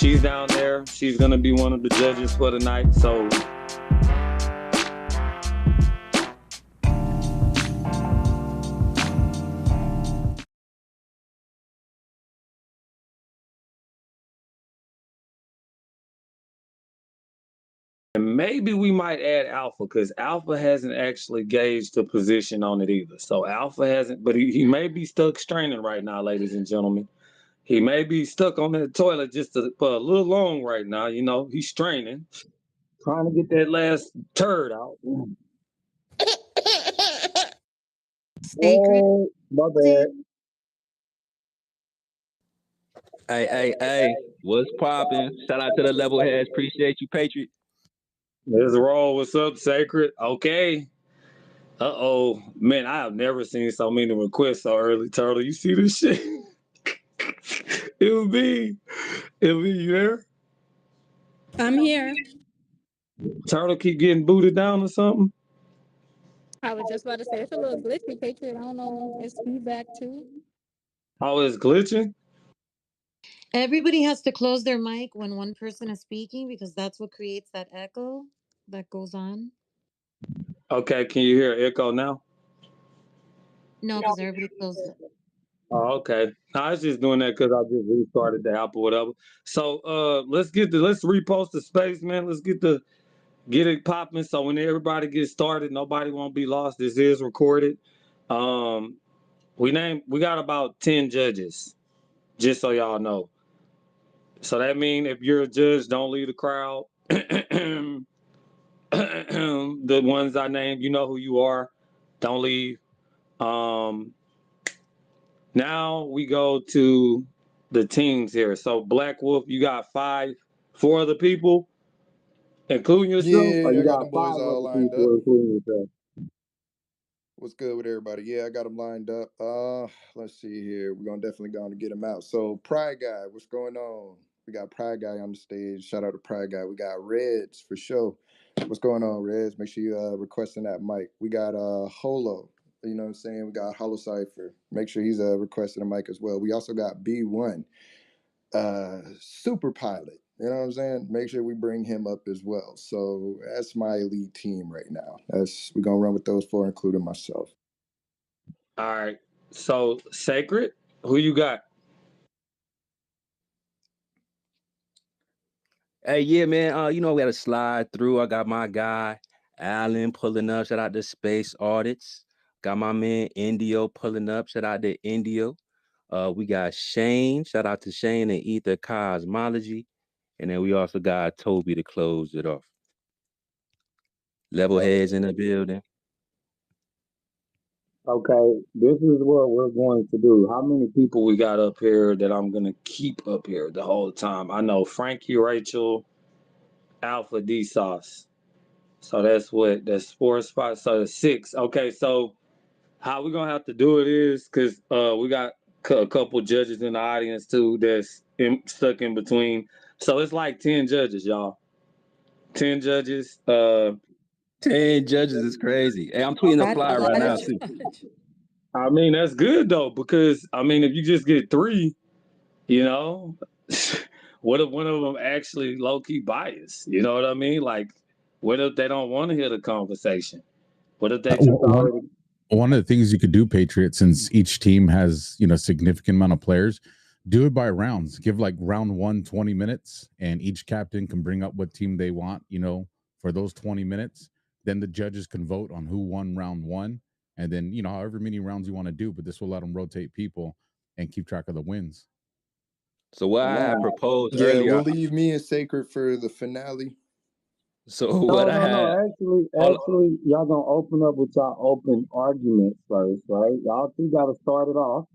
she's down there. She's gonna be one of the judges for the night. So and maybe we might add Alpha because Alpha hasn't actually gauged the position on it either. So Alpha hasn't, but he may be stuck straining right now, ladies and gentlemen. He may be stuck on that toilet just for a little long right now. You know, he's straining, trying to get that last turd out. Sacred. Oh, my bad. Hey, what's popping? Shout out to the level heads. Appreciate you, Patriot. Let's roll. What's up, Sacred? Okay. Uh-oh. Man, I have never seen so many requests so early, Turtle. You see this shit? It'll be you there? I'm here. Turtle keep getting booted down or something? I was just about to say it's a little glitchy, Patriot. I don't know. It's feedback too. Oh, it's glitching? Everybody has to close their mic when one person is speaking because that's what creates that echo that goes on. Okay, can you hear echo now? No, because everybody closed it. Oh, okay. I was just doing that because I just restarted the app or whatever. So let's repost the space, man. Let's get it popping. So when everybody gets started, nobody won't be lost. This is recorded. We got about 10 judges, just so y'all know. So that means if you're a judge, don't leave the crowd. The ones I named, you know who you are. Don't leave. Now we go to the teams here. So Black Wolf, you got four other people, including yourself, or you I got got them boys five all other lined people, up. including yourself? What's good with everybody? Yeah, I got them lined up. Let's see here. We're gonna definitely go on to get them out. So Pride Guy, what's going on? We got Pride Guy on the stage. Shout out to Pride Guy. We got Reds for sure. What's going on, Reds? Make sure you requesting that mic. We got Holo. You know what I'm saying? We got Holo Cypher. Make sure he's requesting a mic as well. We also got B1, Super Pilot. You know what I'm saying? Make sure we bring him up as well. So that's my elite team right now. We're gonna run with those four, including myself. All right. So Sacred, who you got? Hey, yeah, man. We got to slide through. I got my guy Alan pulling up. Shout out to Space Audits. Got my man Indio pulling up. Shout out to Indio. We got Shane. Shout out to Shane and Ether Cosmology. And then we also got Toby to close it off. Level heads in the building. Okay, this is what we're going to do. How many people we got up here that I'm gonna keep up here the whole time? I know Frankie, Rachel, Alpha, D Sauce. So that's 4 spots. So that's 6. Okay, so how we're gonna have to do it is because we got a couple judges in the audience too that's stuck in between. So it's like 10 judges, y'all. 10 judges. 10 judges is crazy. Hey, I'm tweeting the flyer right now too. I mean, that's good though, because I mean, if you just get 3, you know, what if one of them actually low-key biased? You know what I mean? Like, what if they don't want to hear the conversation? What if they just already... One of the things you could do, Patriot, since each team has, significant amount of players, do it by rounds. Give like round 1, 20 minutes, and each captain can bring up what team they want, for those 20 minutes. Then the judges can vote on who won round 1. And then, however many rounds you want to do, but this will let them rotate people and keep track of the wins. So what I had proposed earlier... we'll leave me and Sacred for the finale. So what I had... Actually, y'all gonna open up with y'all open arguments first, right? Y'all two gotta start it off.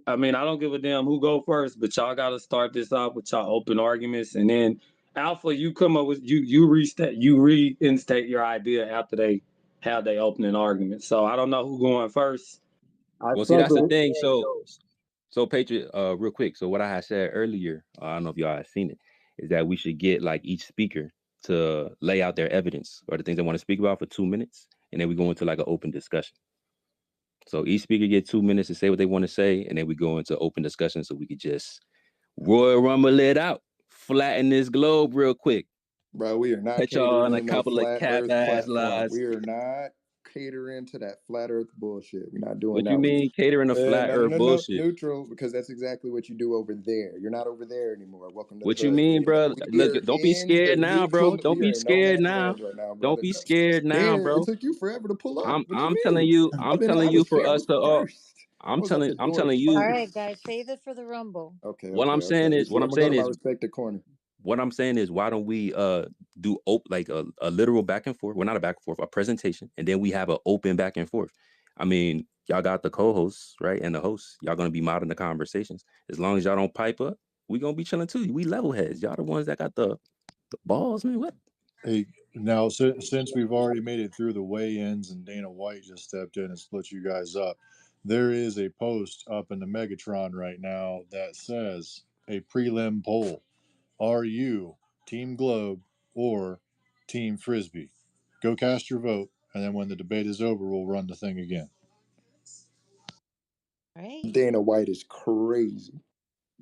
I mean, I don't give a damn who go first, but y'all gotta start this off with y'all open arguments, and then Alpha, you come up with you reinstate your idea after they have their opening argument. So I don't know who going first. Well, see, that's the thing. So Patriot, real quick. So what I had said earlier, I don't know if y'all have seen it, is that we should get like each speaker to lay out their evidence or the things they want to speak about for 2 minutes, and then we go into like an open discussion. So each speaker get 2 minutes to say what they want to say, and then we go into open discussion so we could just Royal Rumble it out. flatten this globe real quick. Bro, we are not Put y'all on catering a to no couple of flat cap Earth ass platform. lies. We are not catering to that flat Earth bullshit. We're not doing What that. you mean catering to flat Earth bullshit? Neutral, because that's exactly what you do over there. You're not over there anymore. Welcome to What the you hood. mean, bro? Look, don't be scared now, bro. Don't be scared now. Don't be scared now, bro. It took you forever to pull up. I'm telling you for us to all. I'm telling you. All right, guys, save it for the Rumble. Okay. What I'm saying is, respected corner. What I'm saying is, why don't we do like a literal back and forth? Well, not a back and forth, a presentation, and then we have an open back and forth. I mean, y'all got the co-hosts, right, and the hosts. Y'all gonna be modding the conversations. As long as y'all don't pipe up, we gonna be chilling too. We level heads. Y'all the ones that got the balls, man. What? Hey, now since we've already made it through the weigh-ins and Dana White just stepped in and split you guys up, there is a post up in the Megatron right now that says a prelim poll. Are you Team Globe or Team Frisbee? Go cast your vote, and then when the debate is over, we'll run the thing again. Right. Dana White is crazy.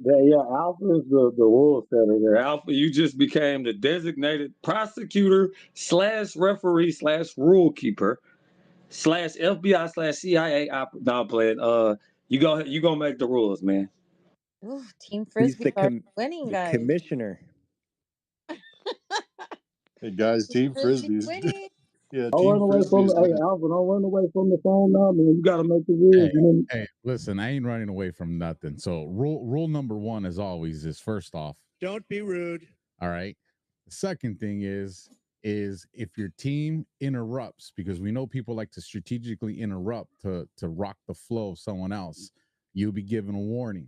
Yeah, Alpha is the rule setter there. Alpha, you just became the designated prosecutor / referee / rule keeper / FBI / CIA. No, playing. You gonna make the rules, man. Ooh, Team Frisbee winning, guys. Commissioner. Hey guys, Team Frisbee's winning. Yeah, don't run away from Alpha. Don't run away from the phone now, man. You got to make the rules. Hey, listen, I ain't running away from nothing. So rule number one, as always, is first off, don't be rude. All right. The second thing is if your team interrupts, because we know people like to strategically interrupt to rock the flow of someone else, you'll be given a warning.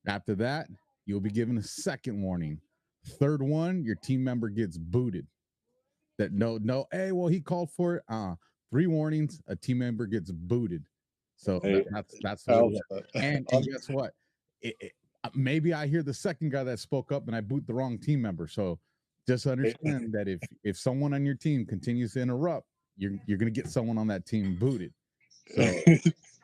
After that, you'll be given a second warning. Third one, your team member gets booted. That no, hey, well, he called for it. 3 warnings, a team member gets booted. So that's the rule. And guess what? Maybe I hear the second guy that spoke up and I boot the wrong team member. So just understand that if someone on your team continues to interrupt, you're gonna get someone on that team booted.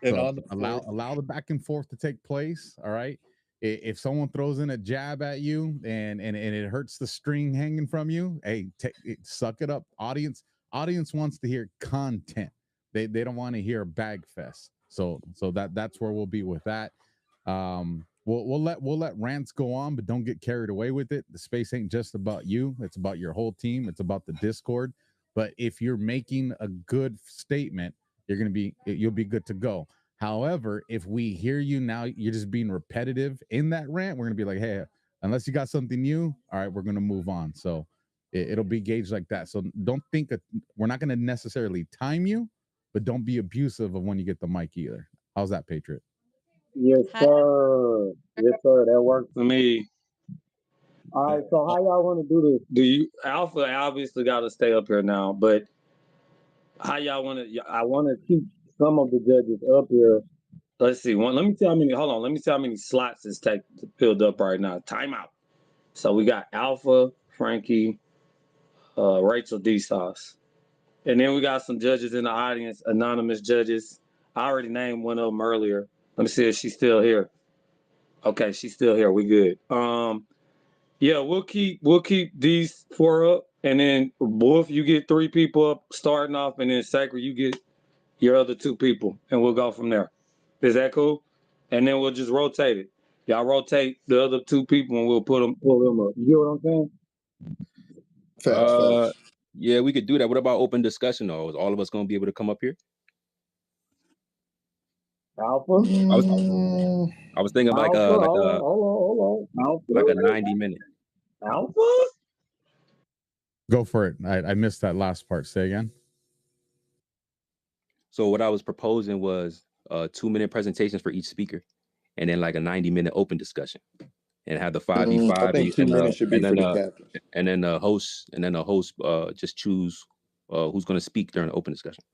So, allow the back and forth to take place. All right. If someone throws in a jab at you and it hurts the string hanging from you, hey, suck it up. Audience wants to hear content. They don't want to hear bag fest. So that's where we'll be with that. We'll let rants go on, but don't get carried away with it. The space ain't just about you. It's about your whole team. It's about the Discord. But if you're making a good statement, you'll be good to go. However, if we hear you now, you're just being repetitive in that rant, we're going to be like, hey, unless you got something new, all right, we're going to move on. So it'll be gauged like that. So don't think we're not going to necessarily time you, but don't be abusive of when you get the mic either. How's that, Patriot? Yes, sir. Yes, sir. That works for me. All right, so how y'all want to do this? Alpha obviously got to stay up here now, but how y'all want to? I want to keep some of the judges up here. Let's see. Let me see how many. Hold on. Let me see how many slots is filled up right now. Timeout. So we got Alpha, Frankie, Rachel D. Sauce, and then we got some judges in the audience, anonymous judges. I already named one of them earlier. Let me see if she's still here. Okay, she's still here. We good. Yeah, we'll keep these 4 up, and then Wolf, you get 3 people up starting off, and then Sacred, you get your other 2 people, and we'll go from there. Is that cool? And then we'll just rotate it. Y'all rotate the other 2 people, and we'll pull them up. You know what I'm saying? Yeah, we could do that. What about open discussion, though? Is all of us gonna be able to come up here? Alpha? I was thinking like hold on. Alpha? Like a 90-minute. Alpha? Go for it. I missed that last part. Say again. So what I was proposing was 2-minute presentations for each speaker, and then like a 90-minute open discussion, and have the 5v5. I think 2 minutes should be for the captain. And then the host just choose who's going to speak during the open discussion.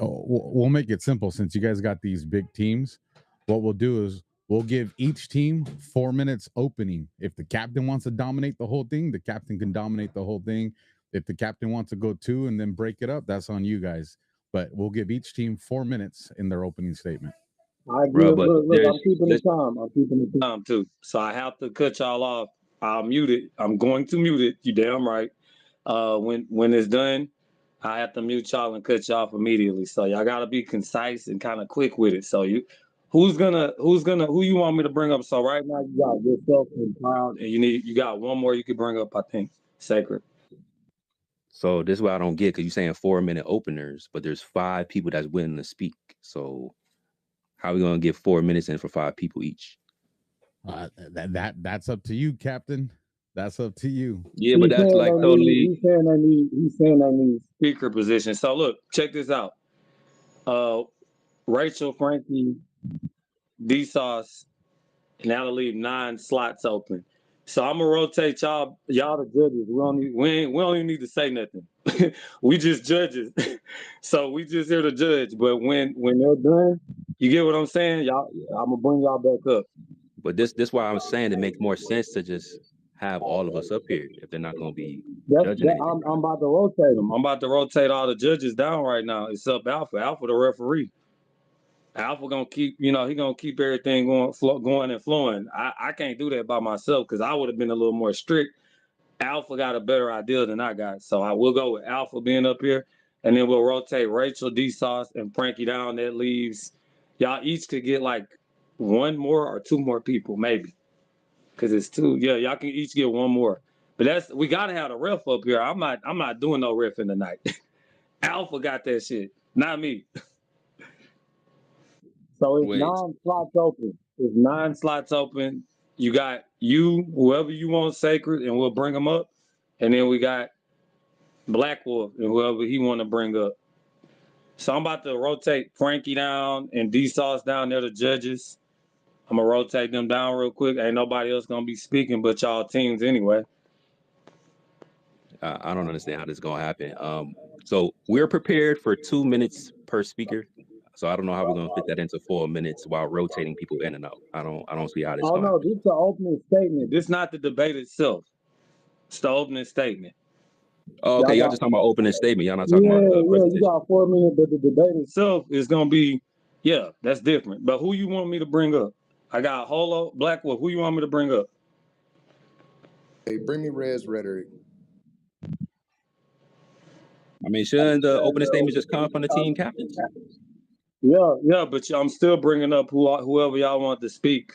We'll make it simple since you guys got these big teams. What we'll do is we'll give each team 4 minutes opening. If the captain wants to dominate the whole thing, the captain can dominate the whole thing. If the captain wants to go 2 and then break it up, that's on you guys. But we'll give each team 4 minutes in their opening statement. I agree. Look, I'm keeping the time. I'm keeping the time too. So I have to cut y'all off I'll mute it. I'm going to mute it. You damn right. When it's done, I have to mute y'all and cut you off immediately. So y'all gotta be concise and kind of quick with it. So who you want me to bring up? So right now you got yourself and Cloud, and you got one more you could bring up, I think. Sacred. So this is what I don't get, because you're saying 4-minute openers, but there's 5 people that's willing to speak. So how are we gonna get 4 minutes in for 5 people each? That's up to you, Captain. That's up to you. Yeah, but that's like totally. He's saying they need speaker position. So look, check this out. Rachel, Frankie, D Sauce, and that'll leave 9 slots open. So I'm gonna rotate y'all the judges. We don't even need to say nothing. We just judges. So we just here to judge. But when they're done, you get what I'm saying? Y'all, I'm gonna bring y'all back up. But this why I'm saying it makes more sense to just have all of us up here if they're not gonna be judging anything. I'm about to rotate them. I'm about to rotate all the judges down right now. It's up Alpha. Alpha the referee. Alpha gonna keep, he gonna keep everything going and flowing. I can't do that by myself because I would have been a little more strict. Alpha got a better idea than I got, so I will go with Alpha being up here, and then we'll rotate Rachel, D Sauce, and Frankie down. That leaves y'all each could get like 1 more or 2 more people, maybe, because it's 2. Yeah, y'all can each get 1 more. But we gotta have a ref up here. I'm not doing no riffing tonight. Alpha got that shit, not me. So it's Wait. 9 slots open. It's 9 slots open. You got whoever you want, Sacred, and we'll bring them up. And then we got Black Wolf and whoever he want to bring up. So I'm about to rotate Frankie down and D Sauce down there, the judges. I'm gonna rotate them down real quick. Ain't nobody else gonna be speaking but y'all teams anyway. I don't understand how this is gonna happen. So we're prepared for 2 minutes per speaker. So I don't know how we're gonna fit that into 4 minutes while rotating people in and out. I don't see how this is Oh gonna no, happen. this is the opening statement. This is not the debate itself. It's the opening statement. Oh, okay, y'all just talking about opening statement. Y'all not talking Yeah, about you presentation. got 4 minutes, but the debate itself is gonna be, yeah, that's different. But who you want me to bring up? I got Holo, Black Wolf. Who you want me to bring up? Hey, bring me Red's rhetoric. I mean, shouldn't the opening statement just come from the team captains? Yeah, but I'm still bringing up whoever y'all want to speak.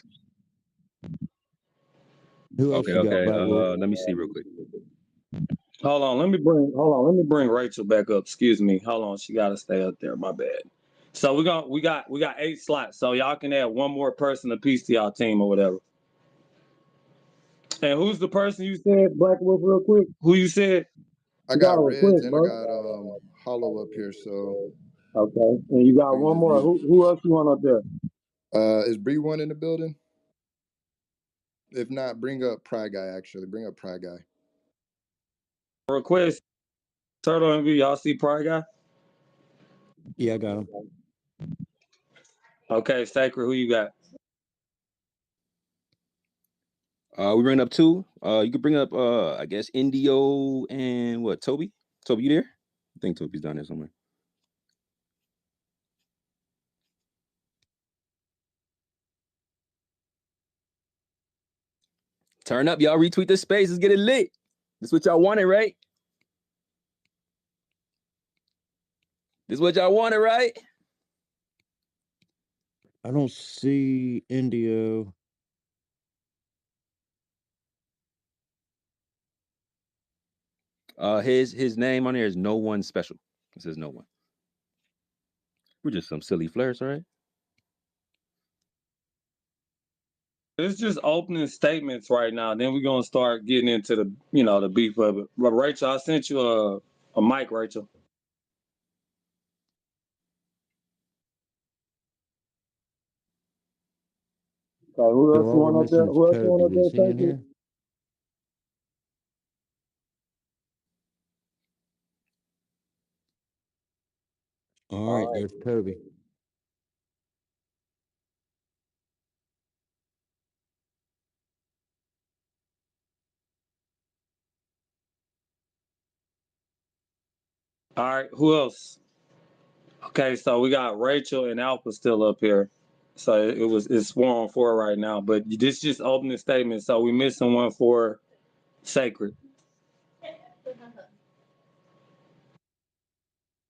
Who else you got, Black Wolf? Let me see real quick. Hold on, let me bring Rachel back up. Excuse me. Hold on, she gotta stay up there. My bad. So we got 8 slots. So y'all can add 1 more person apiece to y'all team or whatever. And who's the person you said, Black Wolf, real quick? Who you said? I got Reds and I got Hollow up here, so okay. And you got 1 more. Who else you want up there? Is Bree1 in the building? If not, bring up Pride Guy, actually. Bring up Pride Guy. Request Turtle MV, y'all see Pride Guy? Yeah, I got him. Okay, Sacred, who you got? We bring up 2. You could bring up I guess Indio and what, Toby? Toby, you there? I think Toby's down there somewhere. Turn up, y'all. Retweet this space. Let's get it lit. This what y'all wanted, right? This what y'all wanted, right? I don't see Indio. His name on there is No One Special. It says No One. We're just some silly flirts, right? It's just opening statements right now. Then we're gonna start getting into the the beef of it. But Rachel, I sent you a mic, Rachel. Okay, who So else you all we're want up there? missing is Who else you want up Toby. there? Is he in Thank you. here? All right, there's Toby. All right, who else? Okay, so we got Rachel and Alpha still up here. So it's 4-on-4 right now. But this just opening statement. So we missing one for Sacred.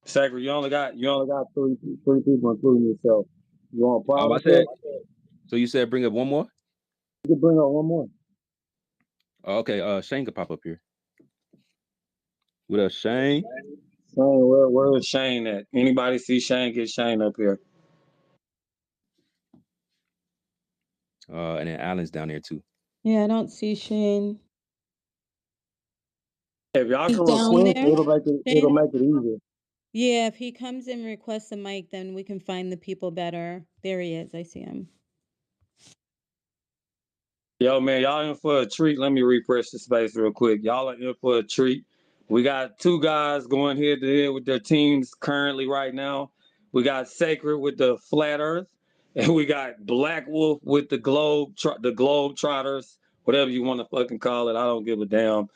Sacred, you only got three people, including yourself. You want to I pause said. it? So you said bring up one more? You can bring up one more. Oh, okay. Shane could pop up here. What up, Shane? Shane, where is Shane at? Anybody see Shane? Get Shane up here. And then Alan's down there too. Yeah, I don't see Shane. If y'all He's can down request, there. it'll make it easier. Yeah, if he comes and requests a mic, then we can find the people better. There he is. I see him. Yo, man, y'all in for a treat. Let me refresh the space real quick. Y'all are in for a treat. We got two guys going head to head with their teams currently right now. We got Sacred with the Flat Earth, and we got Black Wolf with the Globe Trotters, whatever you want to fucking call it. I don't give a damn.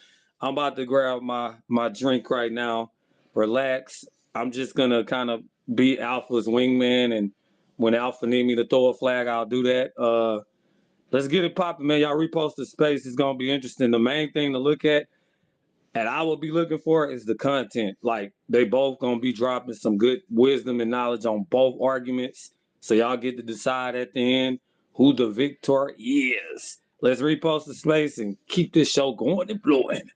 I'm about to grab my drink right now. Relax. I'm just gonna kind of be Alpha's wingman, and when Alpha need me to throw a flag, I'll do that. Let's get it popping, man. Y'all repost the space. It's gonna be interesting. The main thing to look at, and I will be looking for, is the content. Like they both gonna be dropping some good wisdom and knowledge on both arguments. So y'all get to decide at the end who the victor is. Let's repost the space and keep this show going and blowing.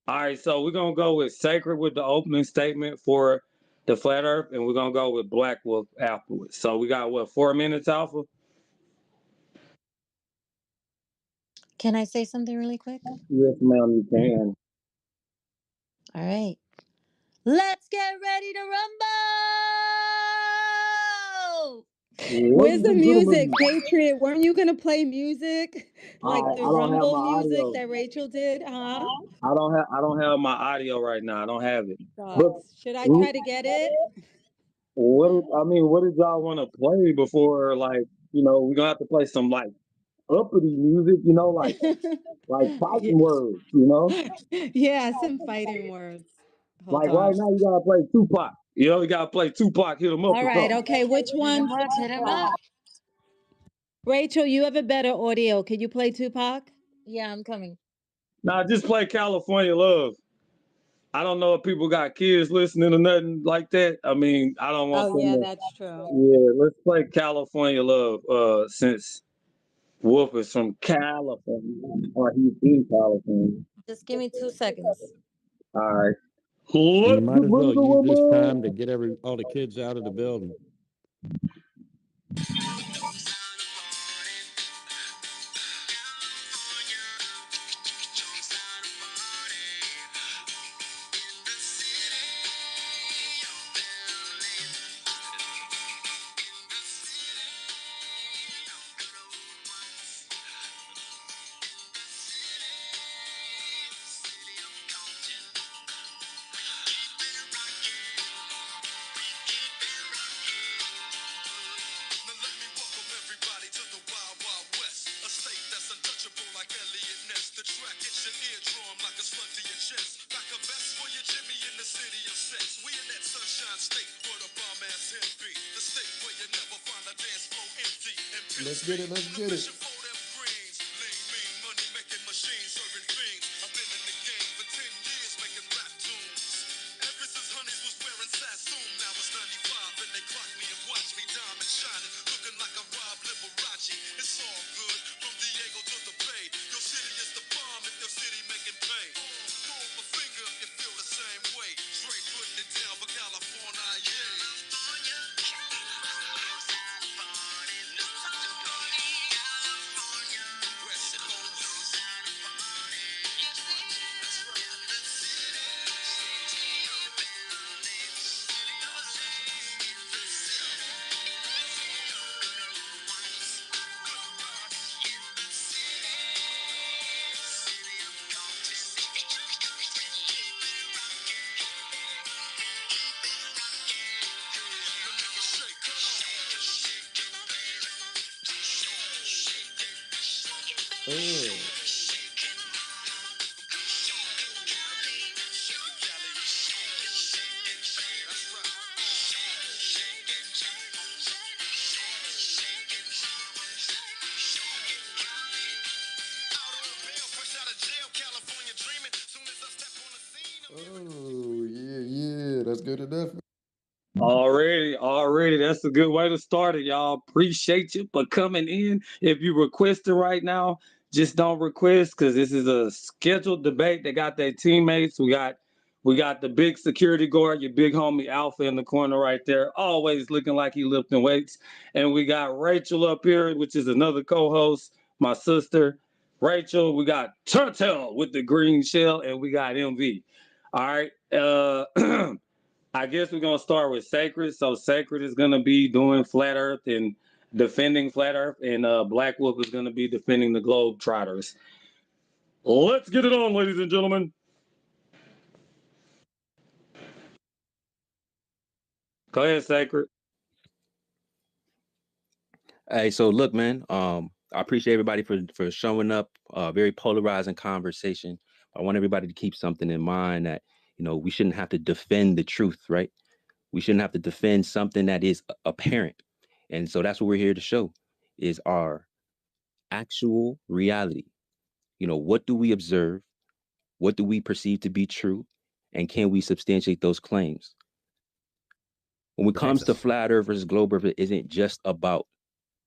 All right, so we're gonna go with Sacred with the opening statement for the Flat Earth, and we're gonna go with Black Wolf afterwards. So we got what, 4 minutes, Alpha? Can I say something really quick? Yes, ma'am, you can. All right. Let's get ready to rumble! Where's Ladies the and music, gentlemen, Patriot? Weren't you gonna play music like I the don't have Rumble my music audio. that Rachel did? Huh? I don't have my audio right now. I don't have it. But Sucks. Should I try to get it? what did y'all want to play before? Like, we're gonna have to play some like uppity music. Like fighting Yeah. words. Yeah, some fighting words. Hold Like right on. now, you gotta play Tupac. You gotta play Tupac. Hit him up All or right. something. Okay. Which Hit him one? up, hit him up. Rachel, you have a better audio. Can you play Tupac? Yeah, I'm coming. Nah, just play California Love. I don't know if people got kids listening or nothing like that. I mean, I don't want Oh, them yeah, to. that's true. Yeah, let's play California Love. Since Wolf is from California, or he's in California. Just give me 2 seconds. All right. You Let's might get as ready well to use this rumble. time to get all the kids out of the building. Now let me welcome everybody to the Wild Wild West, a state that's untouchable like Elliot Ness. The track hits your eardrum like a slug to your chest. Pack a vest for your Jimmy in the city of sex. We in that sunshine state where the bomb ass him be. The state where you never find a dance floor empty. And Let's get it. Let's get it. for them greens. Lean, mean, money making machines serving fiends. I've been in the game for 10 years making rap tunes. Ever since Honeys was wearing Sassoon, now it's 95 and they clock me and watch me diamond shining, looking like a Rob Liberace. It's all good from Diego to the Bay. Your city is the bomb if your city making pay. Throw up a finger if you feel the same way. Straight putting it down for California, yeah. West Coast. California dreaming. Soon as I step on the scene, Oh, yeah. That's good enough. Already. That's a good way to start it, y'all. Appreciate you for coming in. If you requesting right now, just don't request because this is a scheduled debate. They got their teammates. We got the big security guard, your big homie Alpha in the corner right there, always looking like he lifting weights. And we got Rachel up here, which is another co-host, my sister. Rachel, we got Turtle with the green shell, and we got MV. All right. I guess we're gonna start with Sacred. So Sacred is gonna be doing Flat Earth and defending Flat Earth, and Black Wolf is gonna be defending the Globe Trotters. Let's get it on, ladies and gentlemen. Go ahead, Sacred. Hey, so look, man. I appreciate everybody for showing up. Very polarizing conversation. I want everybody to keep something in mind that we shouldn't have to defend the truth, right? We shouldn't have to defend something that is apparent, and so that's what we're here to show is our actual reality. What do we observe? What do we perceive to be true? And can we substantiate those claims? When it comes to flat earth versus globe earth, it isn't just about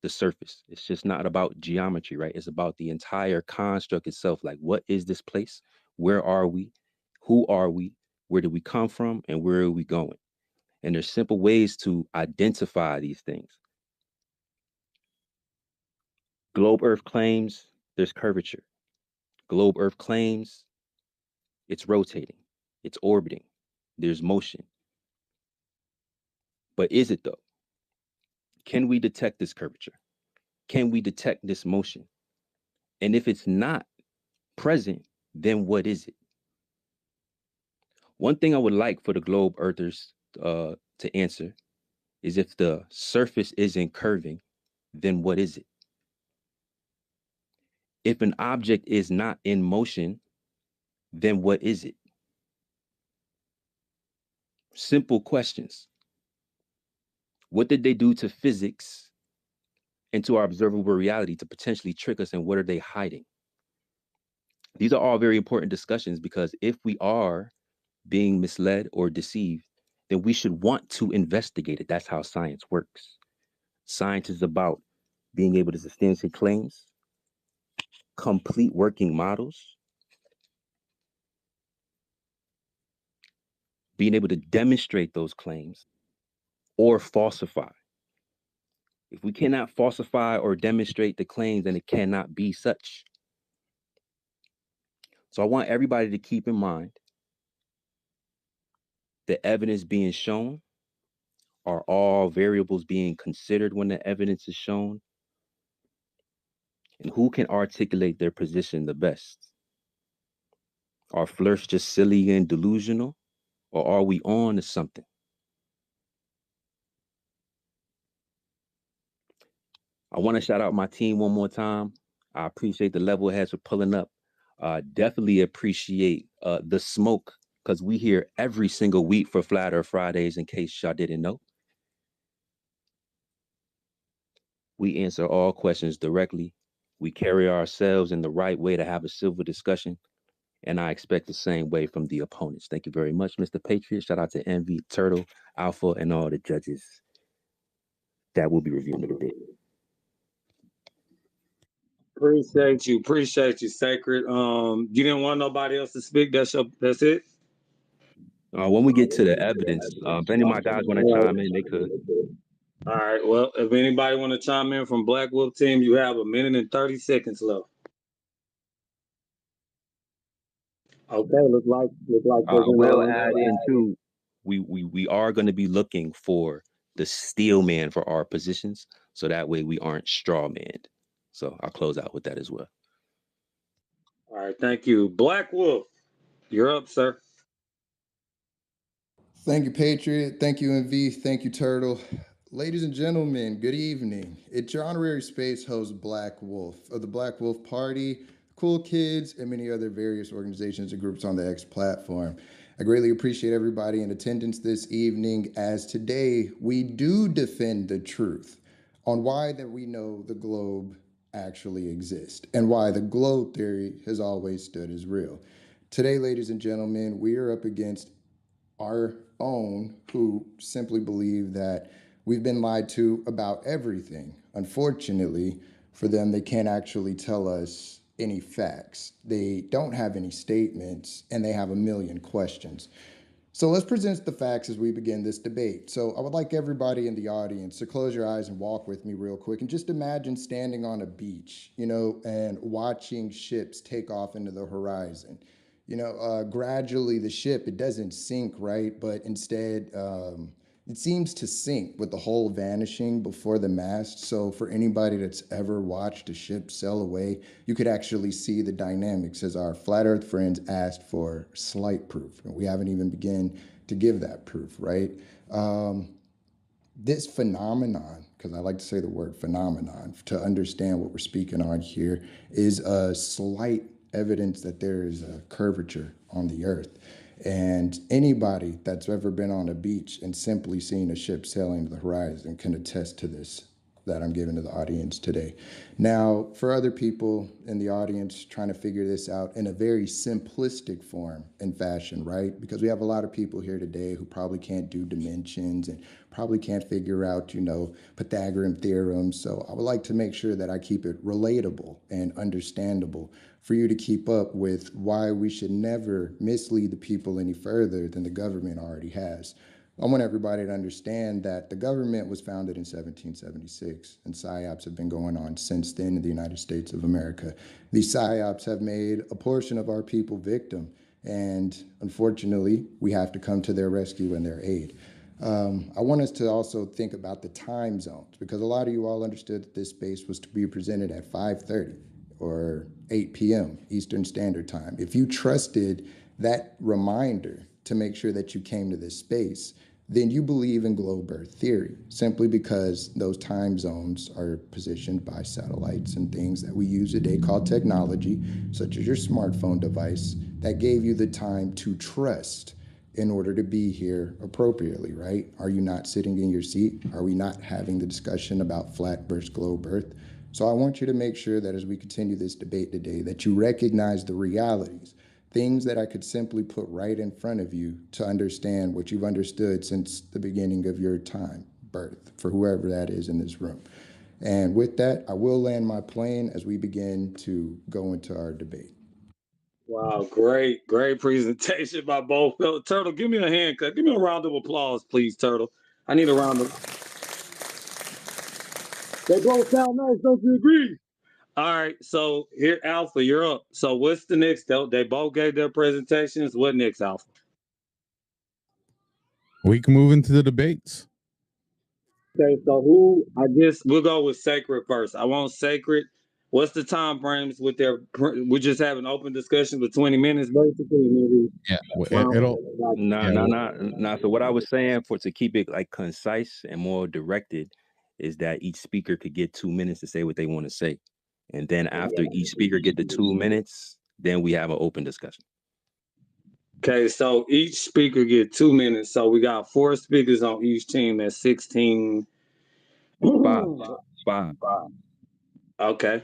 the surface. It's just not about geometry, right? It's about the entire construct itself. Like, what is this place? Where are we? Who are we? Where did we come from? And where are we going? And there's simple ways to identify these things. Globe earth claims there's curvature. Globe earth claims it's rotating, it's orbiting, there's motion. But is it though? Can we detect this curvature? Can we detect this motion? And if it's not present, then what is it? One thing I would like for the globe earthers to answer is if the surface isn't curving, then what is it? If an object is not in motion, then what is it? Simple questions. What did they do to physics and to our observable reality to potentially trick us, and what are they hiding? These are all very important discussions because if we are being misled or deceived, then we should want to investigate it. That's how science works. Science is about being able to substantiate claims, complete working models, being able to demonstrate those claims or falsify. If we cannot falsify or demonstrate the claims, then it cannot be such. So I want everybody to keep in mind the evidence being shown are all variables being considered when the evidence is shown, and who can articulate their position the best. Are flirts just silly and delusional, or are we on to something? I want to shout out my team one more time. I appreciate the level heads for pulling up. Definitely appreciate the smoke because we here every single week for Flat Earth Fridays, in case y'all didn't know. We answer all questions directly. We carry ourselves in the right way to have a civil discussion. And I expect the same way from the opponents. Thank you very much, Mr. Patriot. Shout out to Envy, Turtle, Alpha, and all the judges that will be reviewing the debate. Appreciate you, Sacred. You didn't want nobody else to speak. That's it. When we get to the evidence, if any of my guys want to chime in, they could. All right. Well, if anybody want to chime in from Black Wolf team, you have 1 minute and 30 seconds left. Okay. Look like I will add in too. We are going to be looking for the steel man for our positions, so that way we aren't straw manned. So I'll close out with that as well. All right. Thank you, Black Wolf. You're up, sir. Thank you, Patriot. Thank you, MV. Thank you, Turtle. Ladies and gentlemen, good evening. It's your honorary space host, Black Wolf, of the Black Wolf Party, Cool Kids, and many other various organizations and groups on the X platform. I greatly appreciate everybody in attendance this evening, as today we do defend the truth on why that we know the globe actually exist and why the globe theory has always stood as real. Today, ladies and gentlemen, we are up against our own who simply believe that we've been lied to about everything. Unfortunately, for them, they can't actually tell us any facts. They don't have any statements and they have a million questions. So let's present the facts as we begin this debate. So I would like everybody in the audience to close your eyes and walk with me real quick and just imagine standing on a beach, and watching ships take off into the horizon. Gradually the ship, it doesn't sink, right? But instead, it seems to sink with the hull vanishing before the mast. So for anybody that's ever watched a ship sail away, you could actually see the dynamics as our flat earth friends asked for slight proof. And we haven't even begun to give that proof, right? This phenomenon, because I like to say the word phenomenon to understand what we're speaking on here, is a slight evidence that there is a curvature on the earth. And anybody that's ever been on a beach and simply seen a ship sailing to the horizon can attest to this that I'm giving to the audience today. Now, for other people in the audience trying to figure this out in a very simplistic form and fashion, right? Because we have a lot of people here today who probably can't do dimensions and probably can't figure out, Pythagorean theorems. So I would like to make sure that I keep it relatable and understandable for you to keep up with why we should never mislead the people any further than the government already has. I want everybody to understand that the government was founded in 1776, and PSYOPs have been going on since then in the United States of America. These PSYOPs have made a portion of our people victim, and unfortunately, we have to come to their rescue and their aid. I want us to also think about the time zones, because a lot of you all understood that this space was to be presented at 5:30 or 8 p.m. Eastern Standard Time. If you trusted that reminder to make sure that you came to this space, then you believe in globe earth theory, simply because those time zones are positioned by satellites and things that we use today called technology, such as your smartphone device, that gave you the time to trust in order to be here appropriately, right? Are you not sitting in your seat? Are we not having the discussion about flat versus globe earth? So I want you to make sure that as we continue this debate today, that you recognize the realities, things that I could simply put right in front of you to understand what you've understood since the beginning of your time, birth, for whoever that is in this room. And with that, I will land my plane as we begin to go into our debate. Wow, great presentation by both. Turtle, give me a hand. Give me a round of applause, please, Turtle. I need a round of. They both sound nice, don't you agree? All right, so here, Alpha, you're up. So what's the next? They both gave their presentations. What next, Alpha? We can move into the debates. Okay, so I guess we'll go with Sacred first. I want Sacred. What's the time frames with their? We're just having open discussion for 20 minutes, basically. Maybe. Yeah, Nah. So what I was saying to keep it like concise and more directed is that each speaker could get 2 minutes to say what they want to say. And then after each speaker get the 2 minutes, then we have an open discussion. Okay, so each speaker get 2 minutes. So we got 4 speakers on each team. That's 16. Five. Okay,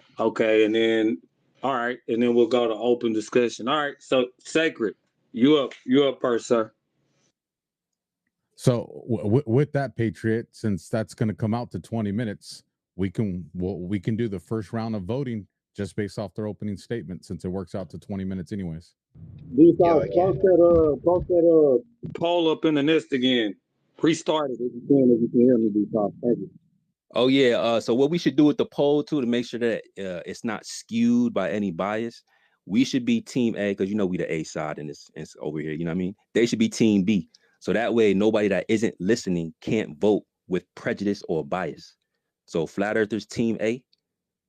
and then all right, and then we'll go to open discussion. All right, so Sacred, you up first, sir. So with that, Patriot, since that's going to come out to 20 minutes, we can do the first round of voting just based off their opening statement, since it works out to 20 minutes anyways. Post that poll up in the nest again. Restart it if you can hear me, D-Talk. Thank you. Oh yeah. So what we should do with the poll too, to make sure that it's not skewed by any bias, we should be Team A, because we the A side and it's over here. You know what I mean? They should be Team B, so that way nobody that isn't listening can't vote with prejudice or bias. So Flat Earthers Team A,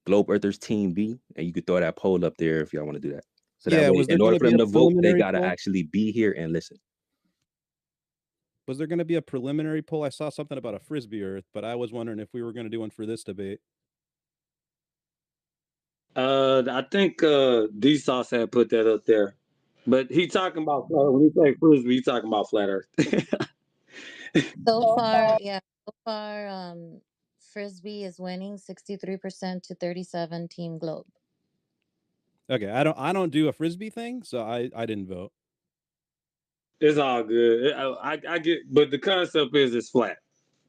Globe Earthers Team B, and you could throw that poll up there if y'all want to do that. So that way, in order for them to vote, they gotta actually be here and listen. Was there going to be a preliminary poll? I saw something about a Frisbee Earth, but I was wondering if we were going to do one for this debate. I think D-Sauce had put that up there. But he talking about when he say Frisbee, he talking about flat earth. So far, Frisbee is winning 63% to 37 Team Globe. Okay, I don't do a Frisbee thing, so I didn't vote. It's all good. I get, but the concept is it's flat.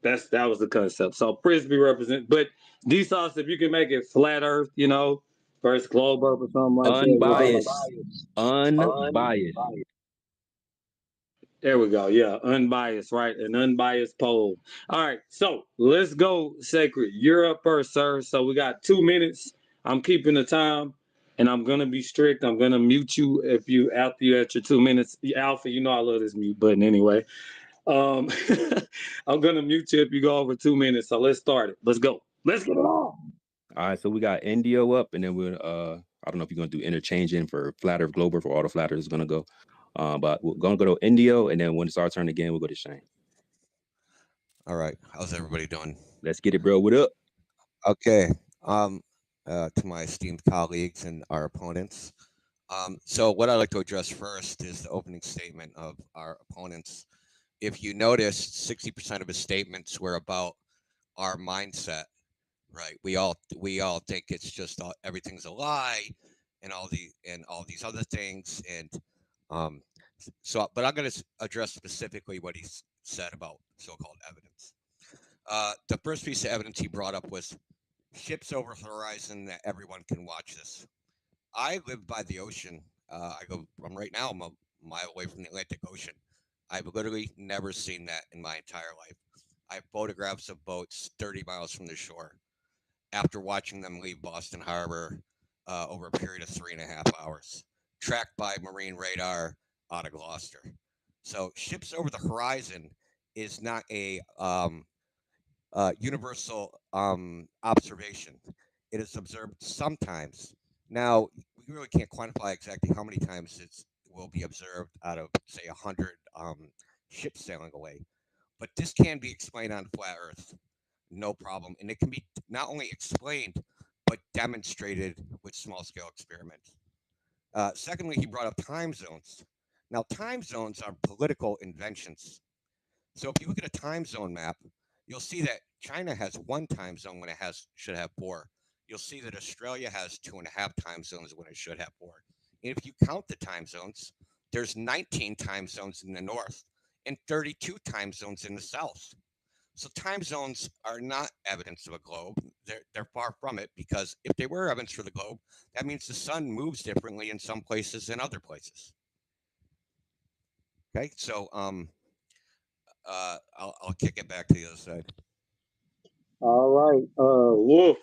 That was the concept. So Frisbee represent, but D Sauce, if you can make it flat Earth, you know, versus globe Earth or something like Unbiased. that. Unbiased. There we go. Yeah, unbiased, right? An unbiased poll. All right, so let's go, Sacred. You're up first, sir. So we got 2 minutes. I'm keeping the time, and I'm gonna be strict. I'm gonna mute you if you after you at your 2 minutes. Alpha, you know I love this mute button anyway. Um, I'm gonna mute you if you go over 2 minutes. So let's start it. Let's go. Let's get it on. All right, so we got Indio up, and then we're I don't know if you're gonna do interchanging for flat Earth, globe Earth, or all the flat Earth is gonna go. But we're gonna go to Indio, and then when it's our turn again, we'll go to Shane. All right. How's everybody doing? Let's get it, bro. What up? Okay. To my esteemed colleagues and our opponents. So what I'd like to address first is the opening statement of our opponents. If you notice, 60% of his statements were about our mindset, right? We all think it's just everything's a lie, and all these other things, and but I'm going to address specifically what he said about so-called evidence. The first piece of evidence he brought up was ships over the horizon that everyone can watch this. I live by the ocean. I'm right now, I'm a mile away from the Atlantic Ocean. I've literally never seen that in my entire life. I have photographs of boats 30 miles from the shore after watching them leave Boston Harbor over a period of 3.5 hours, tracked by marine radar out of Gloucester. So ships over the horizon is not a universal observation. It is observed sometimes. Now, we really can't quantify exactly how many times it will be observed out of, say, 100 ships sailing away. But this can be explained on flat Earth, no problem. And it can be not only explained, but demonstrated with small-scale experiments. Secondly, he brought up time zones. Now, time zones are political inventions. So if you look at a time zone map, you'll see that China has one time zone when it should have 4. You'll see that Australia has 2.5 time zones when it should have 4. And if you count the time zones, there's 19 time zones in the north and 32 time zones in the south. So time zones are not evidence of a globe. They're far from it, because if they were evidence for the globe, that means the sun moves differently in some places than other places. Okay, so I'll kick it back to the other side. All right, Wolf.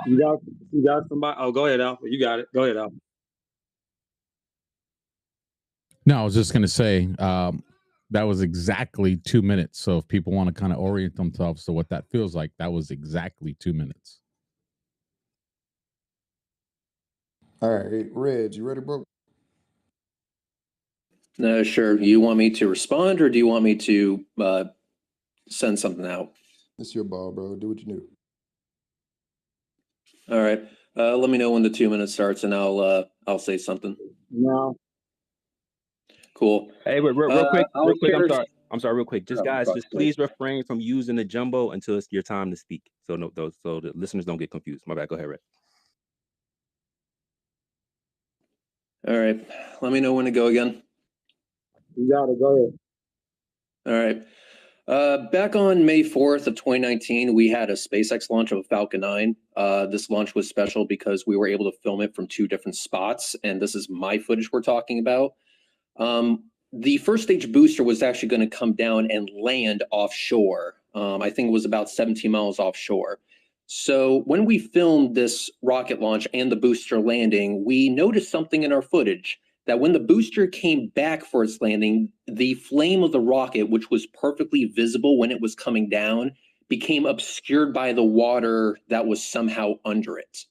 You got somebody? Oh, go ahead, Alpha. You got it. Go ahead, Alpha. No, I was just going to say that was exactly 2 minutes. So if people want to kind of orient themselves to what that feels like, that was exactly 2 minutes. All right, Reg, you ready, bro? Sure. You want me to respond, or do you want me to send something out? It's your ball, bro. Do what you do. All right. Let me know when the 2 minutes starts, and I'll say something. No. Cool. Hey, real quick. I'm sorry. Real quick. Just guys, just please refrain from using the jumbo until it's your time to speak. So the listeners don't get confused. My bad. Go ahead, Red. All right. Let me know when to go again. You got it. Go ahead. All right. Back on May 4th of 2019, we had a SpaceX launch of a Falcon 9. This launch was special because we were able to film it from 2 different spots, and this is my footage we're talking about. The first stage booster was actually going to come down and land offshore. I think it was about 17 miles offshore. So when we filmed this rocket launch and the booster landing, we noticed something in our footage, that when the booster came back for its landing, the flame of the rocket, which was perfectly visible when it was coming down, became obscured by the water that was somehow under it.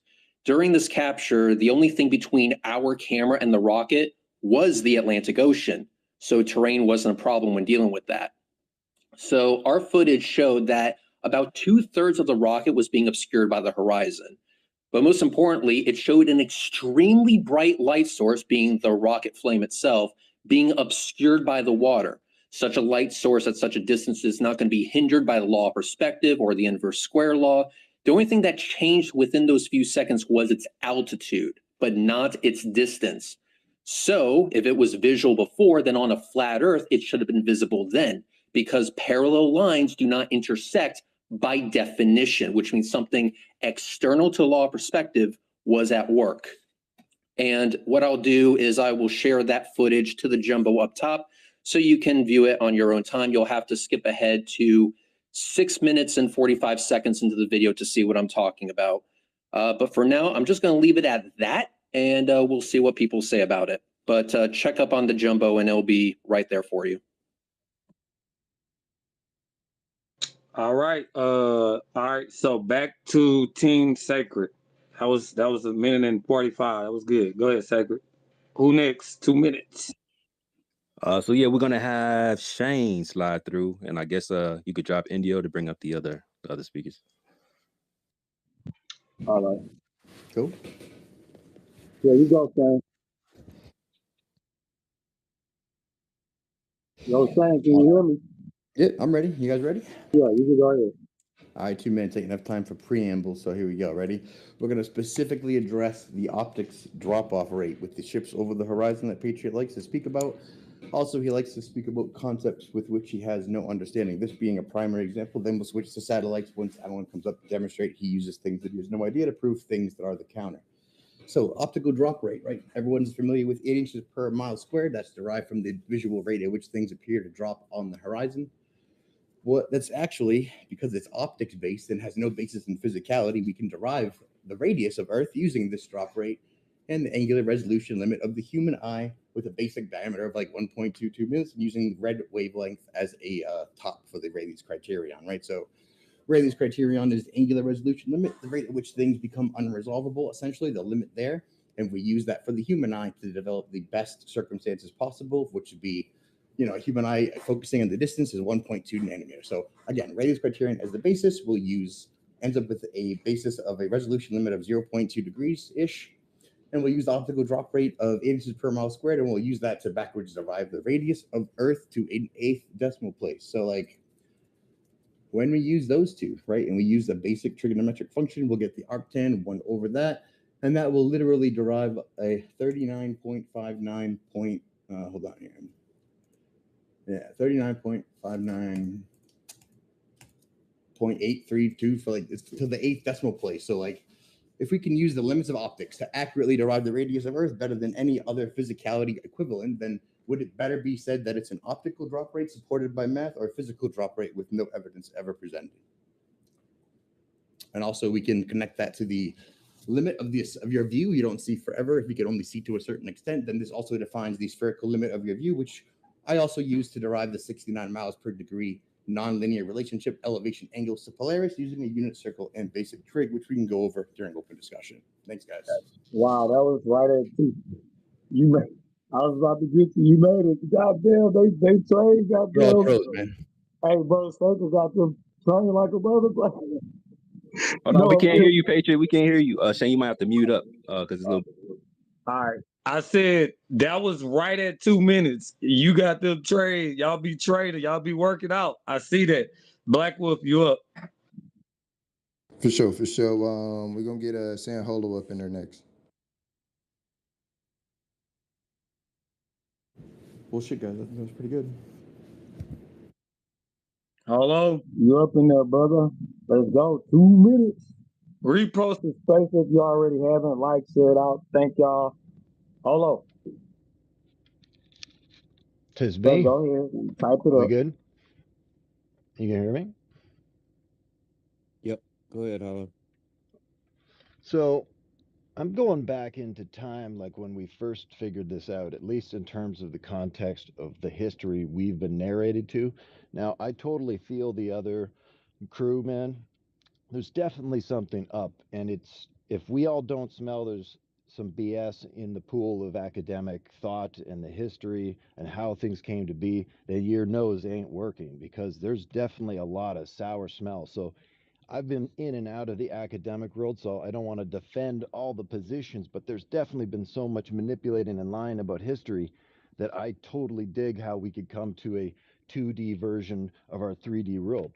During this capture, the only thing between our camera and the rocket was the Atlantic Ocean. So terrain wasn't a problem when dealing with that. So our footage showed that about 2/3 of the rocket was being obscured by the horizon. But most importantly, it showed an extremely bright light source, being the rocket flame itself, being obscured by the water. Such a light source at such a distance is not going to be hindered by the law of perspective or the inverse square law. The only thing that changed within those few seconds was its altitude, but not its distance. So if it was visual before, then on a flat Earth, it should have been visible then, because parallel lines do not intersect by definition, which means something external to law of perspective was at work. And what I'll do is I will share that footage to the jumbo up top so you can view it on your own time. You'll have to skip ahead to 6 minutes and 45 seconds into the video to see what I'm talking about. But for now, I'm just going to leave it at that, and we'll see what people say about it. But check up on the jumbo and it'll be right there for you. All right. All right. So back to Team Sacred. That was a minute and 45. That was good. Go ahead, Sacred. Who next? 2 minutes. So yeah, we're gonna have Shane slide through, and I guess you could drop Indio to bring up the other speakers. All right. Cool. Yeah, you go, Shane. Yo, Shane, can you hear me? Yeah, I'm ready. You guys ready? Yeah, you can go ahead. All right, 2 minutes ain't enough time for preamble, so here we go. Ready? We're going to specifically address the optics drop-off rate with the ships over the horizon that Patriot likes to speak about. Also, he likes to speak about concepts with which he has no understanding. This being a primary example, then we'll switch to satellites. Once Alan comes up to demonstrate, he uses things that he has no idea to prove things that are the counter. So, optical drop rate, right? Everyone's familiar with 8 inches per mile squared. That's derived from the visual rate at which things appear to drop on the horizon. Well, that's actually, because it's optics based and has no basis in physicality, we can derive the radius of Earth using this drop rate and the angular resolution limit of the human eye with a basic diameter of like 1.22 minutes, using red wavelength as a top for the Rayleigh's criterion, right? So Rayleigh's criterion is angular resolution limit, the rate at which things become unresolvable, essentially the limit there. And we use that for the human eye to develop the best circumstances possible, which would be, a human eye focusing on the distance is 1.2 nanometers. So again, Rayleigh's criterion as the basis, ends up with a basis of a resolution limit of 0.2 degrees-ish. And we'll use the optical drop rate of 8 inches per mile squared, and we'll use that to backwards derive the radius of Earth to an 1/8 decimal place. So like, when we use those two, right, and we use the basic trigonometric function, we'll get the arctan 1 over that, and that will literally derive a 39.59 point, hold on here. Yeah, 39.59.832 for like, it's to the 8th decimal place. So like, if we can use the limits of optics to accurately derive the radius of Earth better than any other physicality equivalent, then would it better be said that it's an optical drop rate supported by math, or a physical drop rate with no evidence ever presented? And also we can connect that to the limit of your view. You don't see forever. If you can only see to a certain extent, then this also defines the spherical limit of your view, which I also use to derive the 69 miles per degree nonlinear relationship elevation angles to Polaris using a unit circle and basic trig, which we can go over during open discussion. Thanks, guys. Wow, that was right at 2. You made. I was about to get you. You made it. Goddamn, they trained. We're all Goddamn. pros, man. Hey, bro, Sacred got them trained like a brother. Hold on, we can't hear you, Patriot. We can't hear you. Shane, you might have to mute up because it's a little. All right. I said that was right at 2 minutes. You got them trained. Y'all be training. Y'all be working out. I see that. Black Wolf, you up? For sure, for sure. We're gonna get San Holo up in there next. Well, shit, guys, that was pretty good. Hello, you up in there, brother? Let's go. 2 minutes. Repost the space if you already haven't. Like, share it out. Thank y'all. Hello. Tis Let's me. go ahead. Type it We up. good? You can hear me? Yep. Go ahead, Hollow. So I'm going back into time, like when we first figured this out, at least in terms of the context of the history we've been narrated to. Now, I totally feel the other crew, man. There's definitely something up, and it's, if we all don't smell there's some BS in the pool of academic thought and the history and how things came to be, then your nose ain't working, because there's definitely a lot of sour smell. So I've been in and out of the academic world, so I don't want to defend all the positions, but there's definitely been so much manipulating and lying about history that I totally dig how we could come to a 2D version of our 3D world.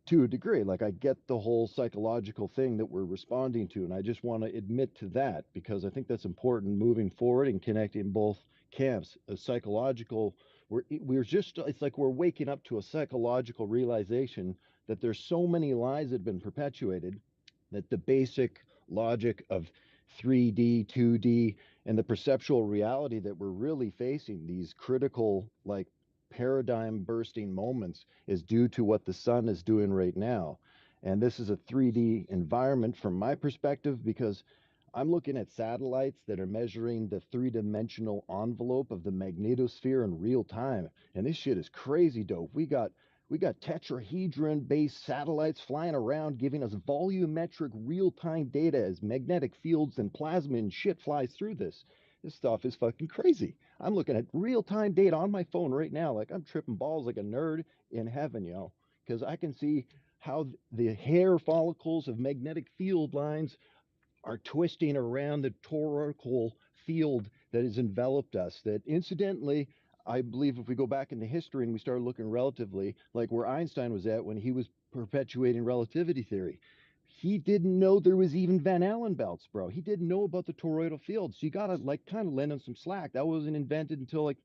To a degree, like I get the whole psychological thing that we're responding to, and I just want to admit to that because I think that's important moving forward and connecting both camps. A psychological, we're just, it's like we're waking up to a psychological realization that there's so many lies that have been perpetuated that the basic logic of 3D, 2D, and the perceptual reality that we're really facing, these critical, like paradigm bursting moments, is due to what the sun is doing right now. And this is a 3D environment from my perspective because I'm looking at satellites that are measuring the three-dimensional envelope of the magnetosphere in real time. And this shit is crazy dope. We got tetrahedron-based satellites flying around giving us volumetric real-time data as magnetic fields and plasma and shit flies through this. This stuff is fucking crazy. I'm looking at real-time data on my phone right now, like I'm tripping balls like a nerd in heaven, yo, because I can see how the hair follicles of magnetic field lines are twisting around the toroidal field that has enveloped us. That incidentally, I believe if we go back into history and we start looking relatively, like where Einstein was at when he was perpetuating relativity theory, he didn't know there was even Van Allen belts, bro. He didn't know about the toroidal field. So you gotta like kind of lend him some slack. That wasn't invented until like,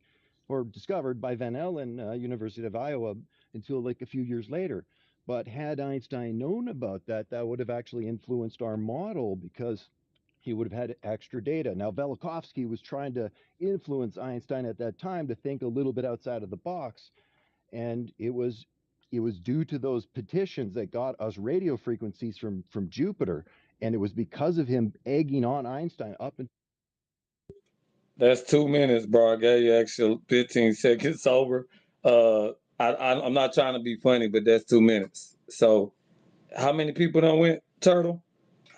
or discovered by Van Allen, University of Iowa, until like a few years later. But had Einstein known about that, that would have actually influenced our model because he would have had extra data. Now, Velikovsky was trying to influence Einstein at that time to think a little bit outside of the box, and it was due to those petitions that got us radio frequencies from Jupiter, and it was because of him egging on Einstein up and. That's 2 minutes, bro. I gave you extra 15 seconds over. I'm not trying to be funny, but that's 2 minutes. So, how many people done went, Turtle?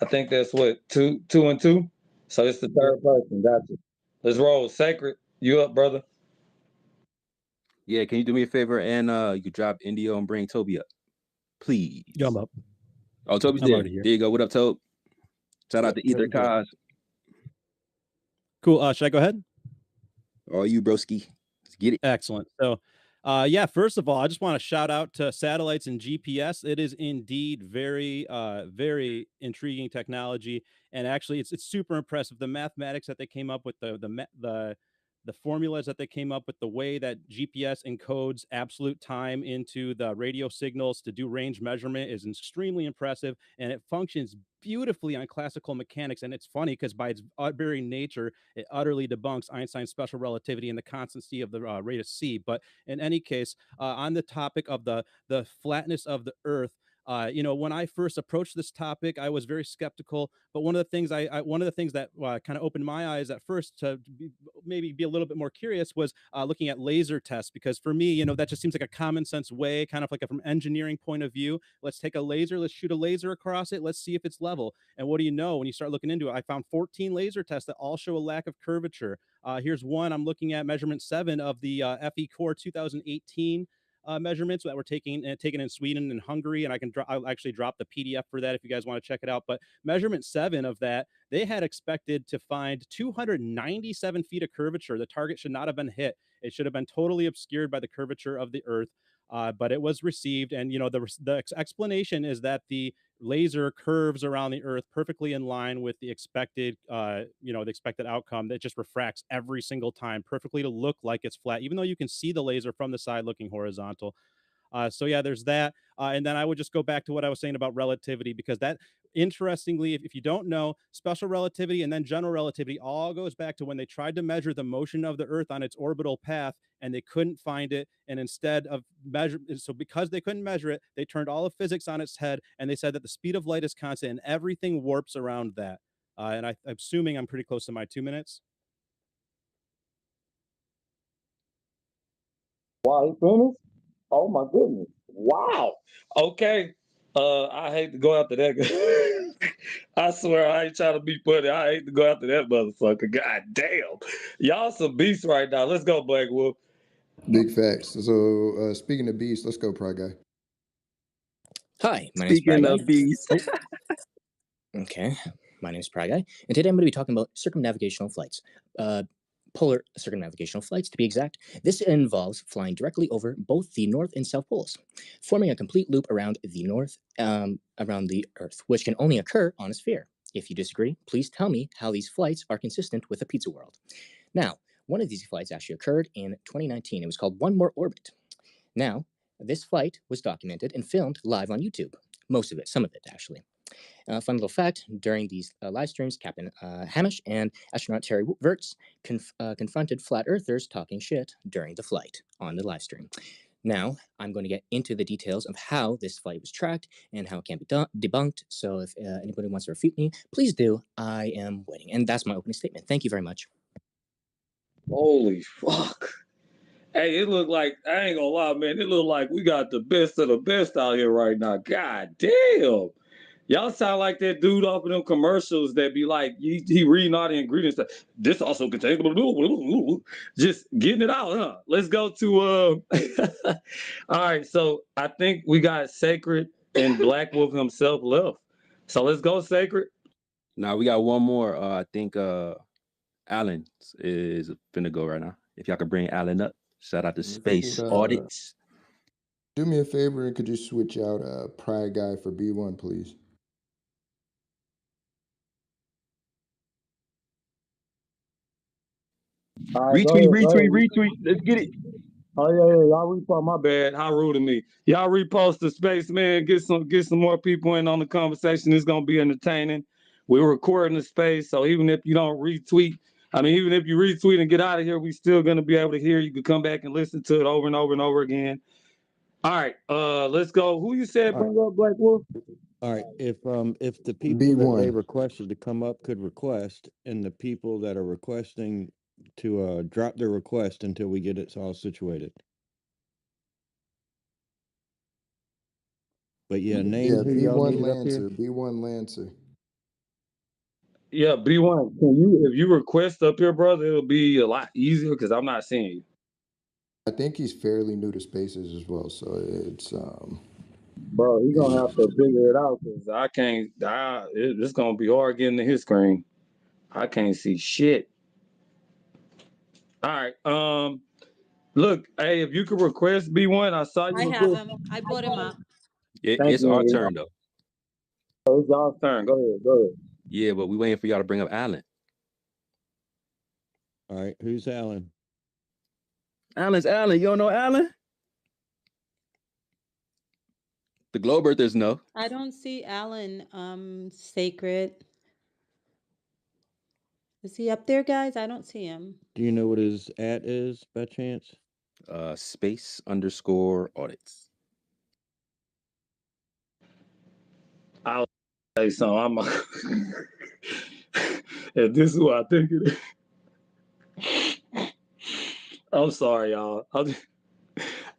I think that's what, two and two. So it's the third person. Gotcha. Let's roll. Sacred, you up, brother? Yeah, can you do me a favor and you could drop Indio and bring Toby up, please? Yeah, I'm up. Oh, Toby's I'm there. already here. There you go. What up, Tobe? Shout out to Ether Toby's up. Cause. Cool. Should I go ahead? Oh, you broski. Let's get it. Excellent. So, yeah, first of all, I just want to shout out to satellites and GPS. It is indeed very, very intriguing technology. And actually, it's super impressive. The mathematics that they came up with, the formulas that they came up with, the way that GPS encodes absolute time into the radio signals to do range measurement is extremely impressive. And it functions beautifully on classical mechanics. And it's funny because by its very nature, it utterly debunks Einstein's special relativity and the constancy of the rate of c. But in any case, on the topic of the flatness of the Earth, when I first approached this topic, I was very skeptical. But one of the things that kind of opened my eyes at first to maybe be a little bit more curious was looking at laser tests, because for me, that just seems like a common sense way, kind of like from engineering point of view. Let's take a laser, let's shoot a laser across it, let's see if it's level. And what do you know? When you start looking into it, I found 14 laser tests that all show a lack of curvature. Here's one. I'm looking at measurement 7 of the FE Core 2018 measurements that were taken in Sweden and Hungary, and I'll actually drop the PDF for that if you guys want to check it out. But measurement 7 of that, they had expected to find 297 feet of curvature. The target should not have been hit. It should have been totally obscured by the curvature of the Earth. But it was received, and the explanation is that the laser curves around the Earth perfectly in line with the expected outcome. That just refracts every single time perfectly to look like it's flat, even though you can see the laser from the side looking horizontal. So yeah, there's that. And then I would just go back to what I was saying about relativity, because that, interestingly, if you don't know, special relativity and then general relativity all goes back to when they tried to measure the motion of the Earth on its orbital path and they couldn't find it. And instead of because they couldn't measure it, they turned all of physics on its head and they said that the speed of light is constant and everything warps around that. And I'm assuming I'm pretty close to my 2 minutes. Wow, he finished? Oh my goodness. Wow. Okay. I hate to go after that. I swear I ain't trying to be funny. I hate to go after that motherfucker. God damn. Y'all some beasts right now. Let's go, Black Wolf. Big facts. So speaking of beasts, let's go, Pride Guy. Hi, my name's Speaking Pride of Guy. beasts. Okay, my name's Pride Guy, and today I'm going to be talking about circumnavigational flights. polar circumnavigational flights to be exact. This involves flying directly over both the North and South poles, forming a complete loop around the around the Earth, which can only occur on a sphere. If you disagree, please tell me how these flights are consistent with a pizza world. Now, one of these flights actually occurred in 2019. It was called One More Orbit. Now, this flight was documented and filmed live on YouTube. Most of it, some of it actually. Fun little fact, during these live streams, Captain Hamish and astronaut Terry Virts confronted flat earthers talking shit during the flight on the live stream. Now, I'm going to get into the details of how this flight was tracked and how it can be debunked. So if anybody wants to refute me, please do. I am waiting. And that's my opening statement. Thank you very much. Holy fuck. Hey, it looked like, I ain't gonna lie, man, it looked like we got the best of the best out here right now. God damn. Y'all sound like that dude off of them commercials that be like, he reading all the ingredients. This also contains, just getting it out, huh? Let's go to, all right, so I think we got Sacred and Black Wolf himself left. So let's go, Sacred. Now we got one more. I think Alan is finna go right now. If y'all could bring Alan up. Shout out to Space Audits. Do me a favor and could you switch out Pride Guy for B1, please? Right, retweet. Let's get it. Oh yeah, y'all repost. My bad. How rude of me. Y'all repost the space, man. Get some more people in on the conversation. It's gonna be entertaining. We're recording the space, so even if you don't retweet, even if you retweet and get out of here, we still gonna be able to hear. You can come back and listen to it over and over and over again. All right, let's go. Who you said bring up, Black Wolf? All right. If the people that they requested to come up could request, and the people that are requesting to drop their request until we get it all situated. But yeah, name who y'all needed up here. B1 Lancer. Yeah, B1. If you request up here, brother, it'll be a lot easier because I'm not seeing you. I think he's fairly new to spaces as well, so it's Bro, he's gonna have to figure it out because I can't. It's gonna be hard getting to his screen. I can't see shit. All right. Look, hey, if you could request B1, I saw you. I have him. I brought him up. It's our turn though. Oh, it's y'all's turn. Go ahead. Yeah, but we waiting for y'all to bring up Alan. All right, who's Alan? Alan's Alan. You don't know Alan? The Globe Earthers know. I don't see Alan, Sacred. Is he up there, guys? I don't see him. Do you know what his @ is by chance? Space_audits. I'll say something. If this is who I think it is. I'm sorry, y'all.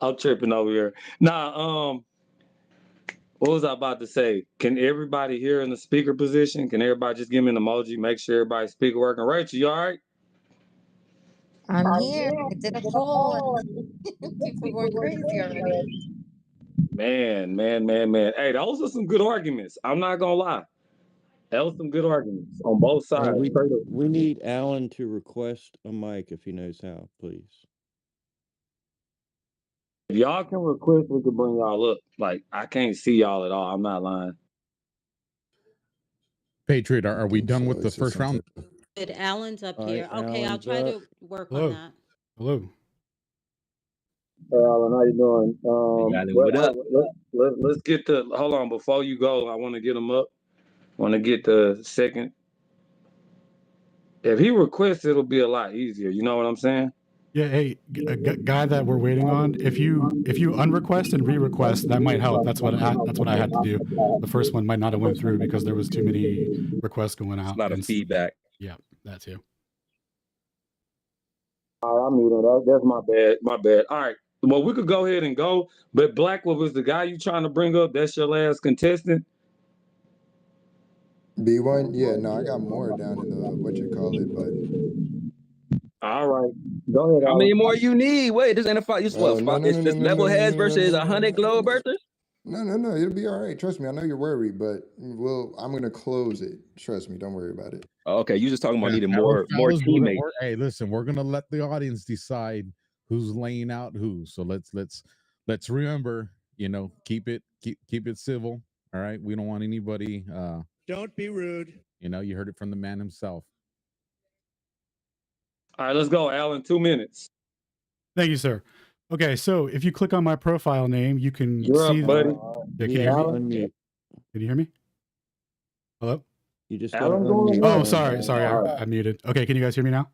I'm tripping over here. Nah, what was I about to say? Can everybody here in the speaker position? Can everybody just give me an emoji? Make sure everybody's speaker working. Rachel, you all right? I'm here. I did a poll and people going crazy already. Man. Hey, those are some good arguments. I'm not gonna lie. That was some good arguments on both sides. We need Alan to request a mic if he knows how, please. If y'all can request, we can bring y'all up. Like, I can't see y'all at all. I'm not lying. Patriot, are we done with the first round? Good. Alan's up here. Right, okay, I'll try to work on that. Hello. Alan, how you doing? What up? Let's get the, hold on, before you go, I want to get him up. I want to get the second. If he requests, it'll be a lot easier. You know what I'm saying? Yeah, hey, guy that we're waiting on. If you unrequest and re-request, that might help. That's what I had to do. The first one might not have went through because there was too many requests going out. A lot of feedback. Yeah, that too. All right, I'm muting that. That's my bad. All right. Well, we could go ahead and go. But Black Wolf is the guy you trying to bring up. That's your last contestant. B1, yeah, no, I got more down in the but all right, go ahead. How many more you need? Wait, this ain't a fight. This no, it's level heads versus 100 Globe Earthers. No. It'll be all right. Trust me. I know you're worried, but I'm gonna close it. Trust me. Don't worry about it. Okay, you just talking about Yeah, needing fellas, more teammates. hey, listen, we're gonna let the audience decide who's laying out who. So let's remember, keep it civil. All right, we don't want anybody. Don't be rude. You heard it from the man himself. All right, let's go, Alan. 2 minutes. Thank you, sir. Okay, so if you click on my profile name, you can You're see. up, buddy. Yeah, can you hear me? Can you hear me? Hello? You just Alan, gotta go unmute. Oh, ahead. sorry, I muted. Okay, can you guys hear me now?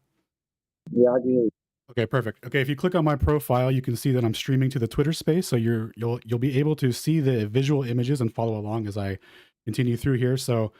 Yeah, I can hear you. Okay, perfect. Okay, if you click on my profile, you can see that I'm streaming to the Twitter space, so you'll be able to see the visual images and follow along as I continue through here. So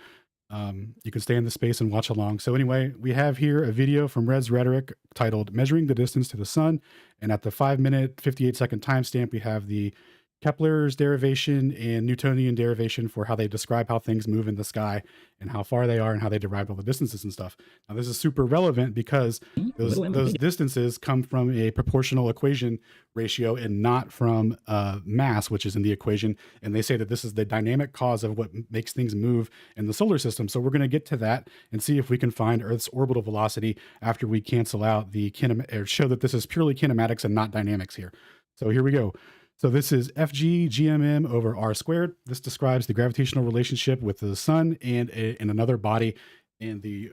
you can stay in the space and watch along. So anyway, we have here a video from Red's Rhetoric titled "Measuring the Distance to the Sun," and at the 5-minute 58-second timestamp, we have the Kepler's derivation and Newtonian derivation for how they describe how things move in the sky and how far they are and how they derived all the distances and stuff. Now, this is super relevant because those distances come from a proportional equation ratio and not from mass, which is in the equation. And they say that this is the dynamic cause of what makes things move in the solar system. So we're going to get to that and see if we can find Earth's orbital velocity after we cancel out the or show that this is purely kinematics and not dynamics here. So here we go. So this is FG GMM over R squared. This describes the gravitational relationship with the sun and another body and the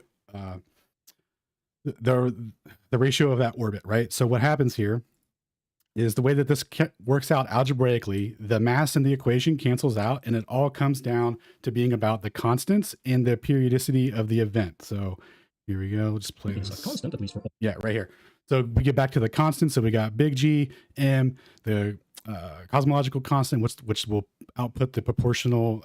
ratio of that orbit, right? So what happens here is the way that this works out algebraically, the mass in the equation cancels out and it all comes down to being about the constants and the periodicity of the event. So here we go. We'll just play this. Constant, at least for yeah, right here. So we get back to the constant. So we got big G, M, the cosmological constant, which will output the proportional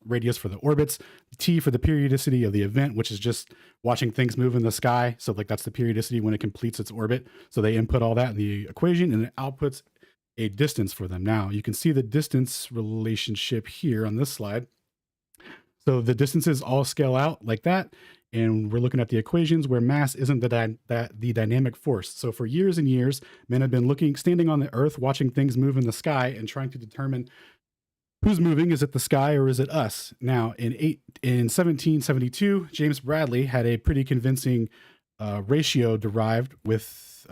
radius for the orbits, T for the periodicity of the event, which is just watching things move in the sky. So like that's the periodicity when it completes its orbit. So they input all that in the equation and it outputs a distance for them. Now you can see the distance relationship here on this slide. So the distances all scale out like that. And we're looking at the equations where mass isn't the dynamic force. So for years and years, men have been standing on the earth, watching things move in the sky and trying to determine who's moving. Is it the sky or is it us? Now, in 1772, James Bradley had a pretty convincing ratio derived with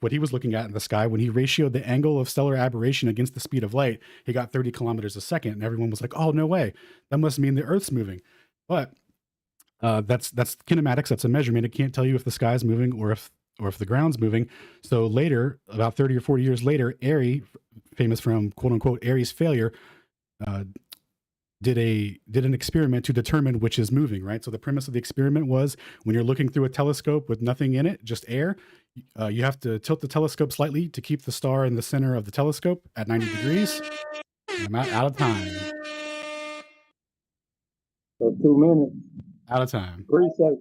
what he was looking at in the sky. When he ratioed the angle of stellar aberration against the speed of light, he got 30 kilometers a second. And everyone was like, oh, no way. That must mean the Earth's moving. But that's kinematics. That's a measurement. It can't tell you if the sky's moving or if the ground's moving. So later, about 30 or 40 years later, Airy, famous from quote unquote Airy's failure, did an experiment to determine which is moving, right? So the premise of the experiment was when you're looking through a telescope with nothing in it, just air, you have to tilt the telescope slightly to keep the star in the center of the telescope at 90 degrees. And I'm out of time. So 2 minutes. Out of time. Appreciate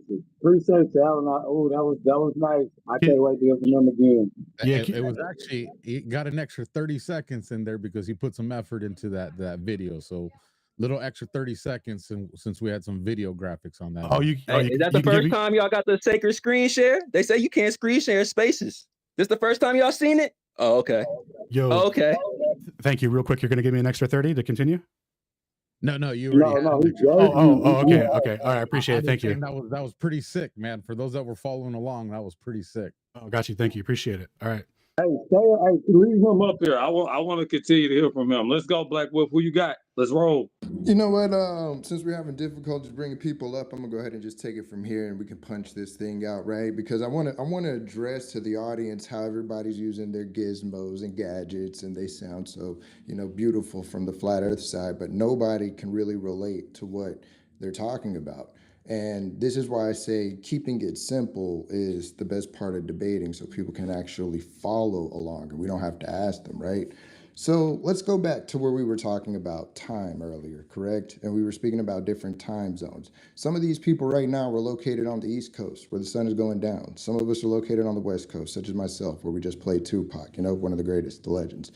you, Alan. That was nice. I can't wait to hear from him again. Yeah, it was actually, he got an extra 30 seconds in there because he put some effort into that video. So little extra 30 seconds since we had some video graphics on that. Is that the first time y'all got the sacred screen share? They say you can't screen share spaces. This the first time y'all seen it? Oh, okay. Okay. Thank you. Real quick, you're going to give me an extra 30 to continue? No, you already okay. All right, I appreciate it. Thank you. That was pretty sick, man. For those that were following along, that was pretty sick. Oh, got you. Thank you. Appreciate it. All right. Hey, leave him up here. I want to continue to hear from him. Let's go, Black Wolf. Who you got? Let's roll. You know what? Since we're having difficulties bringing people up, I'm gonna go ahead and just take it from here, and we can punch this thing out, right? Because I want to address to the audience how everybody's using their gizmos and gadgets, and they sound so beautiful from the flat Earth side, but nobody can really relate to what they're talking about. And this is why I say keeping it simple is the best part of debating, so people can actually follow along, and we don't have to ask them, right? So let's go back to where we were talking about time earlier, correct? And we were speaking about different time zones. Some of these people right now were located on the East Coast where the sun is going down. Some of us are located on the West Coast, such as myself, where we just played Tupac, one of the greatest, the legends.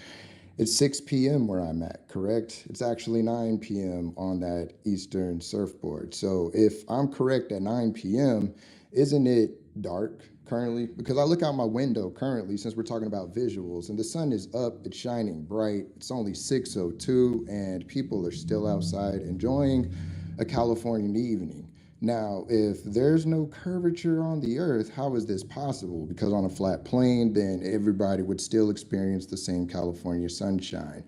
It's 6 p.m. where I'm at, correct? It's actually 9 p.m. on that Eastern surfboard. So if I'm correct at 9 p.m., isn't it dark currently, because I look out my window currently, since we're talking about visuals, and the sun is up, it's shining bright. It's only 6:02, and people are still outside enjoying a Californian evening. Now, if there's no curvature on the earth, how is this possible? Because on a flat plane, then everybody would still experience the same California sunshine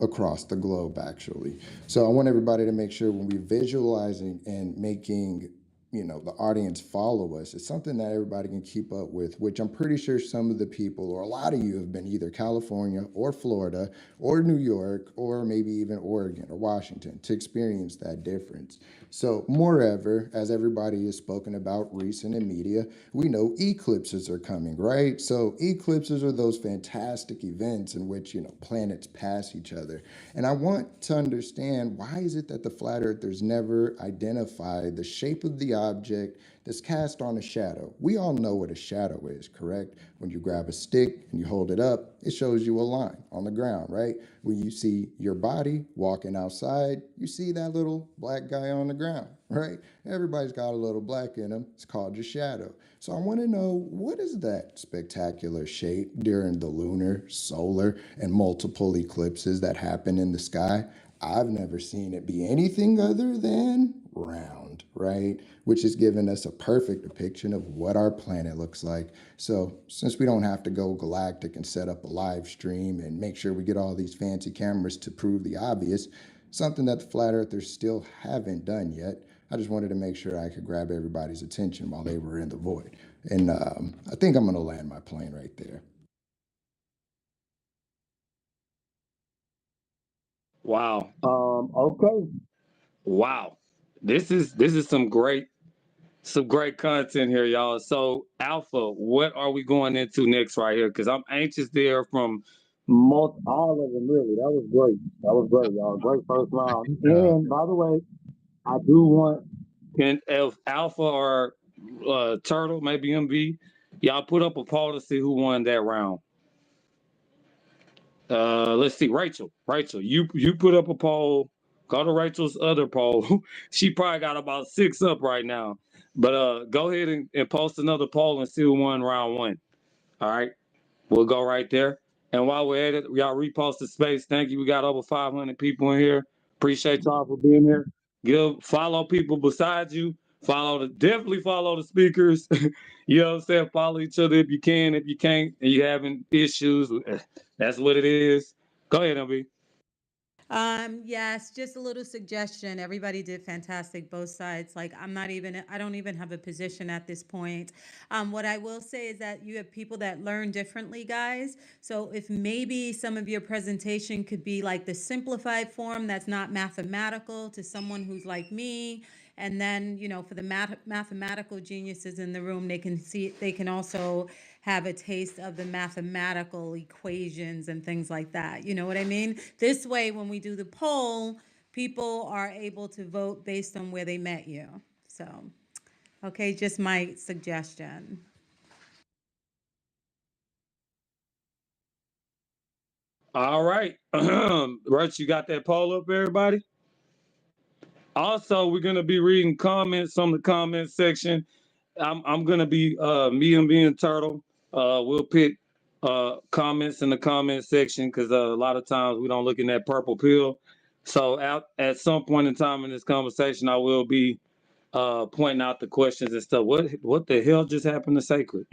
across the globe, actually. So I want everybody to make sure when we're visualizing and making the audience follow us, it's something that everybody can keep up with, which I'm pretty sure some of the people, or a lot of you, have been either California or Florida or New York or maybe even Oregon or Washington to experience that difference. So moreover, as everybody has spoken about recent in media, we know eclipses are coming, right? So eclipses are those fantastic events in which planets pass each other. And I want to understand, why is it that the flat earthers never identified the shape of the object that's cast on a shadow? We all know what a shadow is, correct? When you grab a stick and you hold it up, it shows you a line on the ground, right? When you see your body walking outside, you see that little black guy on the ground, right? Everybody's got a little black in them. It's called your shadow. So I want to know, what is that spectacular shape during the lunar, solar, and multiple eclipses that happen in the sky? I've never seen it be anything other than round, right? Which is giving us a perfect depiction of what our planet looks like. So since we don't have to go galactic and set up a live stream and make sure we get all these fancy cameras to prove the obvious, something that the flat earthers still haven't done yet, I just wanted to make sure I could grab everybody's attention while they were in the void. And I think I'm going to land my plane right there. Wow. Okay. Wow. This is some great content here, y'all. So Alpha, what are we going into next right here? Because I'm anxious to hear from all of them. Really, that was great. That was great, y'all. Great first round. And by the way, I do want, can if Alpha or Turtle, maybe MV, y'all put up a poll to see who won that round. Let's see, Rachel, you put up a poll. Go to Rachel's other poll. She probably got about 6 up right now. But go ahead and post another poll and see who won round 1. All right, we'll go right there. And while we're at it, y'all repost the space. Thank you. We got over 500 people in here. Appreciate y'all for being here. Follow people besides you. Definitely follow the speakers. You know what I'm saying? Follow each other if you can. If you can't and you having issues, that's what it is. Go ahead, MB. Yes, just a little suggestion. Everybody did fantastic, both sides. Like, I don't even have a position at this point. What I will say is that you have people that learn differently, guys. So if maybe some of your presentation could be like the simplified form that's not mathematical to someone who's like me, and then, for the mathematical geniuses in the room, they can also have a taste of the mathematical equations and things like that. You know what I mean? This way, when we do the poll, people are able to vote based on where they met you. So, okay, just my suggestion. All right. Right, you got that poll up, everybody? Also, we're gonna be reading comments on the comment section. I'm gonna be me and being Turtle. We'll pick comments in the comment section because a lot of times we don't look in that purple pill. So at some point in time in this conversation, I will be pointing out the questions and stuff. What the hell just happened to Sacred?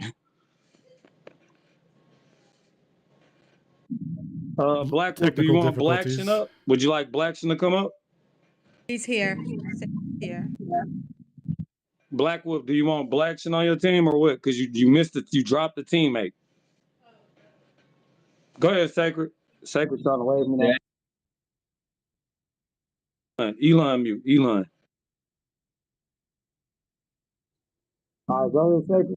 Blackwood, do you Technical want Blackson difficulties. up? Would you like Blackson to come up? He's here. Here. Blackwood, do you want Blackson on your team or what? Because you missed it. You dropped the teammate. Go ahead, Sacred. Sacred's trying to wave me now. Elon mute. Elon. All right, go ahead, Sacred.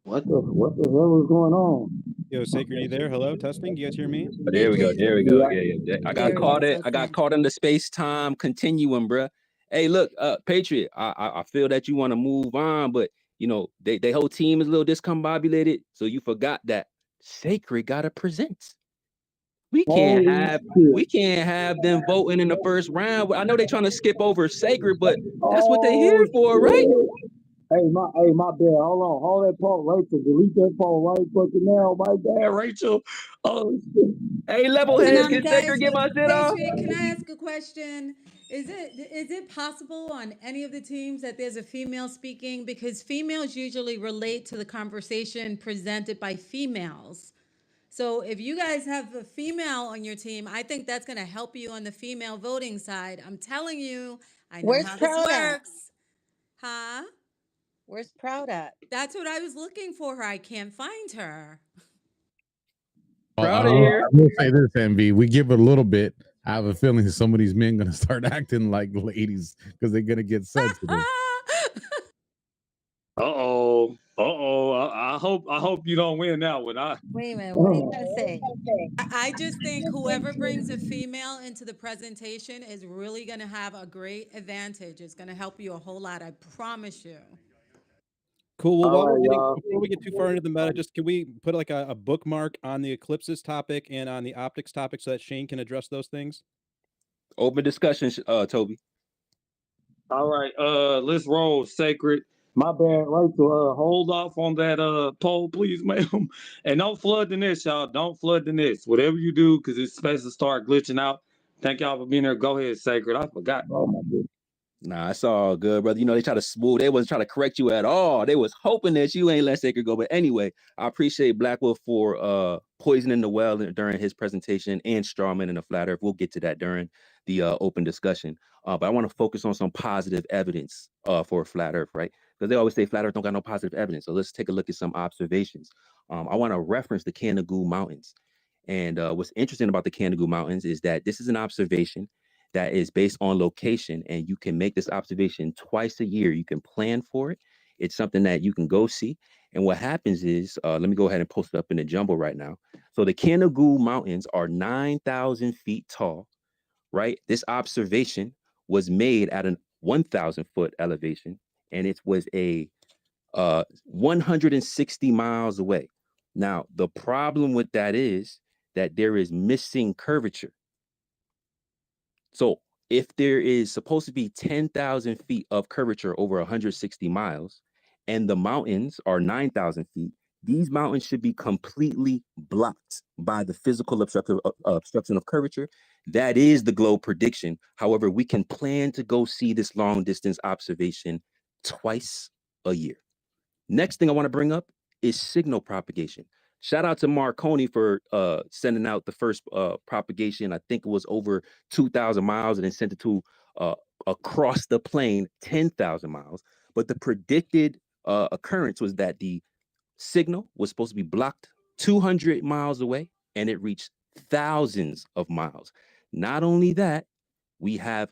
What the hell is going on? Yo, Sacred, you there? Hello, testing. Do you guys hear me? Oh, there we go. There we go. Yeah. I got There he caught is. it. I got caught in the space-time continuum, bruh. Hey, look, Patriot, I feel that you want to move on, but they whole team is a little discombobulated. So you forgot that Sacred gotta present. we can't Holy have shit. them voting in the first round. I know they're trying to skip over Sacred, but that's what they Oh here for, right? shit. Hey, my bad. Hold on. Hold that part, Rachel. Delete that part right fucking now. My bad, Rachel. Oh shit. Hey, level And heads, can guys, Sacred get my shit off? Patriot, can I ask a question? Is it possible on any of the teams that there's a female speaking? Because females usually relate to the conversation presented by females. So if you guys have a female on your team, I think that's going to help you on the female voting side. I'm telling you, I know Where's how this Proud at? works. Huh? Where's Proud at? That's what I was looking for her. I can't find her. Proud of here. I will say this, MV. We give it a little bit. I have a feeling some of these men gonna start acting like ladies because they're gonna get sensitive. I hope you don't win that one. Wait a minute. What are you trying to say? I just think whoever brings a female into the presentation is really going to have a great advantage. It's going to help you a whole lot. I promise you. Cool. Well, All right, y'all. before we get too far into the meta, just can we put like a bookmark on the eclipses topic and on the optics topic so that Shane can address those things? Open discussion, Toby. All right, let's roll, Sacred. My bad, Rachel. Hold off on that poll, please, ma'am. And don't flood the nest, y'all. Don't flood the nest. Whatever you do, because it's supposed to start glitching out. Thank y'all for being there. Go ahead, Sacred. I forgot. Oh my goodness. Nah, it's all good, brother. You know, they try to smooth. They wasn't trying to correct you at all. They was hoping that you ain't let Sacred go. But anyway, I appreciate Blackwolf for poisoning the well during his presentation and Strawman and the Flat Earth. We'll get to that during the open discussion. But I want to focus on some positive evidence for Flat Earth, right? Because they always say Flat Earth don't got no positive evidence. So let's take a look at some observations. I want to reference the Canigou Mountains. And what's interesting about the Canigou Mountains is that this is an observation that is based on location, and you can make this observation twice a year. You can plan for it. It's something that you can go see. And what happens is, let me go ahead and post it up in the jumbo right now. So the Canigou Mountains are 9,000 feet tall, right? This observation was made at an 1,000 foot elevation, and it was a 160 miles away. Now, the problem with that is that there is missing curvature. So if there is supposed to be 10,000 feet of curvature over 160 miles, and the mountains are 9,000 feet, these mountains should be completely blocked by the physical obstruction of curvature. That is the globe prediction. However, we can plan to go see this long distance observation twice a year. Next thing I want to bring up is signal propagation. Shout out to Marconi for sending out the first propagation. I think it was over 2,000 miles, and then sent it to across the plane 10,000 miles. But the predicted occurrence was that the signal was supposed to be blocked 200 miles away, and it reached thousands of miles. Not only that, we have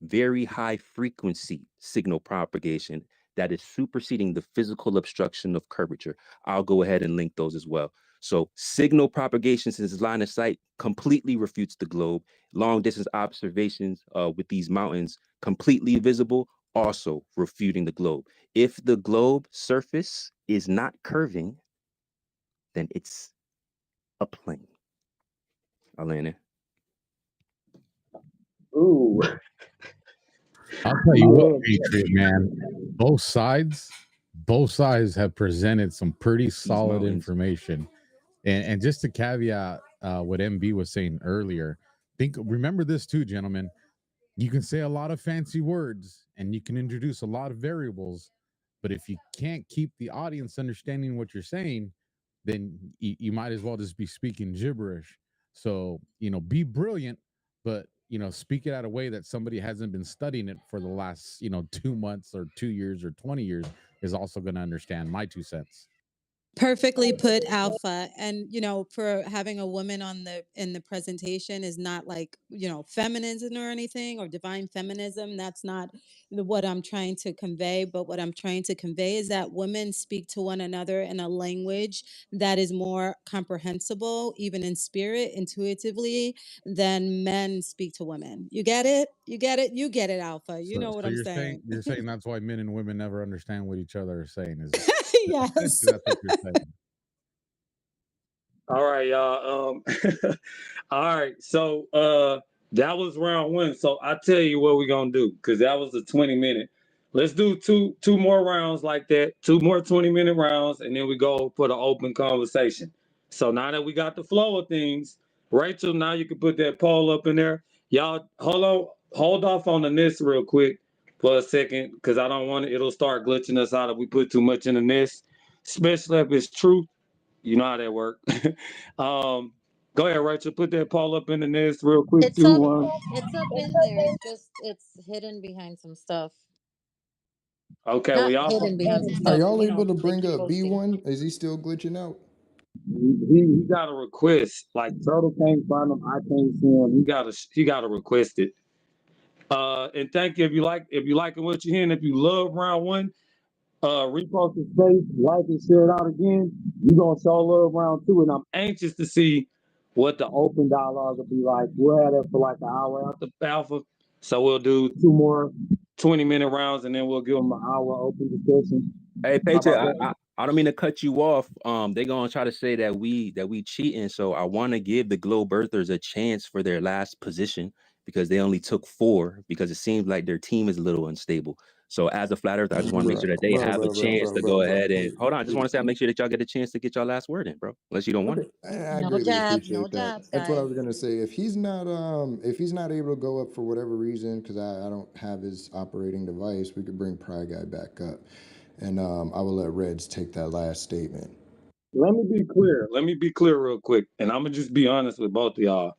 very high frequency signal propagation that is superseding the physical obstruction of curvature. I'll go ahead and link those as well. So signal propagation, since it's line of sight, completely refutes the globe. Long distance observations with these mountains completely visible, also refuting the globe. If the globe surface is not curving, then it's a plane. I'll land it. Ooh. I'll tell you what, Patriot, man. Both sides have presented some pretty solid information. And just to caveat what MB was saying earlier, remember this too, gentlemen. You can say a lot of fancy words and you can introduce a lot of variables, but if you can't keep the audience understanding what you're saying, then you might as well just be speaking gibberish. So, be brilliant, but speak it out a way that somebody hasn't been studying it for the last 2 months or 2 years or 20 years is also going to understand. My 2 cents. Perfectly put, Alpha. And for having a woman in the presentation is not like feminism or anything, or divine feminism. That's not what I'm trying to convey. But what I'm trying to convey is that women speak to one another in a language that is more comprehensible, even in spirit, intuitively, than men speak to women. You get it? You get it? You get it, Alpha. You know what I'm saying. You're saying that's why men and women never understand what each other are saying. Is Yes. that's what you're saying. All right, y'all. All right. So that was round one. So I tell you what we're gonna do, because that was a 20-minute. Let's do two more rounds like that, 2 more 20-minute rounds, and then we go for the open conversation. So now that we got the flow of things, Rachel, now you can put that poll up in there. Y'all hold off on the NIST real quick for a second, because I don't want it, it'll start glitching us out if we put too much in the NIST, especially if it's truth. You know how that work. Go ahead, Rachel. Put that poll up in the nest real quick. It's up. 2-1. It's up in there. It's hidden behind some stuff. Okay, well, Not y'all. hidden behind some Are stuff. y'all You able know, to they bring keep up posting. B1? Is he still glitching out? He got a request. Like Turtle can't find him. I can't see him. He got to request it. And thank you if you liking what you're hearing. If you love round one, repost the space, like and share it out again. You're gonna show love round two, and I'm anxious to see what the open dialogue will be like. We'll have that for like an hour after alpha. So we'll do 2 more 20-minute rounds, and then we'll give them an hour open discussion. Hey, How about Patriot, that? I don't mean to cut you off. They're gonna try to say that we cheating. So I want to give the Globe Earthers a chance for their last position, because they only took 4, because it seems like their team is a little unstable. So as a flat earther, I just want to make sure that they have a chance to go ahead and hold on. I just want to say, make sure that y'all get a chance to get your last word in, bro. Unless you don't want it. I No greatly jabs, no appreciate that. jabs, That's what I guys. was gonna say. If he's not able to go up for whatever reason, because I don't have his operating device, we could bring Pry Guy back up, and I will let Reds take that last statement. Let me be clear. Let me be clear real quick, and I'm gonna just be honest with both of y'all.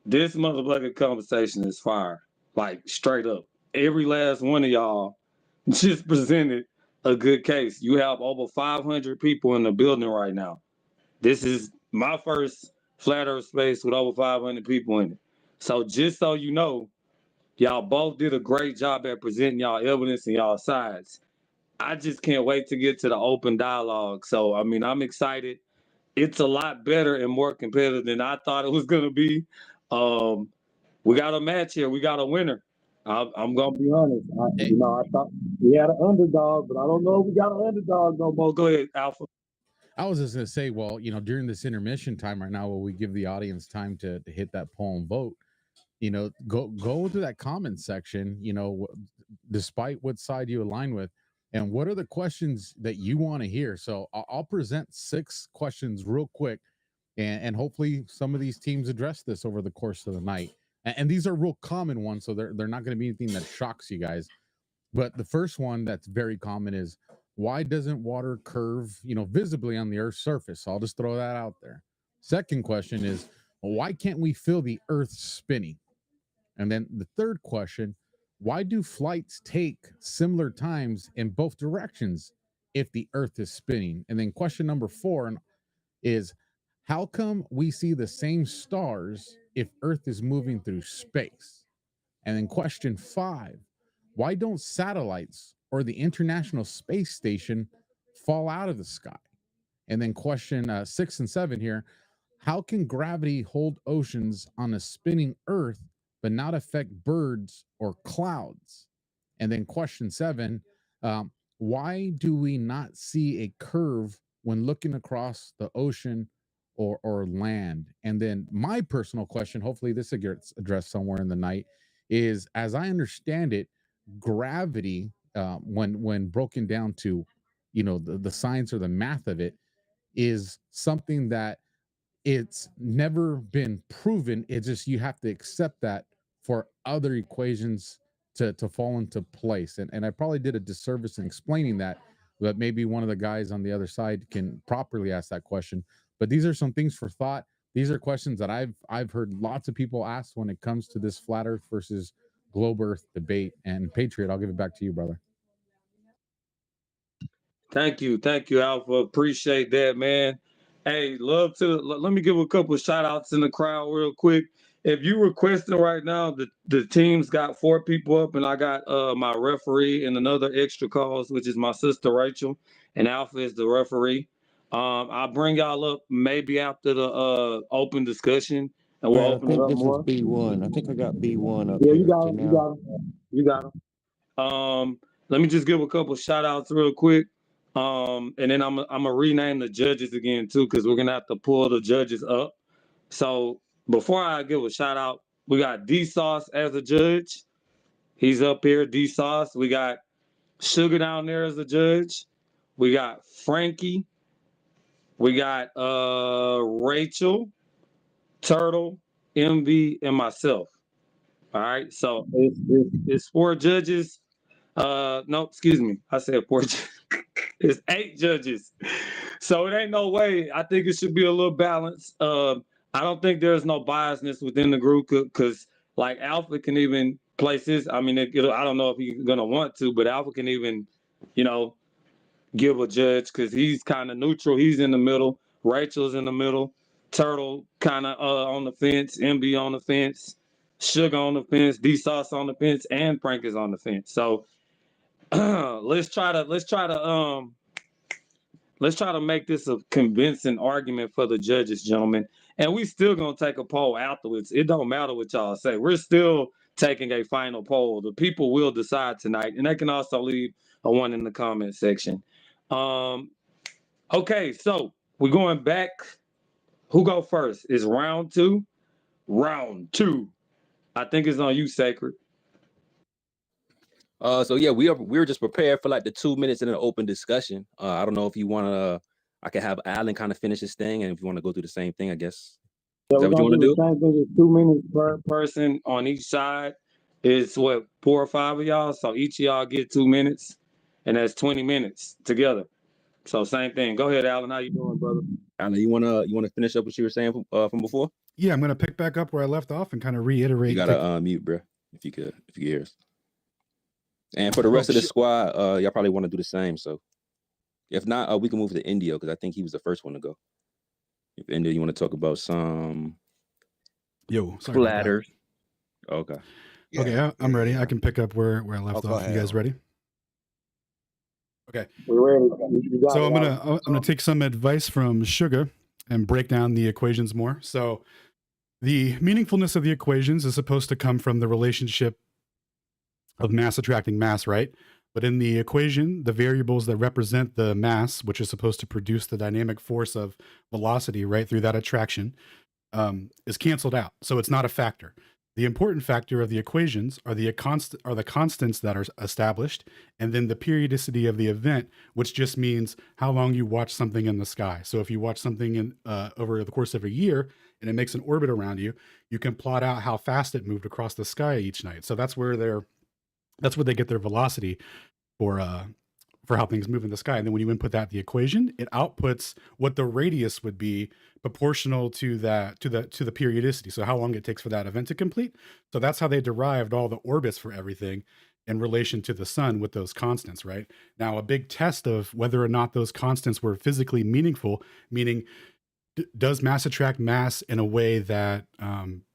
This motherfucking conversation is fire, like straight up. Every last one of y'all just presented a good case. You have over 500 people in the building right now. This is my first flat earth space with over 500 people in it. So just so you know, y'all both did a great job at presenting y'all evidence and y'all sides. I just can't wait to get to the open dialogue. So, I mean, I'm excited. It's a lot better and more competitive than I thought it was going to be. We got a match here. We got a winner. I'm going to be honest. I thought we had an underdog, but I don't know if we got an underdog no more. Go ahead, Alpha. I was just gonna say, well, during this intermission time right now, where we give the audience time to hit that poll and vote, go to that comment section, despite what side you align with, and what are the questions that you want to hear. So I'll present 6 questions real quick, and hopefully some of these teams address this over the course of the night. And these are real common ones, so they're not going to be anything that shocks you guys. But the first one that's very common is, why doesn't water curve, visibly on the Earth's surface? So I'll just throw that out there. Second question is, why can't we feel the Earth spinning? And then the third question, why do flights take similar times in both directions if the Earth is spinning? And then question number 4 is, how come we see the same stars if Earth is moving through space? And then question 5, why don't satellites or the International Space Station fall out of the sky? And then question 6 and 7 here, how can gravity hold oceans on a spinning Earth but not affect birds or clouds? And then question 7, why do we not see a curve when looking across the ocean or land? And then my personal question, hopefully this gets addressed somewhere in the night, is, as I understand it, gravity, when broken down to, the science or the math of it, is something that it's never been proven. It's just, you have to accept that for other equations to fall into place. And I probably did a disservice in explaining that, but maybe one of the guys on the other side can properly ask that question. But these are some things for thought. These are questions that I've heard lots of people ask when it comes to this flat Earth versus globe Earth debate. And Patriot, I'll give it back to you, brother. Thank you, Alpha. Appreciate that, man. Hey, let me give a couple of shout outs in the crowd real quick. If you requesting right now, the team's got 4 people up, and I got my referee and another extra cause, which is my sister Rachel, and Alpha is the referee. I'll bring y'all up maybe after the open discussion, and we'll Right, I open it think up this is more. B1. I think I got B1 up Yeah, you here. got So him. You now, got him. You got him. Let me just give a couple shout outs real quick. And then I'm gonna rename the judges again too, because we're gonna have to pull the judges up. So before I give a shout out, we got D Sauce as a judge. He's up here, D Sauce. We got Sugar down there as a judge. We got Frankie. We got Rachel, Turtle, MV, and myself. All right. So it's 4 judges. No, excuse me. I said 4 It's 8 judges. So it ain't no way. I think it should be a little balance. I don't think there's no biasness within the group because like Alpha can even place his. I mean, I don't know if he's gonna want to, but Alpha can even, you know, give a judge because he's kind of neutral. He's in the middle. Rachel's in the middle. Turtle kind of on the fence. MB on the fence. Sugar on the fence. D Sauce on the fence, and Frank is on the fence. So let's try to make this a convincing argument for the judges, gentlemen. And we still gonna take a poll afterwards. It don't matter what y'all say. We're still taking a final poll. The people will decide tonight, and they can also leave a 1 in the comment section. Okay, so we're going back. Who go first? Is round 2? Round 2. I think it's on you, Sacred. So yeah, we were just prepared for like the 2 minutes in an open discussion. I don't know if you want to. I can have Alan kind of finish his thing, and if you want to go through the same thing, I guess. Yeah, Is that we're what you gonna want to do do? the same thing. It's 2 minutes per person on each side. It's what, 4 or 5 of y'all. So each of y'all get 2 minutes, and that's 20 minutes together. So same thing. Go ahead, Alan. How you doing, brother? Alan, you wanna finish up what you were saying from before? Yeah, I'm going to pick back up where I left off and kind of reiterate. You gotta mute, bro, if you could hear us. And for the rest of the squad, y'all probably want to do the same. So if not, we can move to Indio because I think he was the first one to go. If Indio, you want to talk about some platters. Okay. Yeah, Okay, I'm ready. I can pick up where I left go off. ahead, You guys Alan. ready? Okay. We're ready. You got So it, I'm gonna take some advice from Sugar and break down the equations more. So the meaningfulness of the equations is supposed to come from the relationship of mass attracting mass, right? But in the equation, the variables that represent the mass, which is supposed to produce the dynamic force of velocity, right, through that attraction, is canceled out. So it's not a factor. The important factor of the equations are the constants that are established, and then the periodicity of the event, which just means how long you watch something in the sky. So if you watch something in over the course of a year and it makes an orbit around you, you can plot out how fast it moved across the sky each night. So that's where they get their velocity for how things move in the sky. And then when you input that in the equation, it outputs what the radius would be proportional to the periodicity. So how long it takes for that event to complete. So that's how they derived all the orbits for everything in relation to the sun with those constants, right? Now, a big test of whether or not those constants were physically meaningful, meaning does mass attract mass in a way that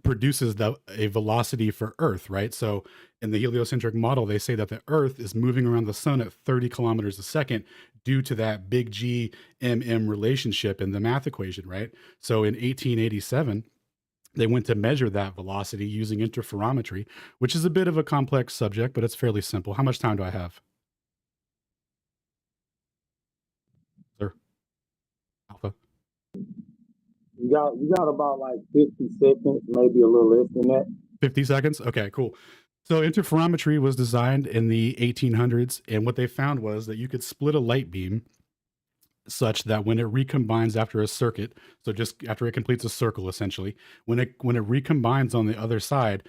produces a velocity for Earth, right? So in the heliocentric model, they say that the Earth is moving around the sun at 30 kilometers a second due to that big G MM relationship in the math equation, right? So in 1887, they went to measure that velocity using interferometry, which is a bit of a complex subject, but it's fairly simple. How much time do I have? Sir? Alpha? You got about like 50 seconds, maybe a little less than that. 50 seconds? Okay, cool. So interferometry was designed in the 1800s, and what they found was that you could split a light beam such that when it recombines after a circuit, so just after it completes a circle essentially, when it recombines on the other side,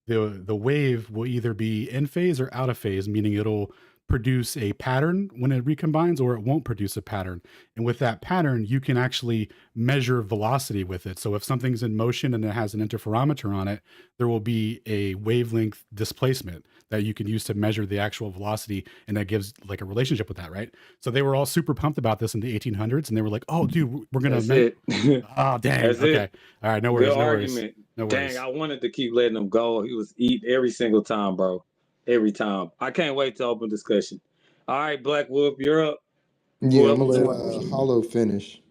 the wave will either be in phase or out of phase, meaning it'll produce a pattern when it recombines or it won't produce a pattern. And with that pattern, you can actually measure velocity with it. So if something's in motion and it has an interferometer on it, there will be a wavelength displacement that you can use to measure the actual velocity, and that gives like a relationship with that, right? So they were all super pumped about this in the 1800s, and they were like, "Oh, dude, we're gonna." That's it. Oh, dang. That's Okay. it. All right. No worries. Good No worries. argument. No worries. Dang, I wanted to keep letting him go. He was eat every single time, bro. Every time. I can't wait to open discussion. All right, Black Wolf, you're up. Yeah, I'm gonna let Hollow finish.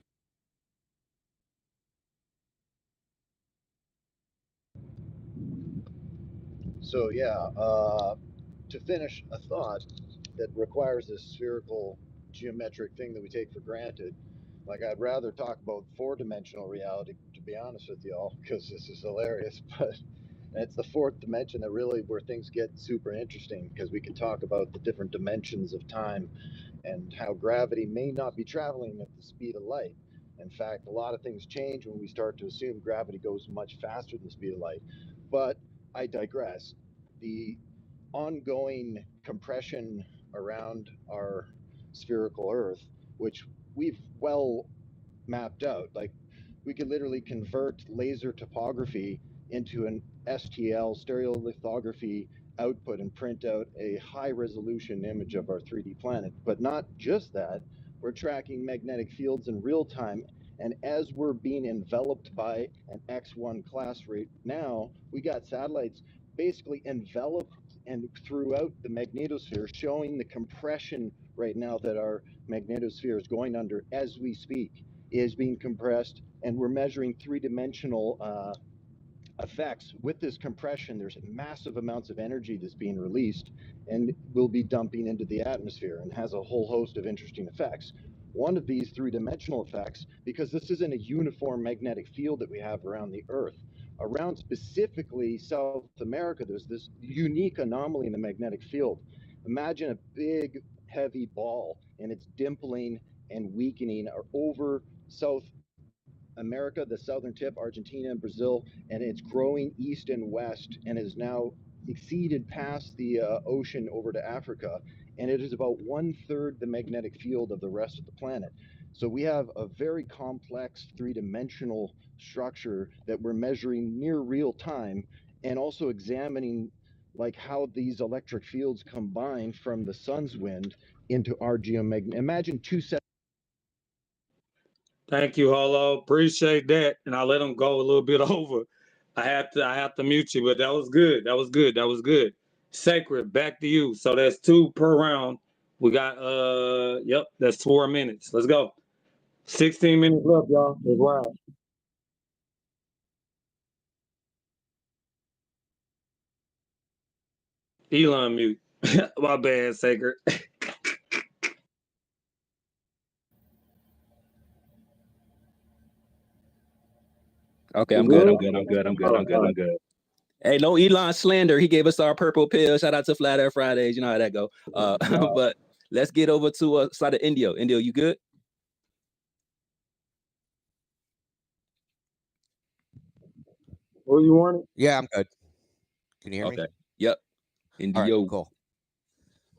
So yeah, to finish a thought that requires a spherical geometric thing that we take for granted. Like, I'd rather talk about four-dimensional reality, to be honest with y'all, because this is hilarious. But it's the fourth dimension that really where things get super interesting, because we can talk about the different dimensions of time and how gravity may not be traveling at the speed of light. In fact, a lot of things change when we start to assume gravity goes much faster than the speed of light. But I digress. The ongoing compression around our spherical Earth, which we've well mapped out. Like, we could literally convert laser topography into an STL stereolithography output and print out a high resolution image of our 3D planet. But not just that, we're tracking magnetic fields in real time. And as we're being enveloped by an X1 class right now, we got satellites basically enveloped and throughout the magnetosphere, showing the compression right now that our magnetosphere is going under as we speak, is being compressed, and we're measuring three-dimensional effects. With this compression, there's massive amounts of energy that's being released and will be dumping into the atmosphere and has a whole host of interesting effects. One of these three-dimensional effects, because this isn't a uniform magnetic field that we have around the Earth, around specifically South America, there's this unique anomaly in the magnetic field. Imagine a big, heavy ball, and it's dimpling and weakening over South America, the southern tip, Argentina and Brazil, and it's growing east and west and is now exceeded past the ocean over to Africa. And it is about 1/3 the magnetic field of the rest of the planet. So we have a very complex three-dimensional structure that we're measuring near real time, and also examining like how these electric fields combine from the sun's wind into our geomagnetic. Imagine two sets. Thank you, Holo. Appreciate that. And I let him go a little bit over. I have to mute you, but that was good. That was good. That was good. Sacred, back to you. So that's 2 per round. We got yep, that's 4 minutes. Let's go. 16 minutes left, y'all. Let's ride. Elon mute. My bad, Sacred. Okay, You I'm good. good? I'm good. I'm good. I'm good. All I'm good. right. I'm good. Hey, no Elon slander. He gave us our purple pill. Shout out to Flat Air Fridays. You know how that go. But let's get over to side of Indio. Indio, you good? Who you want it? Yeah, I'm good. Can you hear Okay. me? Yep. All Indio. right, cool.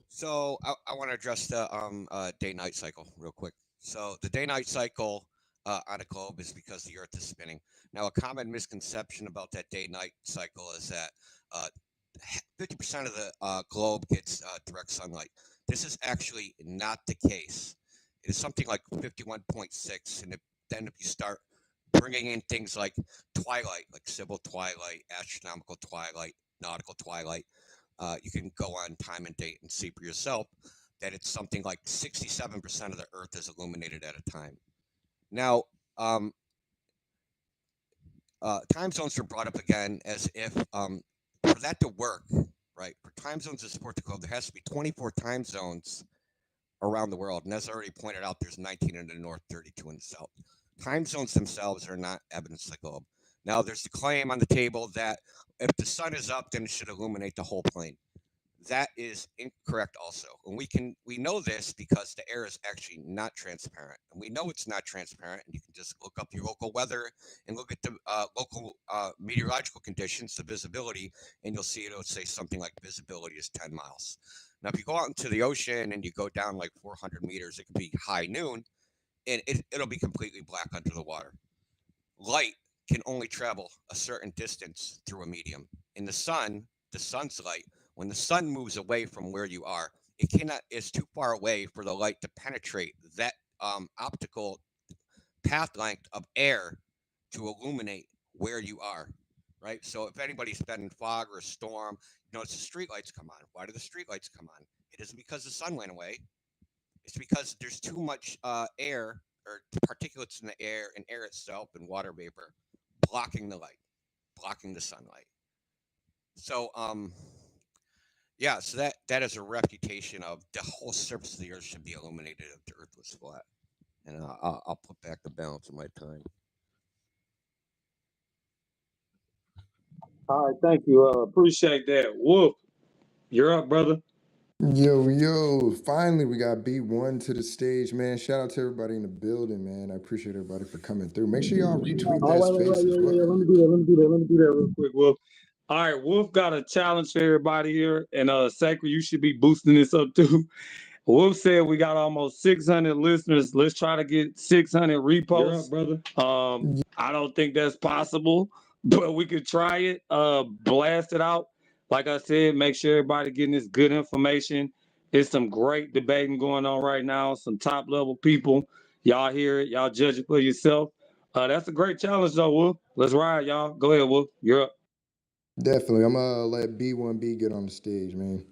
So I want to address the day-night cycle real quick. So the day-night cycle on a globe is because the Earth is spinning. Now, a common misconception about that day-night cycle is that 50% of the globe gets direct sunlight. This is actually not the case. It is something like 51.6, and then if you start bringing in things like twilight, like civil twilight, astronomical twilight, nautical twilight, you can go on time and date and see for yourself that it's something like 67% of the Earth is illuminated at a time. Now, time zones are brought up again as if for that to work, right? For time zones to support the globe, there has to be 24 time zones around the world. And as I already pointed out, there's 19 in the north, 32 in the south. Time zones themselves are not evidence of the globe. Now, there's the claim on the table that if the sun is up, then it should illuminate the whole plane. That is incorrect also. And we know this because the air is actually not transparent. And we know it's not transparent. And you can just look up your local weather and look at the local meteorological conditions, the visibility, and you'll see it'll say something like visibility is 10 miles. Now, if you go out into the ocean and you go down like 400 meters, it could be high noon, and it'll be completely black under the water. Light can only travel a certain distance through a medium. In the sun's light, when the sun moves away from where you are, it's too far away for the light to penetrate that optical path length of air to illuminate where you are, right? So if anybody's been in fog or a storm, you notice the street lights come on. Why do the street lights come on? It isn't because the sun went away. It's because there's too much air or particulates in the air and air itself and water vapor blocking the light, blocking the sunlight. So Yeah, so that is a reputation of the whole surface of the earth should be illuminated if the earth was flat. And I'll put back the balance of my time. All right, thank you. Appreciate that. Wolf, you're up, brother. Yo, finally we got B1 to the stage, man. Shout out to everybody in the building, man. I appreciate everybody for coming through. Make sure y'all retweet Oh, that wait, space as yeah. well. Let me do that real quick, Wolf. All right, Wolf got a challenge for everybody here, and Sacred, you should be boosting this up too. Wolf said we got almost 600 listeners. Let's try to get 600 reposts, brother. I don't think that's possible, but we could try it. Blast it out. Like I said, make sure everybody getting this good information. It's some great debating going on right now. Some top level people. Y'all hear it. Y'all judge it for yourself. That's a great challenge, though, Wolf. Let's ride, y'all. Go ahead, Wolf. You're up. Definitely. I'm gonna let B1B get on the stage, man.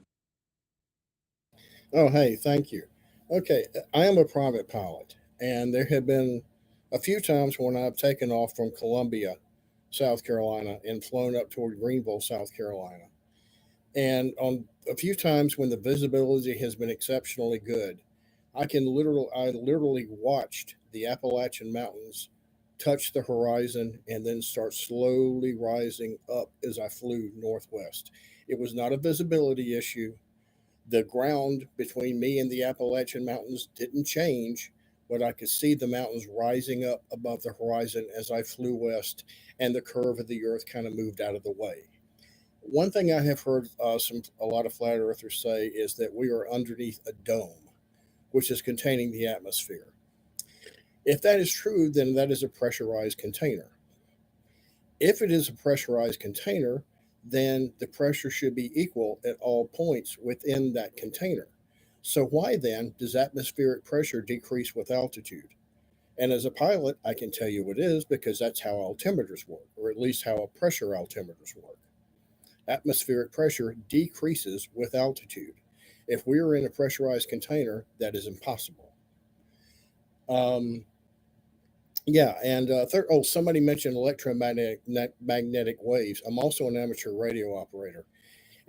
Oh, hey, thank you. Okay, I am a private pilot, and there have been a few times when I've taken off from Columbia, South Carolina, and flown up toward Greenville, South Carolina. And on a few times when the visibility has been exceptionally good, I literally watched the Appalachian Mountains touch the horizon and then start slowly rising up as I flew northwest. It was not a visibility issue. The ground between me and the Appalachian Mountains didn't change, but I could see the mountains rising up above the horizon as I flew west, and the curve of the earth kind of moved out of the way. One thing I have heard a lot of flat earthers say is that we are underneath a dome, which is containing the atmosphere. If that is true, then that is a pressurized container. If it is a pressurized container, then the pressure should be equal at all points within that container. So, why then does atmospheric pressure decrease with altitude? And as a pilot, I can tell you it is because that's how altimeters work, or at least how pressure altimeters work. Atmospheric pressure decreases with altitude. If we are in a pressurized container, that is impossible. Yeah, and somebody mentioned magnetic waves. I'm also an amateur radio operator,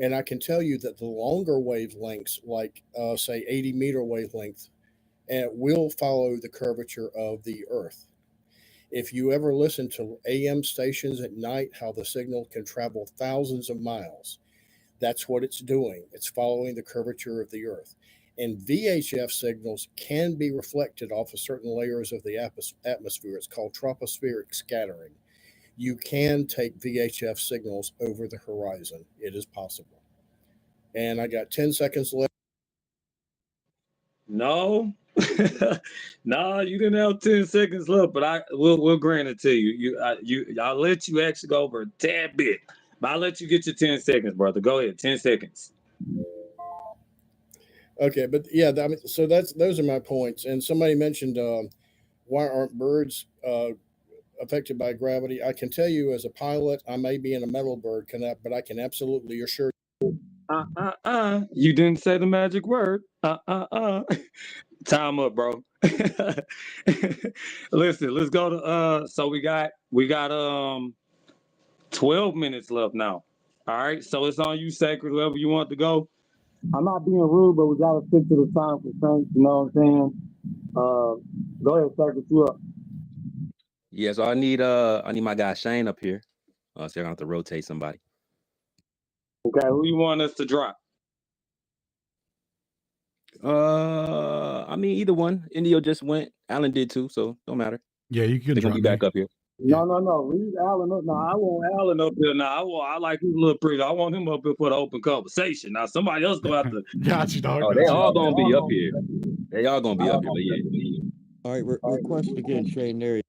and I can tell you that the longer wavelengths, like say 80-meter wavelength, will follow the curvature of the Earth. If you ever listen to AM stations at night, how the signal can travel thousands of miles, that's what it's doing. It's following the curvature of the Earth. And VHF signals can be reflected off of certain layers of the atmosphere. It's called tropospheric scattering. You can take VHF signals over the horizon. It is possible. And I got 10 seconds left. No, no, you didn't have 10 seconds left, but we'll grant it to you. I'll let you actually go over a tad bit, but I'll let you get your 10 seconds, brother. Go ahead, 10 seconds. Okay, but yeah, so those are my points. And somebody mentioned why aren't birds affected by gravity? I can tell you, as a pilot, I may be in a metal bird, but I can absolutely assure. You didn't say the magic word. Time up, bro. Listen, let's go to so we got 12 minutes left now. All right, so it's on you, Sacred, whoever you want to go. I'm not being rude, but we gotta stick to the time constraints, you know what I'm saying? Go ahead, Sacred, you up. Yeah, so I need my guy Shane up here. So I'm gonna have to rotate somebody. Okay, who you want us to drop? I mean either one. Indio just went. Alan did too, so don't matter. Yeah, you can They're drop gonna be me. back up here. No. Leave Alan up. No, I want Alan up here now. I like his little pretty. I want him up here for the open conversation. Now somebody else gonna have to. Got you, dog. Oh, they all gonna be up here. They all gonna be up here, but yeah. All right, request again, Shane. There.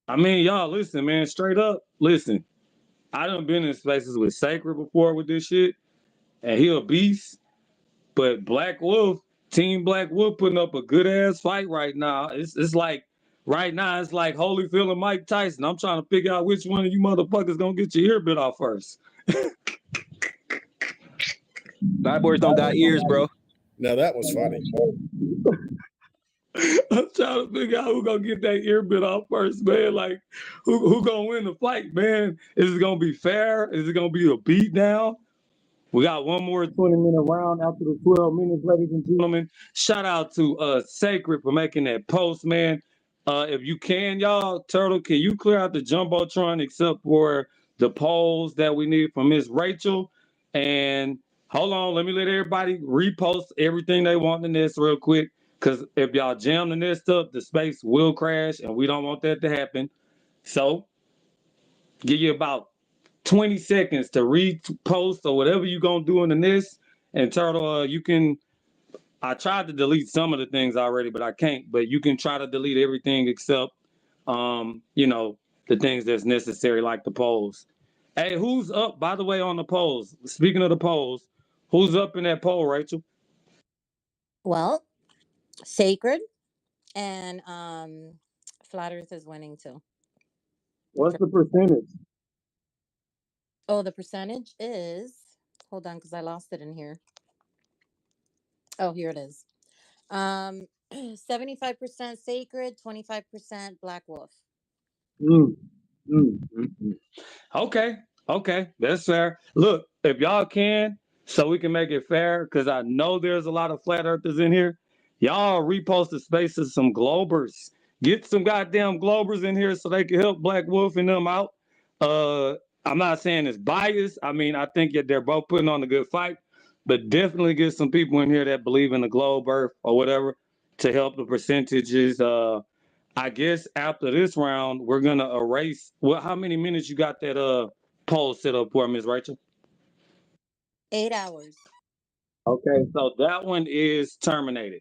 I mean, y'all listen, man. Straight up, listen. I done been in spaces with Sacred before with this shit, and he a beast. But Team Black Wolf putting up a good ass fight right now. It's like right now it's like Holyfield and Mike Tyson. I'm trying to figure out which one of you motherfuckers gonna get your ear bit off first. Cyborgs don't got ears, bro. Now that was funny. I'm trying to figure out who gonna get that ear bit off first, man. Like, who gonna win the fight, man? Is it gonna be fair? Is it gonna be a beat down? We got one more 20-minute round after the 12 minutes, ladies and gentlemen. Shout out to Sacred for making that post, man. If you can, y'all, Turtle, can you clear out the Jumbotron except for the polls that we need from Miss Rachel? And hold on, let me let everybody repost everything they want in this real quick. Because if y'all jam the nest up, the space will crash, and we don't want that to happen. So, give you about 20 seconds to repost or whatever you're going to do in the nest. And Turtle, you can, I tried to delete some of the things already, but I can't. But you can try to delete everything except, you know, the things that's necessary, like the polls. Hey, who's up, by the way, on the polls? Speaking of the polls, who's up in that poll, Rachel? Well, Sacred and Flat Earth is winning too. What's the percentage? Oh, the percentage is, hold on, because I lost it in here. Oh, here it is. 75% Sacred, 25% Black Wolf. Okay, that's fair. Look, if y'all can, so we can make it fair, because I know there's a lot of flat earthers in here. Y'all repost the spaces some globers. Get some goddamn globers in here so they can help Black Wolf and them out. I'm not saying it's biased. I mean, I think that they're both putting on a good fight, but definitely get some people in here that believe in the globe earth or whatever to help the percentages. I guess after this round, we're gonna erase. Well, how many minutes you got that poll set up for, Ms. Rachel? 8 hours. Okay, so that one is terminated.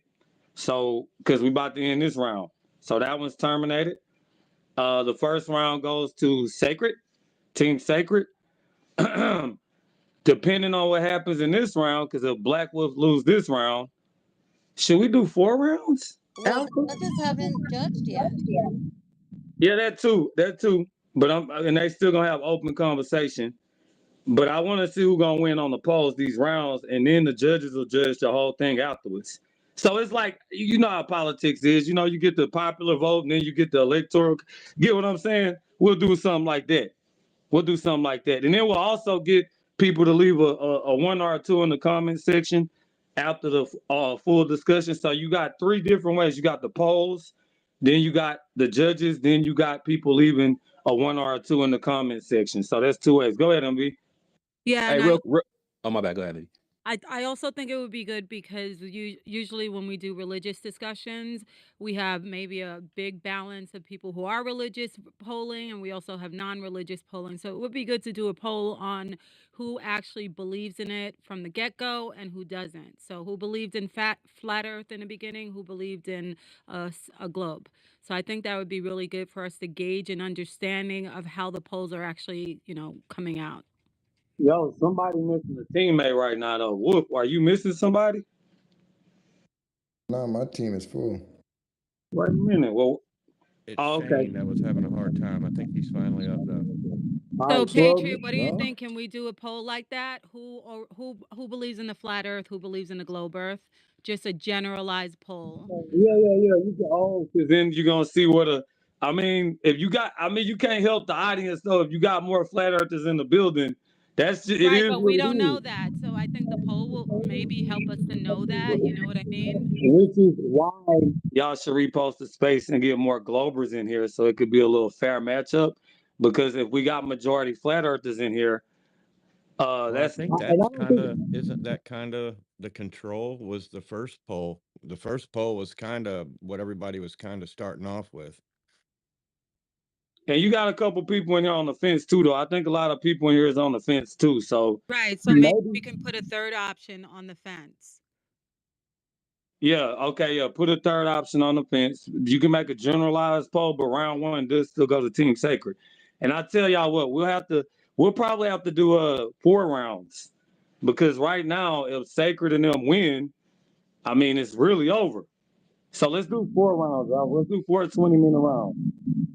So, because we about to end this round, so that one's terminated. The first round goes to Sacred, Team Sacred. Depending on what happens in this round, because if Black Wolf lose this round, should we do 4 rounds? Well, the judges haven't judged yet. Yeah, that too. But and they still gonna have open conversation. But I want to see who's gonna win on the polls these rounds, and then the judges will judge the whole thing afterwards. So it's like, you know how politics is. You know, you get the popular vote, and then you get the electoral. Get what I'm saying? We'll do something like that. And then we'll also get people to leave a 1 or 2 in the comment section after the full discussion. So you got 3 different ways. You got the polls, then you got the judges, then you got people leaving a 1 or 2 in the comment section. So that's 2 ways. Go ahead, MB. Yeah, Hey, and oh my bad. Go ahead, Lee. I also think it would be good because usually when we do religious discussions, we have maybe a big balance of people who are religious polling, and we also have non-religious polling. So it would be good to do a poll on who actually believes in it from the get-go and who doesn't. So who believed in flat Earth in the beginning, who believed in a globe. So I think that would be really good for us to gauge an understanding of how the polls are actually, coming out. Yo, somebody missing a teammate right now, though. Whoop, are you missing somebody? No, my team is full. Wait a minute. Well, It's okay. Shane that was having a hard time. I think he's finally up though. So, Patriot, what do you think? Can we do a poll like that? Who believes in the flat Earth? Who believes in the globe Earth? Just a generalized poll. Yeah. You can because then you're gonna see what if you got, you can't help the audience though. If you got more flat earthers in the building, that's just, it Right, is but what we it don't know is. that. So I think the poll will maybe help us to know that. You know what I mean? Which is why y'all should repost the space and get more Globers in here so it could be a little fair matchup. Because if we got majority flat earthers in here, Well, that's I think that's kind of isn't that kind of the control was the first poll. The first poll was kind of what everybody was kind of starting off with. and you got a couple people in here on the fence too, though. I think a lot of people in here is on the fence too. So Right. So maybe we can put a third option on the fence. yeah, okay, yeah. Put a third option on the fence. You can make a generalized poll, but round 1 does still go to Team Sacred. And I tell y'all what, we'll probably have to do 4 rounds. Because right now, if Sacred and them win, it's really over. So let's do 4 rounds, y'all. Let's do 4 20-minute rounds.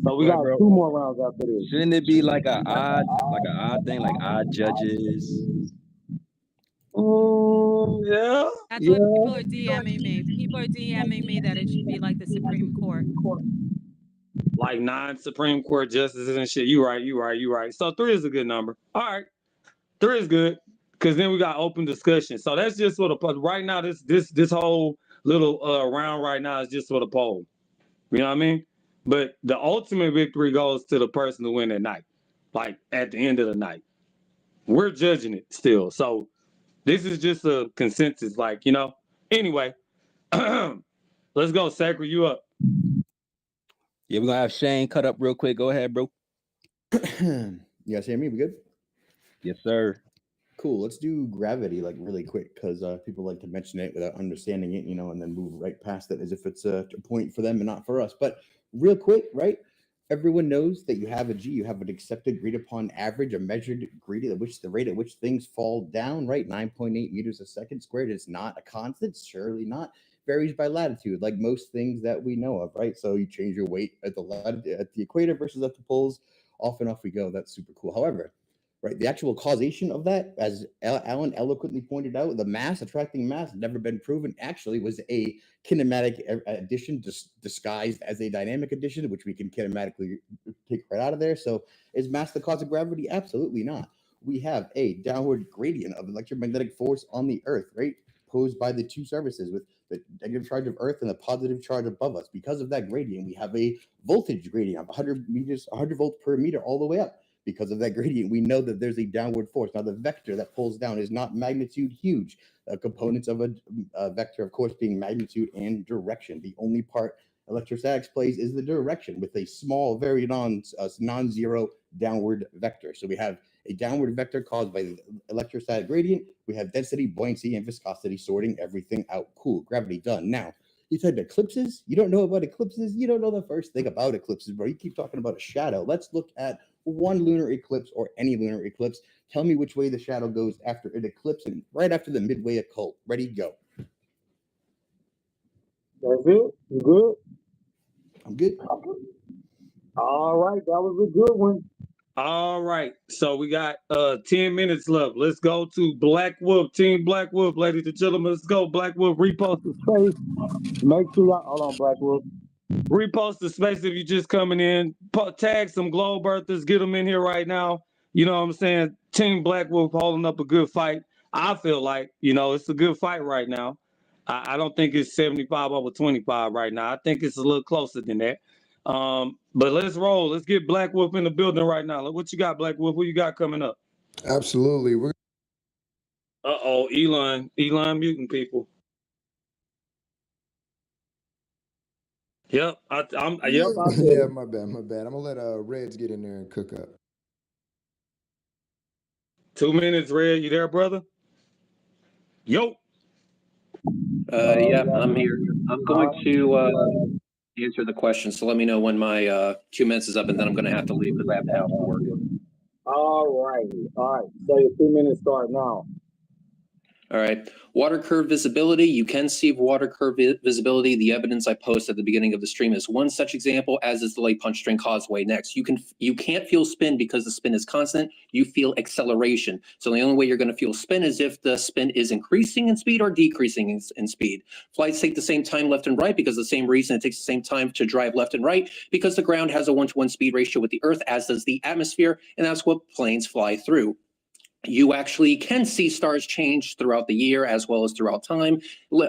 So we got 2 more rounds after this. Shouldn't it be like an odd thing, like odd judges? Yeah. That's what people are DMing me. People are DMing me that it should be like the Supreme Court. Like 9 Supreme Court justices and shit. You right. So 3 is a good number. All right. 3 is good. Cause then we got open discussion. So that's just for the right now. This whole little round right now is just for the poll. You know what I mean? But the ultimate victory goes to the person who win at night. Like at the end of the night. We're judging it still. So this is just a consensus, like, you know. Anyway, let's go, Sacred, you up. Yeah, we're gonna have Shane cut up real quick. Go ahead, bro. You guys hear me? We good? Yes, sir. Cool. Let's do gravity like really quick because people like to mention it without understanding it, and then move right past it as if it's a point for them and not for us. But real quick, right? Everyone knows that you have a G, you have an accepted, agreed upon average, a measured degree at which the rate at which things fall down, right? 9.8 meters a second squared is not a constant, surely not. Varies by latitude, like most things that we know of, right? So you change your weight at the equator versus at the poles. Off and off we go. That's super cool. However, right, the actual causation of that, as Alan eloquently pointed out, the mass attracting mass never been proven. Actually, was a kinematic addition disguised as a dynamic addition, which we can kinematically take right out of there. So, is mass the cause of gravity? Absolutely not. We have a downward gradient of electromagnetic force on the Earth, right, posed by the two surfaces with the negative charge of Earth and the positive charge above us. Because of that gradient, we have a voltage gradient of 100 volts per meter all the way up. Because of that gradient, we know that there's a downward force. Now, the vector that pulls down is not magnitude huge. Components of a vector, of course, being magnitude and direction. The only part electrostatics plays is the direction with a small, very non-zero downward vector. So we have a downward vector caused by the electrostatic gradient. We have density, buoyancy, and viscosity sorting everything out. Cool, gravity done. Now, you said eclipses? You don't know about eclipses? You don't know the first thing about eclipses, bro. You keep talking about a shadow. Let's look at one lunar eclipse or any lunar eclipse. Tell me which way the shadow goes after an eclipse and right after the midway occult. Ready, go. That's it? You good? I'm good. All right, that was a good one. All right, so we got 10 minutes left. Let's go to Black Wolf, Team Black Wolf, ladies and gentlemen. Let's go. Black Wolf, repost the space. Make sure y'all, hold on, Black Wolf. Repost the space if you're just coming in. Tag some globe earthers, get them in here right now. You know what I'm saying? Team Black Wolf holding up a good fight. I feel like, it's a good fight right now. I don't think it's 75 over 25 right now. I think it's a little closer than that. But let's roll. Let's get Black Wolf in the building right now. Look what you got, Black Wolf. Who you got coming up? Absolutely. Uh-oh, Elon muting people. Yep, I'm Yeah, my bad. I'm gonna let Reds get in there and cook up. 2 minutes, Red. You there, brother? Yo. Yeah, I'm here. I'm going to answer the question. So let me know when my 2 minutes is up, and then I'm going to have to leave because I have to have to work. All right. So your 2 minutes start now. All right. Water curve visibility. You can see water curve visibility. The evidence I post at the beginning of the stream is one such example, as is the Lake Punch String Causeway next. You can't feel spin because the spin is constant. You feel acceleration. So the only way you're going to feel spin is if the spin is increasing in speed or decreasing in speed. Flights take the same time left and right because the same reason it takes the same time to drive left and right, because the ground has a 1-to-1 speed ratio with the Earth, as does the atmosphere, and that's what planes fly through. You actually can see stars change throughout the year as well as throughout time.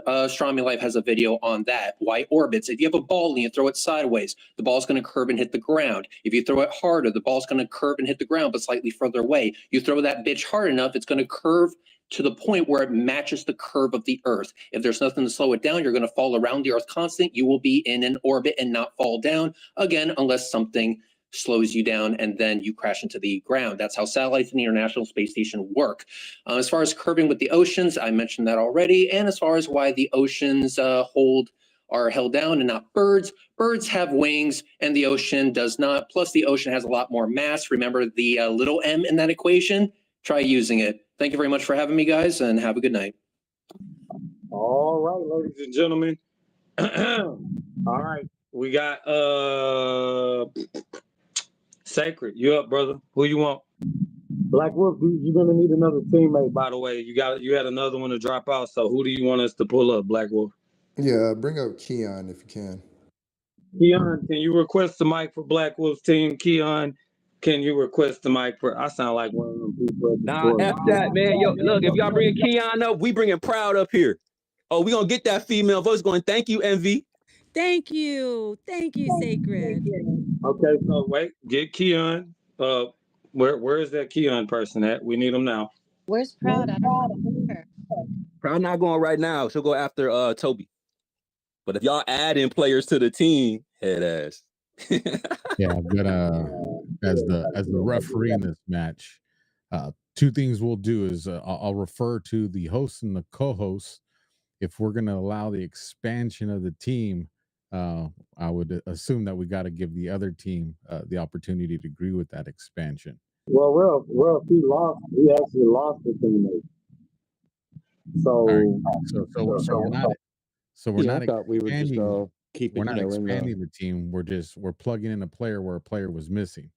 Astronomy Life has a video on that. Why orbits? If you have a ball and you throw it sideways, the ball's going to curve and hit the ground. If you throw it harder, the ball's going to curve and hit the ground, but slightly further away. You throw that bitch hard enough, it's going to curve to the point where it matches the curve of the Earth. If there's nothing to slow it down, you're going to fall around the Earth constant. You will be in an orbit and not fall down, again, unless something slows you down and then you crash into the ground. That's how satellites in the International Space Station work. As far as curving with the oceans, I mentioned that already. And as far as why the oceans are held down and not birds, birds have wings and the ocean does not. Plus the ocean has a lot more mass. Remember the little m in that equation? Try using it. Thank you very much for having me, guys, and have a good night. All right, ladies and gentlemen. All right, we got Sacred. You up, brother? Who you want? Black Wolf, you're gonna need another teammate. By the way, you had another one to drop out. So who do you want us to pull up, Black Wolf? Yeah, bring up Keon if you can. Keon, can you request the mic for Black Wolf's team? Keon, can you request the mic for? I sound like one of them people at the Nah, store. F that, man. Yo, look, if y'all bringing Keon up, we bringing Proud up here. Oh, we gonna get that female voice going. Thank you, MV. Thank you. Thank you, Sacred. Okay, so wait, get Keon. Where is that Keon person at? We need him now. Where's Proud? I don't know her. Proud not going right now. She'll go after Toby. But if y'all add in players to the team, head ass. Yeah, I'm gonna as the referee in this match. Two things we'll do is I'll refer to the host and the co-host. If we're gonna allow the expansion of the team, I would assume that we got to give the other team the opportunity to agree with that expansion. Well, he actually lost the teammate. All right. So, So we're Yeah, I not thought we would just expanding. keep We're it, not in expanding the team. We're plugging in a player where a player was missing.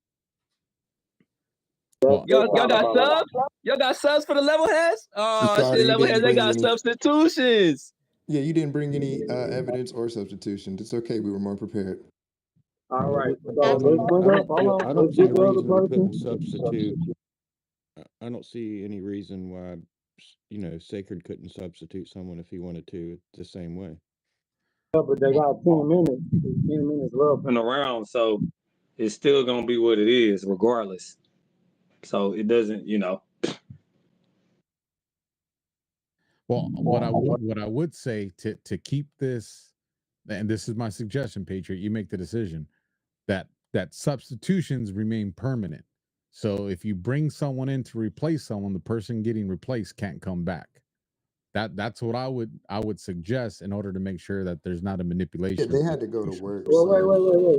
Well, y'all got subs? Y'all got subs for the level heads? Oh Sorry, shit, you level didn't heads, they bring got any. substitutions. Yeah, you didn't bring any evidence or substitution. It's okay. We were more prepared. All right. I mean, I don't see a the other reason we couldn't person. substitute. I don't see any reason why, Sacred couldn't substitute someone if he wanted to the same way. Yeah, but they got 10 minutes. 10 minutes left in the round, so it's still gonna be what it is, regardless. So it doesn't, Well, what I would say to keep this, and this is my suggestion, Patriot, you make the decision that substitutions remain permanent. So if you bring someone in to replace someone, the person getting replaced can't come back. That's what I would suggest in order to make sure that there's not a manipulation. Yeah, they had to go to work. Well, So. wait.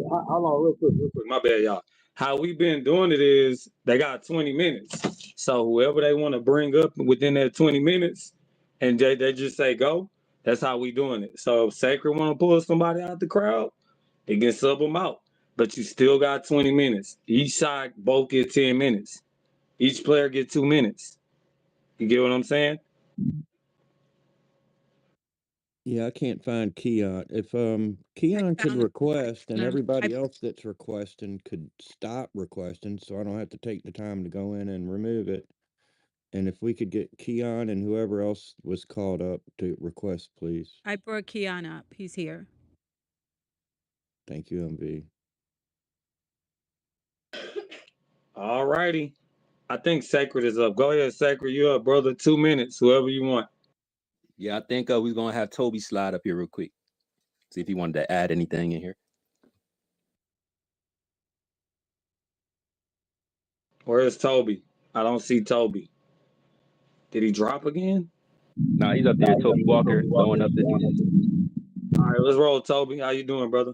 Hold on, real quick. My bad, y'all. How we been doing it is they got 20 minutes. So whoever they want to bring up within that 20 minutes, and they just say go. That's how we doing it. So if Sacred want to pull somebody out the crowd, they can sub them out. But you still got 20 minutes. Each side both get 10 minutes. Each player get 2 minutes. You get what I'm saying? Yeah, I can't find Keon. If Keon could request and everybody else that's requesting could stop requesting, so I don't have to take the time to go in and remove it. And if we could get Keon and whoever else was called up to request, please. I brought Keon up. He's here. Thank you, MV. All righty. I think Sacred is up. Go ahead, Sacred. You up, brother. 2 minutes, whoever you want. Yeah, I think we're gonna have Toby slide up here real quick. See if he wanted to add anything in here. Where is Toby? I don't see Toby. Did he drop again? Nah, he's up there. Toby Walker throwing up the deuces. All right, let's roll, Toby. How you doing, brother?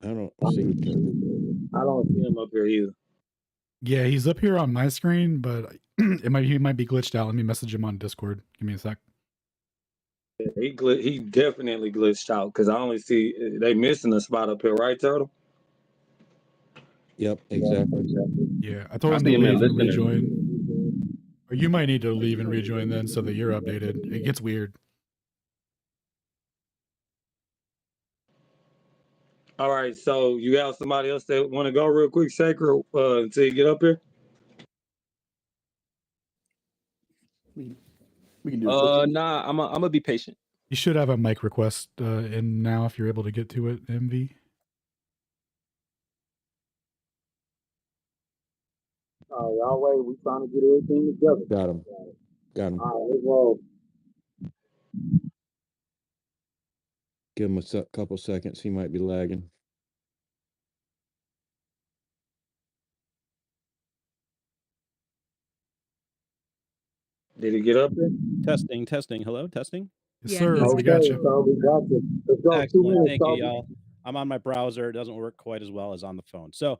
I don't see Toby. I don't see him up here either. Yeah, he's up here on my screen, but he might be glitched out. Let me message him on Discord. Give me a sec. He definitely glitched out because I only see they missing a spot up here, right, Turtle? Yep, exactly. Yeah, I told him to leave and rejoin. Or you might need to leave and rejoin then so that you're updated. It gets weird. All right, so you got somebody else that want to go real quick, Sacred, until you get up here? We can do Nah, I'm gonna be patient. You should have a mic request in now if you're able to get to it, MV. Y'all wait. We trying to get everything together. Got him. All right, let's roll. Give him a couple seconds. He might be lagging. Did he get up there? Testing. Hello, testing. Yes, sir. We got you. So we got you. Let's go. 2 Excellent. minutes, Thank you, Toby. y'all. I'm on my browser. It doesn't work quite as well as on the phone. So,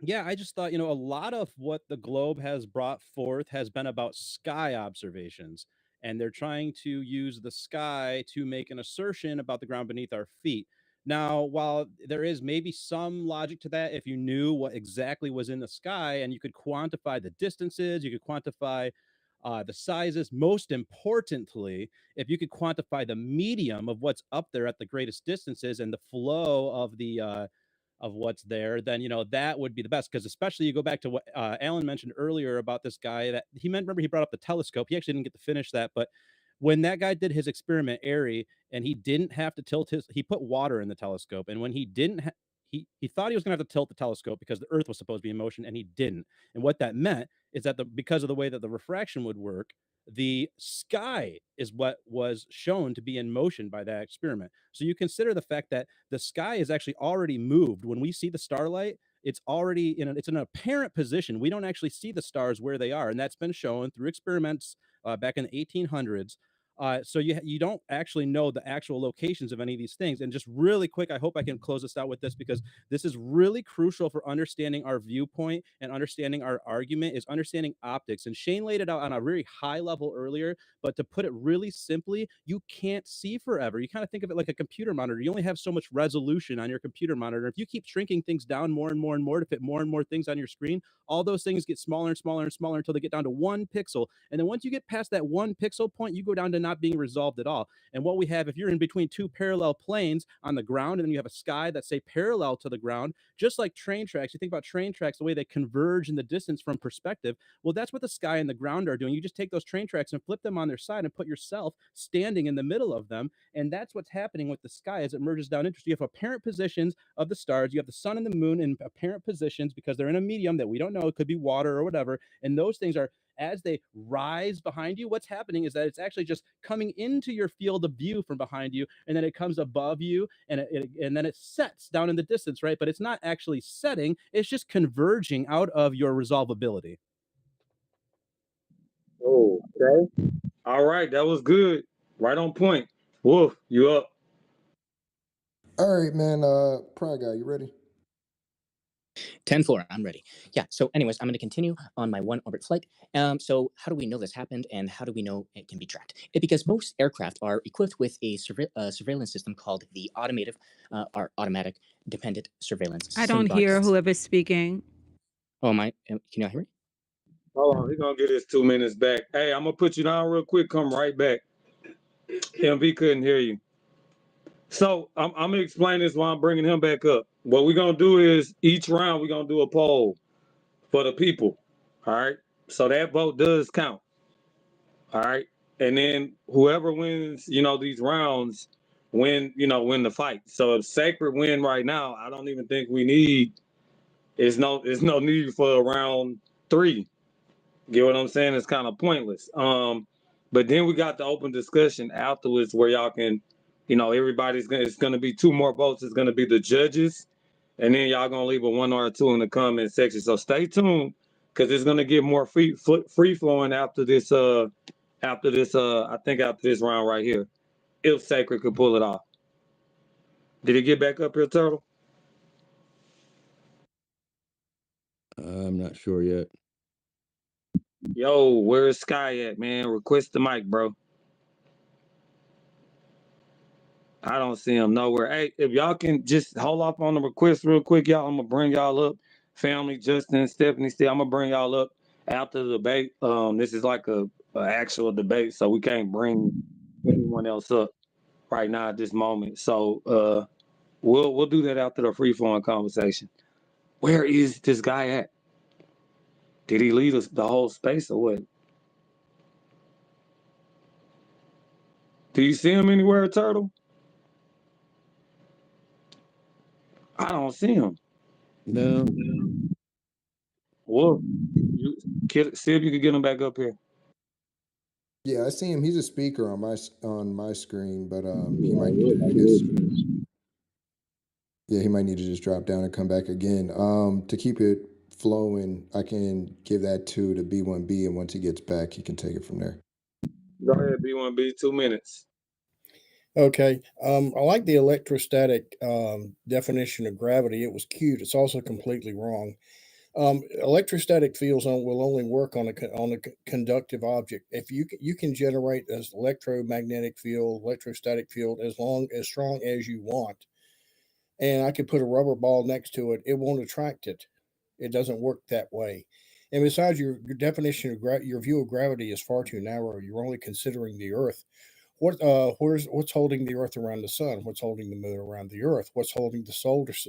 yeah, I just thought, a lot of what the globe has brought forth has been about sky observations, and they're trying to use the sky to make an assertion about the ground beneath our feet. Now, while there is maybe some logic to that, if you knew what exactly was in the sky and you could quantify the distances, you could quantify the sizes. Most importantly, if you could quantify the medium of what's up there at the greatest distances and the flow of what's there, then that would be the best. Because especially you go back to what Alan mentioned earlier about this guy that he meant. Remember, he brought up the telescope. He actually didn't get to finish that, but when that guy did his experiment, Airy, and he didn't have to tilt he put water in the telescope, and when he didn't, he thought he was going to have to tilt the telescope because the Earth was supposed to be in motion, and he didn't. And what that meant is that because of the way that the refraction would work, the sky is what was shown to be in motion by that experiment. So you consider the fact that the sky is actually already moved. When we see the starlight, it's already it's in an apparent position. We don't actually see the stars where they are, and that's been shown through experiments back in the 1800s. So you don't actually know the actual locations of any of these things. And just really quick, I hope I can close this out with this, because this is really crucial for understanding our viewpoint and understanding our argument, is understanding optics. And Shane laid it out on a very high level earlier, but to put it really simply, you can't see forever. You kind of think of it like a computer monitor. You only have so much resolution on your computer monitor. If you keep shrinking things down more and more and more to fit more and more things on your screen, all those things get smaller and smaller and smaller until they get down to 1 pixel. And then once you get past that 1 pixel point, you go down to not being resolved at all. And what we have, if you're in between two parallel planes on the ground, and then you have a sky that's, say, parallel to the ground, just like train tracks, you think about train tracks, the way they converge in the distance from perspective. Well, that's what the sky and the ground are doing. You just take those train tracks and flip them on their side and put yourself standing in the middle of them. And that's what's happening with the sky as it merges down into. You have apparent positions of the stars. You have the sun and the moon in apparent positions because they're in a medium that we don't know. It could be water or whatever. And those things are, as they rise behind you, what's happening is that it's actually just coming into your field of view from behind you, and then it comes above you, and and then it sets down in the distance, right? But it's not actually setting, it's just converging out of your resolvability. Oh, okay. All right, that was good. Right on point. Wolf, you up? All right, man. Pride guy, you ready? 10-4, I'm ready. Yeah, so anyways, I'm going to continue on my one orbit flight. So how do we know this happened, and how do we know it can be tracked? Because most aircraft are equipped with a surveillance system called the automatic dependent surveillance I system. don't hear whoever's speaking. Oh, can you hear me? Hold on, he's gonna get his 2 minutes back. Hey, I'm gonna put you down real quick. Come right back. MV couldn't hear you. So I'm gonna explain this while I'm bringing him back up. What we're gonna do is each round we're gonna do a poll for the people. All right. So that vote does count. All right. And then whoever wins, these rounds, win the fight. So if Sacred win right now, I don't even think we need. It's no need for a round 3. Get what I'm saying? It's kind of pointless. But then we got the open discussion afterwards where y'all can, it's gonna be 2 more votes. It's gonna be the judges, and then y'all gonna leave a 1 or 2 in the comment section. So stay tuned, because it's gonna get more free flowing after this. I think after this round right here, if Sacred could pull it off. Did he get back up here, Turtle? I'm not sure yet. Yo, where's Sky at, man? Request the mic, bro. I don't see him nowhere. Hey, if y'all can just hold off on the request real quick, y'all, I'm gonna bring y'all up. Family, Justin, Stephanie, I'm gonna bring y'all up after the debate. This is like a actual debate, so we can't bring anyone else up right now at this moment. So we'll do that after the free flowing conversation. Where is this guy at? Did he leave us the whole space or what? Do you see him anywhere, Turtle? I don't see him. No. Well, see if you can get him back up here. Yeah, I see him. He's a speaker on my screen, but he might need to he might need to just drop down and come back again. To keep it flowing, I can give that to B1B, and once he gets back, he can take it from there. Go ahead, B1B, 2 minutes. Okay. I like the electrostatic definition of gravity. It was cute. It's also completely wrong. Electrostatic fields will only work on a conductive object. If you can generate an electromagnetic field, electrostatic field as strong as you want. and I could put a rubber ball next to it, it won't attract it. It doesn't work that way. And besides, your definition of your view of gravity is far too narrow. You're only considering the Earth. What's holding the Earth around the Sun? What's holding the Moon around the Earth? What's holding the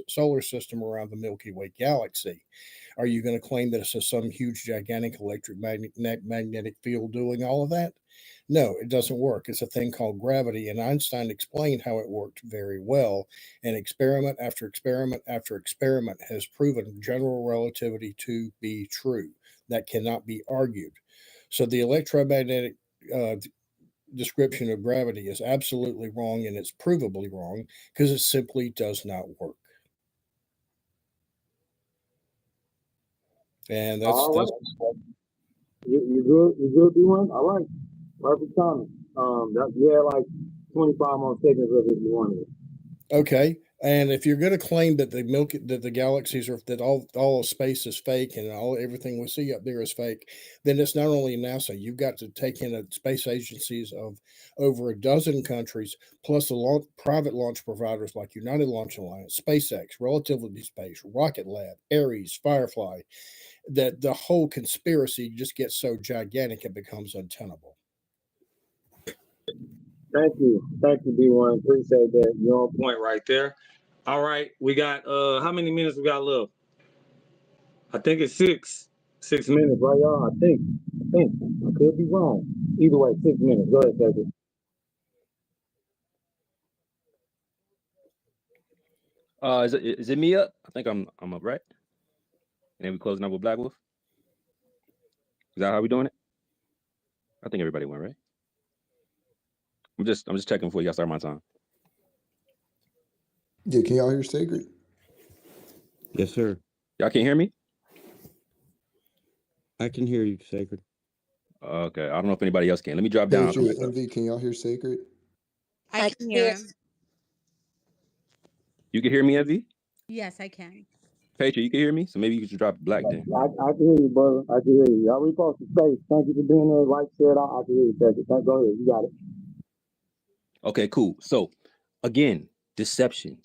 solar system around the Milky Way galaxy? Are you going to claim that it's some huge, gigantic magnetic field doing all of that? No, it doesn't work. It's a thing called gravity, and Einstein explained how it worked very well. And experiment after experiment after experiment has proven general relativity to be true. That cannot be argued. So the electromagnetic description of gravity is absolutely wrong, and it's provably wrong because it simply does not work. And that's You good? You good, B1? All right. Perfect timing. You had like 25 more seconds of it if you wanted. Okay. And if you're going to claim that the galaxies are that all of space is fake and everything we see up there is fake, then it's not only NASA. You've got to take in space agencies of over a dozen countries, plus the private launch providers like United Launch Alliance, SpaceX, Relativity Space, Rocket Lab, Ares, Firefly. That the whole conspiracy just gets so gigantic it becomes untenable. Thank you, B1. Appreciate that. You're on point right there. All right, we got how many minutes we got left? I think it's 6 minutes, right, y'all? I think. I could be wrong. Either way, 6 minutes. Go ahead, David. Is it me up? I think I'm up, right? And then we closing up with Black Wolf. Is that how we doing it? I think everybody went, right? I'm just checking before y'all start my time. Yeah, can y'all hear Sacred? Yes, sir. Y'all can hear me? I can hear you, Sacred. Okay, I don't know if anybody else can. Let me drop down. MV, can y'all hear Sacred? I can hear him. You can hear me, MV? Yes, I can. Patriot, you can hear me? So maybe you should drop Black then. I can hear you, brother. I can hear you. Y'all repost the space. Thank you for being there. Like, share it out. I can hear you, Patrick. Go ahead. You got it. Okay, cool. So, again, deception.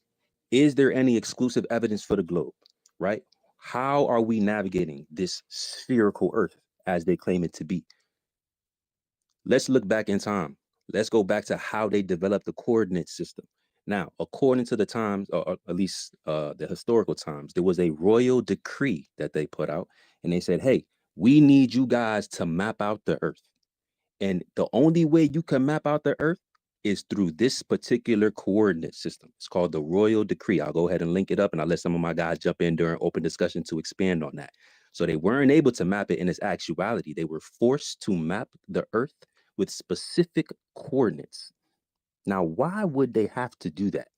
Is there any exclusive evidence for the globe, right? How are we navigating this spherical Earth as they claim it to be? Let's look back in time. Let's go back to how they developed the coordinate system. Now, according to the times, or at least the historical times, there was a royal decree that they put out, and they said, hey, we need you guys to map out the Earth. And the only way you can map out the Earth is through this particular coordinate system. It's called the Royal Decree. I'll go ahead and link it up, and I'll let some of my guys jump in during open discussion to expand on that. So they weren't able to map it in its actuality. They were forced to map the Earth with specific coordinates. Now, why would they have to do that?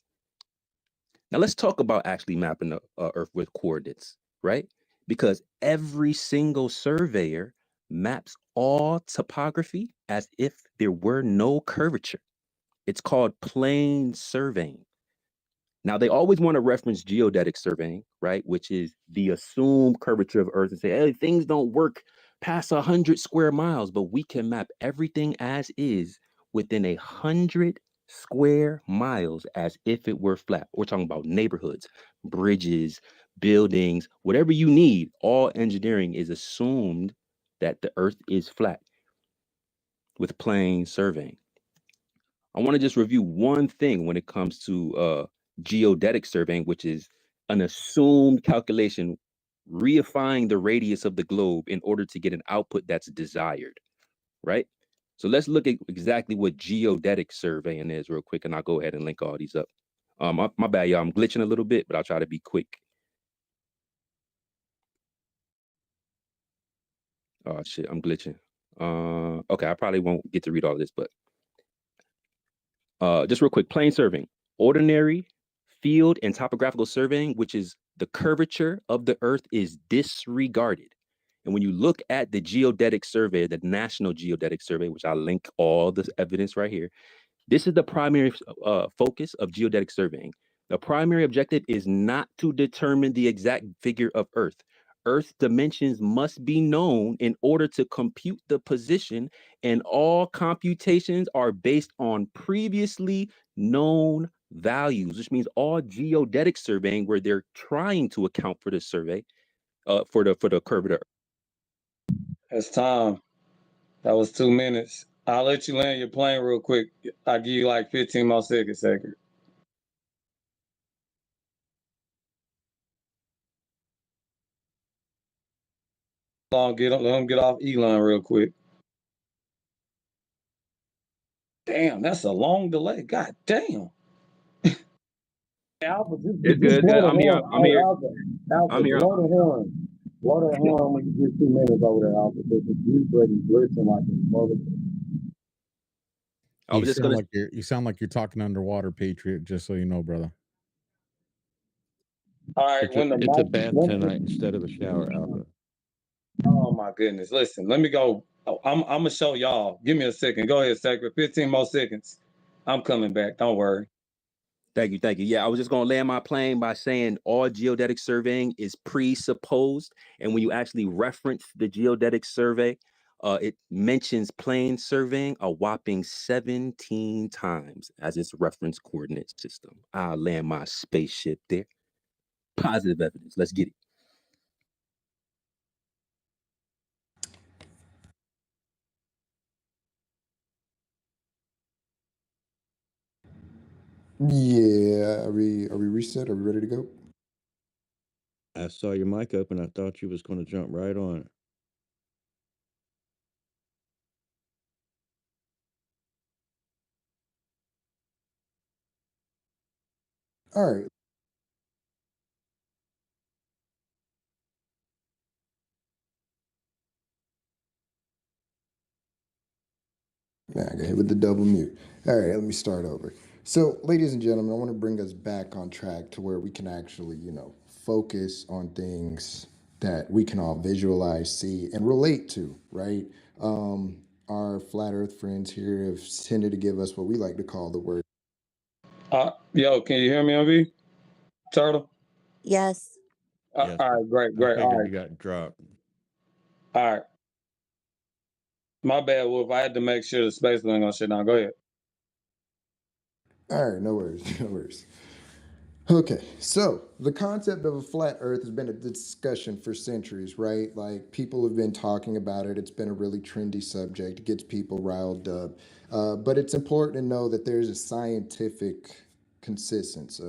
Now, let's talk about actually mapping the Earth with coordinates, right? Because every single surveyor maps all topography as if there were no curvature. It's called plane surveying. Now, they always want to reference geodetic surveying, right? Which is the assumed curvature of Earth and say, hey, things don't work past 100 square miles, but we can map everything as is within 100 square miles as if it were flat. We're talking about neighborhoods, bridges, buildings, whatever you need. All engineering is assumed that the Earth is flat with plane surveying. I want to just review one thing when it comes to geodetic surveying, which is an assumed calculation reifying the radius of the globe in order to get an output that's desired, right? So let's look at exactly what geodetic surveying is real quick, and I'll go ahead and link all these up. My bad, y'all, I'm glitching a little bit, but I'll try to be quick. Oh shit, I'm glitching. Okay, I probably won't get to read all of this, but just real quick, plane surveying, ordinary field and topographical surveying, which is the curvature of the Earth is disregarded. And when you look at the geodetic survey, the National Geodetic Survey, which I'll link all the evidence right here, this is the primary focus of geodetic surveying. The primary objective is not to determine the exact figure of Earth. Earth's dimensions must be known in order to compute the position, and all computations are based on previously known values, which means all geodetic surveying where they're trying to account for the survey, for the curve of the Earth. That's time. That was 2 minutes. I'll let you land your plane real quick. I'll give you like 15 more seconds, Sacred. Let him get off Elon real quick. Damn, that's a long delay. God damn. Alpha, It's just good. blow Good. the I'm here. horn. I'm Hey, here. Alpha, I'm here. blow the horn. Blow the horn when you get 2 minutes over there, Alpha. Because you buddies listen like a mother. I was just gonna. You sound like you're talking underwater, Patriot. Just so you know, brother. All right, It's a bath tonight instead of a shower, Alpha. Oh my goodness! Listen, let me go. I'm gonna show y'all. Give me a second. Go ahead, Sacred. 15 more seconds. I'm coming back. Don't worry. Thank you. Thank you. Yeah, I was just going to land my plane by saying all geodetic surveying is presupposed. And when you actually reference the geodetic survey, it mentions plane surveying a whopping 17 times as its reference coordinate system. I'll land my spaceship there. Positive evidence. Let's get it. Yeah, are we reset? Are we ready to go? I saw your mic open. I thought you was going to jump right on it. All right. Nah, I got hit with the double mute. All right, let me start over. So, ladies and gentlemen, I want to bring us back on track to where we can actually, focus on things that we can all visualize, see, and relate to, right? Our flat Earth friends here have tended to give us what we like to call the word. Yo, can you hear me, MV? Turtle? Yes. Yes. All right, great. I All figured right. you got dropped. All right. My bad, Wolf. I had to make sure the space wasn't gonna shut down. Go ahead. All right, no worries, no worries. Okay, so the concept of a flat Earth has been a discussion for centuries, right? Like people have been talking about it. It's been a really trendy subject. It gets people riled up. But it's important to know that there's a scientific consensus,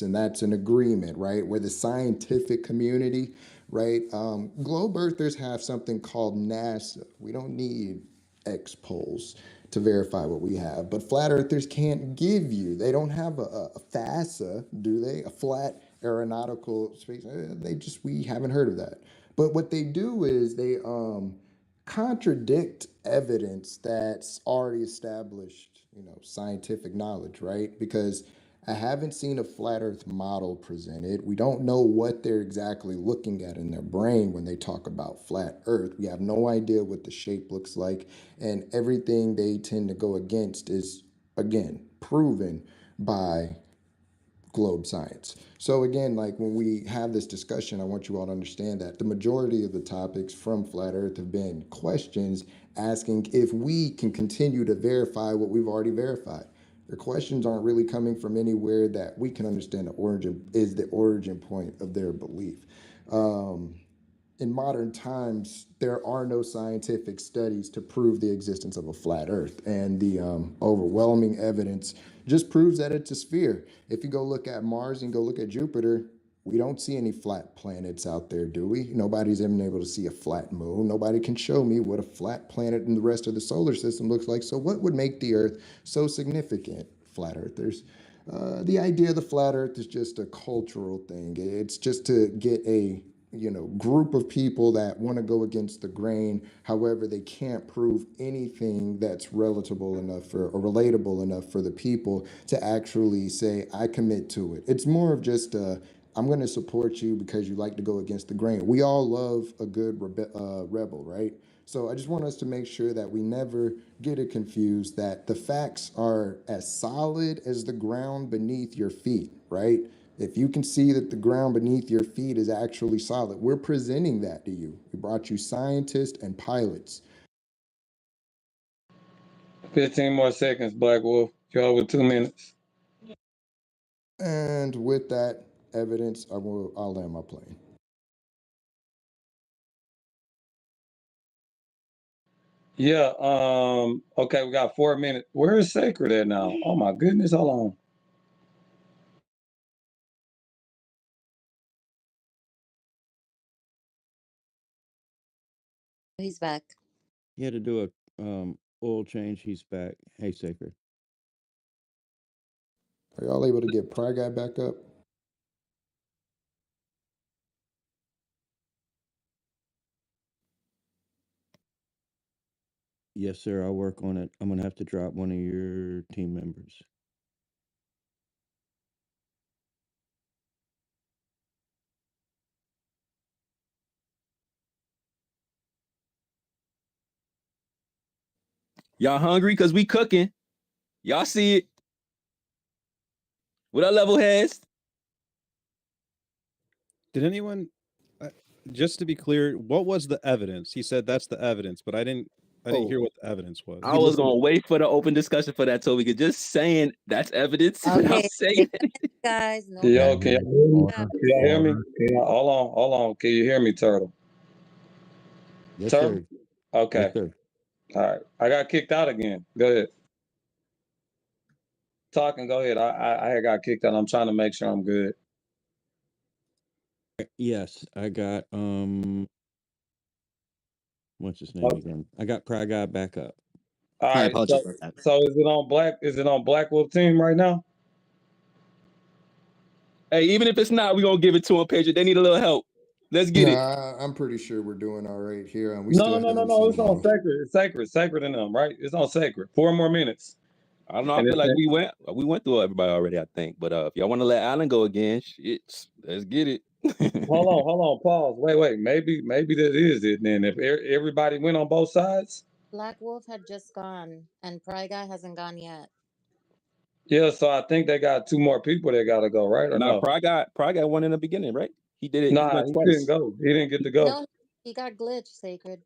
and that's an agreement, right? Where the scientific community, right? Globe Earthers have something called NASA. We don't need X poles to verify what we have. But flat earthers can't give you, they don't have a FASA, do they? A flat aeronautical space. We haven't heard of that. But what they do is they contradict evidence that's already established, scientific knowledge, right? Because I haven't seen a flat earth model presented. We don't know what they're exactly looking at in their brain when they talk about flat earth. We have no idea what the shape looks like. And everything they tend to go against is, again, proven by globe science. So again, like when we have this discussion, I want you all to understand that the majority of the topics from Flat Earth have been questions asking if we can continue to verify what we've already verified. Their questions aren't really coming from anywhere that we can understand the origin point of their belief. In modern times, there are no scientific studies to prove the existence of a flat Earth, and the overwhelming evidence just proves that it's a sphere. If you go look at Mars and go look at Jupiter, we don't see any flat planets out there, do we? Nobody's even able to see a flat moon. Nobody can show me what a flat planet in the rest of the solar system looks like. So, what would make the Earth so significant, flat Earthers? The idea of the flat Earth is just a cultural thing. It's just to get a group of people that want to go against the grain. However, they can't prove anything that's relatable enough or relatable enough for the people to actually say, I commit to it. It's more of just I'm going to support you because you like to go against the grain. We all love a good rebel, right? So I just want us to make sure that we never get it confused, that the facts are as solid as the ground beneath your feet, right? If you can see that the ground beneath your feet is actually solid, we're presenting that to you. We brought you scientists and pilots. 15 more seconds, Black Wolf. You're over 2 minutes. And with that evidence, I'll land my plane. Yeah. Okay, we got 4 minutes. Where is Sacred at now? Oh my goodness, hold on. He's back. He had to do a oil change. He's back. Hey, Sacred. Are y'all able to get Pry Guy back up? Yes, sir. I'll work on it. I'm gonna have to drop one of your team members. Y'all hungry? Cause we cooking. Y'all see it. What our level has? Did anyone, just to be clear, what was the evidence? He said that's the evidence, but I didn't hear what the evidence was. I was gonna wait for the open discussion for that, so we could just saying that's evidence without Okay, saying guys, no. Yo, can y'all hear me? Hold on. Can you hear me, Turtle? Yes, Turtle? sir. Okay. Yes, sir. All right. I got kicked out again. Go ahead. Talking, go ahead. I got kicked out. I'm trying to make sure I'm good. Yes, I got what's his name again? I got Pry Guy back up. All My right. apologies about that. So is it on Black Wolf team right now? Hey, even if it's not, we're gonna give it to them, Patriot. They need a little help. Let's get it. I'm pretty sure we're doing all right here, and we No. still haven't seen It's the on model. Sacred. It's Sacred in them, right? It's on Sacred. 4 more minutes. I don't know. I feel like we went through everybody already, I think. But if y'all want to let Alan go again, shit, let's get it. Hold on. Pause. Wait. Maybe that is it then. If everybody went on both sides. Black Wolf had just gone, and Pry Guy hasn't gone yet. Yeah, so I think they got 2 more people that got to go, right? Or no? Pry got one in the beginning, right? He did it. Nah, He went he twice. couldn't go. He didn't get to go. No, he got glitched, Sacred.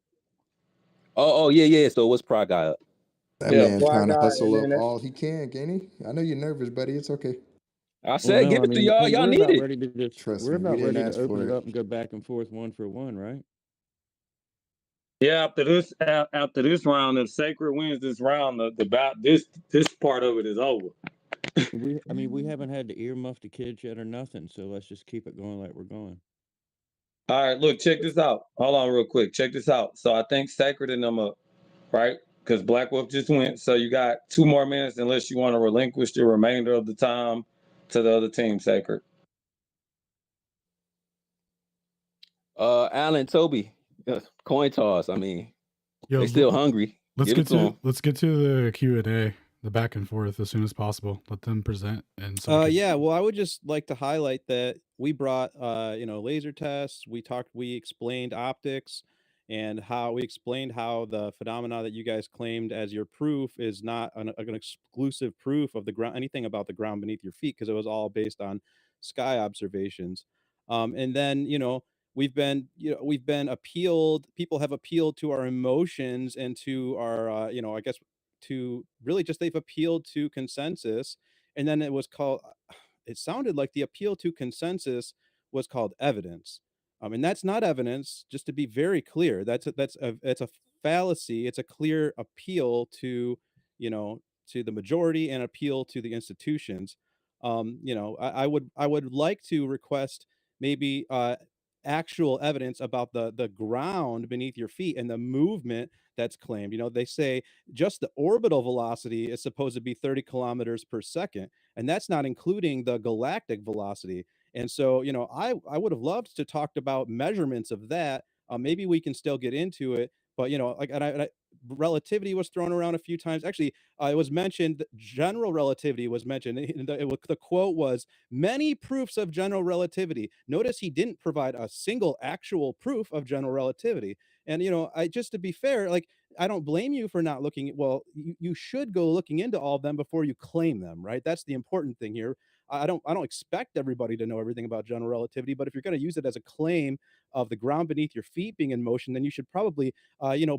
Oh, yeah. So what's Pry Guy up? That man's trying to hustle up all he can he? I know you're nervous, buddy. It's okay. I said, give it to y'all. Hey, y'all we're need about it. ready to just Trust we're me, we about didn't ready to ask open for it it. up and go back and forth 1 for 1, right? Yeah, after this round, if Sacred wins this round, this part of it is over. We haven't had to earmuff the kids yet or nothing, so let's just keep it going like we're going. All right, look, check this out. Hold on real quick. Check this out. So I think Sacred and them up, right? Because Black Wolf just went. So you got 2 more minutes unless you want to relinquish the remainder of the time to the other team, Sacred. Alan, Toby, coin toss. I mean, they still hungry. Let's Give it to them. let's get to the Q&A, the back and forth as soon as possible. Let them present. And so Yeah, well, I would just like to highlight that we brought laser tests. We explained optics and how we explained how the phenomena that you guys claimed as your proof is not an exclusive proof of the ground, anything about the ground beneath your feet, because it was all based on sky observations. And then we've been appealed. People have appealed to our emotions and to our I guess to really just they've appealed to consensus. And then it was called, it sounded like the appeal to consensus was called evidence. And that's not evidence, just to be very clear. It's a fallacy. It's a clear appeal to to the majority and appeal to the institutions. I would like to request maybe actual evidence about the ground beneath your feet and the movement that's claimed. They say just the orbital velocity is supposed to be 30 kilometers per second, and that's not including the galactic velocity. And so, I would have loved to talk about measurements of that. Maybe we can still get into it, but relativity was thrown around a few times. Actually, it was mentioned. General relativity was mentioned. The quote was many proofs of general relativity. Notice he didn't provide a single actual proof of general relativity. And I just to be fair, like I don't blame you for not looking. Well, you should go looking into all of them before you claim them, right? That's the important thing here. I don't expect everybody to know everything about general relativity, but if you're going to use it as a claim of the ground beneath your feet being in motion, then you should probably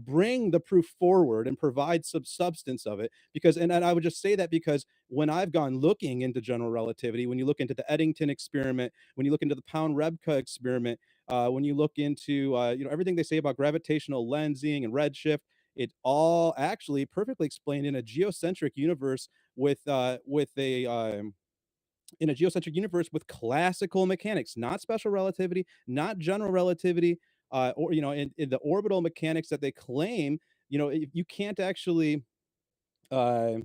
bring the proof forward and provide some substance of it. Because and I would just say that because when I've gone looking into general relativity, when you look into the Eddington experiment, when you look into the Pound-Rebka experiment, when you look into everything they say about gravitational lensing and redshift, it all actually perfectly explained in a geocentric universe with in a geocentric universe with classical mechanics, not special relativity, not general relativity, or in the orbital mechanics that they claim. You can't actually. Uh,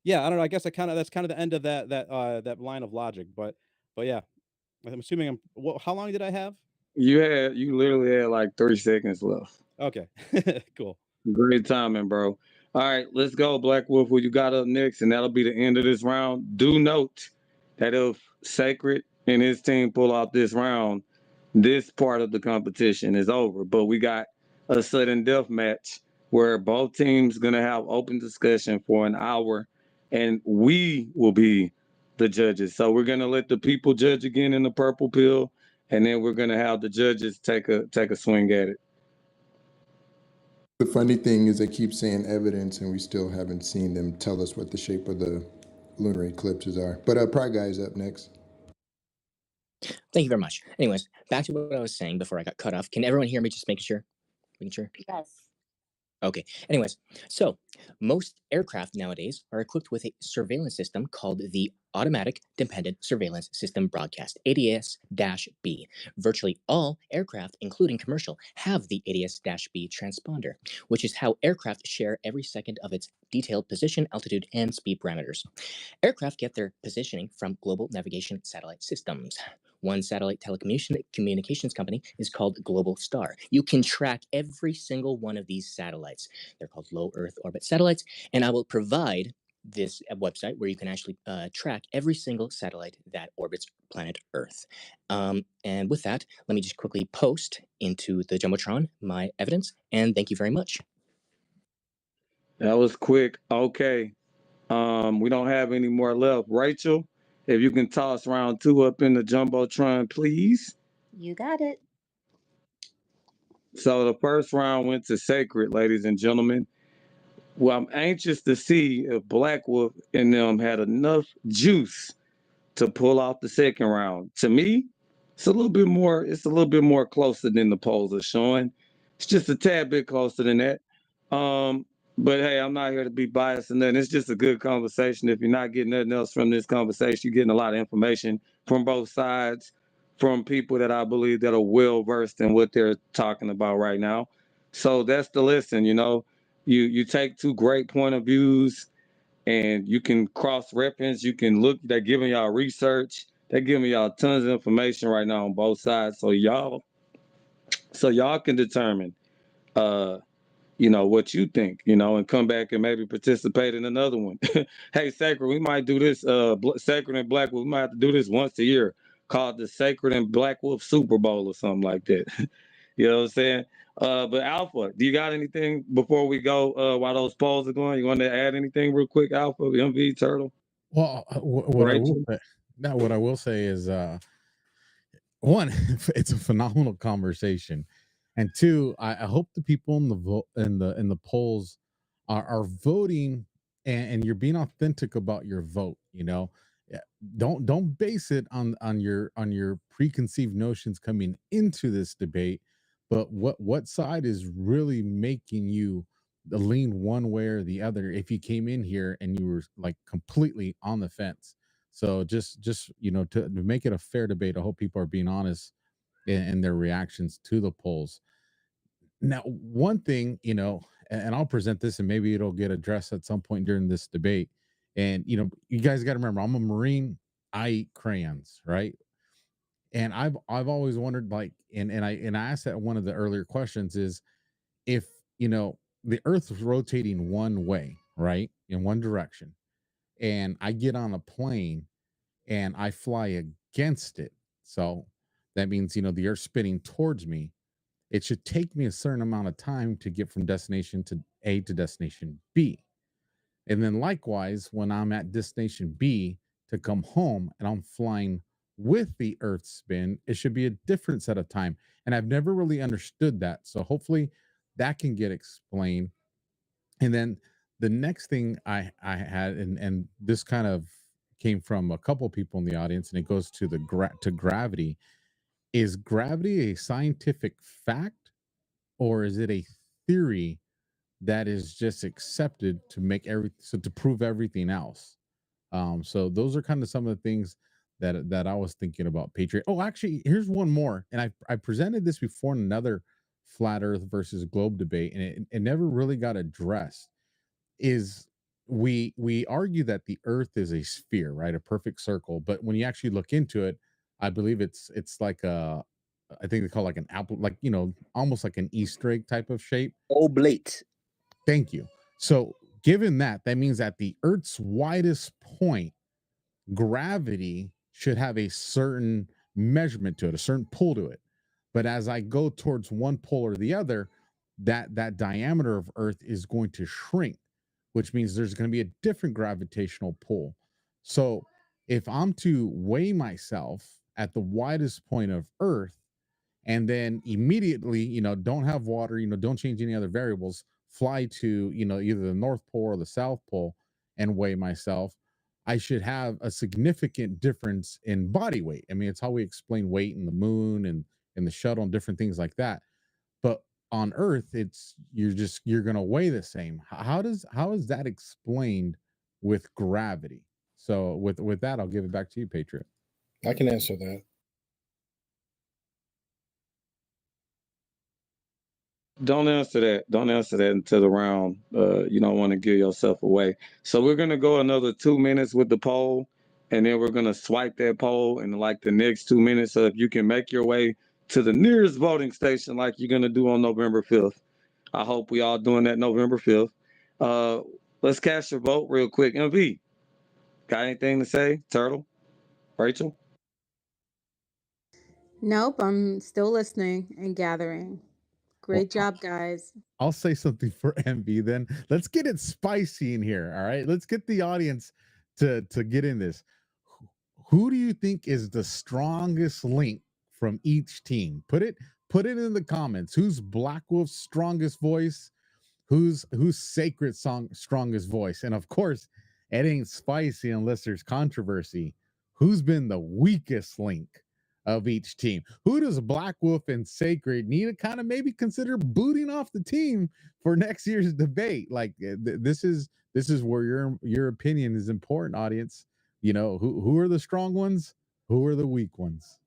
yeah, I don't know. I guess that's kind of the end of that line of logic. But yeah, I'm assuming how long did I have? You literally had like 30 seconds left. Okay, cool. Great timing, bro. All right, let's go, Black Wolf. What you got up next, and that'll be the end of this round. Do note that if Sacred and his team pull off this round, this part of the competition is over. But we got a sudden death match where both teams gonna have open discussion for an hour, and we will be the judges. So we're gonna let the people judge again in the purple pill, and then we're gonna have the judges take a swing at it. The funny thing is they keep saying evidence, and we still haven't seen them tell us what the shape of the lunar eclipses are. But Pride Guy is up next. Thank you very much. Anyways, back to what I was saying before I got cut off. Can everyone hear me? Just making sure. Yes. Okay. Anyways, so most aircraft nowadays are equipped with a surveillance system called the Automatic Dependent Surveillance System Broadcast, ADS-B. Virtually all aircraft, including commercial, have the ADS-B transponder, which is how aircraft share every second of its detailed position, altitude, and speed parameters. Aircraft get their positioning from global navigation satellite systems. One satellite telecommunications company is called Global Star. You can track every single one of these satellites. They're called low Earth orbit satellites, and I will provide this website where you can actually track every single satellite that orbits planet Earth. And with that, let me just quickly post into the Jumbotron my evidence, and thank you very much. That was quick. Okay. We don't have any more left. Rachel, if you can toss round 2 up in the Jumbotron, please. You got it. So the first round went to Sacred, ladies and gentlemen. Well, I'm anxious to see if Black Wolf and them had enough juice to pull off the second round. To me, it's a little bit more closer than the polls are showing. It's just a tad bit closer than that. But hey, I'm not here to be biased and nothing. It's just a good conversation. If you're not getting nothing else from this conversation, you're getting a lot of information from both sides, from people that I believe that are well versed in what they're talking about right now. So that's the lesson, You take two great point of views and you can cross-reference, you can look, they're giving y'all research, they're giving y'all tons of information right now on both sides. So y'all can determine what you think, and come back and maybe participate in another one. Hey, Sacred, we might do this, Sacred and Black Wolf, we might have to do this once a year, called the Sacred and Black Wolf Super Bowl or something like that. You know what I'm saying? But Alpha, do you got anything before we go, while those polls are going? You want to add anything real quick, Alpha, MV, Turtle? Well, what I will Rachel? say, what I will say is, one, it's a phenomenal conversation, and two, I hope the people in the vote in the polls are voting, and you're being authentic about your vote. Yeah, don't base it on your preconceived notions coming into this debate, but what side is really making you lean one way or the other. If you came in here and you were like completely on the fence, so just to make it a fair debate, I hope people are being honest in their reactions to the polls. Now, one thing, and I'll present this and maybe it'll get addressed at some point during this debate. And you guys got to remember, I'm a Marine. I eat crayons, right? And I've always wondered, like, and I asked that one of the earlier questions is, if the Earth is rotating one way, right, in one direction, and I get on a plane and I fly against it. So that means, the Earth's spinning towards me. it should take me a certain amount of time to get from destination to A to destination B. And then likewise, when I'm at destination B to come home and I'm flying with the Earth spin, it should be a different set of time. And I've never really understood that. So hopefully that can get explained. And then the next thing I had, and this kind of came from a couple people in the audience, and it goes to the to gravity. Is gravity a scientific fact, or is it a theory that is just accepted to make to prove everything else? So those are kind of some of the things that I was thinking about Patriot. Oh, actually, here's one more, and I presented this before in another flat Earth versus globe debate, and it never really got addressed. Is we argue that the Earth is a sphere, right, a perfect circle, but when you actually look into it, I believe it's like a, I think they call it like an apple, like, you know, almost like an Easter egg type of shape. Oblate. Thank you. So given that, that means at the Earth's widest point, gravity should have a certain measurement to it, a certain pull to it. But as I go towards one pole or the other, that diameter of Earth is going to shrink, which means there's going to be a different gravitational pull. So if I'm to weigh myself at the widest point of Earth, and then immediately, you know, don't have water, you know, don't change any other variables, fly to, you know, either the North Pole or the South Pole and weigh myself, I should have a significant difference in body weight. I mean, it's how we explain weight in the moon and in the shuttle and different things like that. But on Earth, it's you're gonna weigh the same. How is that explained with gravity? So with that, I'll give it back to you, Patriot. I can answer that. Don't answer that. Don't answer that until the round. You don't want to give yourself away. So we're gonna go another 2 minutes with the poll, and then we're gonna swipe that poll in like the next 2 minutes. So if you can make your way to the nearest voting station, like you're gonna do on November 5th, I hope we all doing that November 5th. Let's cast your vote real quick. MV, got anything to say? Turtle, Rachel. Nope, I'm still listening and gathering. Great job, guys. I'll say something for MV then. Let's get it spicy in here. All right. Let's get the audience to get in this. Who do you think is the strongest link from each team? Put it in the comments. Who's Black Wolf's strongest voice? Who's Sacred song strongest voice? And of course, it ain't spicy unless there's controversy. Who's been the weakest link of each team? Who does Black Wolf and Sacred need to kind of maybe consider booting off the team for next year's debate? Like this is where your opinion is important, audience. You know, who are the strong ones? Who are the weak ones?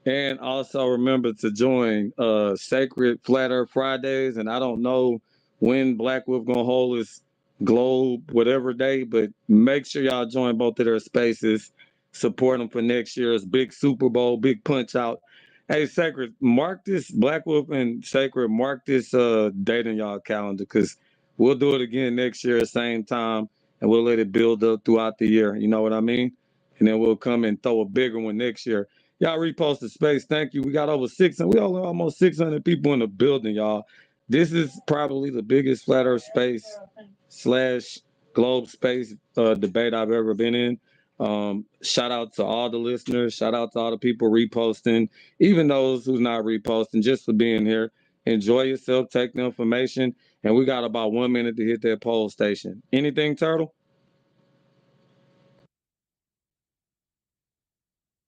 And also remember to join Sacred Flat Earth Fridays. And I don't know when Black Wolf gonna hold his globe, whatever day, but make sure y'all join both of their spaces. Support them for next year's big Super Bowl, big punch out. Hey, Sacred, mark this, Black Wolf and Sacred, mark this date in y'all calendar, because we'll do it again next year at same time, and we'll let it build up throughout the year. You know what I mean? And then we'll come and throw a bigger one next year. Y'all repost the space. Thank you. We got over 600. We all almost 600 people in the building, y'all. This is probably the biggest flat Earth space / globe space debate I've ever been in. Shout out to all the listeners. Shout out to all the people reposting, even those who's not reposting, just for being here. Enjoy yourself. Take the information. And we got about 1 minute to hit that poll station. Anything, Turtle?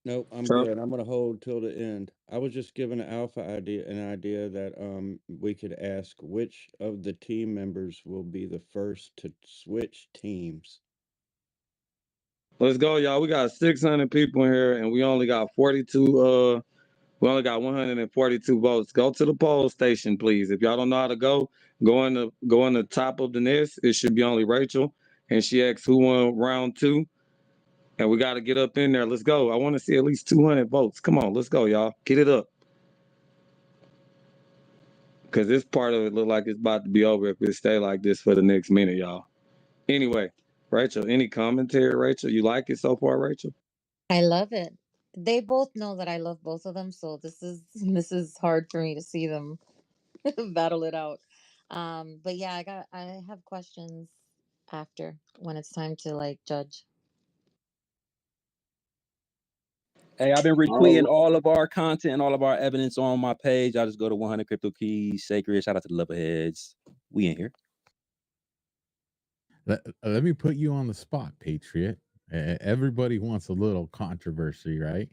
Nope, I'm Turtle? good. I'm gonna hold till the end. I was just giving Alpha an idea that we could ask which of the team members will be the first to switch teams. Let's go, y'all. We got 600 people in here, and we only got 42. We only got 142 votes. Go to the poll station, please. If y'all don't know how to go in the top of the list. It should be only Rachel, and she asks who won round 2, and we got to get up in there. Let's go. I want to see at least 200 votes. Come on, let's go, y'all. Get it up, because this part of it look like it's about to be over if it stay like this for the next minute, y'all. Anyway, Rachel, any commentary? Rachel, you like it so far, Rachel? I love it. They both know that I love both of them, so this is hard for me to see them battle it out. But yeah, I have questions after when it's time to like judge. Hey, I've been retweeting all of our content and all of our evidence on my page. I just go to 100 Crypto Keys, Sacred. Shout out to the Levelheads. We in here. Let me put you on the spot, Patriot. Everybody wants a little controversy, right?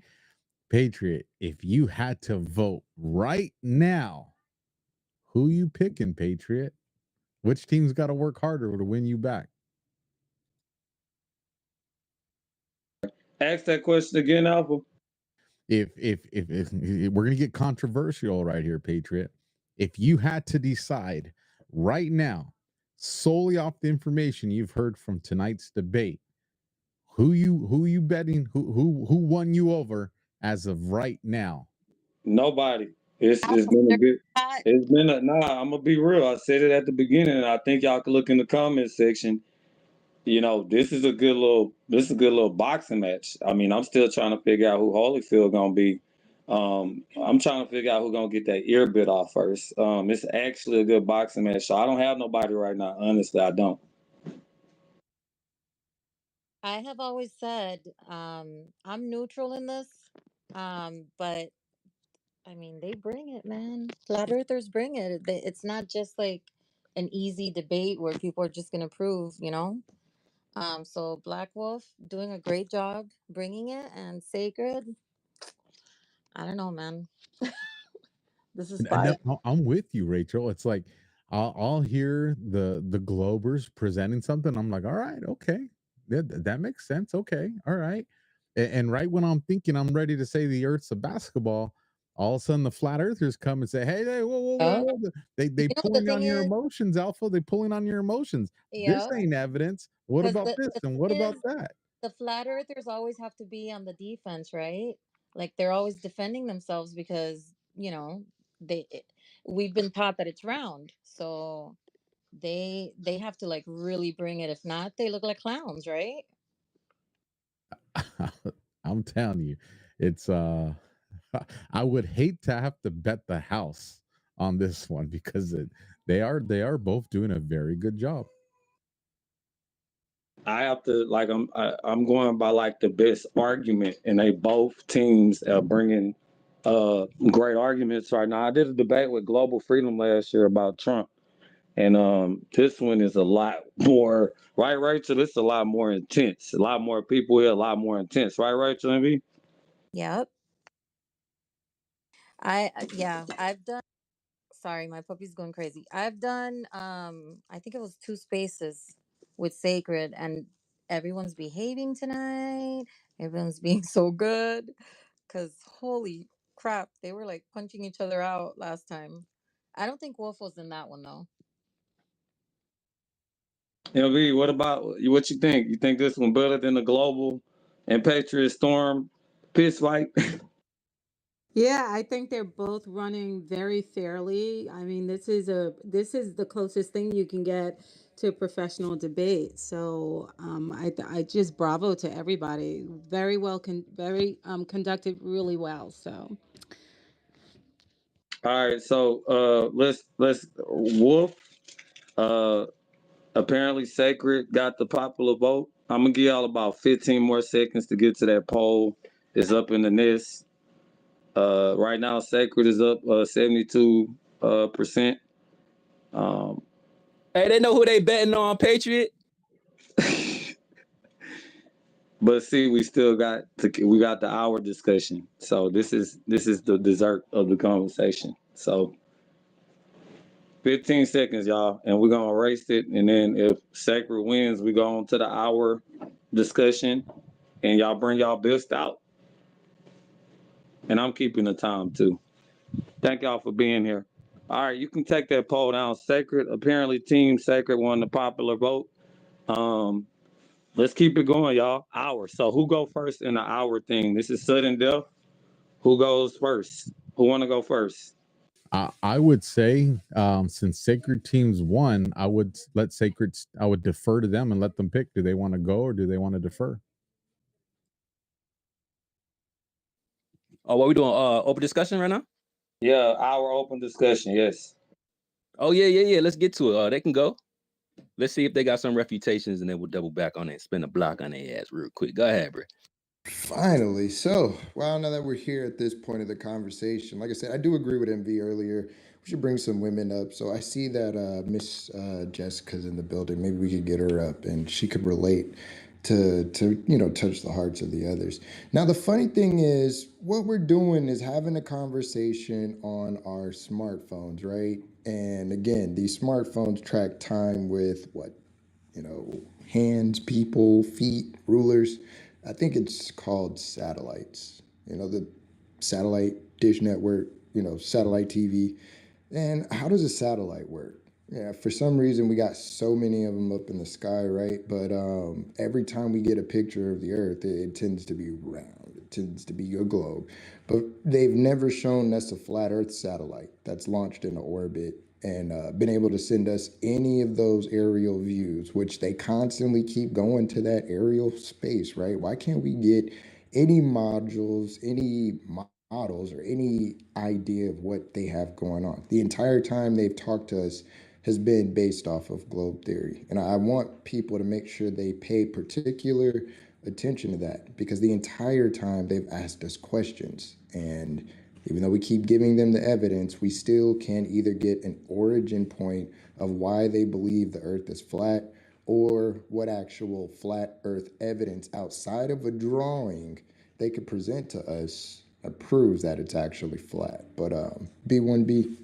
Patriot, if you had to vote right now, who you picking, Patriot? Which team's got to work harder to win you back? Ask that question again, Alpha. If we're gonna get controversial right here, Patriot, if you had to decide right now, solely off the information you've heard from tonight's debate, who you betting, who won you over as of right now? Nobody. It's been a bit. It's been a nah. I'm gonna be real. I said it at the beginning, and I think y'all can look in the comment section. You know, this is a good little boxing match. I mean, I'm still trying to figure out who Holyfield gonna be. I'm trying to figure out who gonna get that ear bit off first. It's actually a good boxing match. So I don't have nobody right now. Honestly, I don't. I have always said I'm neutral in this, but I mean they bring it, man. Flat earthers bring it. It's not just like an easy debate where people are just gonna prove, you know. So Black Wolf doing a great job bringing it, and Sacred. I don't know, man. This is fire. No, I'm with you, Rachel. It's like I'll hear the Globers presenting something. I'm like, all right, okay, that makes sense. Okay, all right. And right when I'm thinking I'm ready to say the Earth's a basketball, all of a sudden the flat earthers come and say, hey, whoa. They You know, the pulling on thing your is, emotions, Alpha. They pulling on your emotions. This yeah, ain't evidence. What because about this the and what thing about is, that? the flat earthers always have to be on the defense, right? Like they're always defending themselves because you know we've been taught that it's round, so they have to like really bring it. If not, they look like clowns, right? I'm telling you, it's I would hate to have to bet the house on this one because they are both doing a very good job. I have to like I'm going by like the best argument, and they both teams are bringing great arguments right now. I did a debate with Global Freedom last year about Trump, and this one is a lot more right, Rachel. It's a lot more intense. A lot more people here, a lot more intense, right, Rachel? MV? Yep. Yeah, I've done. Sorry, my puppy's going crazy. I've done I think it was 2 spaces with Sacred, and everyone's behaving tonight. Everyone's being so good cuz holy crap, they were like punching each other out last time. I don't think Wolf was in that one though. MV, what you think? You think this one better than the Global and Patriot Storm pitch fight? Yeah, I think they're both running very fairly. I mean, this is the closest thing you can get to a professional debate. So, I just bravo to everybody. Very well very conducted really well. So, All right, so let's Wolf. Uh, Apparently, Sacred got the popular vote. I'm gonna give y'all about 15 more seconds to get to that poll. It's up in the nest. Right now, Sacred is up 72%. Hey, they know who they betting on, Patriot. But see, we got the hour discussion. So this is the dessert of the conversation. So 15 seconds, y'all, and we're gonna erase it. And then if Sacred wins, we go on to the hour discussion, and y'all bring y'all best out. And I'm keeping the time too. Thank y'all for being here. All right, you can take that poll down. Sacred, apparently Team Sacred won the popular vote. Let's keep it going, y'all. Hour. So who go first in the hour thing? This is sudden death. Who goes first? Who want to go first? I would say, since Sacred Teams won, I would defer to them and let them pick. Do they want to go or do they want to defer? Oh, what we doing? Open discussion right now? Yeah, our open discussion. Yes. Oh yeah. Let's get to it. They can go. Let's see if they got some refutations, and then we'll double back on it. Spin a block on their ass real quick. Go ahead, bro. Finally. So, well, now that we're here at this point of the conversation, like I said, I do agree with MV earlier. We should bring some women up. So I see that Miss Jessica's in the building. Maybe we could get her up and she could relate to touch the hearts of the others. Now the funny thing is what we're doing is having a conversation on our smartphones, right? And again, these smartphones track time with what, hands, people, feet, rulers. I think it's called satellites. The satellite dish network, satellite TV. And how does a satellite work? Yeah, for some reason we got so many of them up in the sky, right? But every time we get a picture of the Earth, it tends to be round. It tends to be a globe. But they've never shown us a flat Earth satellite that's launched into orbit and been able to send us any of those aerial views, which they constantly keep going to that aerial space, right? Why can't we get any modules, any models, or any idea of what they have going on? The entire time they've talked to us has been based off of globe theory. And I want people to make sure they pay particular attention to that, because the entire time they've asked us questions. And even though we keep giving them the evidence, we still can't either get an origin point of why they believe the Earth is flat, or what actual flat Earth evidence outside of a drawing they could present to us proves that it's actually flat. But B1B.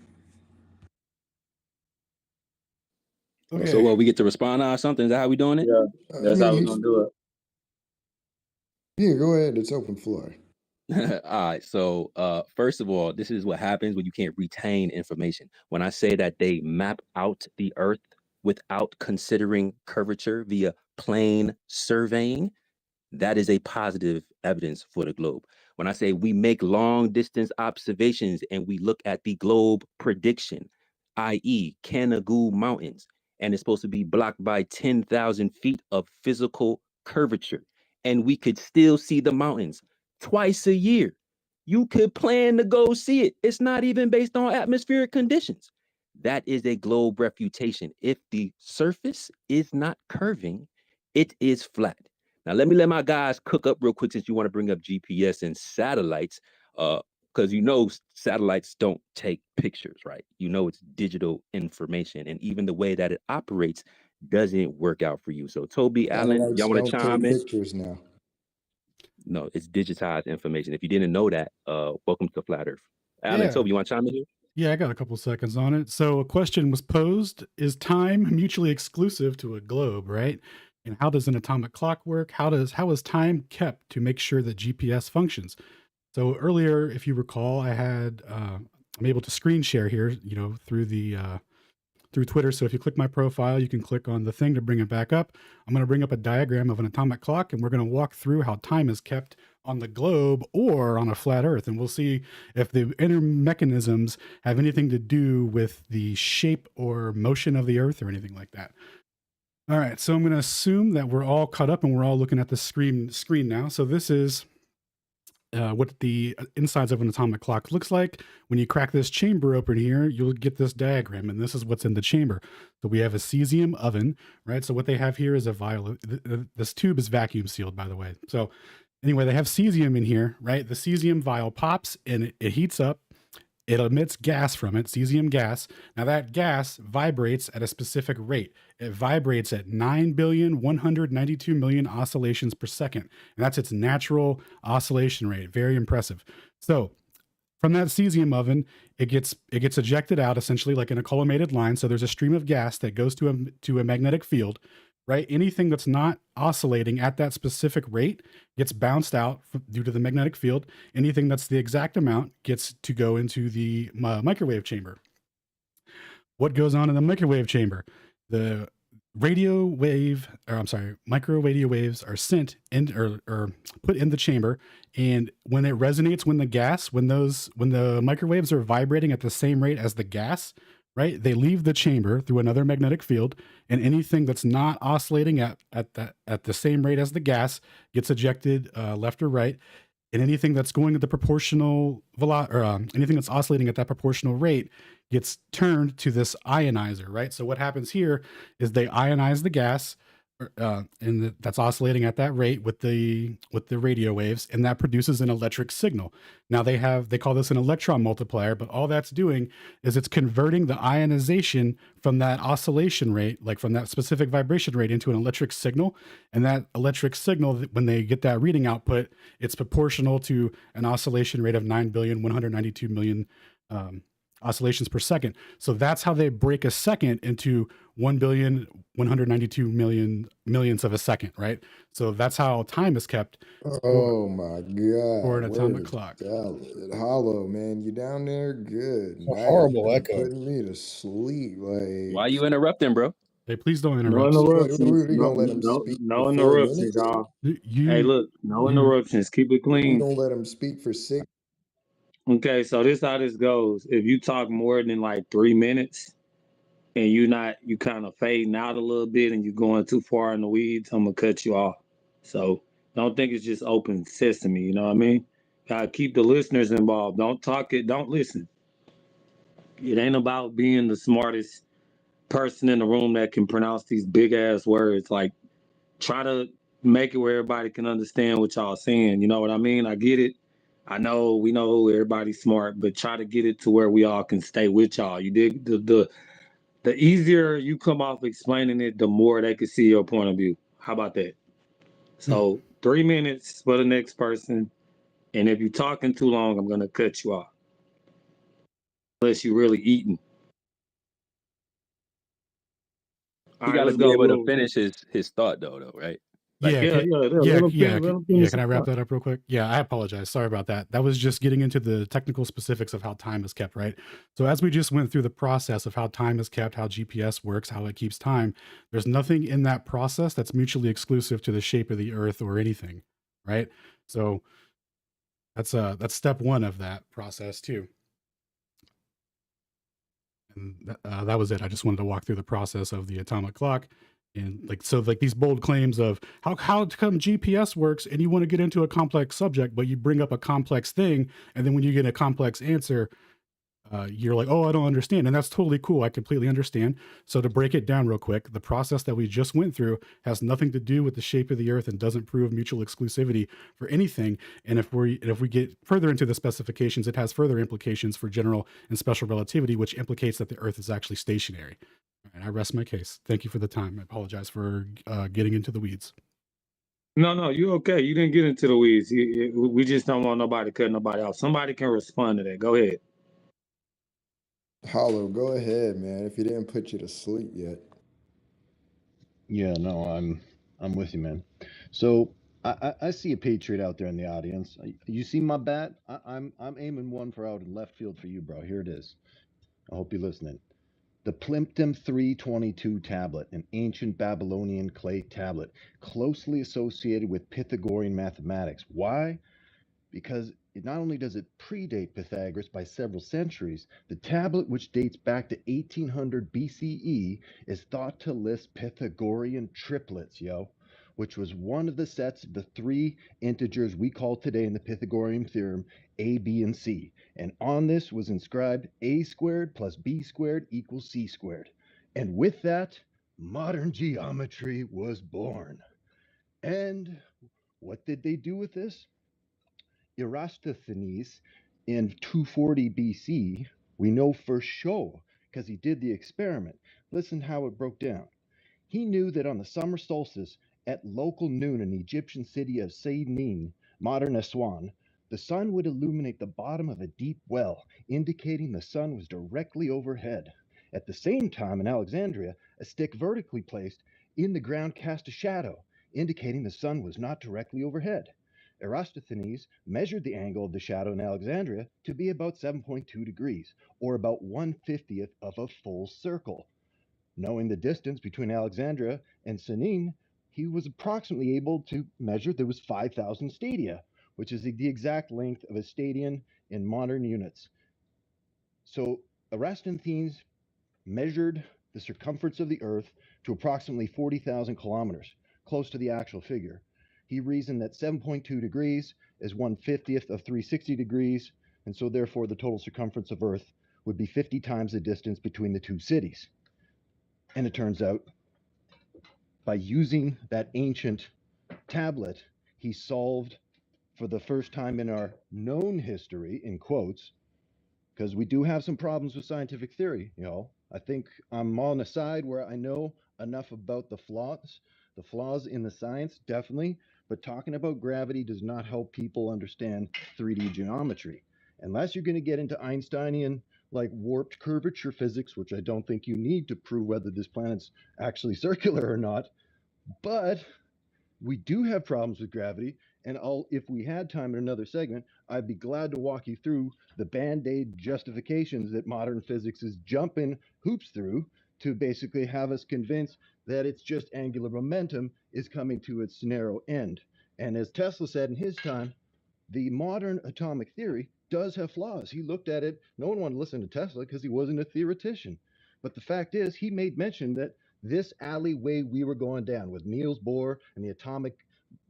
Okay. So what, we get to respond on something? Is that how we doing it? Yeah, that's how we're gonna do it. Yeah, go ahead. It's open floor. All right. So first of all, this is what happens when you can't retain information. When I say that they map out the Earth without considering curvature via plane surveying, that is a positive evidence for the globe. When I say we make long distance observations and we look at the globe prediction, i.e. Canagoo Mountains, and it's supposed to be blocked by 10,000 feet of physical curvature, and we could still see the mountains twice a year. You could plan to go see it. It's not even based on atmospheric conditions. That is a globe refutation. If the surface is not curving, it is flat. Now, let me let my guys cook up real quick, since you want to bring up GPS and satellites, because satellites don't take pictures, right? It's digital information, and even the way that it operates doesn't work out for you. So, Toby, Alan, Satellites y'all want to don't take chime in? pictures now. No, it's digitized information. If you didn't know that, welcome to Flat Earth. Alan, Yeah. Toby, you want to chime in here? Yeah, I got a couple seconds on it. So a question was posed: is time mutually exclusive to a globe, right? And how does an atomic clock work? How is time kept to make sure that GPS functions? So earlier, if you recall, I'm able to screen share here, through Twitter. So if you click my profile, you can click on the thing to bring it back up. I'm going to bring up a diagram of an atomic clock, and we're going to walk through how time is kept on the globe or on a flat Earth. And we'll see if the inner mechanisms have anything to do with the shape or motion of the Earth or anything like that. All right, so I'm going to assume that we're all caught up and we're all looking at the screen now. So this is what the insides of an atomic clock looks like. When you crack this chamber open here, you'll get this diagram, and this is what's in the chamber. So we have a cesium oven, right? So what they have here is a vial. This tube is vacuum sealed, by the way. So anyway, they have cesium in here, right? The cesium vial pops and it heats up. It emits gas from it, cesium gas. Now that gas vibrates at a specific rate. It vibrates at 9,192,000,000 oscillations per second. And that's its natural oscillation rate. Very impressive. So from that cesium oven, it gets ejected out essentially like in a collimated line. So there's a stream of gas that goes to a magnetic field, right? Anything that's not oscillating at that specific rate gets bounced out due to the magnetic field. Anything that's the exact amount gets to go into the microwave chamber. What goes on in the microwave chamber? The micro radio waves are sent in or put in the chamber, and when it resonates, when the microwaves are vibrating at the same rate as the gas, right? They leave the chamber through another magnetic field, and anything that's not oscillating at the same rate as the gas gets ejected left or right. and anything that's going at the proportional anything that's oscillating at that proportional rate gets turned to this ionizer, right? So what happens here is they ionize the gas, that's oscillating at that rate with the radio waves, and that produces an electric signal. Now they call this an electron multiplier, but all that's doing is it's converting the ionization from that oscillation rate, like from that specific vibration rate, into an electric signal. And that electric signal, when they get that reading output, it's proportional to an oscillation rate of 9,192,000,000 oscillations per second. So that's how they break a second into 1,192,000,000 millionths of a second, right? So that's how time is kept Oh my for God, an where atomic is clock. Hollow, man? You down there? Good. It's a Nice. horrible You're echo. putting me to sleep. Why Like, you interrupting, bro? Hey, please don't No interrupt. interruptions. we No, gonna let him no, speak for no 4 minutes? interruptions, y'all. Hey, You, look, no you, interruptions. Keep it We clean. gonna let him speak for 6. Okay, so this how this goes. If you talk more than like 3 minutes and you kind of fading out a little bit and you're going too far in the weeds, I'm gonna cut you off. So don't think it's just open sesame. You know what I mean? Gotta keep the listeners involved. Don't talk it. Don't listen. It ain't about being the smartest person in the room that can pronounce these big ass words. Like, try to make it where everybody can understand what y'all saying. You know what I mean? I get it. I know we know everybody's smart, but try to get it to where we all can stay with y'all. You dig? The easier you come off explaining it, the more they can see your point of view. How about that? So 3 minutes for the next person, and if you're talking too long, I'm gonna cut you off. Unless you're really eating. All He right, got to let's be go. able to finish his thought though, right? Like, yeah, Let him finish. Let him finish. can I wrap that up real quick? Yeah, I apologize. Sorry about that. That was just getting into the technical specifics of how time is kept, right? So as we just went through the process of how time is kept, how GPS works, how it keeps time, there's nothing in that process that's mutually exclusive to the shape of the Earth or anything, right? So that's step one of that process too. And that was it. I just wanted to walk through the process of the atomic clock. And like these bold claims of how come GPS works, and you want to get into a complex subject, but you bring up a complex thing, and then when you get a complex answer, you're like, oh, I don't understand. And that's totally cool. I completely understand. So to break it down real quick, the process that we just went through has nothing to do with the shape of the Earth and doesn't prove mutual exclusivity for anything. And if we get further into the specifications, it has further implications for general and special relativity, which implicates that the Earth is actually stationary. And I rest my case. Thank you for the time. I apologize for getting into the weeds. No, you okay. You didn't get into the weeds. We just don't want nobody cutting nobody off. Somebody can respond to that. Go ahead. Hollow, go ahead, man. If he didn't put you to sleep yet. Yeah, no, I'm with you, man. So I see a patriot out there in the audience. You see my bat? I'm aiming one for out in left field for you, bro. Here it is. I hope you're listening. The Plimpton 322 tablet, an ancient Babylonian clay tablet, closely associated with Pythagorean mathematics. Why? Because not only does it predate Pythagoras by several centuries, the tablet, which dates back to 1800 BCE, is thought to list Pythagorean triplets, which was one of the sets of the three integers we call today in the Pythagorean theorem a, b, and c. And on this was inscribed a squared plus b squared equals c squared. And with that, modern geometry was born. And what did they do with this? Eratosthenes in 240 BC, we know for sure because he did the experiment. Listen how it broke down. He knew that on the summer solstice at local noon in the Egyptian city of Seynin, modern Aswan, the sun would illuminate the bottom of a deep well, indicating the sun was directly overhead. At the same time, in Alexandria, a stick vertically placed in the ground cast a shadow, indicating the sun was not directly overhead. Eratosthenes measured the angle of the shadow in Alexandria to be about 7.2 degrees, or about 1/50th of a full circle. Knowing the distance between Alexandria and Seynin, he was approximately able to measure there was 5,000 stadia, which is the exact length of a stadium in modern units. So Eratosthenes measured the circumference of the Earth to approximately 40,000 kilometers, close to the actual figure. He reasoned that 7.2 degrees is 1/50th of 360 degrees, and so therefore the total circumference of Earth would be 50 times the distance between the two cities. And it turns out, by using that ancient tablet, he solved for the first time in our known history, in quotes, because we do have some problems with scientific theory, you know. I think I'm on the side where I know enough about the flaws in the science, definitely, but talking about gravity does not help people understand 3D geometry. Unless you're going to get into Einsteinian, like warped curvature physics, which I don't think you need to prove whether this planet's actually circular or not. But we do have problems with gravity, and if we had time in another segment, I'd be glad to walk you through the band-aid justifications that modern physics is jumping hoops through to basically have us convinced that it's just angular momentum is coming to its narrow end. And as Tesla said in his time, the modern atomic theory does have flaws. He looked at it. No one wanted to listen to Tesla because he wasn't a theoretician. But the fact is, he made mention that this alleyway we were going down with Niels Bohr and the atomic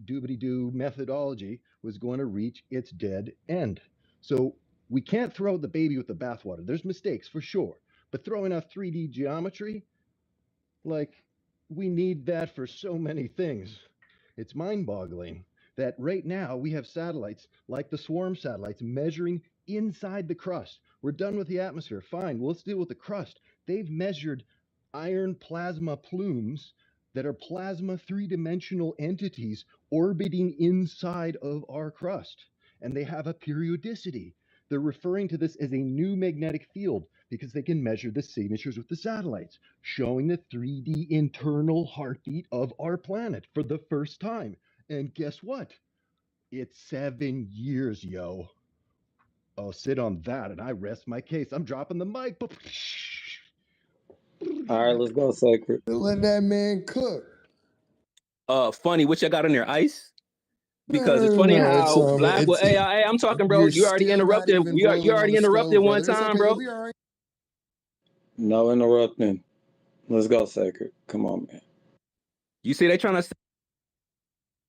doobity-doo methodology was going to reach its dead end. So we can't throw the baby with the bathwater. There's mistakes for sure. But throwing out 3D geometry, like, we need that for so many things. It's mind-boggling that right now we have satellites like the swarm satellites measuring inside the crust. We're done with the atmosphere. Fine, well, let's deal with the crust. They've measured iron plasma plumes that are plasma three-dimensional entities orbiting inside of our crust. And they have a periodicity. They're referring to this as a new magnetic field because they can measure the signatures with the satellites, showing the 3D internal heartbeat of our planet for the first time. And guess what? It's 7 years, yo. I'll sit on that and I rest my case. I'm dropping the mic. All right, let's go, Sacred. Let that man cook. Funny, what you got on there? Ice? Because it's funny No, it's how Black will. Hey, I'm talking, bro. You're You already still not interrupted. even You boiling on already the interrupted stove, one brother. It's time, okay. bro. You'll be all right. No interrupting. Let's go, Sacred. Come on, man. You see they trying to.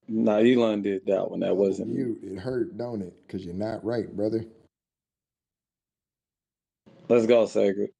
No, Elon did that one. That wasn't me. You. It hurt, don't it? Because you're not right, brother. Let's go, Sacred.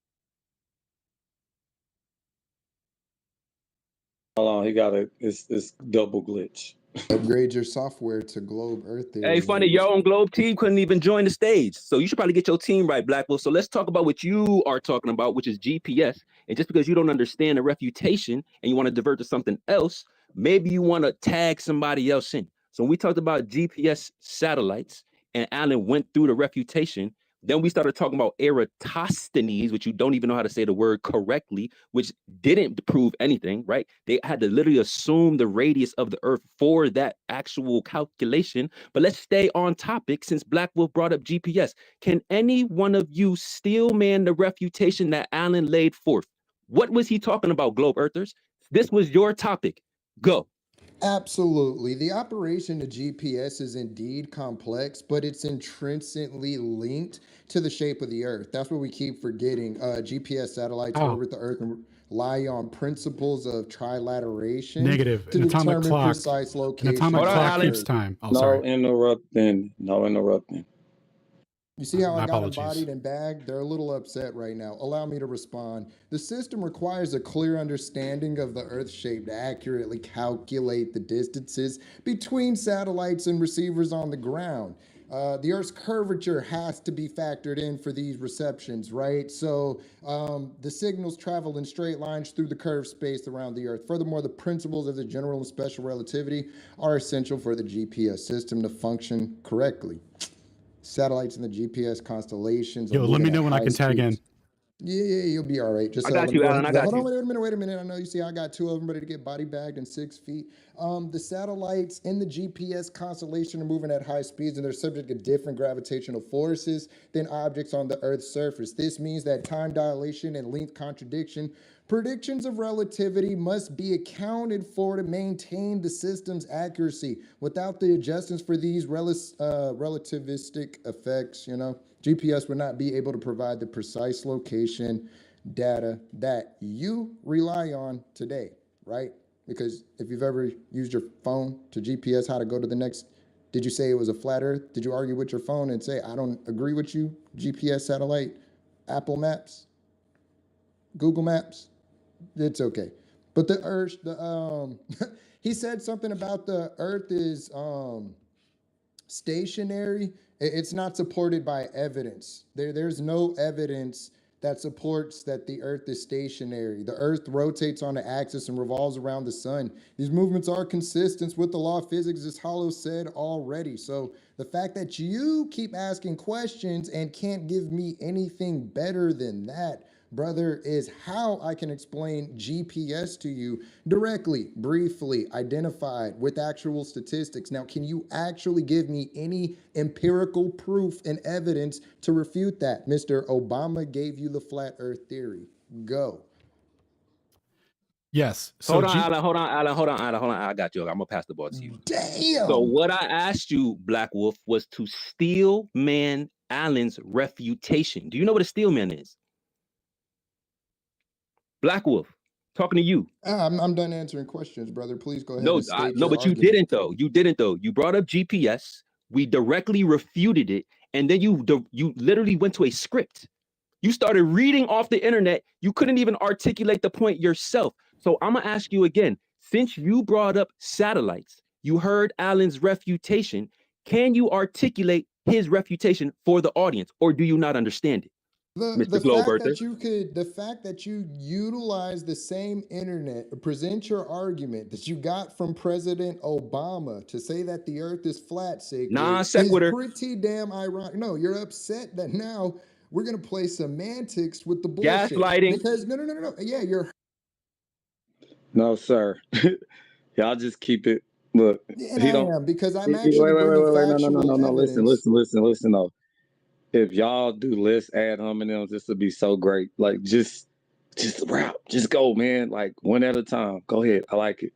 Hold on, he got it's double glitch. Upgrade your software to Globe Earth theory. Hey, funny, Man. your own Globe team couldn't even join the stage. So you should probably get your team right, Blackwell. So let's talk about what you are talking about, which is GPS. And just because you don't understand the refutation and you want to divert to something else, maybe you want to tag somebody else in. So when we talked about GPS satellites and Alan went through the refutation, then we started talking about Eratosthenes, which you don't even know how to say the word correctly, which didn't prove anything, right? They had to literally assume the radius of the Earth for that actual calculation. But let's stay on topic since Black Wolf brought up GPS. Can any one of you still man the refutation that Alan laid forth? What was he talking about, Globe Earthers? This was your topic. Go. Absolutely. The operation of GPS is indeed complex, but it's intrinsically linked to the shape of the Earth. That's what we keep forgetting. GPS satellites Oh, orbit the Earth and rely on principles of trilateration negative. to determine precise An location atomic of clock the keeps Earth. time. Oh, No sorry. interrupting. No interrupting. You see how My I got them apologies. bodied and bagged? They're a little upset right now. Allow me to respond. The system requires a clear understanding of the Earth's shape to accurately calculate the distances between satellites and receivers on the ground. The Earth's curvature has to be factored in for these receptions, right? So the signals travel in straight lines through the curved space around the Earth. Furthermore, the principles of the general and special relativity are essential for the GPS system to function correctly. Satellites in the GPS constellations are Yo, let moving me at know when I high can tag in. speeds. Yeah, you'll be all right. Just I got let me you, go Alan. ahead. I got Hold you. on, wait a minute. I know you see I got two of them ready to get body bagged in 6 feet. The satellites in the GPS constellation are moving at high speeds and they're subject to different gravitational forces than objects on the Earth's surface. This means that time dilation and length contradiction predictions of relativity must be accounted for to maintain the system's accuracy. Without the adjustments for these relativistic effects, GPS would not be able to provide the precise location data that you rely on today, right? Because if you've ever used your phone to GPS how to go to the next, did you say it was a flat Earth? Did you argue with your phone and say, I don't agree with you, GPS satellite, Apple Maps, Google Maps? It's okay. But the Earth, he said something about the Earth is stationary. It's not supported by evidence. There's no evidence that supports that the Earth is stationary. The Earth rotates on the axis and revolves around the sun. These movements are consistent with the law of physics, as Hollow said already. So the fact that you keep asking questions and can't give me anything better than that, brother, is how I can explain GPS to you directly, briefly, identified with actual statistics. Now, can you actually give me any empirical proof and evidence to refute that? Mr. Obama gave you the flat earth theory. Go. Yes. So Hold on, Alan. Hold on, Alan. I got you. I'm gonna pass the ball to you. Damn. So what I asked you, Black Wolf, was to steel man Allen's refutation. Do you know what a steel man is? Black Wolf, talking to you. I'm done answering questions, brother. Please go ahead No, and state no, your but you argument. didn't though. You didn't though. You brought up GPS. We directly refuted it, and then you literally went to a script. You started reading off the internet. You couldn't even articulate the point yourself. So I'm gonna ask you again. Since you brought up satellites, you heard Allen's refutation. Can you articulate his refutation for the audience, or do you not understand it, Mr. Globe The fact that you utilize the same internet, present your argument that you got from President Obama to say that the earth is flat, Sacred, Non is sequitur. pretty damn ironic. No, you're upset that now we're gonna play semantics with the bullshit. Gaslighting. Because no. Yeah, you're No, sir. Y'all just keep it. Look, and he I don't. am because I'm Wait. actually bringing No, factual no. evidence. Listen. Though, if y'all do less ad hominems, this would be so great. Like, just rap, just go, man. Like one at a time. Go ahead. I like it.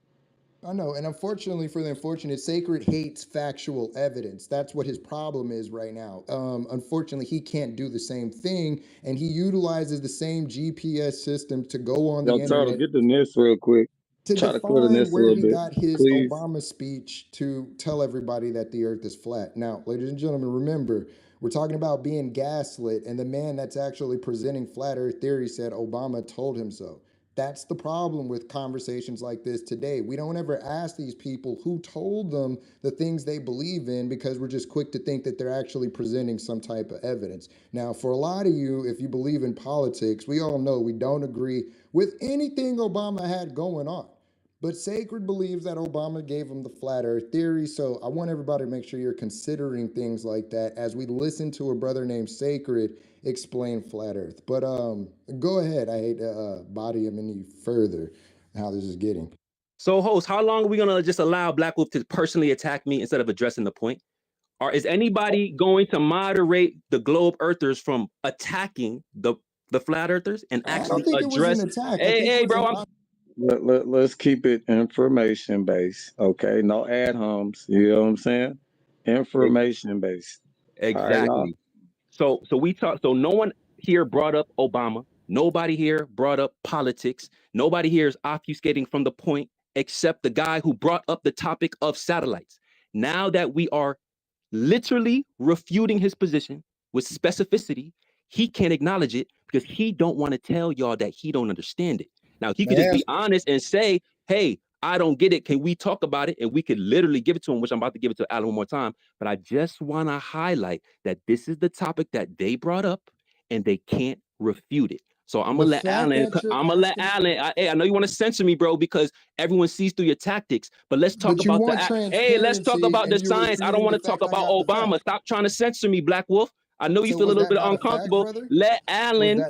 I know, and unfortunately for the unfortunate, Sacred hates factual evidence. That's what his problem is right now. Unfortunately, he can't do the same thing, and he utilizes the same GPS system to go on the Yo, Turtle, internet get the NIST real quick. to Try to clear the define NIST a where little he bit, got his please. Obama speech to tell everybody that the earth is flat. Now, ladies and gentlemen, remember, we're talking about being gaslit, and the man that's actually presenting flat earth theory said Obama told him so. That's the problem with conversations like this today. We don't ever ask these people who told them the things they believe in because we're just quick to think that they're actually presenting some type of evidence. Now, for a lot of you, if you believe in politics, we all know we don't agree with anything Obama had going on. But Sacred believes that Obama gave him the flat earth theory. So I want everybody to make sure you're considering things like that as we listen to a brother named Sacred explain flat earth. But go ahead. I hate to body him any further how this is getting. So, host, how long are we gonna just allow Black Wolf to personally attack me instead of addressing the point? Or is anybody going to moderate the globe earthers from attacking the flat earthers and actually address? Hey, bro, Let's keep it information based. Okay, no ad homs. You know what I'm saying? Information based. Exactly. So we talk. So no one here brought up Obama. Nobody here brought up politics. Nobody here is obfuscating from the point except the guy who brought up the topic of satellites. Now that we are literally refuting his position with specificity, he can't acknowledge it because he don't want to tell y'all that he don't understand it. Now, he could just be honest and say, hey, I don't get it. Can we talk about it? And we could literally give it to him, which I'm about to give it to Alan one more time. But I just want to highlight that this is the topic that they brought up and they can't refute it. So I'm gonna let Alan. Hey, I know you want to censor me, bro, because everyone sees through your tactics. But let's talk about the. Hey, let's talk about the science. I don't want to talk about Obama. Stop trying to censor me, Black Wolf. I know you feel a little bit uncomfortable. Let Alan.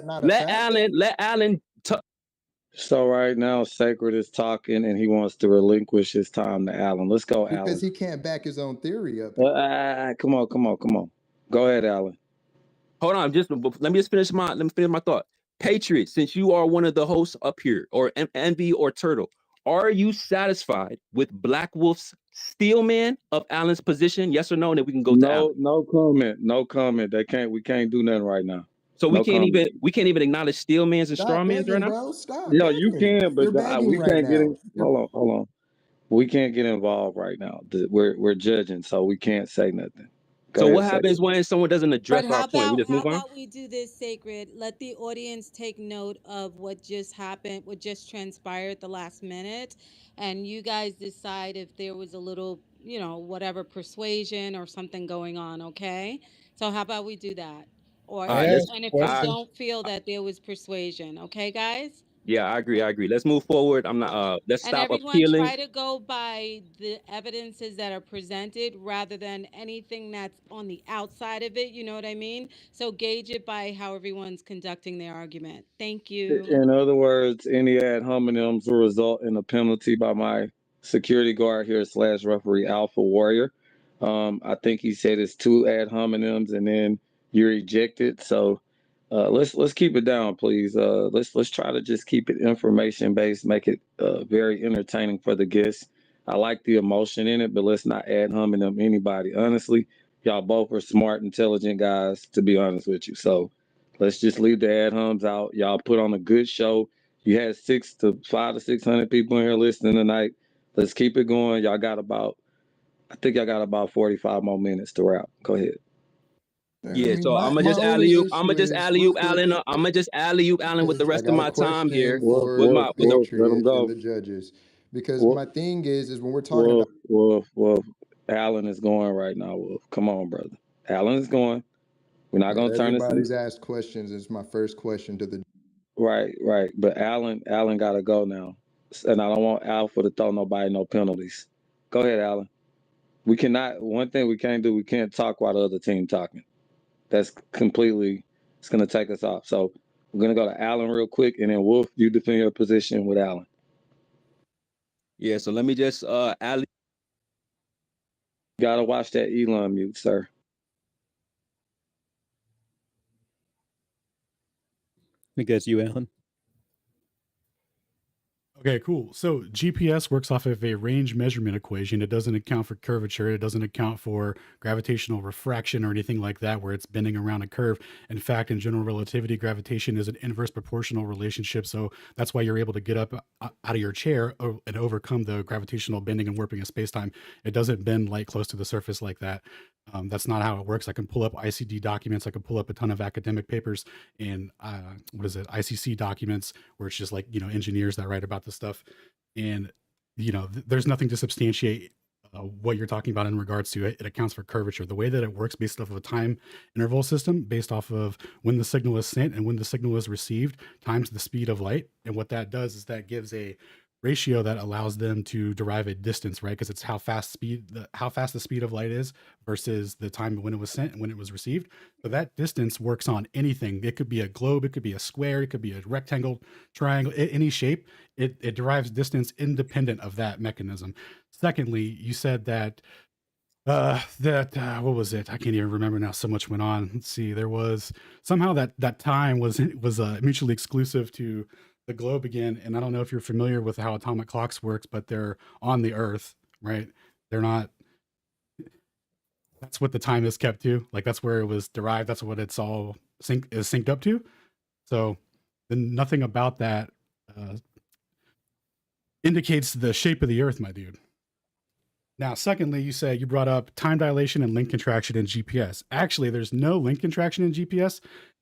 So right now, Sacred is talking, and he wants to relinquish his time to Alan. Let's go, Alan. Because he can't back his own theory up. Come on. Go ahead, Alan. Hold on, let me finish my thought. Patriot, since you are one of the hosts up here, or Envy or Turtle, are you satisfied with Black Wolf's steelman of Alan's position? Yes or no? And then we can go to Alan. No comment. We can't do nothing right now. So we No can't comment. even acknowledge steel mans and straw Stop mans right begging, now. bro. Stop Yeah, you begging. can, but You're begging we right can't get now. in. Hold on. We can't get involved right now. We're judging, so we can't say nothing. Go So ahead, what say. happens when someone doesn't address But our point? We just how move on. about we do this, Sacred? Let the audience take note of what just happened, what just transpired at the last minute, and you guys decide if there was a little, whatever persuasion or something going on, okay? So how about we do that? Or All right, and let's. ask and if All you right, questions. don't feel that there was persuasion, okay, guys? yeah, I agree. Let's move forward. I'm not. Let's And stop everyone appealing. try to go by the evidences that are presented rather than anything that's on the outside of it. You know what I mean? So gauge it by how everyone's conducting their argument. Thank you. In other words, any ad hominems will result in a penalty by my security guard here / referee Alpha Warrior. I think he said it's 2 ad hominems and then you're ejected. So let's keep it down, please. Let's try to just keep it information based, make it very entertaining for the guests. I like the emotion in it, but let's not ad hominem anybody. Honestly, y'all both are smart, intelligent guys, to be honest with you. So let's just leave the ad homs out. Y'all put on a good show. You had 500 to 600 people in here listening tonight. Let's keep it going. I think y'all got about 45 more minutes to wrap. Go ahead. I Yeah, mean, so I'm gonna my just only alley oop. I'm issue gonna just is alley real oop quick Allen. I'm gonna just alley oop Allen with the because I rest of got a my time question here. for the With the Let Patriot them and go. the judges because Wolf, my thing is when we're talking about Wolf. Allen is going right now, Wolf. Come on, brother. Allen is going. We're not gonna turn this everybody's into asked questions. It's my first question to the right. But Allen gotta go now. And I don't want Alpha to throw nobody no penalties. Go ahead, Allen. We cannot. One thing we can't do. We can't talk while the other team talking. That's completely. It's gonna take us off. So we're gonna go to Allen real quick, and then Wolf, you defend your position with Allen. Yeah, so let me just alley. Gotta watch that Elon mute, sir. I think that's you, Alan. Okay, cool. So GPS works off of a range measurement equation. It doesn't account for curvature. It doesn't account for gravitational refraction or anything like that, where it's bending around a curve. In fact, in general relativity, gravitation is an inverse proportional relationship. So that's why you're able to get up out of your chair and overcome the gravitational bending and warping of spacetime. It doesn't bend light close to the surface like that. That's not how it works. I can pull up ICD documents. I can pull up a ton of academic papers and ICC documents where it's just like, engineers that write about this stuff. And, there's nothing to substantiate what you're talking about in regards to it. It accounts for curvature. The way that it works based off of a time interval system, based off of when the signal is sent and when the signal is received, times the speed of light. And what that does is that gives a ratio that allows them to derive a distance, right? Because it's how fast the speed of light is versus the time when it was sent and when it was received. So that distance works on anything. It could be a globe, it could be a square, it could be a rectangle, triangle, any shape. It derives distance independent of that mechanism. Secondly, you said that what was it? I can't even remember now. So much went on. Let's see. There was somehow that time was mutually exclusive to the globe again. And I don't know if you're familiar with how atomic clocks works, but they're on the Earth, right? They're not. That's what the time is kept to. Like that's where it was derived. That's what it's all synced up to. So then nothing about that indicates the shape of the Earth, my dude. Now, secondly, you brought up time dilation and link contraction in GPS. Actually, there's no link contraction in GPS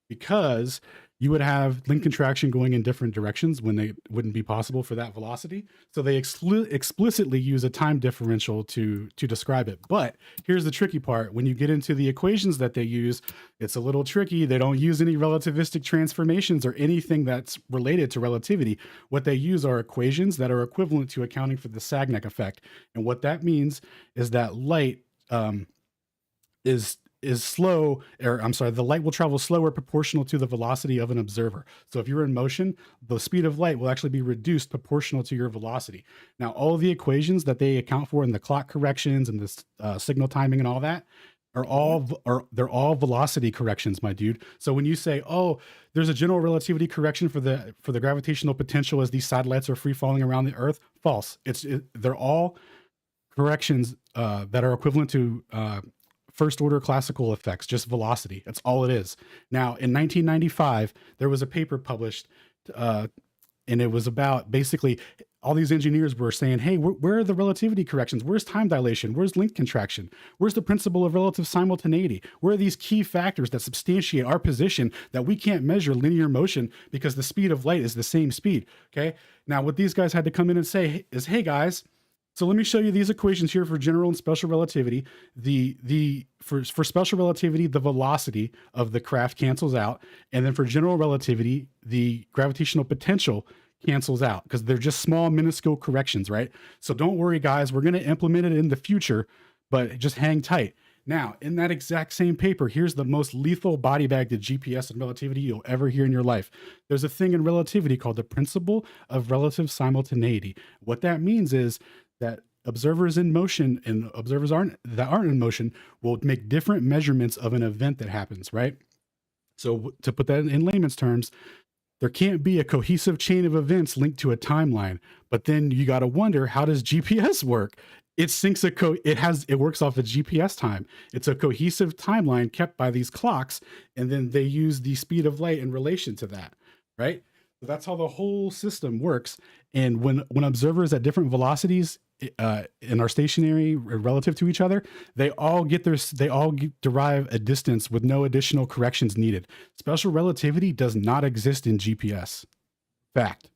because you would have link contraction going in different directions when they wouldn't be possible for that velocity. So they explicitly use a time differential to describe it. But here's the tricky part. When you get into the equations that they use, it's a little tricky. They don't use any relativistic transformations or anything that's related to relativity. What they use are equations that are equivalent to accounting for the Sagnac effect. And what that means is that light is slow, or I'm sorry, the light will travel slower proportional to the velocity of an observer. So if you're in motion, the speed of light will actually be reduced proportional to your velocity. Now, all of the equations that they account for in the clock corrections and the signal timing and all that they're all velocity corrections, my dude. So when you say, oh, there's a general relativity correction for the gravitational potential as these satellites are free falling around the Earth, false. They're all corrections that are equivalent to first order classical effects, just velocity. That's all it is. Now, in 1995, there was a paper published, and it was about basically all these engineers were saying, hey, where are the relativity corrections? Where's time dilation? Where's length contraction? Where's the principle of relative simultaneity? Where are these key factors that substantiate our position that we can't measure linear motion because the speed of light is the same speed? Okay. Now, what these guys had to come in and say is, hey guys, so let me show you these equations here for general and special relativity. For special relativity, the velocity of the craft cancels out. And then for general relativity, the gravitational potential cancels out because they're just small, minuscule corrections, right? So don't worry, guys. We're going to implement it in the future, but just hang tight. Now, in that exact same paper, here's the most lethal body bag to GPS and relativity you'll ever hear in your life. There's a thing in relativity called the principle of relative simultaneity. What that means is that observers in motion and observers that aren't in motion will make different measurements of an event that happens, right? So to put that in layman's terms, there can't be a cohesive chain of events linked to a timeline. But then you got to wonder, how does GPS work? It syncs it works off a GPS time. It's a cohesive timeline kept by these clocks, and then they use the speed of light in relation to that, right? So that's how the whole system works. And when observers at different velocities and are stationary relative to each other, they all derive a distance with no additional corrections needed. Special relativity does not exist in GPS. Fact.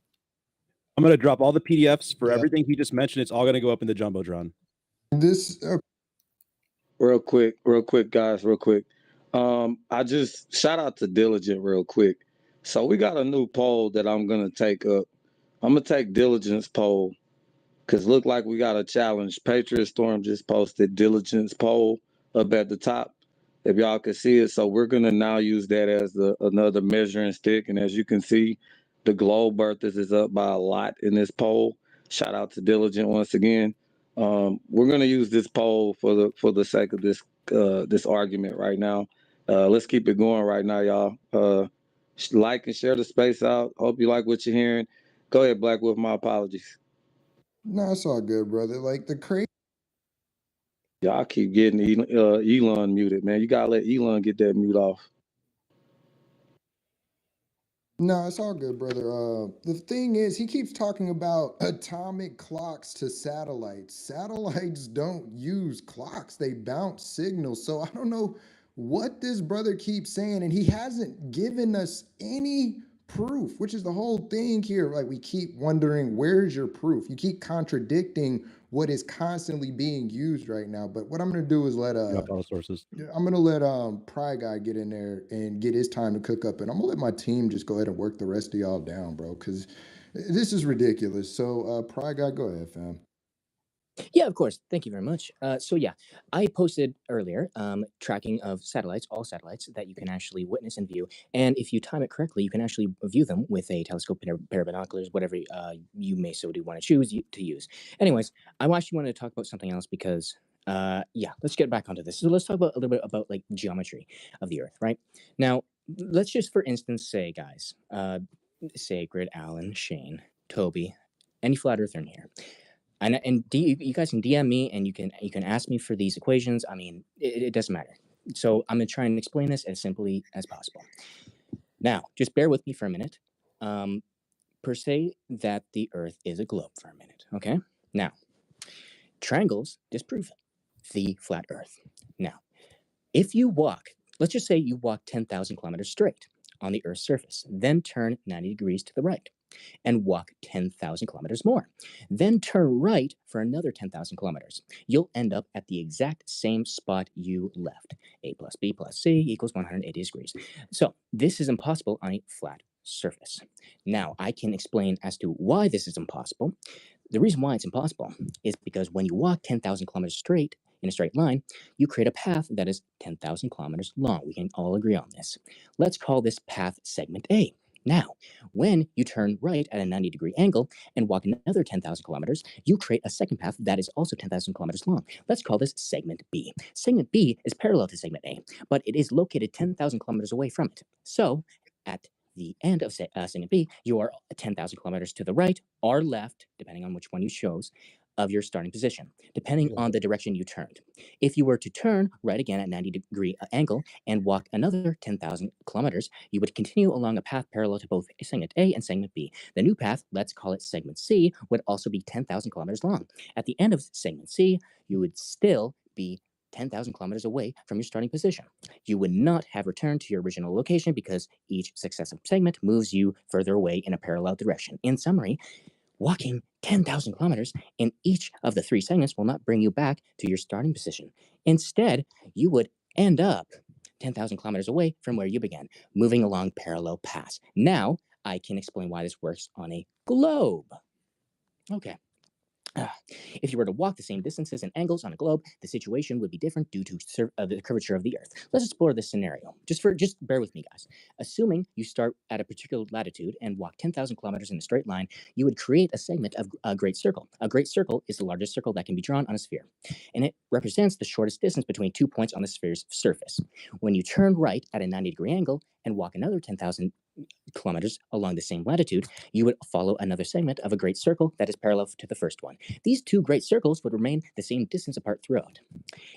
I'm going to drop all the PDFs for everything he just mentioned. It's all going to go up in the Jumbotron. Real quick, guys, real quick. I just shout out to Diligent real quick. So we got a new poll that I'm going to take up. I'm going to take Diligence poll because look like we got a challenge. Patriot Storm just posted Diligence poll up at the top, if y'all can see it. So we're going to now use that as another measuring stick. And as you can see, the globe birthers is up by a lot in this poll. Shout out to Diligent once again. We're going to use this poll for the sake of this argument right now. Let's keep it going right now, y'all. Like and share the space out. Hope you like what you're hearing. Go ahead, Black Wolf. My apologies. No, it's all good, brother. Like the crazy. Y'all keep getting Elon muted, man. You gotta let Elon get that mute off. No, it's all good, brother. The thing is, he keeps talking about atomic clocks to satellites. Satellites don't use clocks, they bounce signals. So I don't know what this brother keeps saying, and he hasn't given us any proof, which is the whole thing here. Like, we keep wondering, where's your proof? You keep contradicting what is constantly being used right now. But what I'm gonna do is let Drop all the sources. I'm gonna let Pride Guy get in there and get his time to cook up, and I'm gonna let my team just go ahead and work the rest of y'all down, bro, because this is ridiculous. So Pride Guy, go ahead, fam. Yeah, of course. Thank you very much. So yeah, I posted earlier tracking of satellites, all satellites that you can actually witness and view. And if you time it correctly, you can actually view them with a telescope, pair of binoculars, whatever you may so do want to choose to use. Anyways, I actually wanted to talk about something else because yeah, let's get back onto this. So let's talk about a little bit about like geometry of the Earth, right? Now, let's just for instance say, guys, Sacred, Alan, Shane, Toby, any flat earther in here. And you guys can DM me and you can ask me for these equations. I mean, it doesn't matter. So I'm gonna try and explain this as simply as possible. Now, just bear with me for a minute. Per se that the Earth is a globe for a minute. Okay. Now, triangles disprove the flat Earth. Now, if you walk, let's just say you walk 10,000 kilometers straight on the Earth's surface, then turn 90 degrees to the right and walk 10,000 kilometers more. Then turn right for another 10,000 kilometers. You'll end up at the exact same spot you left. A plus B plus C equals 180 degrees. So this is impossible on a flat surface. Now, I can explain as to why this is impossible. The reason why it's impossible is because when you walk 10,000 kilometers straight in a straight line, you create a path that is 10,000 kilometers long. We can all agree on this. Let's call this path segment A. Now, when you turn right at a 90-degree angle and walk another 10,000 kilometers, you create a second path that is also 10,000 kilometers long. Let's call this segment B. Segment B is parallel to segment A, but it is located 10,000 kilometers away from it. So, at the end of segment B, you are 10,000 kilometers to the right or left, depending on which one you chose, of your starting position, depending on the direction you turned. If you were to turn right again at 90-degree angle and walk another 10,000 kilometers, you would continue along a path parallel to both segment A and segment B. The new path, let's call it segment C, would also be 10,000 kilometers long. At the end of segment C, you would still be 10,000 kilometers away from your starting position. You would not have returned to your original location because each successive segment moves you further away in a parallel direction. In summary, walking 10,000 kilometers in each of the 3 segments will not bring you back to your starting position. Instead, you would end up 10,000 kilometers away from where you began, moving along parallel paths. Now, I can explain why this works on a globe. Okay. If you were to walk the same distances and angles on a globe, the situation would be different due to the curvature of the Earth. Let's explore this scenario. Just bear with me, guys. Assuming you start at a particular latitude and walk 10,000 kilometers in a straight line, you would create a segment of a great circle. A great circle is the largest circle that can be drawn on a sphere, and it represents the shortest distance between 2 points on the sphere's surface. When you turn right at a 90-degree angle and walk another 10,000 kilometers along the same latitude, you would follow another segment of a great circle that is parallel to the first one. These 2 great circles would remain the same distance apart throughout.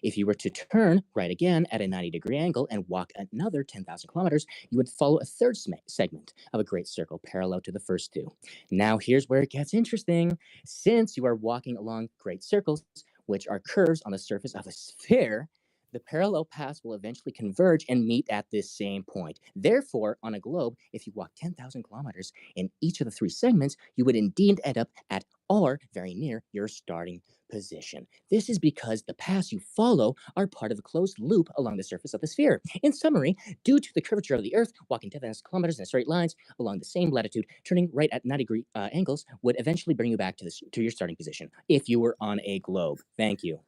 If you were to turn right again at a 90-degree angle and walk another 10,000 kilometers, you would follow a third segment of a great circle parallel to the first 2. Now here's where it gets interesting. Since you are walking along great circles, which are curves on the surface of a sphere, the parallel paths will eventually converge and meet at this same point. Therefore, on a globe, if you walk 10,000 kilometers in each of the 3 segments, you would indeed end up at or very near your starting position. This is because the paths you follow are part of a closed loop along the surface of the sphere. In summary, due to the curvature of the Earth, walking 10,000 kilometers in straight lines along the same latitude, turning right at 90-degree angles would eventually bring you back to your starting position if you were on a globe. Thank you.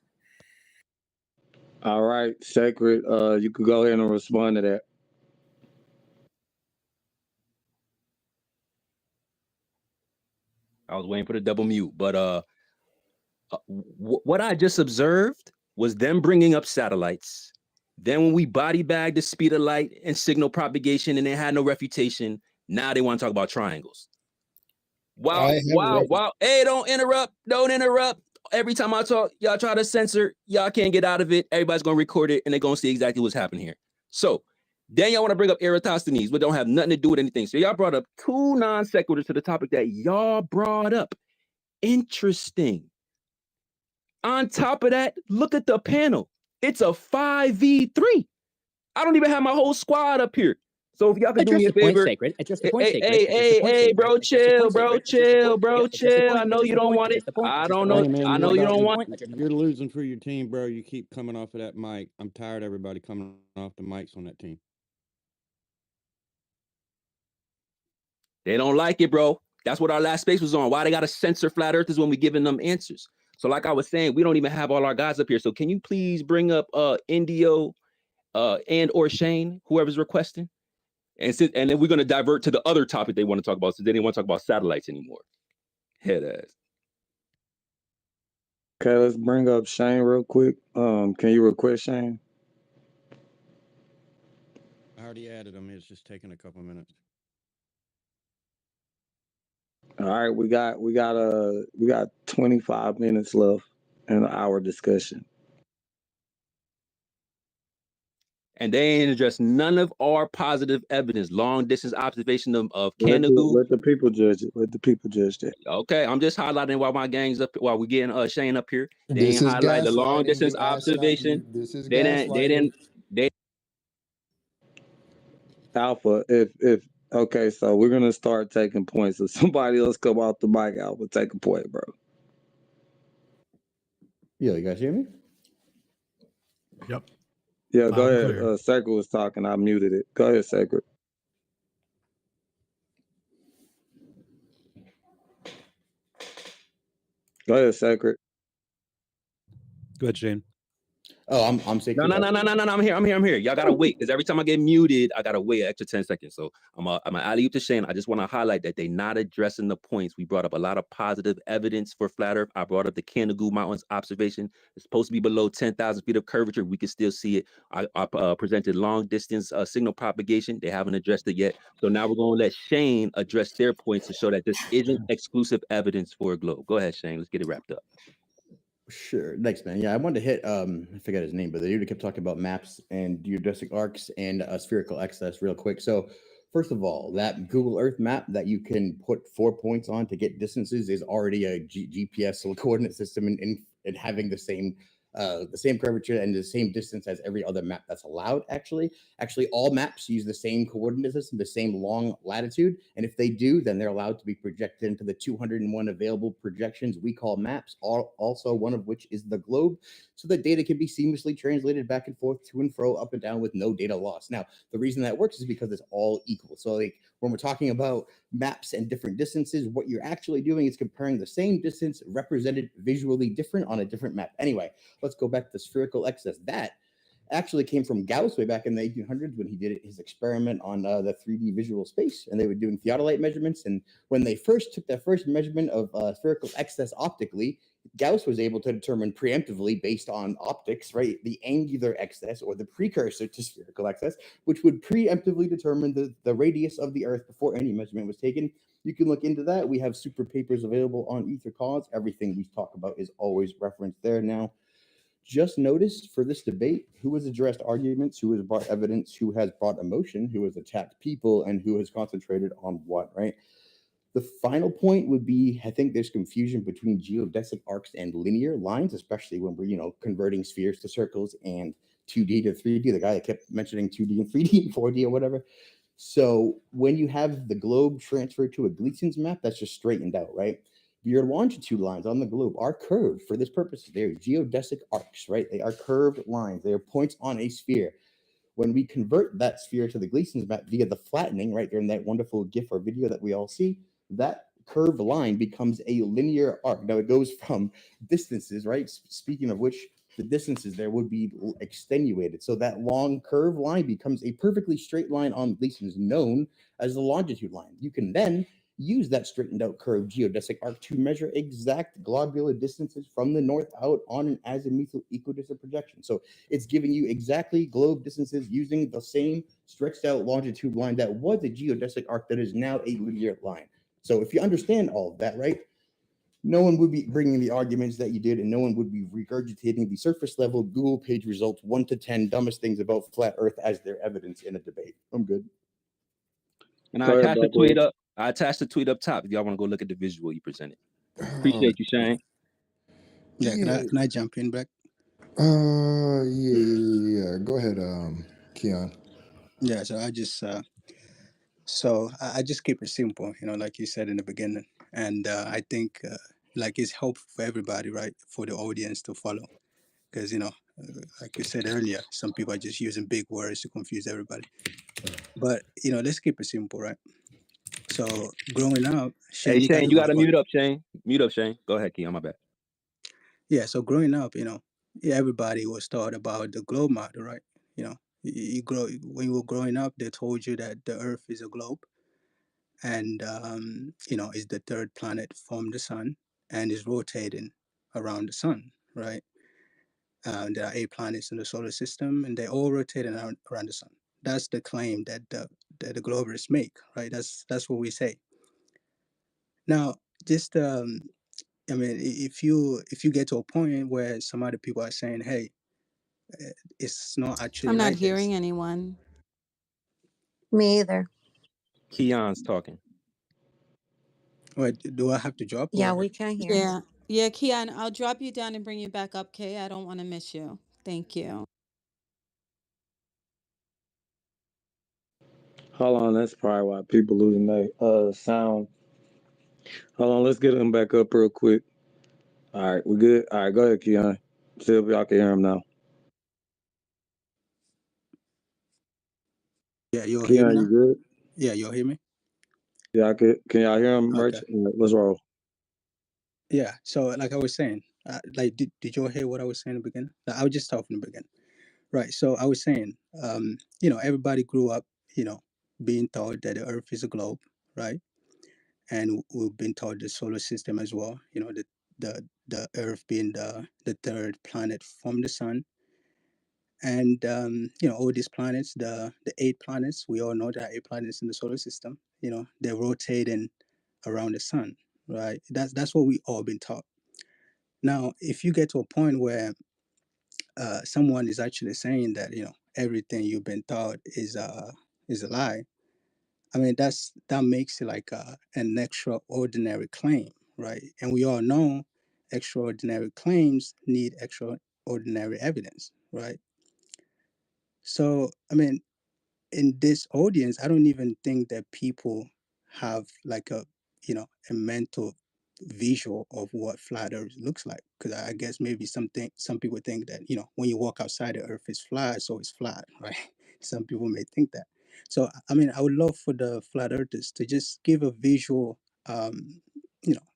All right, Sacred, you could go ahead and respond to that. I was waiting for the double mute, but what I just observed was them bringing up satellites. Then when we body bag the speed of light and signal propagation and they had no refutation, now they want to talk about triangles. Wow, hey, don't interrupt. Every time I talk, y'all try to censor, y'all can't get out of it. Everybody's gonna record it and they're gonna see exactly what's happening here. So then y'all want to bring up Eratosthenes, but don't have nothing to do with anything. So y'all brought up 2 non sequiturs to the topic that y'all brought up. Interesting. On top of that, look at the panel. It's a 5v3. I don't even have my whole squad up here. So if y'all could do me a favor, hey, bro, chill. I know you don't want it. I don't know. I know you don't want it. You're losing for your team, bro. You keep coming off of that mic. I'm tired of everybody coming off the mics on that team. They don't like it, bro. That's what our last space was on. Why they got to censor flat earthers when we giving them answers. So like I was saying, we don't even have all our guys up here. So can you please bring up Indio and or Shane, whoever's requesting? And then we're going to divert to the other topic they want to talk about. So they didn't want to talk about satellites anymore. Head ass. Okay, let's bring up Shane real quick. Can you request Shane? I already added him. It's just taking a couple minutes. All right, we got 25 minutes left in our discussion. And they ain't addressed none of our positive evidence, long distance observation of Canada. Let the people judge it. Let the people judge that. Okay, I'm just highlighting while my gang's up, while we getting Shane up here. They ain't highlight the long distance observation. They Alpha, if okay, so we're gonna start taking points. If somebody else come off the mic, Alpha, take a point, bro. Yeah, you guys hear me? Yep. Yeah, go ahead. Sacred was talking. I muted it. Go ahead, Sacred. Go ahead, Sacred. Go ahead, Shane. Oh, I'm Sacred. No. I'm here. Y'all gotta wait because every time I get muted, I gotta wait an extra 10 seconds. So I'm a alley-oop to Shane. I just want to highlight that they not addressing the points. We brought up a lot of positive evidence for flat Earth. I brought up the Canada Mountains observation. It's supposed to be below 10,000 feet of curvature. We can still see it. I presented long distance signal propagation. They haven't addressed it yet. So now we're gonna let Shane address their points to show that this isn't exclusive evidence for a globe. Go ahead, Shane. Let's get it wrapped up. Sure. Thanks, man. Yeah, I wanted to hit I forget his name, but the dude who kept talking about maps and geodesic arcs and spherical excess real quick. So first of all, that Google Earth map that you can put 4 points on to get distances is already a GPS coordinate system and having the same curvature and the same distance as every other map that's allowed. Actually, all maps use the same coordinate system, the same long latitude, and if they do, then they're allowed to be projected into the 201 available projections we call maps. Also, one of which is the globe, so that data can be seamlessly translated back and forth, to and fro, up and down, with no data loss. Now, the reason that works is because it's all equal. So, like when we're talking about maps and different distances, what you're actually doing is comparing the same distance represented visually different on a different map. Anyway, let's go back to spherical excess. That actually came from Gauss way back in the 1800s when he did his experiment on the 3D visual space, and they were doing theodolite measurements. And when they first took their first measurement of spherical excess optically, Gauss was able to determine preemptively, based on optics, right, the angular excess, or the precursor to spherical excess, which would preemptively determine the radius of the Earth before any measurement was taken. You can look into that. We have super papers available on EtherCause. Everything we talk about is always referenced there now. Just noticed for this debate who has addressed arguments, who has brought evidence, who has brought emotion, who has attacked people, and who has concentrated on what, right? The final point would be, I think there's confusion between geodesic arcs and linear lines, especially when we're, converting spheres to circles and 2D to 3D. The guy that kept mentioning 2D and 3D and 4D or whatever. So when you have the globe transferred to a Gleason's map, that's just straightened out, right? Your longitude lines on the globe are curved for this purpose. They're geodesic arcs, right? They are curved lines. They are points on a sphere. When we convert that sphere to the Gleason's map via the flattening, right, during that wonderful GIF or video that we all see, that curved line becomes a linear arc. Now it goes from distances, right? Speaking of which, the distances there would be extenuated. So that long curved line becomes a perfectly straight line on Gleason's, known as the longitude line. You can then use that straightened out curved geodesic arc to measure exact globular distances from the north out on an azimuthal equidistant projection. So it's giving you exactly globe distances using the same stretched out longitude line that was a geodesic arc that is now a linear line. So if you understand all of that, right, no one would be bringing the arguments that you did, and no one would be regurgitating the surface level Google page results 1 to 10 dumbest things about flat Earth as their evidence in a debate. I'm good. And I attached the tweet up. I attached the tweet up top if y'all want to go look at the visual you presented. Appreciate you, Shane. Yeah, can I jump in back? Yeah. Go ahead, Keon. Yeah, so I just I just keep it simple, like you said in the beginning, and I think like it's helpful for everybody, right, for the audience to follow, because like you said earlier, some people are just using big words to confuse everybody. But let's keep it simple, right? So growing up, Hey Shane, you gotta mute up, Shane. Mute up, Shane. Go ahead, Keon. My bad. Yeah, so growing up, everybody was taught about the globe model, right? You grow when you were growing up, they told you that the Earth is a globe, and is the third planet from the sun and is rotating around the sun, right? There are 8 planets in the solar system, and they all rotate around the sun. That's the claim that the globalists make, right? That's what we say. Now, just if you get to a point where some other people are saying, "Hey, it's not actually I'm not like hearing this." anyone. Me either. Keon's talking. Wait, do I have to drop? Yeah, Or? we can't hear him. Yeah, Keon, I'll drop you down and bring you back up, Kay. I don't want to miss you. Thank you. Hold on, that's probably why people losing their sound. Hold on, let's get him back up real quick. All right, we good? All right, go ahead, Keon. See if y'all can hear him now. Yeah, you'll hear me Keon, now? you good? Yeah, you'll hear me? Yeah, can y'all hear him, Okay. Rich? Let's roll. Yeah, so like I was saying, did you hear what I was saying in the beginning? I was just talking in the beginning. Right, so I was saying, everybody grew up, being taught that the Earth is a globe, right? And we've been taught the solar system as well, the Earth being the third planet from the sun. And all these planets, the 8 planets, we all know there are 8 planets in the solar system. They're rotating around the sun, right? That's what we all been taught. Now, if you get to a point where someone is actually saying that everything you've been taught is a lie, I mean that makes it like an extraordinary claim, right? And we all know extraordinary claims need extraordinary evidence, right? So I mean, in this audience, I don't even think that people have like a mental visual of what flat Earth looks like. Because I guess maybe some people think that when you walk outside, the Earth is flat, so it's flat, right? Some people may think that. So I mean, I would love for the flat earthers to just give a visual, you know,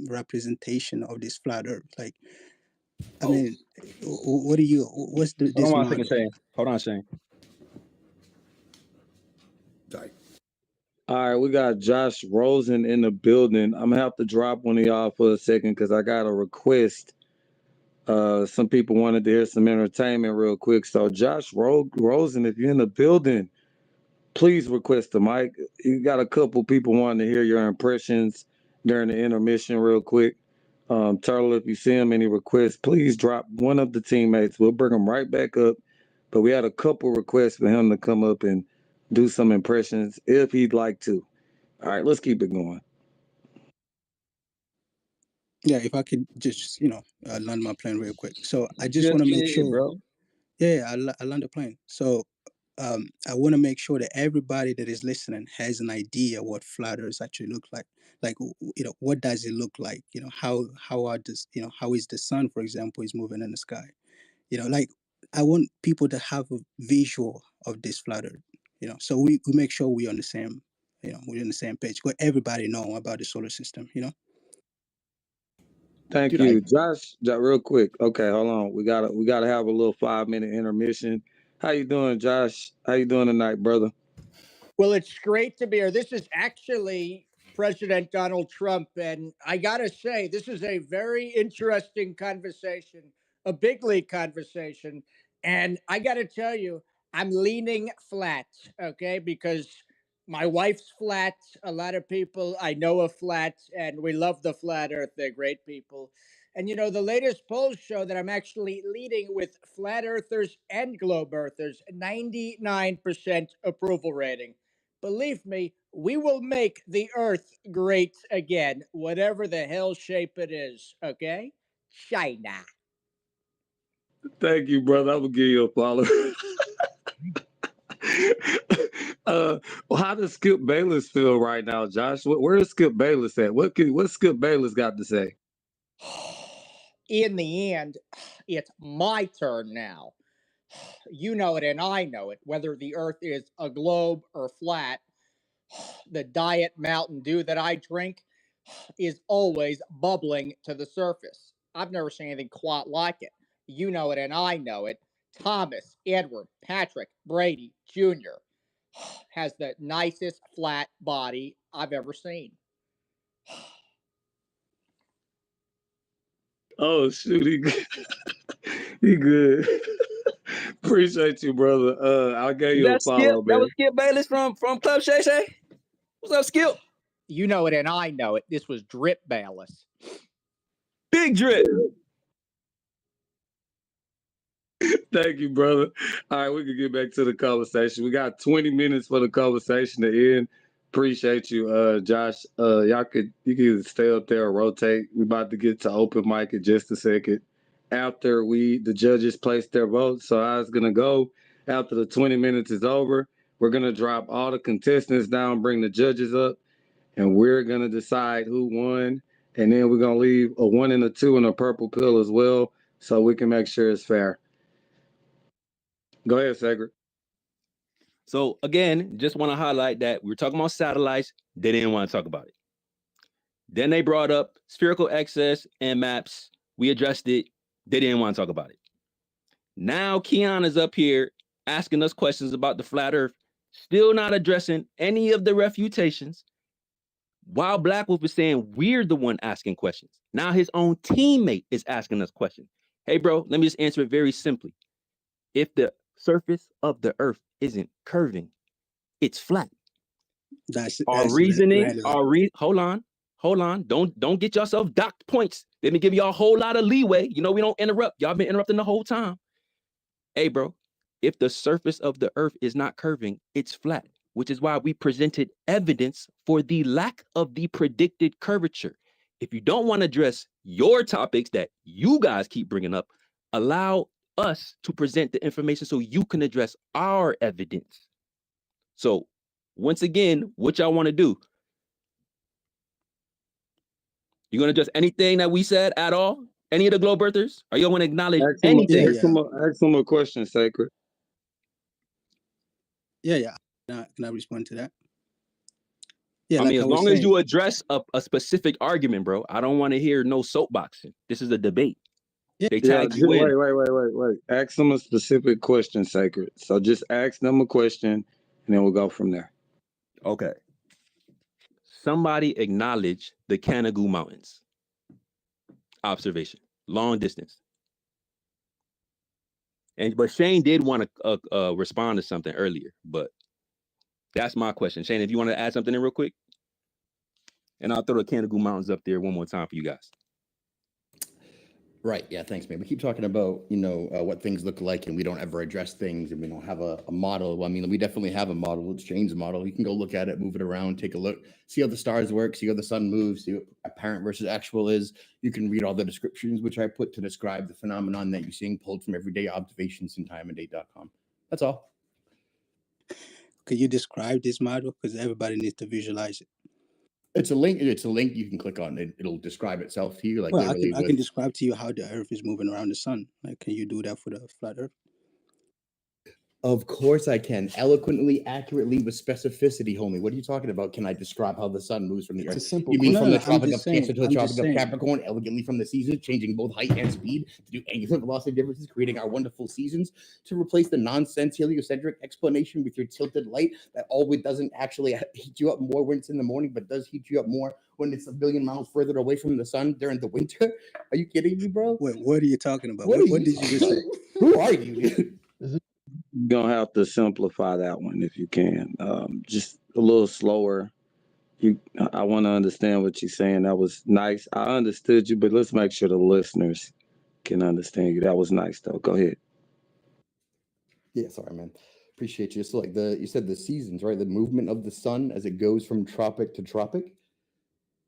representation of this flat Earth. Like, I mean, what's Hold this on one second, model? Shane. Hold on, Shane. All right, we got Josh Rosen in the building. I'm gonna have to drop one of y'all for a second because I got a request. Some people wanted to hear some entertainment real quick. So Josh Rosen, if you're in the building, please request the mic. You got a couple people wanting to hear your impressions during the intermission real quick. Turtle, if you see him, any requests, please drop one of the teammates. We'll bring him right back up. But we had a couple requests for him to come up and do some impressions if he'd like to. All right, let's keep it going. Yeah, if I could just land my plane real quick. So I just want to make sure, bro. Yeah, I land the plane. So I want to make sure that everybody that is listening has an idea what flat Earth actually look like. Like, what does it look like? How are this? How is the sun, for example, is moving in the sky? Like, I want people to have a visual of this flat Earth. So we make sure we're on the same, we're on the same page. Let everybody know about the solar system. Thank Dude, you, Josh. Real quick. Okay, hold on. We gotta have a little 5-minute intermission. How you doing, Josh? How you doing tonight, brother? Well, it's great to be here. This is actually President Donald Trump. And I got to say, this is a very interesting conversation, a big league conversation. And I got to tell you, I'm leaning flat, okay? Because my wife's flat. A lot of people I know are flat, and we love the flat earth. They're great people. And the latest polls show that I'm actually leading with flat earthers and globe earthers, 99% approval rating. Believe me, we will make the earth great again, whatever the hell shape it is, okay? China. Thank you, brother. I'm gonna give you a follow. How does Skip Bayless feel right now, Josh? Where is Skip Bayless at? What Skip Bayless got to say? In the end, it's my turn now. You know it and I know it. Whether the earth is a globe or flat, the Diet Mountain Dew that I drink is always bubbling to the surface. I've never seen anything quite like it. You know it and I know it. Thomas, Edward, Patrick, Brady Jr. has the nicest flat body I've ever seen. Oh shoot, he good. Appreciate you, brother. I gave you a follow, That man. was Skip Bayless from Club Shay Shay. What's up, Skip? You know it and I know it. This was Drip Bayless. Big Drip. Thank you, brother. All right, we can get back to the conversation. We got 20 minutes for the conversation to end. Appreciate you, Josh. You can either stay up there or rotate. We're about to get to open mic in just a second. After the judges place their votes. So how it's gonna go after the 20 minutes is over, we're gonna drop all the contestants down, bring the judges up, and we're gonna decide who won. And then we're gonna leave a 1 and a 2 and a purple pill as well, so we can make sure it's fair. Go ahead, Segre. So again, just want to highlight that we were talking about satellites. They didn't want to talk about it. Then they brought up spherical excess and maps. We addressed it. They didn't want to talk about it. Now Keon is up here asking us questions about the flat earth, still not addressing any of the refutations. While Black Wolf is saying we're the one asking questions. Now his own teammate is asking us questions. Hey, bro, let me just answer it very simply. If the surface of the earth isn't curving, it's flat. That's Our reasoning, relevant. hold on. Hold on. Don't get yourself docked points. Let me give y'all a whole lot of leeway. You know, we don't interrupt. Y'all been interrupting the whole time. Hey, bro, if the surface of the earth is not curving, it's flat, which is why we presented evidence for the lack of the predicted curvature. If you don't want to address your topics that you guys keep bringing up, allow us to present the information so you can address our evidence. So once again, what y'all want to do? You going to address anything that we said at all? Any of the globe earthers? Or you want to acknowledge anything? Ask him a question, Sacred. Yeah. Can I respond to that? Yeah, I like mean, I as was long as saying. you address a specific argument, bro, I don't want to hear no soapboxing. This is a debate. They tagged you in. Wait. Ask them a specific question, Sacred. So just ask them a question, and then we'll go from there. Okay. Somebody acknowledge the Canigou Mountains. Observation. Long distance. But Shane did want to respond to something earlier, but that's my question. Shane, if you want to add something in real quick, and I'll throw the Canigou Mountains up there one more time for you guys. Right. Yeah. Thanks, man. We keep talking about, what things look like, and we don't ever address things, and we don't have a model. Well, I mean, we definitely have a model. It's Shane's model. You can go look at it, move it around, take a look, see how the stars work, see how the sun moves, see what apparent versus actual is. You can read all the descriptions, which I put to describe the phenomenon that you're seeing, pulled from everyday observations in timeanddate.com. That's all. Could you describe this model? Because everybody needs to visualize it. It's a link you can click on. It'll describe itself to you. Like, well, I can describe to you how the Earth is moving around the sun. Like, can you do that for the flat Earth? Of course I can. Eloquently, accurately, with specificity, homie. What are you talking about? Can I describe how the sun moves from the Earth? It's a simple You mean question. from the Tropic of Cancer to the I'm Tropic just of saying. Capricorn, elegantly from the seasons, changing both height and speed to do angular velocity differences, creating our wonderful seasons, to replace the nonsense heliocentric explanation with your tilted light that always doesn't actually heat you up more when it's in the morning, but does heat you up more when it's a billion miles further away from the sun during the winter? Are you kidding me, bro? Wait, what are you talking about? What What did you just say? Who are you, dude? You're gonna have to simplify that one if you can. Just a little slower. I want to understand what you're saying. That was nice. I understood you, but let's make sure the listeners can understand you. That was nice, though. Go ahead. Yeah, sorry, man. Appreciate you. So, like you said, the seasons, right? The movement of the sun as it goes from tropic to tropic.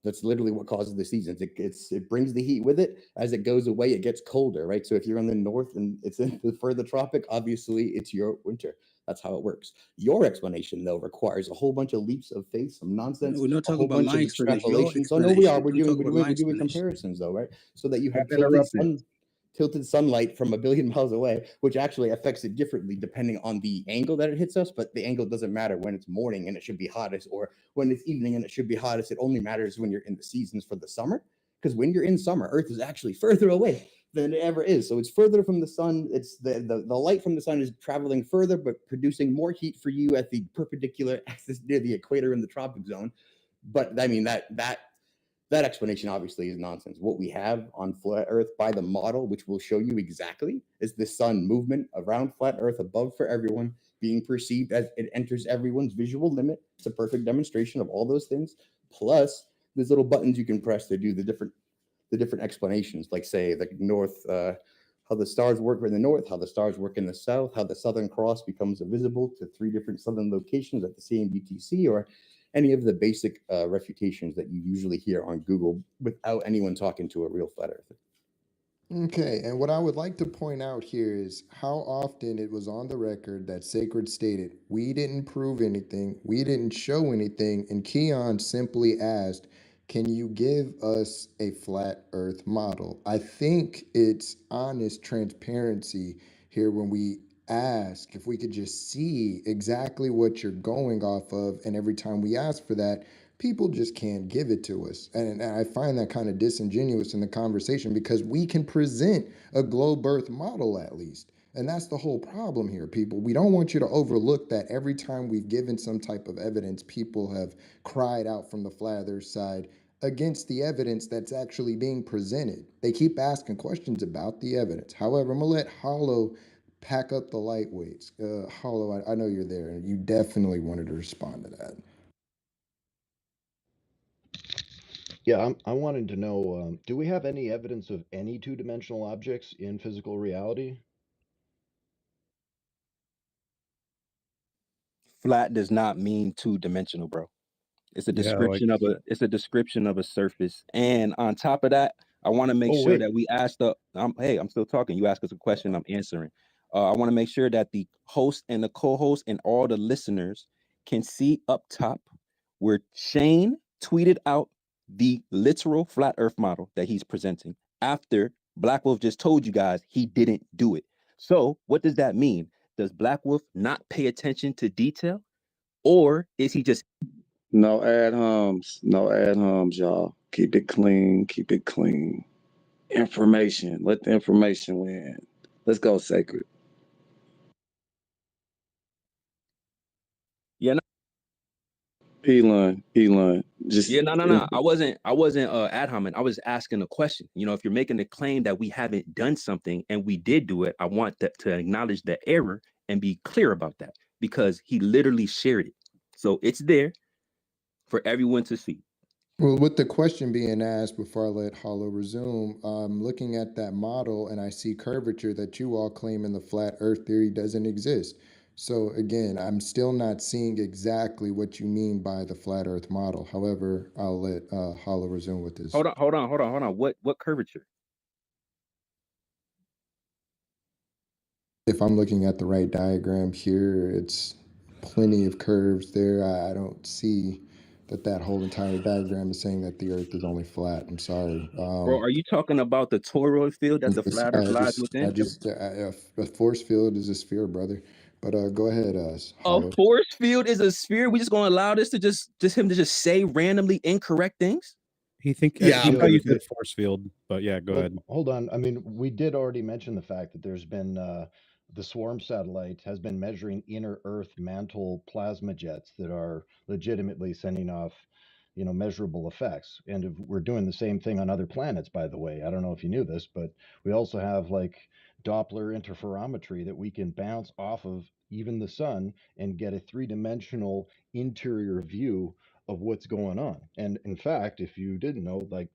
That's literally what causes the seasons. It brings the heat with it. As it goes away, it gets colder, right? So if you're in the north and it's in the further tropic, obviously it's your winter. That's how it works. Your explanation, though, requires a whole bunch of leaps of faith, some nonsense, We're not a whole talking about bunch of my explanation. Your extrapolations. Oh no, we are. explanation. We're doing comparisons, though, right? So that you have Interrupted. tilted sunlight from a billion miles away, which actually affects it differently depending on the angle that it hits us. But the angle doesn't matter when it's morning and it should be hottest, or when it's evening and it should be hottest. It only matters when you're in the seasons for the summer. Because when you're in summer, Earth is actually further away than it ever is. So it's further from the sun. It's the light from the sun is traveling further, but producing more heat for you at the perpendicular axis near the equator in the tropic zone. But I mean, that explanation obviously is nonsense. What we have on flat Earth by the model, which will show you exactly, is the sun movement around flat Earth above for everyone, being perceived as it enters everyone's visual limit. It's a perfect demonstration of all those things. Plus, there's little buttons you can press to do the different explanations, like say the north, how the stars work in the north, how the stars work in the south, how the Southern Cross becomes visible to 3 different southern locations at the same UTC, or any of the basic refutations that you usually hear on Google without anyone talking to a real flat earther. Okay, and what I would like to point out here is how often it was on the record that Sacred stated, we didn't prove anything, we didn't show anything, and Keon simply asked, can you give us a flat earth model? I think it's honest transparency here when we ask if we could just see exactly what you're going off of, and every time we ask for that, people just can't give it to us. And I find that kind of disingenuous in the conversation because we can present a globe earth model at least. And that's the whole problem here, people. We don't want you to overlook that every time we've given some type of evidence, people have cried out from the flat earth side against the evidence that's actually being presented. They keep asking questions about the evidence. However, I'm going to let Hollow pack up the lightweights. Hollow, I know you're there, and you definitely wanted to respond to that. Yeah, I wanted to know, do we have any evidence of any two-dimensional objects in physical reality? Flat does not mean two-dimensional, bro. It's a Yeah, like description of a surface. And on top of that, I want to make Oh, sure wait. that we ask hey, I'm still talking. You ask us a question, I'm answering. I want to make sure that the host and the co-host and all the listeners can see up top where Shane tweeted out the literal flat earth model that he's presenting after Black Wolf just told you guys he didn't do it. So what does that mean? Does Black Wolf not pay attention to detail? Or is he just No ad homs. No ad homs, y'all. Keep it clean. Keep it clean. Information. Let the information win. Let's go, Sacred. Yeah, Elon. Just yeah, no. I wasn't ad homing. I was asking a question. You know, if you're making a claim that we haven't done something and we did do it, I want that to acknowledge the error and be clear about that because he literally shared it. So it's there for everyone to see. Well, with the question being asked before I let Hollow resume, looking at that model and I see curvature that you all claim in the flat earth theory doesn't exist. So again, I'm still not seeing exactly what you mean by the flat earth model. However, I'll let Hollow resume with this. Hold on. What curvature? If I'm looking at the right diagram here, it's plenty of curves there. I don't see that whole entire diagram is saying that the earth is only flat. I'm sorry. Bro, are you talking about the toroid field that the Yes, flat earth lies within? a force field is a sphere, brother. But go ahead, A Hollow. force field is a sphere. We just gonna allow this to just him to just say randomly incorrect things? He thought you said force field, but yeah, go ahead. Hold on. I mean, we did already mention the fact that there's been the Swarm satellite has been measuring inner Earth mantle plasma jets that are legitimately sending off, measurable effects. And if we're doing the same thing on other planets, by the way. I don't know if you knew this, but we also have like Doppler interferometry that we can bounce off of even the sun and get a three-dimensional interior view of what's going on. And in fact, if you didn't know, like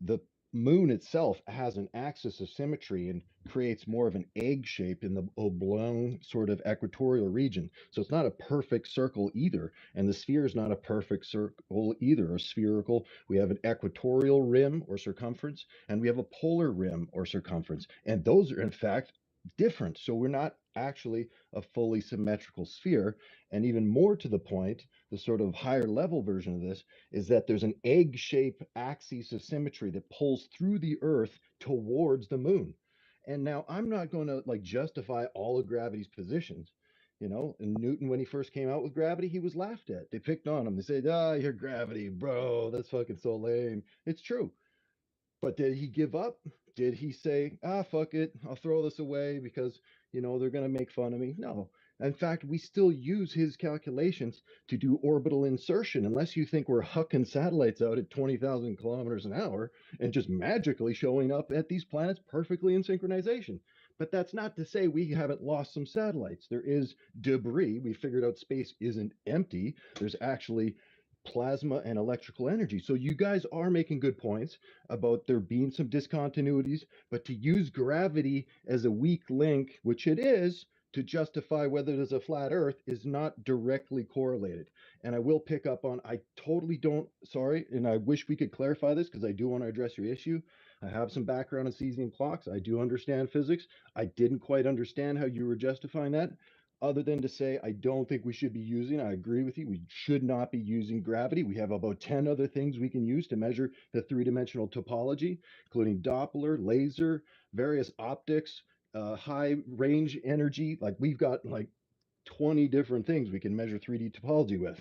the moon itself has an axis of symmetry and creates more of an egg shape in the oblong sort of equatorial region. So it's not a perfect circle either. And the sphere is not a perfect circle either, or spherical. We have an equatorial rim or circumference, and we have a polar rim or circumference. And those are, in fact, different. So we're not actually a fully symmetrical sphere. And even more to the point, the sort of higher level version of this is that there's an egg shaped axis of symmetry that pulls through the Earth towards the moon. And now I'm not going to like justify all of gravity's positions. And Newton, when he first came out with gravity, he was laughed at. They picked on him. They said, you're gravity, bro. That's fucking so lame. It's true. But did he give up? Did he say, fuck it, I'll throw this away because, they're going to make fun of me? No. In fact, we still use his calculations to do orbital insertion, unless you think we're hucking satellites out at 20,000 kilometers an hour and just magically showing up at these planets perfectly in synchronization. But that's not to say we haven't lost some satellites. There is debris. We figured out space isn't empty. There's actually plasma and electrical energy. So you guys are making good points about there being some discontinuities, but to use gravity as a weak link, which it is, to justify whether there's a flat earth is not directly correlated. And I will pick up on, I totally don't, sorry, and I wish we could clarify this because I do want to address your issue. I have some background in cesium clocks. I do understand physics. I didn't quite understand how you were justifying that, other than to say, I don't think we should be using, I agree with you, we should not be using gravity. We have about 10 other things we can use to measure the three-dimensional topology, including Doppler, laser, various optics, high range energy. Like we've got like 20 different things we can measure 3D topology with.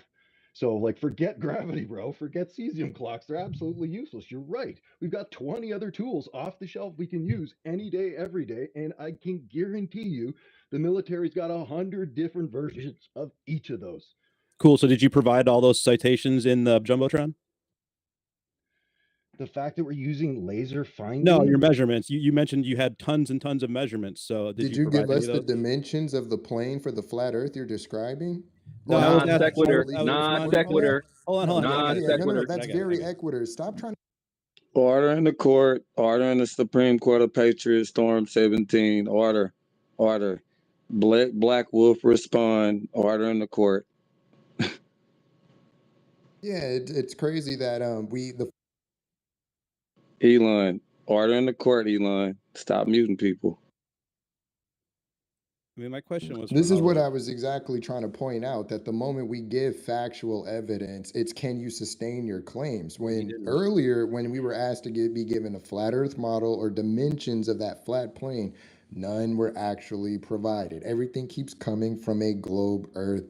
So like forget gravity, bro. Forget cesium clocks. They're absolutely useless. You're right. We've got 20 other tools off the shelf we can use any day, every day. And I can guarantee you the military's got 100 different versions of each of those. Cool. So did you provide all those citations in the Jumbotron? The fact that we're using laser finding? No, your measurements. You mentioned you had tons and tons of measurements. So Did you give us the dimensions of the plane for the flat Earth you're describing? No, non sequitur. Non sequitur. Hold on. No, that's very equitor. Stop trying to Order in the court. Order in the Supreme Court of Patriots. Storm 17. Order. Order. Black Wolf respond. Order in the court. Yeah, it's crazy that Elon. Order in the court, Elon. Stop muting people. I mean, my question was for This is what Hollow. I was exactly trying to point out, that the moment we give factual evidence, it's can you sustain your claims? When earlier, when we were asked to be given a flat earth model or dimensions of that flat plane, none were actually provided. Everything keeps coming from a globe earth.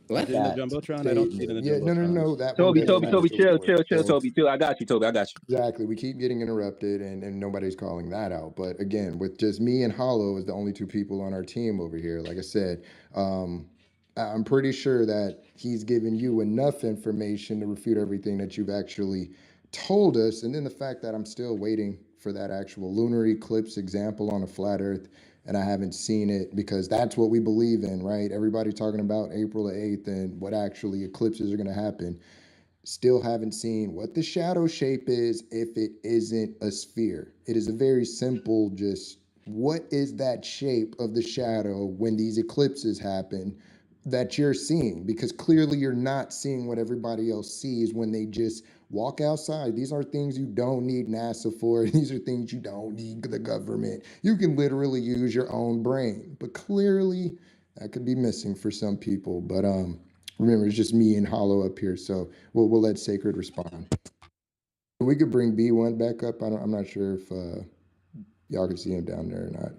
Is it in the Jumbotron? I don't see it in the Yeah, no, Jumbotron. that Toby, one doesn't Toby, actually chill, work. So Toby, chill. I got you, Toby. I got you. exactly, we keep getting interrupted, and nobody's calling that out. But again, with just me and Hollow as the only two people on our team over here, like I said, I'm pretty sure that he's given you enough information to refute everything that you've actually told us. And then the fact that I'm still waiting for that actual lunar eclipse example on a flat Earth, and I haven't seen it, because that's what we believe in, right? Everybody talking about April the 8th and what actually eclipses are going to happen. Still haven't seen what the shadow shape is if it isn't a sphere. It is a very simple, just what is that shape of the shadow when these eclipses happen that you're seeing? Because clearly you're not seeing what everybody else sees when they just walk outside. These are things you don't need NASA for. These are things you don't need the government. You can literally use your own brain. But clearly that could be missing for some people. But remember, it's just me and Hollow up here, so we'll let Sacred respond. We could bring B1 back up. I'm not sure if y'all can see him down there or not.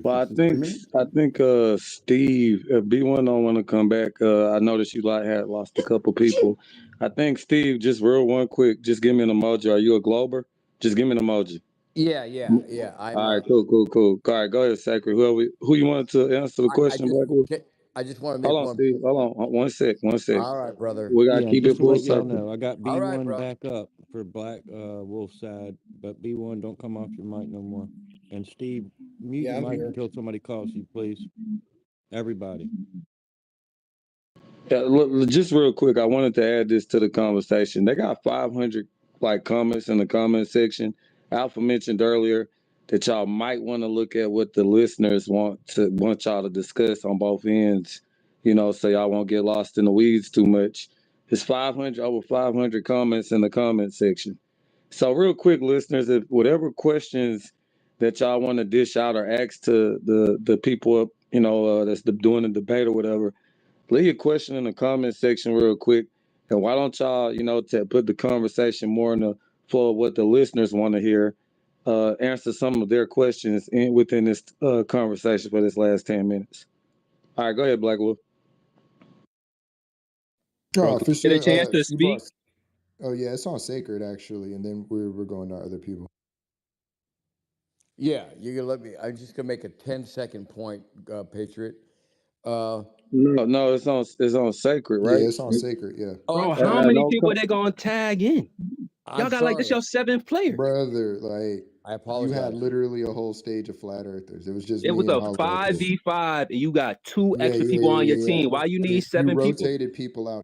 Well, I think Steve, if B1 don't want to come back, I noticed you had lost a couple people. I think Steve, just real one quick, just give me an emoji. Are you a Glober? Just give me an emoji. Yeah. I'm all right, cool. All right, go ahead, Sacred. Who you wanted to answer the question, I just want to make Hold on, one. Steve. Hold on. One sec. All right, brother. We gotta Yeah, keep just it to full let y'all circle. know, I got All right, B1 bro. back up for Black Wolf side, but B1 don't come off your mic no more. And Steve, mute your I'm mic here. until somebody calls you, please. Everybody. Yeah, look, just real quick, I wanted to add this to the conversation. They got 500 comments in the comment section. Alpha mentioned earlier that y'all might want to look at what the listeners want y'all to discuss on both ends, so y'all won't get lost in the weeds too much. It's over 500 comments in the comment section. So real quick, listeners, if whatever questions that y'all want to dish out or ask to the people up, that's doing the debate or whatever, leave a question in the comment section real quick. And why don't y'all, to put the conversation more in the flow of what the listeners want to hear, answer some of their questions within this conversation for this last 10 minutes. All right, go ahead, Black Wolf. Oh, for sure. Get a chance to speak. Oh yeah, it's on Sacred actually, and then we're going to other people. Yeah, you're gonna let me. I'm just gonna make a 10-second point, Patriot. No, it's on Sacred, right? Yeah, it's on Sacred. Yeah. Bro, how many people they gonna tag in? Y'all got like this your 7th player. Brother, like I apologize. You had literally a whole stage of flat earthers. It was just it was a 5v5, and you got 2 extra people on your team. Why you need 7 you people? rotated people out.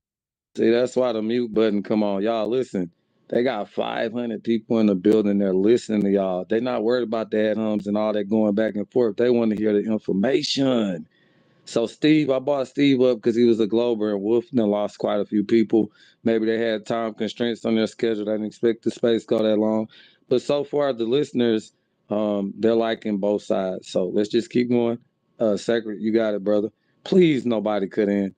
See, that's why the mute button come on. Y'all listen. They got 500 people in the building. They're listening to y'all. They're not worried about the ad-homs and all that going back and forth. They want to hear the information. So I brought Steve up because he was a Glober, and Wolf lost quite a few people. Maybe they had time constraints on their schedule. They didn't expect the space go that long. But so far, the listeners, they're liking both sides. So let's just keep going. Sacred, you got it, brother. Please, nobody cut in.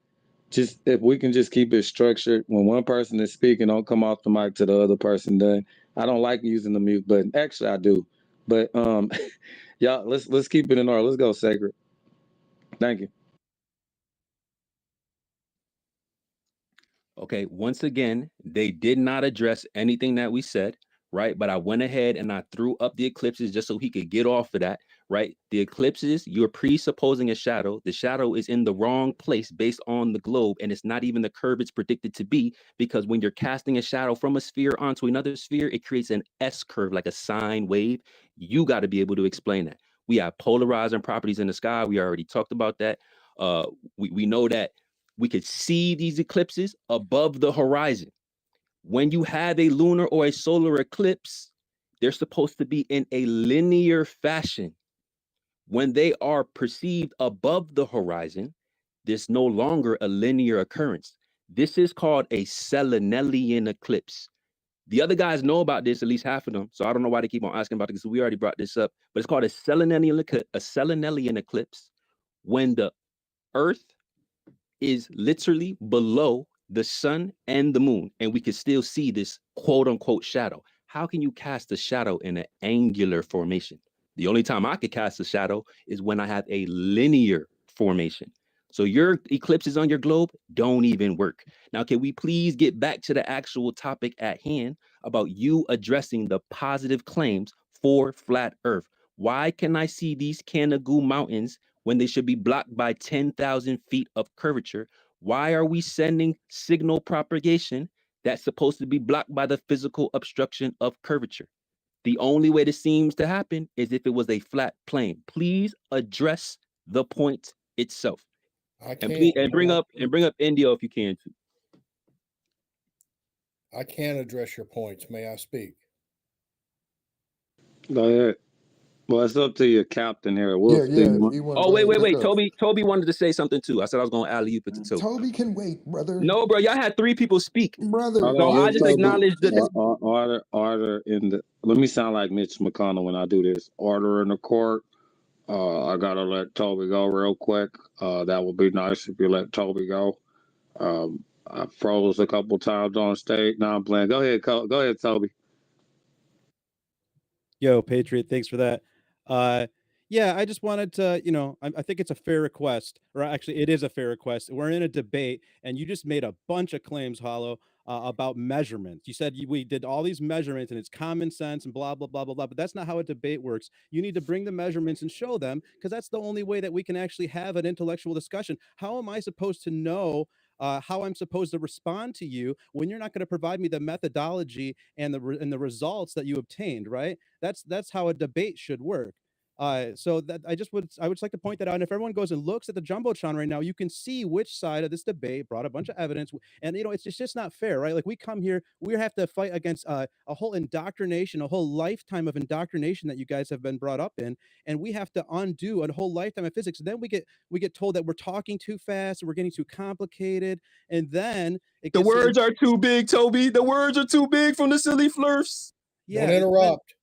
Just if we can just keep it structured. When one person is speaking, don't come off the mic to the other person done. I don't like using the mute button. Actually, I do. But y'all, let's keep it in order. Let's go, Sacred. Thank you. Okay, once again, they did not address anything that we said, right? But I went ahead and I threw up the eclipses just so he could get off of that, right? The eclipses, you're presupposing a shadow. The shadow is in the wrong place based on the globe, and it's not even the curve it's predicted to be, because when you're casting a shadow from a sphere onto another sphere, it creates an S curve, like a sine wave. You got to be able to explain that. We have polarizing properties in the sky. We already talked about that. We know that we could see these eclipses above the horizon. When you have a lunar or a solar eclipse, they're supposed to be in a linear fashion. When they are perceived above the horizon, there's no longer a linear occurrence. This is called a selenelian eclipse. The other guys know about this, at least half of them. So I don't know why they keep on asking about it because we already brought this up. But it's called a selenelian eclipse when the Earth is literally below the sun and the moon, and we can still see this quote unquote shadow. How can you cast a shadow in an angular formation? The only time I could cast a shadow is when I have a linear formation. So your eclipses on your globe don't even work. Now, can we please get back to the actual topic at hand about you addressing the positive claims for flat Earth? Why can I see these Canagoo Mountains when they should be blocked by 10,000 feet of curvature? Why are we sending signal propagation that's supposed to be blocked by the physical obstruction of curvature? The only way this seems to happen is if it was a flat plane. Please address the point itself. I And can't. bring up India if you can too. I can't address your points. May I speak? Go ahead. Well, it's up to your captain here. Yeah, Wolf, do yeah. you want? You want to Oh, go ahead and wait. go? Toby wanted to say something too. I said I was going to alley-oop it to Toby. Toby can wait, brother. No, bro, y'all had 3 people speak. Brother, So I just acknowledged the order in the. Let me sound like Mitch McConnell when I do this. Order in the court. I gotta let Toby go real quick. That would be nice if you let Toby go. I froze a couple times on stage. Now I'm playing. Go ahead, Toby. Yo, Patriot, thanks for that. Yeah, I just wanted to, I think it's a fair request, or actually, it is a fair request. We're in a debate, and you just made a bunch of claims, Hollow, about measurements. You said we did all these measurements, and it's common sense, and blah blah blah blah blah. But that's not how a debate works. You need to bring the measurements and show them, because that's the only way that we can actually have an intellectual discussion. How am I supposed to know? How I'm supposed to respond to you when you're not going to provide me the methodology and the results that you obtained, right? That's how a debate should work. So that I would just like to point that out. And if everyone goes and looks at the jumbotron right now, you can see which side of this debate brought a bunch of evidence. And it's just not fair, right? Like we come here, we have to fight against a whole indoctrination, a whole lifetime of indoctrination that you guys have been brought up in, and we have to undo a whole lifetime of physics. And then we get told that we're talking too fast, we're getting too complicated, and then the words are too big, Toby. The words are too big from the silly flirts. Yeah, don't interrupt.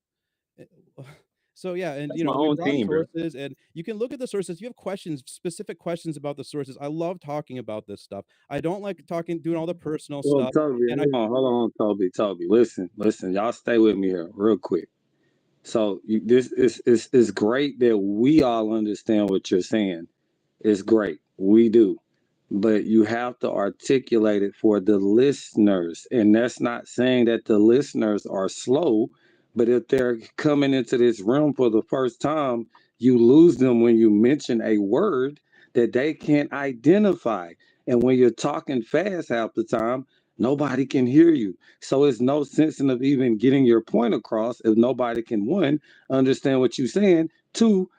So yeah, and That's my we own brought team, bro. sources, and you can look at the sources. If you have questions, specific questions about the sources, I love talking about this stuff. I don't like doing all the personal Well, stuff. Toby, And hold on, Toby. Listen, y'all stay with me here real quick. So this is great that we all understand what you're saying. It's great. We do. But you have to articulate it for the listeners. And that's not saying that the listeners are slow, but if they're coming into this room for the first time, you lose them when you mention a word that they can't identify. And when you're talking fast half the time, nobody can hear you. So it's no sense in of even getting your point across if nobody can, one, understand what you're saying, two,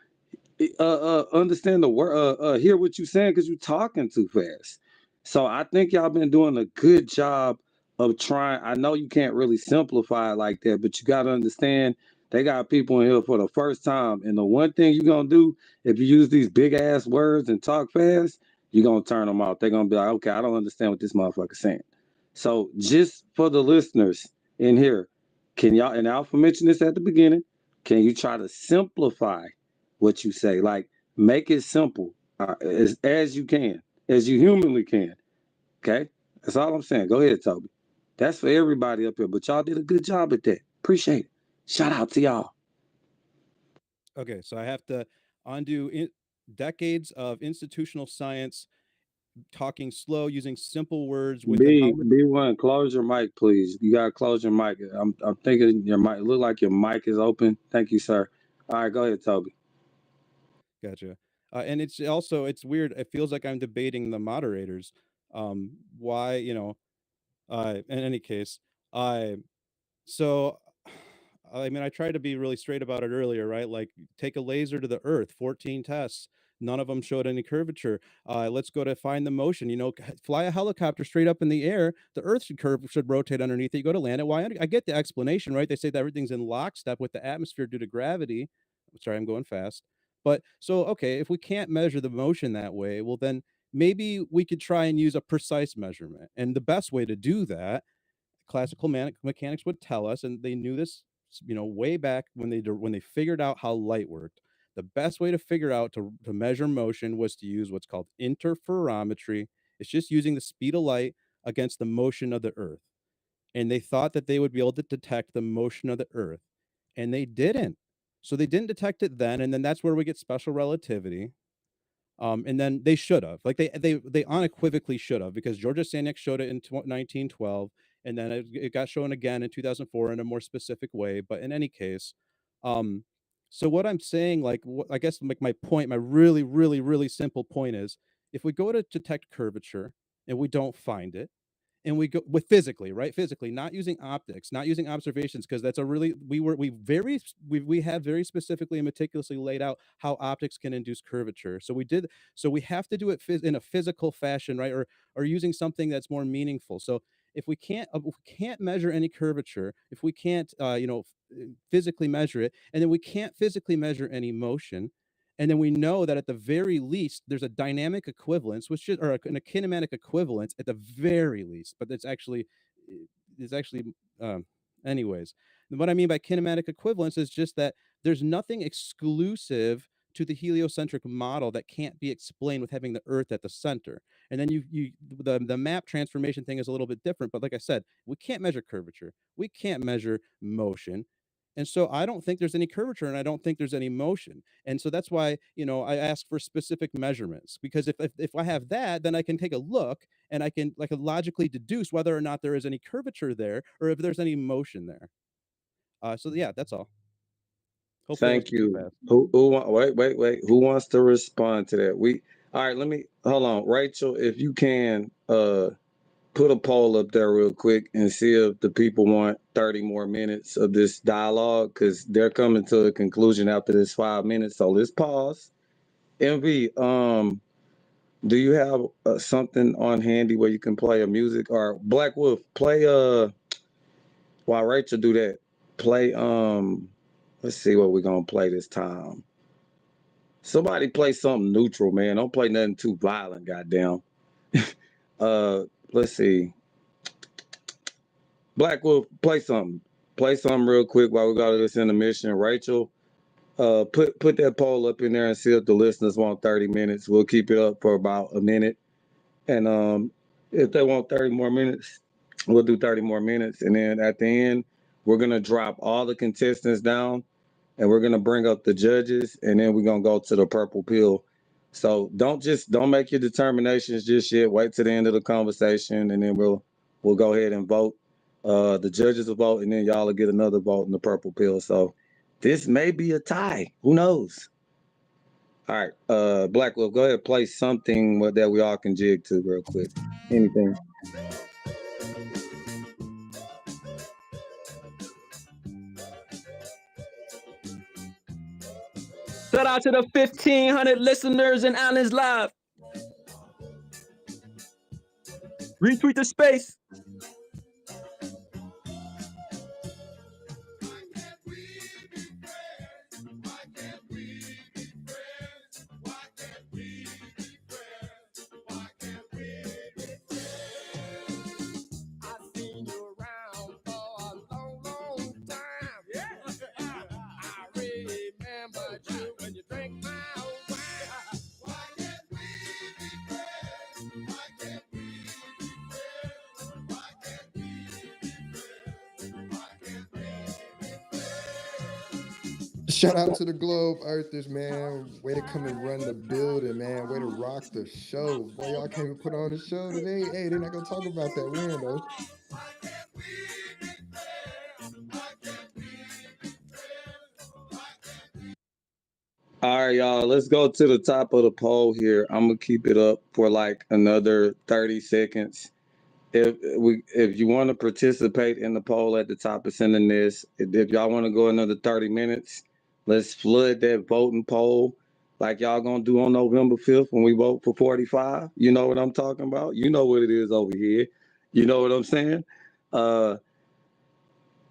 understand the word, hear what you're saying because you're talking too fast. So I think y'all been doing a good job of trying. I know you can't really simplify it like that, but you got to understand they got people in here for the first time. And the one thing you're going to do if you use these big ass words and talk fast, you're going to turn them off. They're going to be like, okay, I don't understand what this motherfucker's saying. So just for the listeners in here, can y'all, and Alpha mentioned this at the beginning, can you try to simplify what you say? Like, make it simple as you can, as you humanly can. Okay? That's all I'm saying. Go ahead, Toby. That's for everybody up here, but y'all did a good job at that. Appreciate it. Shout out to y'all. Okay, so I have to undo decades of institutional science, talking slow, using simple words within how much. B1, close your mic, please. You gotta close your mic. I'm thinking your mic look like your mic is open. Thank you, sir. All right, go ahead, Toby. Gotcha. And it's weird. It feels like I'm debating the moderators. Why, in any case, so I mean, I tried to be really straight about it earlier, right? Like take a laser to the earth, 14 tests. None of them showed any curvature. Let's go to find the motion. You know, fly a helicopter straight up in the air. The Earth should rotate underneath it. You go to land it. Why? I get the explanation, right? They say that everything's in lockstep with the atmosphere due to gravity. Sorry, I'm going fast. But so, okay, if we can't measure the motion that way, well, then maybe we could try and use a precise measurement. And the best way to do that, classical mechanics would tell us, and they knew this, you know, way back when they figured out how light worked. The best way to figure out to measure motion was to use what's called interferometry. It's just using the speed of light against the motion of the Earth. And they thought that they would be able to detect the motion of the Earth, and they didn't. So they didn't detect it then, and then that's where we get special relativity. And then they should have, like they unequivocally should have, because Georgia Saniak showed it in 1912, and then it got shown again in 2004 in a more specific way. But in any case, so what I'm saying, like, I guess, like, my point, my really, really, really simple point is, if we go to detect curvature and we don't find it, and we go with physically, right? Physically, not using optics, not using observations, because that's a really, we have very specifically and meticulously laid out how optics can induce curvature. So we did, so we have to do it in a physical fashion, right? Or using something that's more meaningful. So if we can't measure any curvature, if we can't physically measure it, and then we can't physically measure any motion, and then we know that at the very least there's a dynamic equivalence, which is, or a kinematic equivalence at the very least, but it's actually anyways. What I mean by kinematic equivalence is just that there's nothing exclusive to the heliocentric model that can't be explained with having the Earth at the center. And then the map transformation thing is a little bit different, but like I said, we can't measure curvature, we can't measure motion. And so I don't think there's any curvature, and I don't think there's any motion. And so that's why, I ask for specific measurements, because if I have that, then I can take a look and I can logically deduce whether or not there is any curvature there, or if there's any motion there. So yeah, that's all. Hopefully Thank you. Wait. Who wants to respond to that? All right, let me hold on. Rachel, if you can put a poll up there real quick and see if the people want 30 more minutes of this dialogue, because they're coming to a conclusion after this 5 minutes. So let's pause. MV, do you have something on handy where you can play a music? Or Black Wolf, play while Rachel do that, play let's see what we're gonna play this time. Somebody play something neutral, man. Don't play nothing too violent, goddamn. Let's see. Black Wolf, play something. Play something real quick while we go to this intermission. Rachel, put that poll up in there and see if the listeners want 30 minutes. We'll keep it up for about a minute. And if they want 30 more minutes, we'll do 30 more minutes. And then at the end, we're gonna drop all the contestants down, and we're gonna bring up the judges, and then we're gonna go to the purple pill. So don't make your determinations just yet. Wait to the end of the conversation, and then we'll go ahead and vote. The judges will vote, and then y'all will get another vote in the purple pill. So this may be a tie. Who knows? All right, Black Wolf, go ahead, play something that we all can jig to real quick. Anything. Shout out to the 1,500 listeners in Alan's Live. Retweet the space. Shout out to the Globe Earthers, man. Way to come and run the building, man. Way to rock the show. Boy, y'all came and put on the show today. Hey, they're not going to talk about that win, though. All right, y'all, let's go to the top of the poll here. I'm going to keep it up for like another 30 seconds. If you want to participate in the poll at the top of sending this, if y'all want to go another 30 minutes, let's flood that voting poll. like y'all gonna do on November 5th when we vote for 45. You know what I'm talking about? You know what it is over here. You know what I'm saying? Yeah,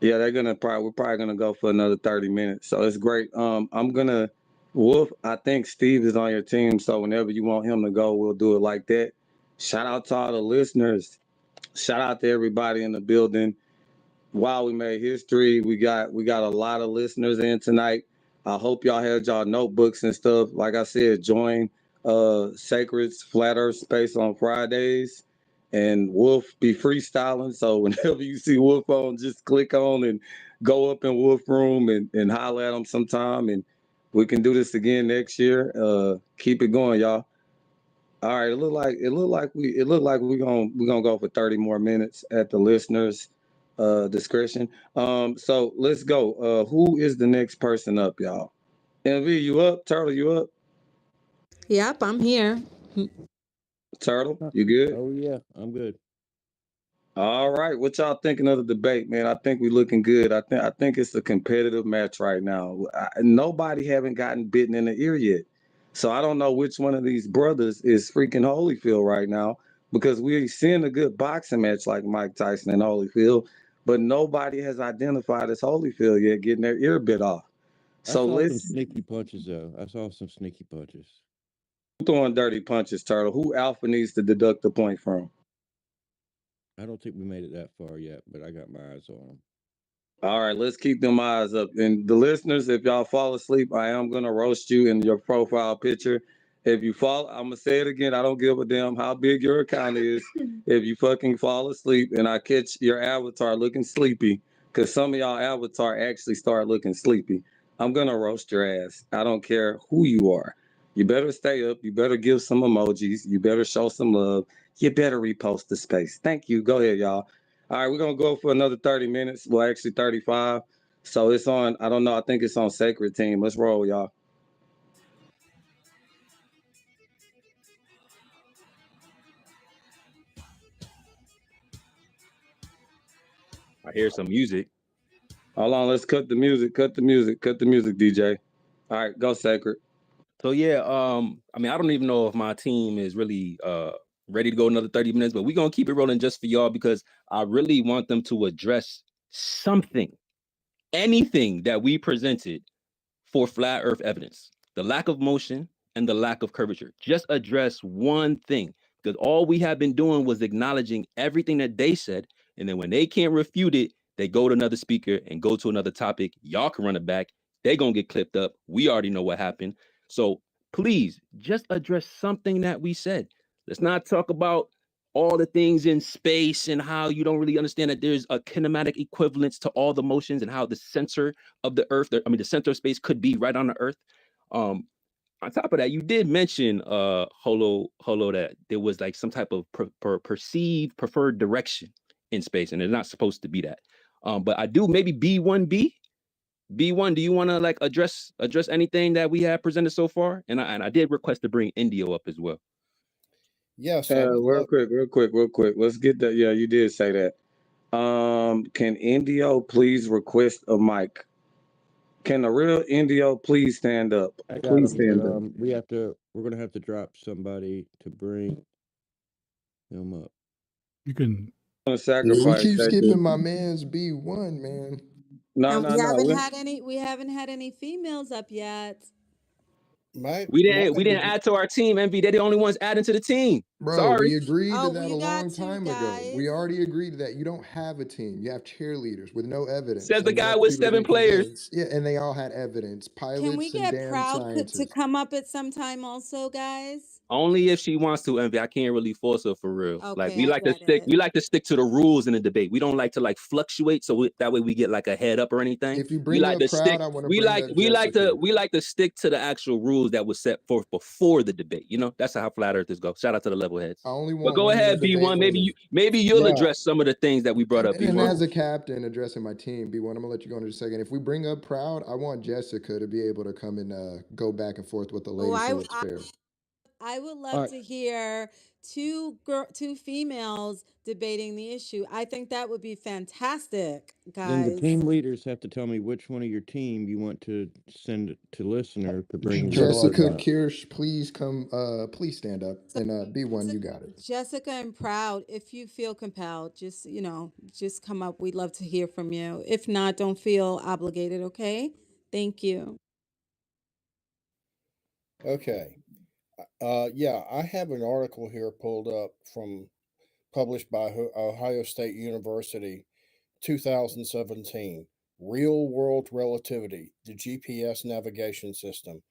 we're probably gonna go for another 30 minutes. So it's great. I'm gonna Wolf, I think Steve is on your team, so whenever you want him to go, we'll do it like that. Shout out to all the listeners. Shout out to everybody in the building. Wow, we made history. We got a lot of listeners in tonight. I hope y'all had y'all notebooks and stuff. Like I said, join Sacred's Flat Earth Space on Fridays. And Wolf be freestyling. So whenever you see Wolf on, just click on and go up in Wolf Room and holler at him sometime. And we can do this again next year. Keep it going, y'all. All right, we're gonna go for 30 more minutes at the listeners' discretion. So let's go. Who is the next person up, y'all? MV, you up? Turtle, you up? Yep, I'm here. Turtle, you good? Oh yeah, I'm good. All right, what y'all thinking of the debate, man? I think we're looking good. I think it's a competitive match right now. Nobody haven't gotten bitten in the ear yet, so I don't know which one of these brothers is freaking Holyfield right now because we're seeing a good boxing match like Mike Tyson and Holyfield, but nobody has identified as Holyfield yet getting their ear bit off. I So saw some let's sneaky punches though. I saw some sneaky punches. throwing dirty punches, Turtle. Who Alpha needs to deduct the point from? I don't think we made it that far yet, but I got my eyes on them. All right, let's keep them eyes up. And the listeners, if y'all fall asleep, I am gonna roast you in your profile picture. If you fall, I'm gonna say it again. I don't give a damn how big your account is. If you fucking fall asleep and I catch your avatar looking sleepy, because some of y'all avatar actually start looking sleepy, I'm gonna roast your ass. I don't care who you are. You better stay up. You better give some emojis. You better show some love. You better repost the space. Thank you. Go ahead, y'all. All right, we're gonna go for another 30 minutes. Well, actually 35. So it's on, I don't know, I think it's on Sacred Team. Let's roll, y'all. I hear some music. Hold on, let's cut the music, DJ. All right, go Sacred. So yeah, I mean, I don't even know if my team is really ready to go another 30 minutes, but we're gonna keep it rolling just for y'all because I really want them to address something, anything that we presented for flat earth evidence. The lack of motion and the lack of curvature. Just address one thing. Because all we have been doing was acknowledging everything that they said. And then when they can't refute it, they go to another speaker and go to another topic. Y'all can run it back. They're going to get clipped up. We already know what happened. So please just address something that we said. Let's not talk about all the things in space and how you don't really understand that there's a kinematic equivalence to all the motions and how the center of the earth, the center of space could be right on the earth. On top of that, you did mention holo that there was like some type of perceived preferred direction in space, and it's not supposed to be that. But I do maybe B1B. B1, do you want to like address anything that we have presented so far? And I did request to bring Indio up as well. Yes, real quick. Let's get that. Yeah, you did say that. Can Indio please request a mic? Can the real Indio please stand up? I got Please him, stand but up. we're gonna have to drop somebody to bring him up. You can. We Sacrifice keep that. skipping my man's B1, man. No, And no, we no. haven't had any females up yet. We didn't add to our team, MV. They're the only ones adding to the team. Bro, Sorry. we agreed to Oh, that you a got long two time ago. guys. We already agreed to that. You don't have a team. You have cheerleaders with no evidence. Says the And you guy want with people to 7 be players. convinced. Yeah, and they all had evidence. Can we Pilots and get damn Proud to scientists. come up at some time also, guys? Only if she wants to, Envy. I can't really force her for real. Like Okay, I get it. we like to stick to the rules in the debate. We don't like to like fluctuate, so that way we get like a head up or anything. If you We bring like up to stick. Proud, I want to We bring like up we like Jessica. to stick to the actual rules that was set forth before the debate. You know, that's how flat earthers go. Shout out to the level heads. I only But want go one of the ahead, debate B1. winners. Maybe you'll Yeah. address some of the things that we brought up. And B1. as a captain addressing my team, B1, I'm gonna let you go in just a second. If we bring up Proud, I want Jessica to be able to come and go back and forth with the ladies so it's fair. I would love to hear two females debating the issue. I think that would be fantastic, Then the guys. team leaders have to tell me which one of your team you want to send to listener to bring So their do I, Jessica side. Doc. Kirsch, please come. Please stand up. So And B1, you got it. Jessica and Proud, if you feel compelled, just just come up. We'd love to hear from you. If not, don't feel obligated. Okay. Thank you. Okay. Yeah, I have an article here pulled up published by Ohio State University, 2017. Real World Relativity, the GPS navigation system.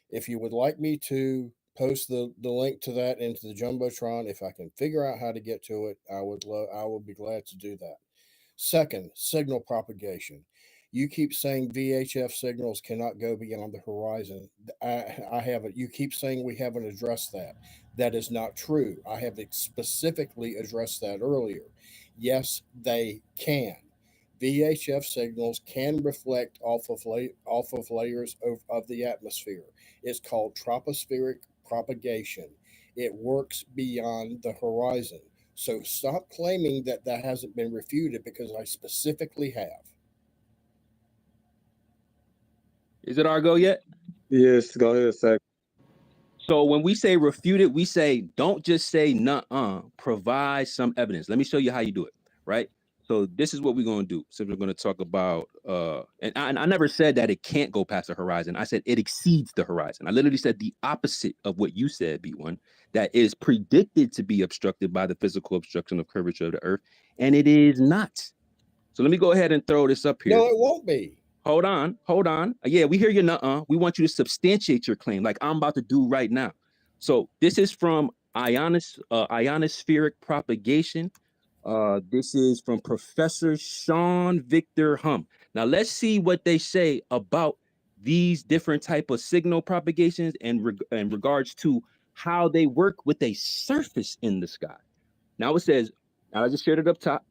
If you would like me to post the link to that into the Jumbotron, if I can figure out how to get to it, I would be glad to do that. Second, signal propagation. You keep saying VHF signals cannot go beyond the horizon. I haven't. You keep saying we haven't addressed that. That is not true. I have specifically addressed that earlier. Yes, they can. VHF signals can reflect off of layers of the atmosphere. It's called tropospheric propagation. It works beyond the horizon. So stop claiming that that hasn't been refuted, because I specifically have. Is it our go yet? Yes, go ahead, Zach. So when we say refute it, we say don't just say nuh-uh, provide some evidence. Let me show you how you do it, right? So this is what we're going to do. So we're going to talk about, and I never said that it can't go past the horizon. I said it exceeds the horizon. I literally said the opposite of what you said, B1, that is predicted to be obstructed by the physical obstruction of curvature of the Earth, and it is not. So let me go ahead and throw this up here. No, it won't be. Hold on. Yeah, we hear you, nuh-uh. We want you to substantiate your claim like I'm about to do right now. So this is from ionospheric propagation. This is from Professor Sean Victor Hum. Now let's see what they say about these different type of signal propagations and in regards to how they work with a surface in the sky. Now it says, I just shared it up top.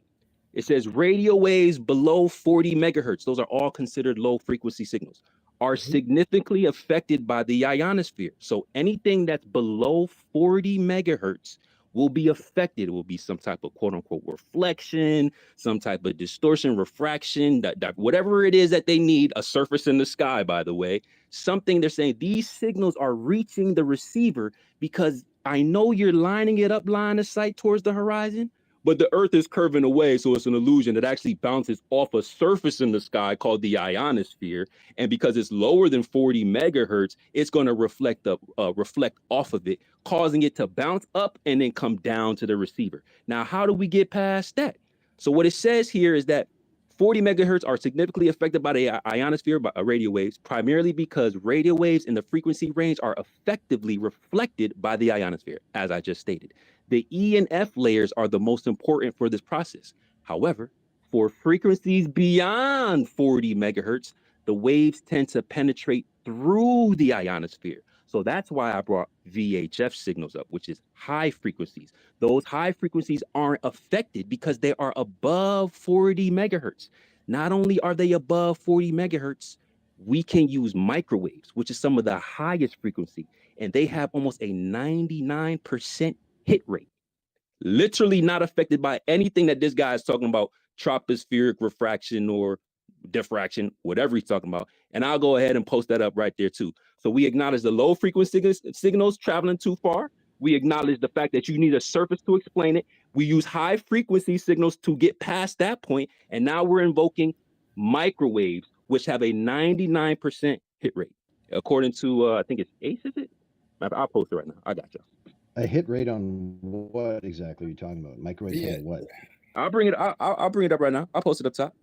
It says radio waves below 40 megahertz, those are all considered low frequency signals, are significantly affected by the ionosphere. So anything that's below 40 megahertz will be affected. It will be some type of quote unquote reflection, some type of distortion, refraction, that whatever it is that they need, a surface in the sky, by the way, something they're saying these signals are reaching the receiver because I know you're lining it up line of sight towards the horizon, but the Earth is curving away, so it's an illusion that actually bounces off a surface in the sky called the ionosphere. And because it's lower than 40 megahertz, it's going to reflect off of it, causing it to bounce up and then come down to the receiver. Now, how do we get past that? So what it says here is that 40 megahertz are significantly affected by the ionosphere by radio waves, primarily because radio waves in the frequency range are effectively reflected by the ionosphere, as I just stated. The E and F layers are the most important for this process. However, for frequencies beyond 40 megahertz, the waves tend to penetrate through the ionosphere. So that's why I brought VHF signals up, which is high frequencies. Those high frequencies aren't affected because they are above 40 megahertz. Not only are they above 40 megahertz, we can use microwaves, which is some of the highest frequency, and they have almost a 99% hit rate. Literally not affected by anything that this guy is talking about, tropospheric refraction or diffraction, whatever he's talking about. And I'll go ahead and post that up right there too. So we acknowledge the low frequency signals traveling too far. We acknowledge the fact that you need a surface to explain it. We use high frequency signals to get past that point. And now we're invoking microwaves, which have a 99% hit rate. According to, I think it's ACE, is it? I'll post it right now. I got you. A hit rate on what exactly are you talking about? Microwaves on what? I'll bring it up right now. I'll post it up top.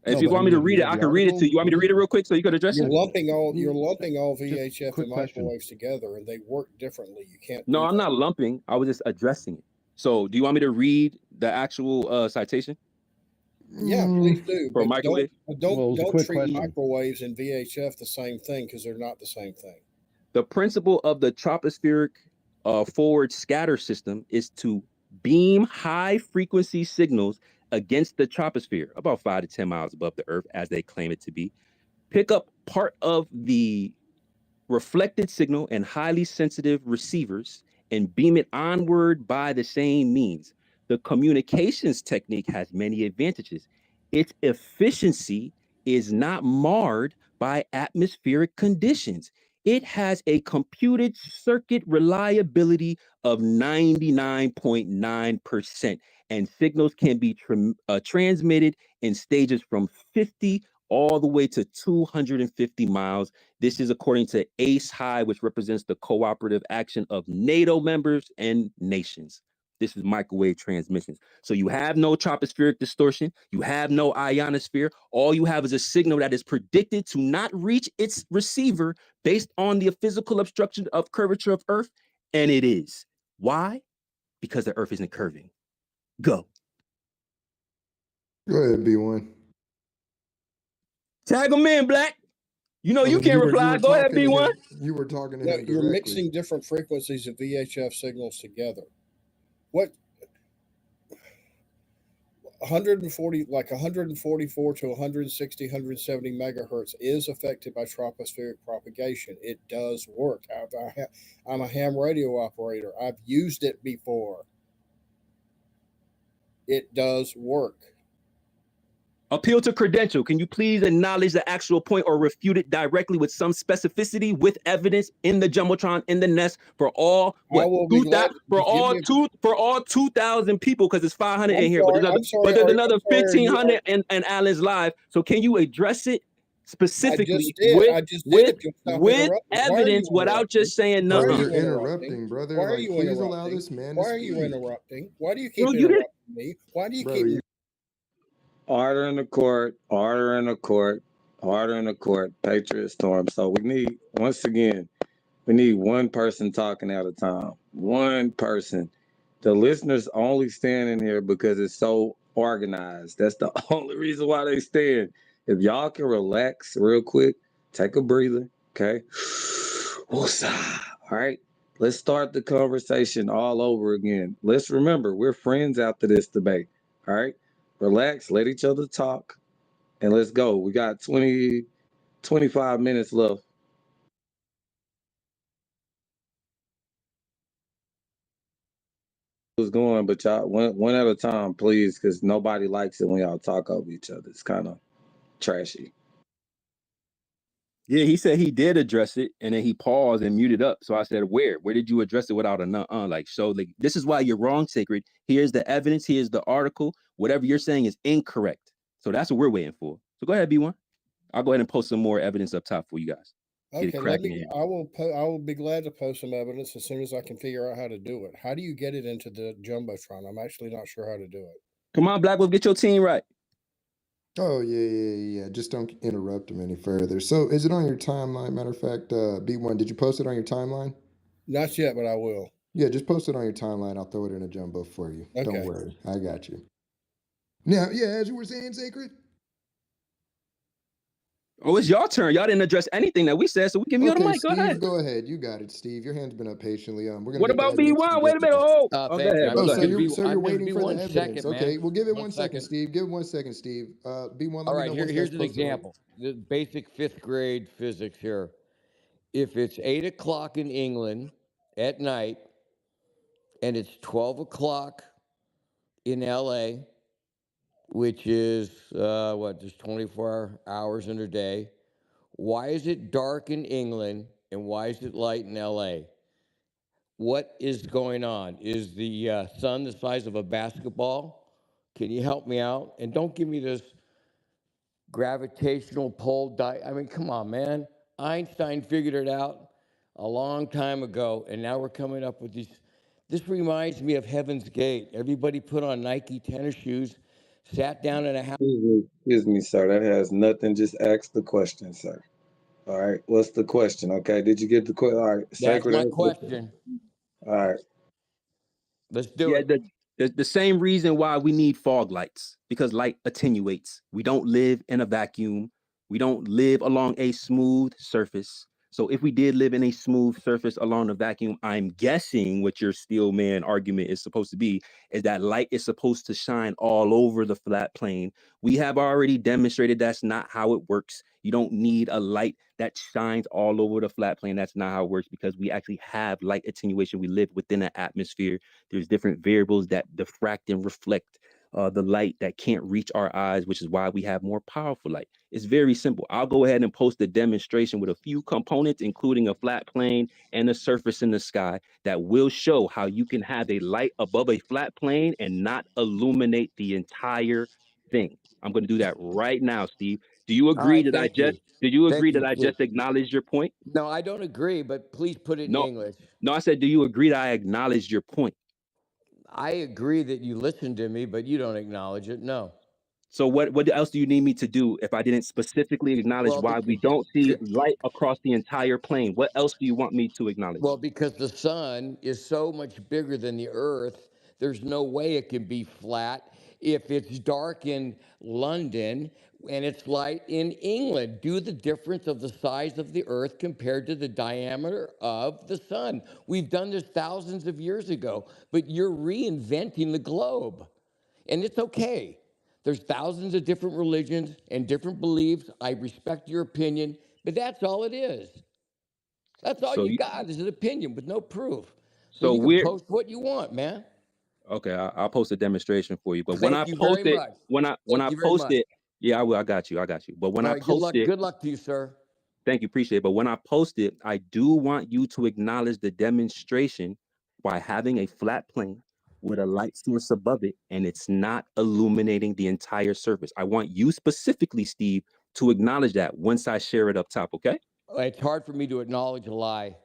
No, if you but want me to read it, I can read it to you. You want me to read it real quick so you could address You're it? lumping all VHF quick and question. microwaves together, and they work differently. You can't. No, do I'm that. not lumping. I was just addressing it. So do you want me to read the actual citation Yeah, please do. for But microwave? don't treat question. microwaves and VHF the same thing, because they're not the same thing. The principle of the tropospheric forward scatter system is to beam high frequency signals against the troposphere, about 5 to 10 miles above the Earth, as they claim it to be, pick up part of the reflected signal and highly sensitive receivers and beam it onward by the same means. The communications technique has many advantages. Its efficiency is not marred by atmospheric conditions. It has a computed circuit reliability of 99.9%, and signals can be transmitted in stages from 50 all the way to 250 miles. This is according to ACE High, which represents the cooperative action of NATO members and nations. This is microwave transmissions. So you have no tropospheric distortion. You have no ionosphere. All you have is a signal that is predicted to not reach its receiver based on the physical obstruction of curvature of Earth. And it is. Why? Because the Earth isn't curving. Go. Go ahead, B1. Tag them in, Black. You know, I you mean, can't were reply. Go ahead, talking to B1. him. You were talking to No, him you're directly. mixing different frequencies of VHF signals together. What 140, like 144 to 160, 170 megahertz is affected by tropospheric propagation. It does work. I'm a ham radio operator. I've used it before. It does work. Appeal to credential. Can you please acknowledge the actual point or refute it directly with some specificity with evidence in the Jumbotron, in the nest for all I will be glad. for all 2,000 people, because it's 500 in here, I'm sorry, but there's are another you- 1,500 and Alan's live. So can you address it specifically I just did. If you'll stop with interrupting. evidence without just saying Bro, no? you're interrupting, brother. Why are Like, you please interrupting? allow this man Why to are you speak. interrupting? Why do you keep Bro, you interrupting me? Why do you Bro, keep? Order in the court, order in the court, order in the court, Patriot Storm. So we need, once again, we need one person talking at a time. One person. The listeners only stand in here because it's so organized. That's the only reason why they stand. If y'all can relax real quick, take a breather, okay? Woosah. All right, let's start the conversation all over again. Let's remember, we're friends after this debate, all right? Relax, let each other talk, and let's go. We got 25 minutes left. Was going, but y'all one at a time, please, because nobody likes it when y'all talk over each other. It's kind of trashy. Yeah, he said he did address it, and then he paused and muted up. So I said, "Where did you address it without a nuh-uh?" Like, so, like, this is why you're wrong, Sacred. Here's the evidence. Here's the article. Whatever you're saying is incorrect. So that's what we're waiting for. So go ahead, B1. I'll go ahead and post some more evidence up top for you guys. Okay, I will be glad to post some evidence as soon as I can figure out how to do it. How do you get it into the Jumbotron? I'm actually not sure how to do it. Come on, Black Wolf, get your team right. Oh, yeah. Just don't interrupt him any further. So is it on your timeline? Matter of fact, B1, did you post it on your timeline? Not yet, but I will. Yeah, just post it on your timeline. I'll throw it in a jumbo for you. Okay. Don't worry. I got you. Now, yeah, as you were saying, Sacred. Oh, it's your turn. Y'all didn't address anything that we said, so we give you the mic. Steve, Go ahead. Go ahead. You got it, Steve. Your hand's been up patiently. We're gonna. What about B1? Wait a minute. Oh, Thank you. go ahead. So you're waiting for the evidence. Second, okay, man. well, give it 1 second, second, Steve. Give it 1 second, Steve. B1. All right, here's an example. The basic fifth grade physics here. If it's 8 o'clock in England at night and it's 12 o'clock in LA, which is there's 24 hours in a day. Why is it dark in England and why is it light in LA? What is going on? Is the sun the size of a basketball? Can you help me out? And don't give me this gravitational pull. I mean, come on, man. Einstein figured it out a long time ago, and now we're coming up with these. This reminds me of Heaven's Gate. Everybody put on Nike tennis shoes, sat down in a house. Excuse me, sir. That has nothing. Just ask the question, sir. All right. What's the question? Okay. Did you get the question? All right. That's my question. All right. Let's do it. The same reason why we need fog lights, because light attenuates. We don't live in a vacuum. We don't live along a smooth surface. So if we did live in a smooth surface along the vacuum, I'm guessing what your steel man argument is supposed to be is that light is supposed to shine all over the flat plane. We have already demonstrated that's not how it works. You don't need a light that shines all over the flat plane. That's not how it works, because we actually have light attenuation. We live within an atmosphere. There's different variables that diffract and reflect the light that can't reach our eyes, which is why we have more powerful light. It's very simple. I'll go ahead and post a demonstration with a few components, including a flat plane and a surface in the sky, that will show how you can have a light above a flat plane and not illuminate the entire thing. I'm going to do that right now, Steve. Do you All agree right, that thank you. did you Thank agree you. that I just acknowledged your point? No, I don't agree, but please put it in No, English. no, I said, do you agree that I acknowledged your point? I agree that you listened to me, but you don't acknowledge it. No. So what else do you need me to do if I didn't specifically acknowledge Well, why we because, don't see light across the entire plane? What else do you want me to acknowledge? well, because the sun is so much bigger than the earth, there's no way it can be flat if it's dark in London and it's light in England. Do the difference of the size of the earth compared to the diameter of the sun. We've done this thousands of years ago, but you're reinventing the globe. And it's okay. There's thousands of different religions and different beliefs. I respect your opinion, but that's all it is. That's all So you you, got is an opinion with no proof. So so you can we're post what you want, man. okay. I'll post a demonstration for you. But when I Thank you very post it, much. when I Thank you very post much. it, yeah, I will. I got you. I got you. But when All I right, good post luck. it, Good luck to you, sir. thank you, appreciate it. But when I post it, I do want you to acknowledge the demonstration by having a flat plane with a light source above it, and it's not illuminating the entire surface. I want you specifically, Steve, to acknowledge that once I share it up top, okay? It's hard for me to acknowledge a lie.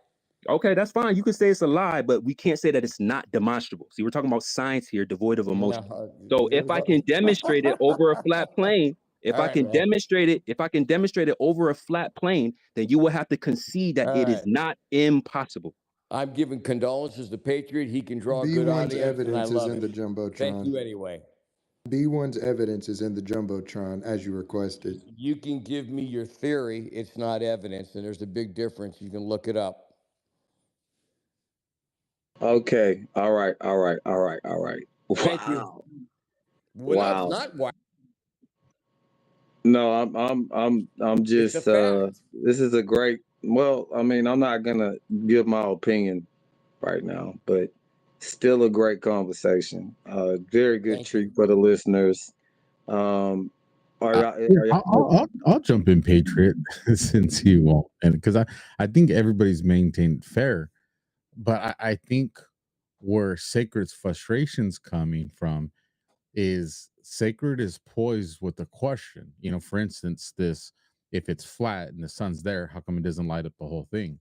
Okay, that's fine. You can say it's a lie, but we can't say that it's not demonstrable. See, we're talking about science here, devoid of emotion. So if I can demonstrate it over a flat plane, if All I right, can man. demonstrate it, if I can demonstrate it over a flat plane, then you will have to concede that All it is right. not impossible. I'm giving condolences to Patriot. He can draw a good B1's audience, and I evidence is love in the it. Thank Jumbotron. you anyway. B1's evidence is in the Jumbotron as you requested. You can give me your theory. It's not evidence, and there's a big difference. You can look it up. Okay. All right. All right. All right. All right. Thank you. Wow. Well, no, it's Wow. not why. No, I'm It's a just fact. this is a great, well, I mean, I'm not gonna give my opinion right now, but still a great conversation. Very good Thank you. treat for the listeners. Um are y'all, Yeah, are I'll jump in, Patriot, since you won't, and because I think everybody's maintained fair, but I think where Sacred's frustrations coming from is Sacred is poised with a question. You know, for instance, this if it's flat and the sun's there, how come it doesn't light up the whole thing?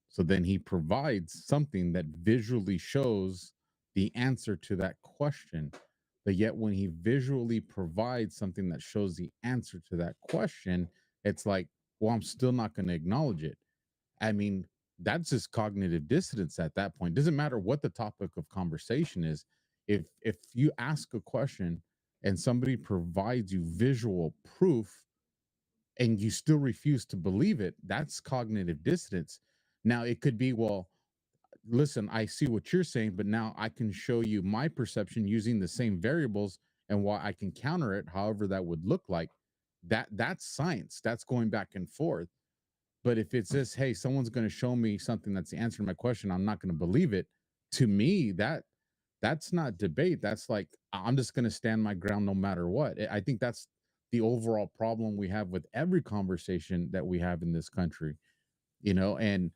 So then he provides something that visually shows the answer to that question. But yet, when he visually provides something that shows the answer to that question, it's like, well, I'm still not going to acknowledge it. I mean, that's just cognitive dissonance at that point. Doesn't matter what the topic of conversation is. If you ask a question and somebody provides you visual proof and you still refuse to believe it, that's cognitive dissonance. Now it could be, well, listen, I see what you're saying, but now I can show you my perception using the same variables and why I can counter it, however that would look like. That's science. That's going back and forth. But if it's this, hey, someone's going to show me something that's the answer to my question, I'm not going to believe it. To me, that's not debate. That's like I'm just going to stand my ground no matter what. I think that's the overall problem we have with every conversation that we have in this country. You know, and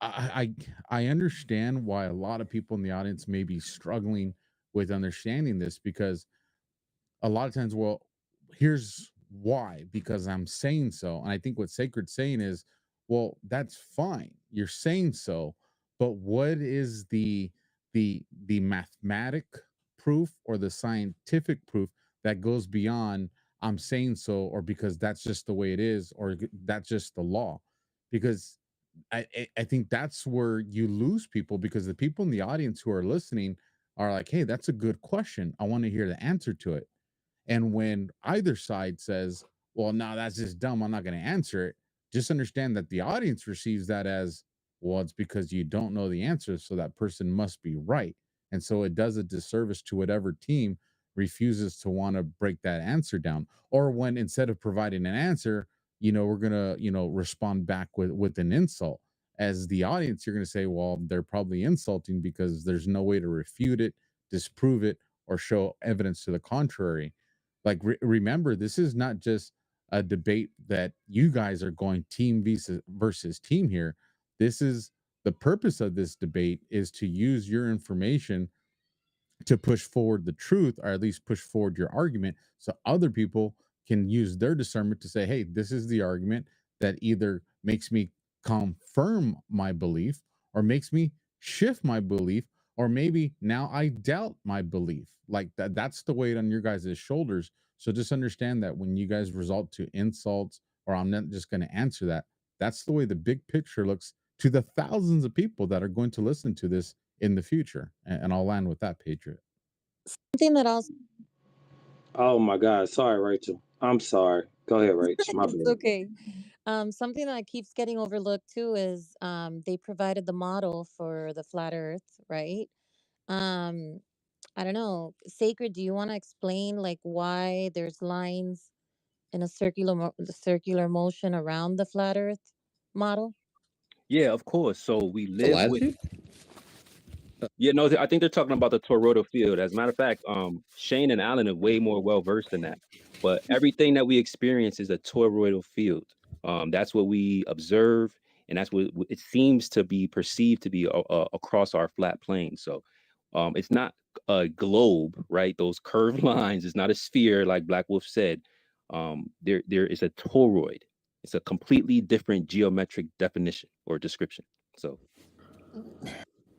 I understand why a lot of people in the audience may be struggling with understanding this, because a lot of times, well, here's why, because I'm saying so. And I think what Sacred's saying is, well, that's fine. You're saying so, but what is the mathematic proof or the scientific proof that goes beyond I'm saying so, or because that's just the way it is, or that's just the law? Because I think that's where you lose people, because the people in the audience who are listening are like, hey, that's a good question. I want to hear the answer to it. And when either side says, well, no, that's just dumb, I'm not going to answer it, just understand that the audience receives that as, well, it's because you don't know the answer, so that person must be right. And so it does a disservice to whatever team refuses to want to break that answer down. Or when instead of providing an answer, we're gonna, respond back with an insult. As the audience, you're gonna say, well, they're probably insulting because there's no way to refute it, disprove it, or show evidence to the contrary. Like, remember, this is not just a debate that you guys are going team versus team here. This is the purpose of this debate, is to use your information to push forward the truth, or at least push forward your argument, so other people can use their discernment to say, hey, this is the argument that either makes me confirm my belief or makes me shift my belief, or maybe now I doubt my belief. Like that's the weight on your guys' shoulders. So just understand that when you guys resort to insults, or I'm not just going to answer that, that's the way the big picture looks to the thousands of people that are going to listen to this in the future. And I'll land with that, Patriot. Something that also Oh my God. Sorry, Rachel. I'm sorry. Go ahead, Rachel. My it's bad. okay. Something that keeps getting overlooked too is they provided the model for the flat Earth, right? Um, I don't know, Sacred. Do you want to explain like why there's lines in a circular motion around the flat Earth model? Yeah, of course. So we The live with. latitude? Yeah, no, I think they're talking about the toroidal field. As a matter of fact, Shane and Alan are way more well versed in that. But everything that we experience is a toroidal field. That's what we observe, and that's what it seems to be perceived to be across our flat plane. So, it's not a globe, right? Those curved lines. It's not a sphere, like Black Wolf said. There is a toroid. It's a completely different geometric definition or description. So.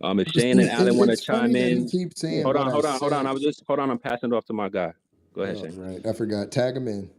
If Shane and Alan want to It's funny chime that he in, keeps saying hold what on, I hold on, hold on. said. I'm passing it off to my guy. Go ahead, Oh, Shane. right. I forgot. Tag him in.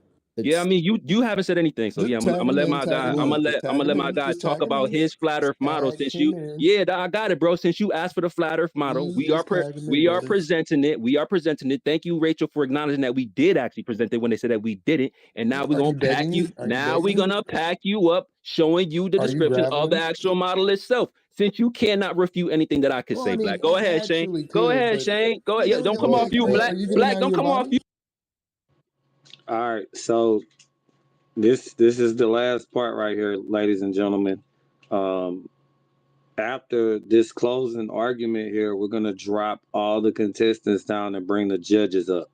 Yeah, I mean, you haven't said anything, so yeah, Just I'm tag gonna him let in, my tag guy. him I'm in. gonna Just let I'm tag gonna him let my in. guy Just talk tag him about in. his flat Earth model. Tag him in. I got it, bro. Since you asked for the flat Earth model, Just tag him in, we are brother. presenting it. We are presenting it. Thank you, Rachel, for acknowledging that we did actually present it when they said that we didn't. And now we're Are gonna you pack begging you. me? Are you Now we're begging? gonna pack you up, showing you the Are you description of the graveling? actual model itself. Since you cannot refute anything that I could Well, I say, mean, Black. Go I ahead, Shane. actually Go could, ahead, but Shane. Go ahead. you Yeah, know, don't come off okay. you, Are Black. you getting Black, out of don't your come off body? you. All right. So this is the last part right here, ladies and gentlemen. After this closing argument here, we're gonna drop all the contestants down and bring the judges up.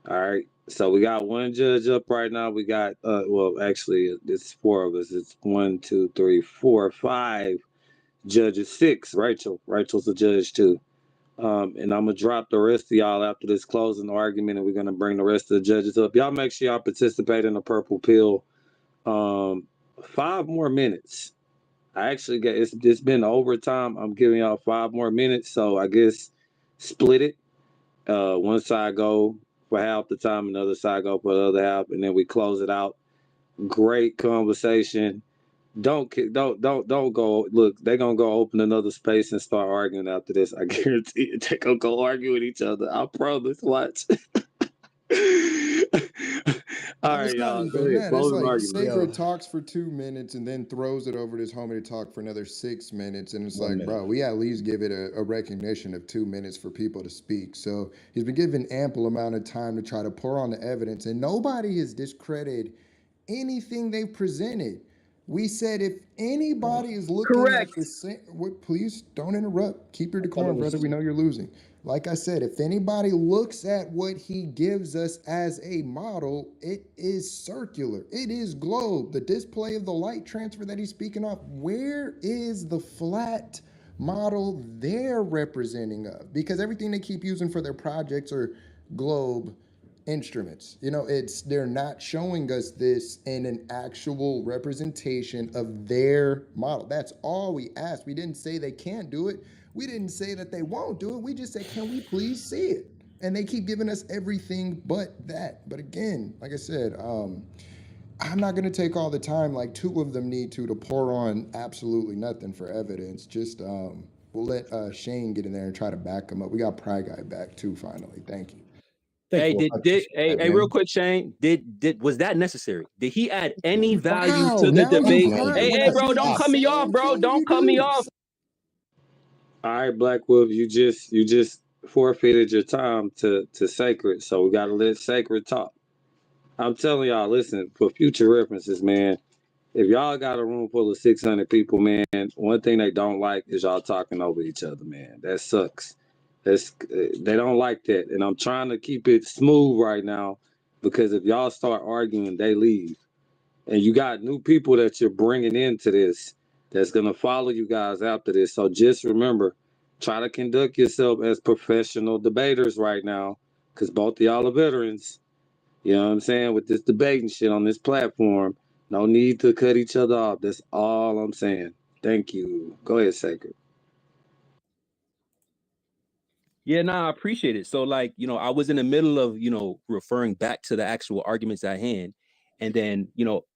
All right. So we got one judge up right now. We got well, actually, it's four of us. It's 1, 2, 3, 4, 5 judges. 6. Rachel's a judge too. And I'm gonna drop the rest of y'all after this closing argument, and we're gonna bring the rest of the judges up. Y'all make sure y'all participate in the purple pill. 5 more minutes. I actually got it's been overtime. I'm giving y'all 5 more minutes, so I guess split it. One side go for half the time, another side go for the other half, and then we close it out. Great conversation. Don't go. Look, they're gonna go open another space and start arguing after this. I guarantee it. They're gonna go argue with each other. I promise. Watch. All And right, it's not y'all. Go even ahead. that. It's Closing like argument. Sacred talks for 2 minutes and then throws it over to his homie to talk for another 6 minutes. And it's 1 like, minute. bro, we at least give it a recognition of 2 minutes for people to speak. So he's been given ample amount of time to try to pour on the evidence. And nobody has discredited anything they presented. We said if anybody is looking Correct. at the same, please don't interrupt. Keep your I thought it decorum, brother. was We know you're losing. Like I said, if anybody looks at what he gives us as a model, it is circular. It is globe. The display of the light transfer that he's speaking of, where is the flat model they're representing of? Because everything they keep using for their projects are globe instruments. They're not showing us this in an actual representation of their model. That's all we asked. We didn't say they can't do it. We didn't say that they won't do it. We just said, can we please see it? And they keep giving us everything but that. But again, like I said, I'm not going to take all the time like two of them need to pour on absolutely nothing for evidence. Just we'll let Shane get in there and try to back him up. We got Pry Guy back too finally. Thank you. Hey, Wolf. I appreciate that, hey, real man. quick, Shane, was that necessary? Did he add any value Wow, to the now you debate? heard Hey, what hey, I bro, was don't just cut me off, saying, bro. King. Don't You cut me do. off. All right, Black Wolf, you just forfeited your time to Sacred, so we gotta let Sacred talk. I'm telling y'all, listen, for future references, man. If y'all got a room full of 600 people, man, one thing they don't like is y'all talking over each other, man. That sucks. They don't like that, and I'm trying to keep it smooth right now because if y'all start arguing, they leave, and you got new people that you're bringing into this that's gonna follow you guys after this. So just remember, try to conduct yourself as professional debaters right now, because both of y'all are veterans. You know what I'm saying? With this debating shit on this platform, no need to cut each other off. That's all I'm saying. Thank you. Go ahead, Sacred. Yeah, nah, I appreciate it. So, like, I was in the middle of, referring back to the actual arguments at hand. And then,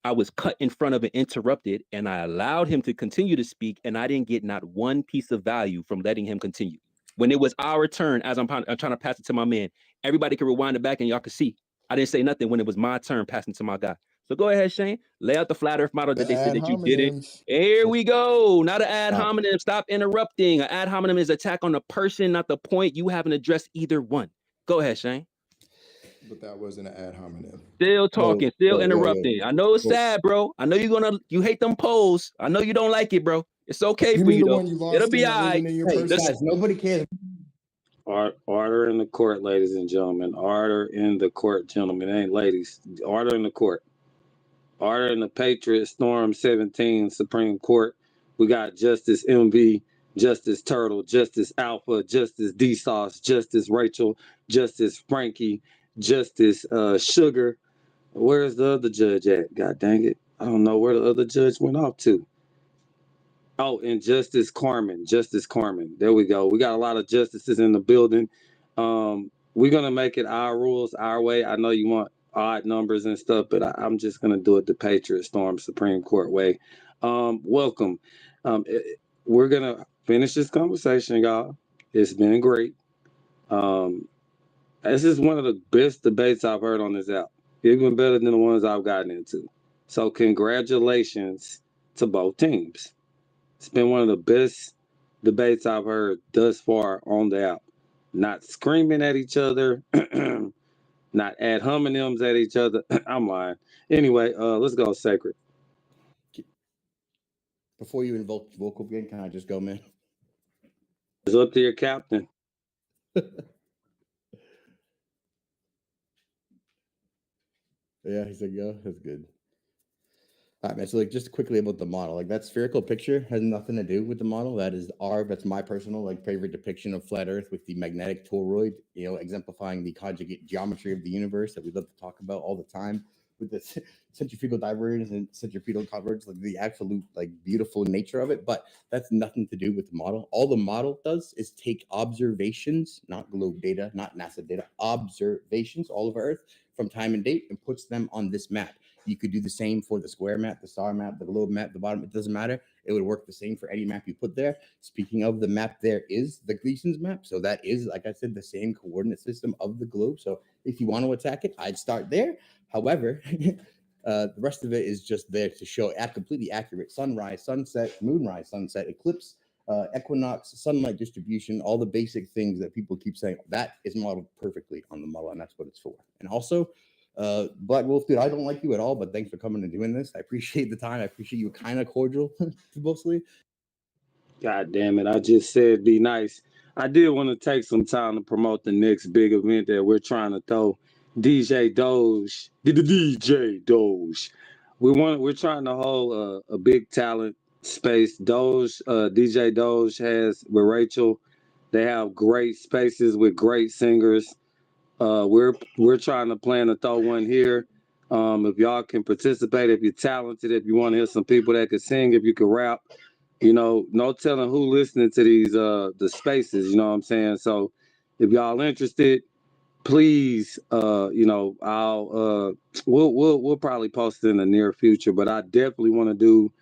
I was cut in front of and interrupted, and I allowed him to continue to speak, and I didn't get not one piece of value from letting him continue. When it was our turn, as I'm trying to pass it to my man, everybody can rewind it back and y'all can see. I didn't say nothing when it was my turn passing to my guy. So go ahead, Shane. Lay out the flat earth model that The they said ad that you didn't. hominems. Here we go. Not an ad Stop. hominem. Stop interrupting. An ad hominem is attack on the person, not the point. You haven't addressed either one. Go ahead, Shane. But that wasn't an ad hominem. Still talking, still Whoa. interrupting. I know it's Whoa. sad, bro. I know you hate them polls. I know you don't like it, bro. It's okay You for mean you the though. one you It'll lost be in all that right. wasn't in your Hey, person? guys, nobody cares. Order in the court, ladies and gentlemen. Order in the court, gentlemen. It ain't ladies. Order in the court. Order in the Patriot Storm 17 Supreme Court. We got Justice MV, Justice Turtle, Justice Alpha, Justice D Sauce, Justice Rachel, Justice Frankie, Justice Sugar. Where's the other judge at? God dang it. I don't know where the other judge went off to. Oh, and Justice Carmen. Justice Carmen. There we go. We got a lot of justices in the building. We're going to make it our rules, our way. I know you want odd numbers and stuff, but I'm just going to do it the Patriot Storm Supreme Court way. Welcome. We're going to finish this conversation, y'all. It's been great. This is one of the best debates I've heard on this app, even better than the ones I've gotten into. So congratulations to both teams. It's been one of the best debates I've heard thus far on the app. Not screaming at each other, not ad hominems at each other. I'm lying. Anyway, let's go, Sacred. Before you invoke vocal again, can I just go, man? It's up to your captain. Yeah, he said go. That's good. All right, man. So, like, just quickly about the model, like that spherical picture has nothing to do with the model. That is that's my personal favorite depiction of flat Earth with the magnetic toroid, exemplifying the conjugate geometry of the universe that we love to talk about all the time with the centrifugal divergence and centripetal convergence, like the absolute beautiful nature of it. But that's nothing to do with the model. All the model does is take observations, not globe data, not NASA data, observations all over Earth from time and date, and puts them on this map. You could do the same for the square map, the star map, the globe map, the bottom. It doesn't matter. It would work the same for any map you put there. Speaking of the map, there is the Gleason's map. So that is, like I said, the same coordinate system of the globe. So if you want to attack it, I'd start there. However, the rest of it is just there to show completely accurate sunrise, sunset, moonrise, sunset, eclipse, equinox, sunlight distribution, all the basic things that people keep saying. That is modeled perfectly on the model, and that's what it's for. And also, Black Wolf, dude, I don't like you at all, but thanks for coming and doing this. I appreciate the time. I appreciate you kind of cordial, mostly. God damn it. I just said be nice. I did want to take some time to promote the next big event that we're trying to throw. DJ Doge. The DJ Doge. We're trying to hold a big talent space. Doge, DJ Doge has with Rachel. They have great spaces with great singers. We're trying to plan to throw one here. If y'all can participate, if you're talented, if you want to hear some people that can sing, if you can rap, no telling who listening to these the spaces, you know what I'm saying? So if y'all interested, please we'll probably post it in the near future, but I definitely want to do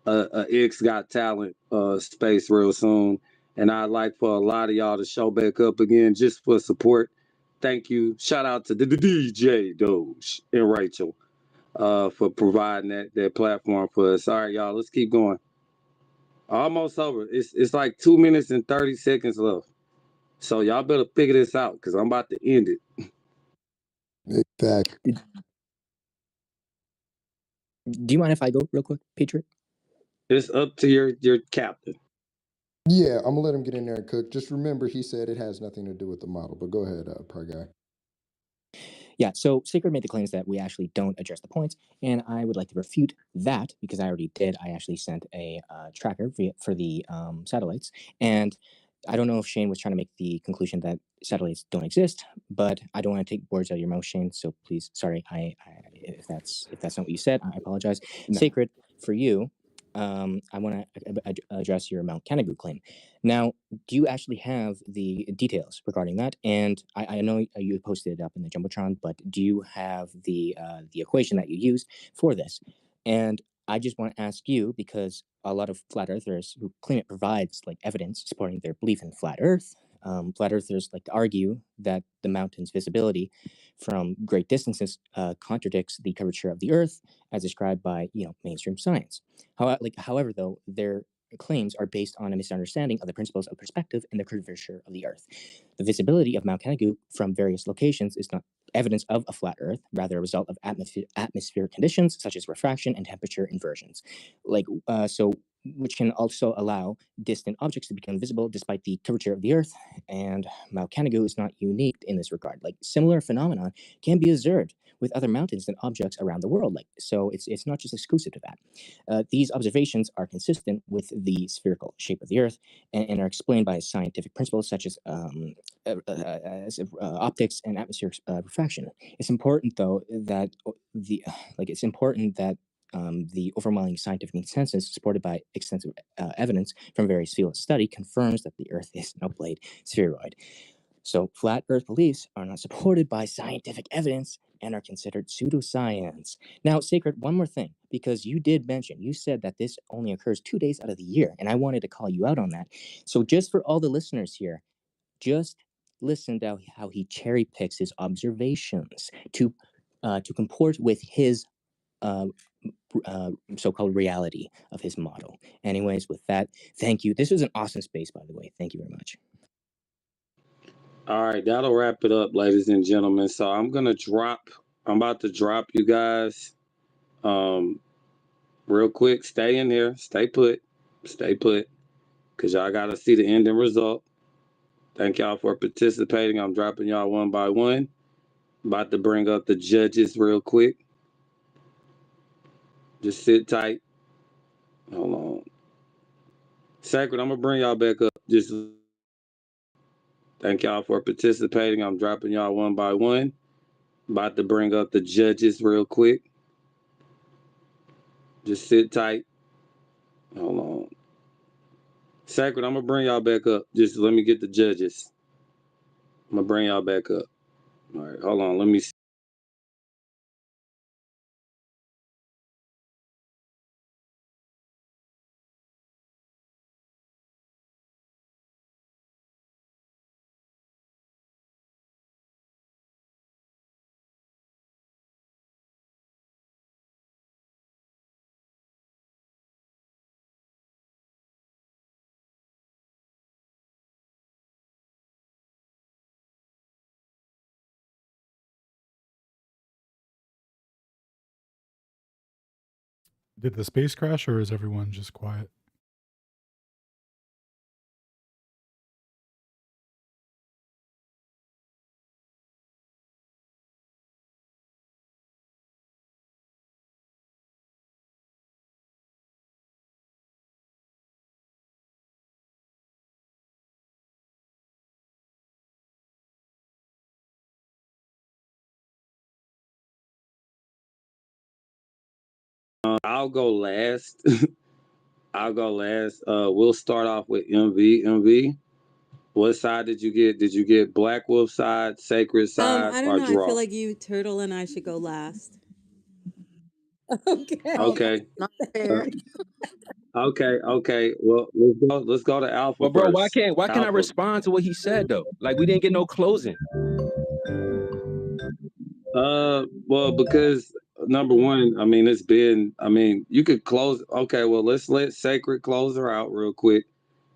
a X Got Talent space real soon. And I'd like for a lot of y'all to show back up again just for support. thank you. Shout out to the DJ Doge and Rachel for providing that platform for us. All right, y'all, let's keep going. Almost over. It's like 2 minutes and 30 seconds left. So y'all better figure this out because I'm about to end it. Exactly. Do you mind if I go real quick, Patriot? It's up to your captain. Yeah, I'm gonna let him get in there and cook. Just remember, he said it has nothing to do with the model. But go ahead, Pry Guy. Yeah, so Sacred made the claims that we actually don't address the points, and I would like to refute that because I already did. I actually sent a tracker for the satellites, and I don't know if Shane was trying to make the conclusion that satellites don't exist, but I don't want to take words out of your mouth, Shane. So please, sorry, if that's not what you said, I apologize. No. Sacred, for you, I want to address your Mount Canada claim. Now, do you actually have the details regarding that? And I know you posted it up in the Jumbotron, but do you have the equation that you used for this? And I just want to ask you, because a lot of flat earthers who claim it provides like evidence supporting their belief in flat earth, flat earthers like to argue that the mountain's visibility from great distances contradicts the curvature of the earth as described by mainstream science. However, though, their claims are based on a misunderstanding of the principles of perspective and the curvature of the earth. The visibility of Mount Canada from various locations is not evidence of a flat earth, rather a result of atmospheric conditions such as refraction and temperature inversions. Which can also allow distant objects to become visible despite the curvature of the earth. And Mount Canada is not unique in this regard. Like similar phenomena can be observed with other mountains and objects around the world. So it's not just exclusive to that. These observations are consistent with the spherical shape of the earth and are explained by scientific principles such as optics and atmospheric refraction. It's important though that the overwhelming scientific consensus, supported by extensive evidence from various fields of study, confirms that the Earth is an oblate spheroid. So flat Earth beliefs are not supported by scientific evidence and are considered pseudoscience. Now, Sacred, one more thing, because you said that this only occurs 2 days out of the year, and I wanted to call you out on that. So just for all the listeners here, just listen to how he cherry picks his observations to comport with his so-called reality of his model. Anyways, with that, thank you. This was an awesome space, by the way. Thank you very much. All right, that'll wrap it up, ladies and gentlemen. So I'm about to drop you guys real quick. Stay in here, stay put, because y'all gotta see the ending result. Thank y'all for participating. I'm dropping y'all one by one. About to bring up the judges real quick. Just sit tight. Hold on. Sacred, I'm gonna bring y'all back up. Just thank y'all for participating. I'm dropping y'all one by one. About to bring up the judges real quick. Just sit tight. Hold on. Sacred, I'm gonna bring y'all back up. Just let me get the judges. I'm gonna bring y'all back up. All right, hold on. Let me see. Did the space crash or is everyone just quiet? I'll go last. I'll go last. We'll start off with MV. MV. What side did you get? Did you get Black Wolf side, Sacred side, I don't or know. I draw? feel like you, Turtle, and I should go last. Okay. Okay. Not fair. Okay. Well, let's go to Alpha But bro, first. why can't I Alpha. respond to what he said though? Like we didn't get no closing. Well, because number one, I mean, it's been. I mean, you could close. Okay, well, let's let Sacred close her out real quick,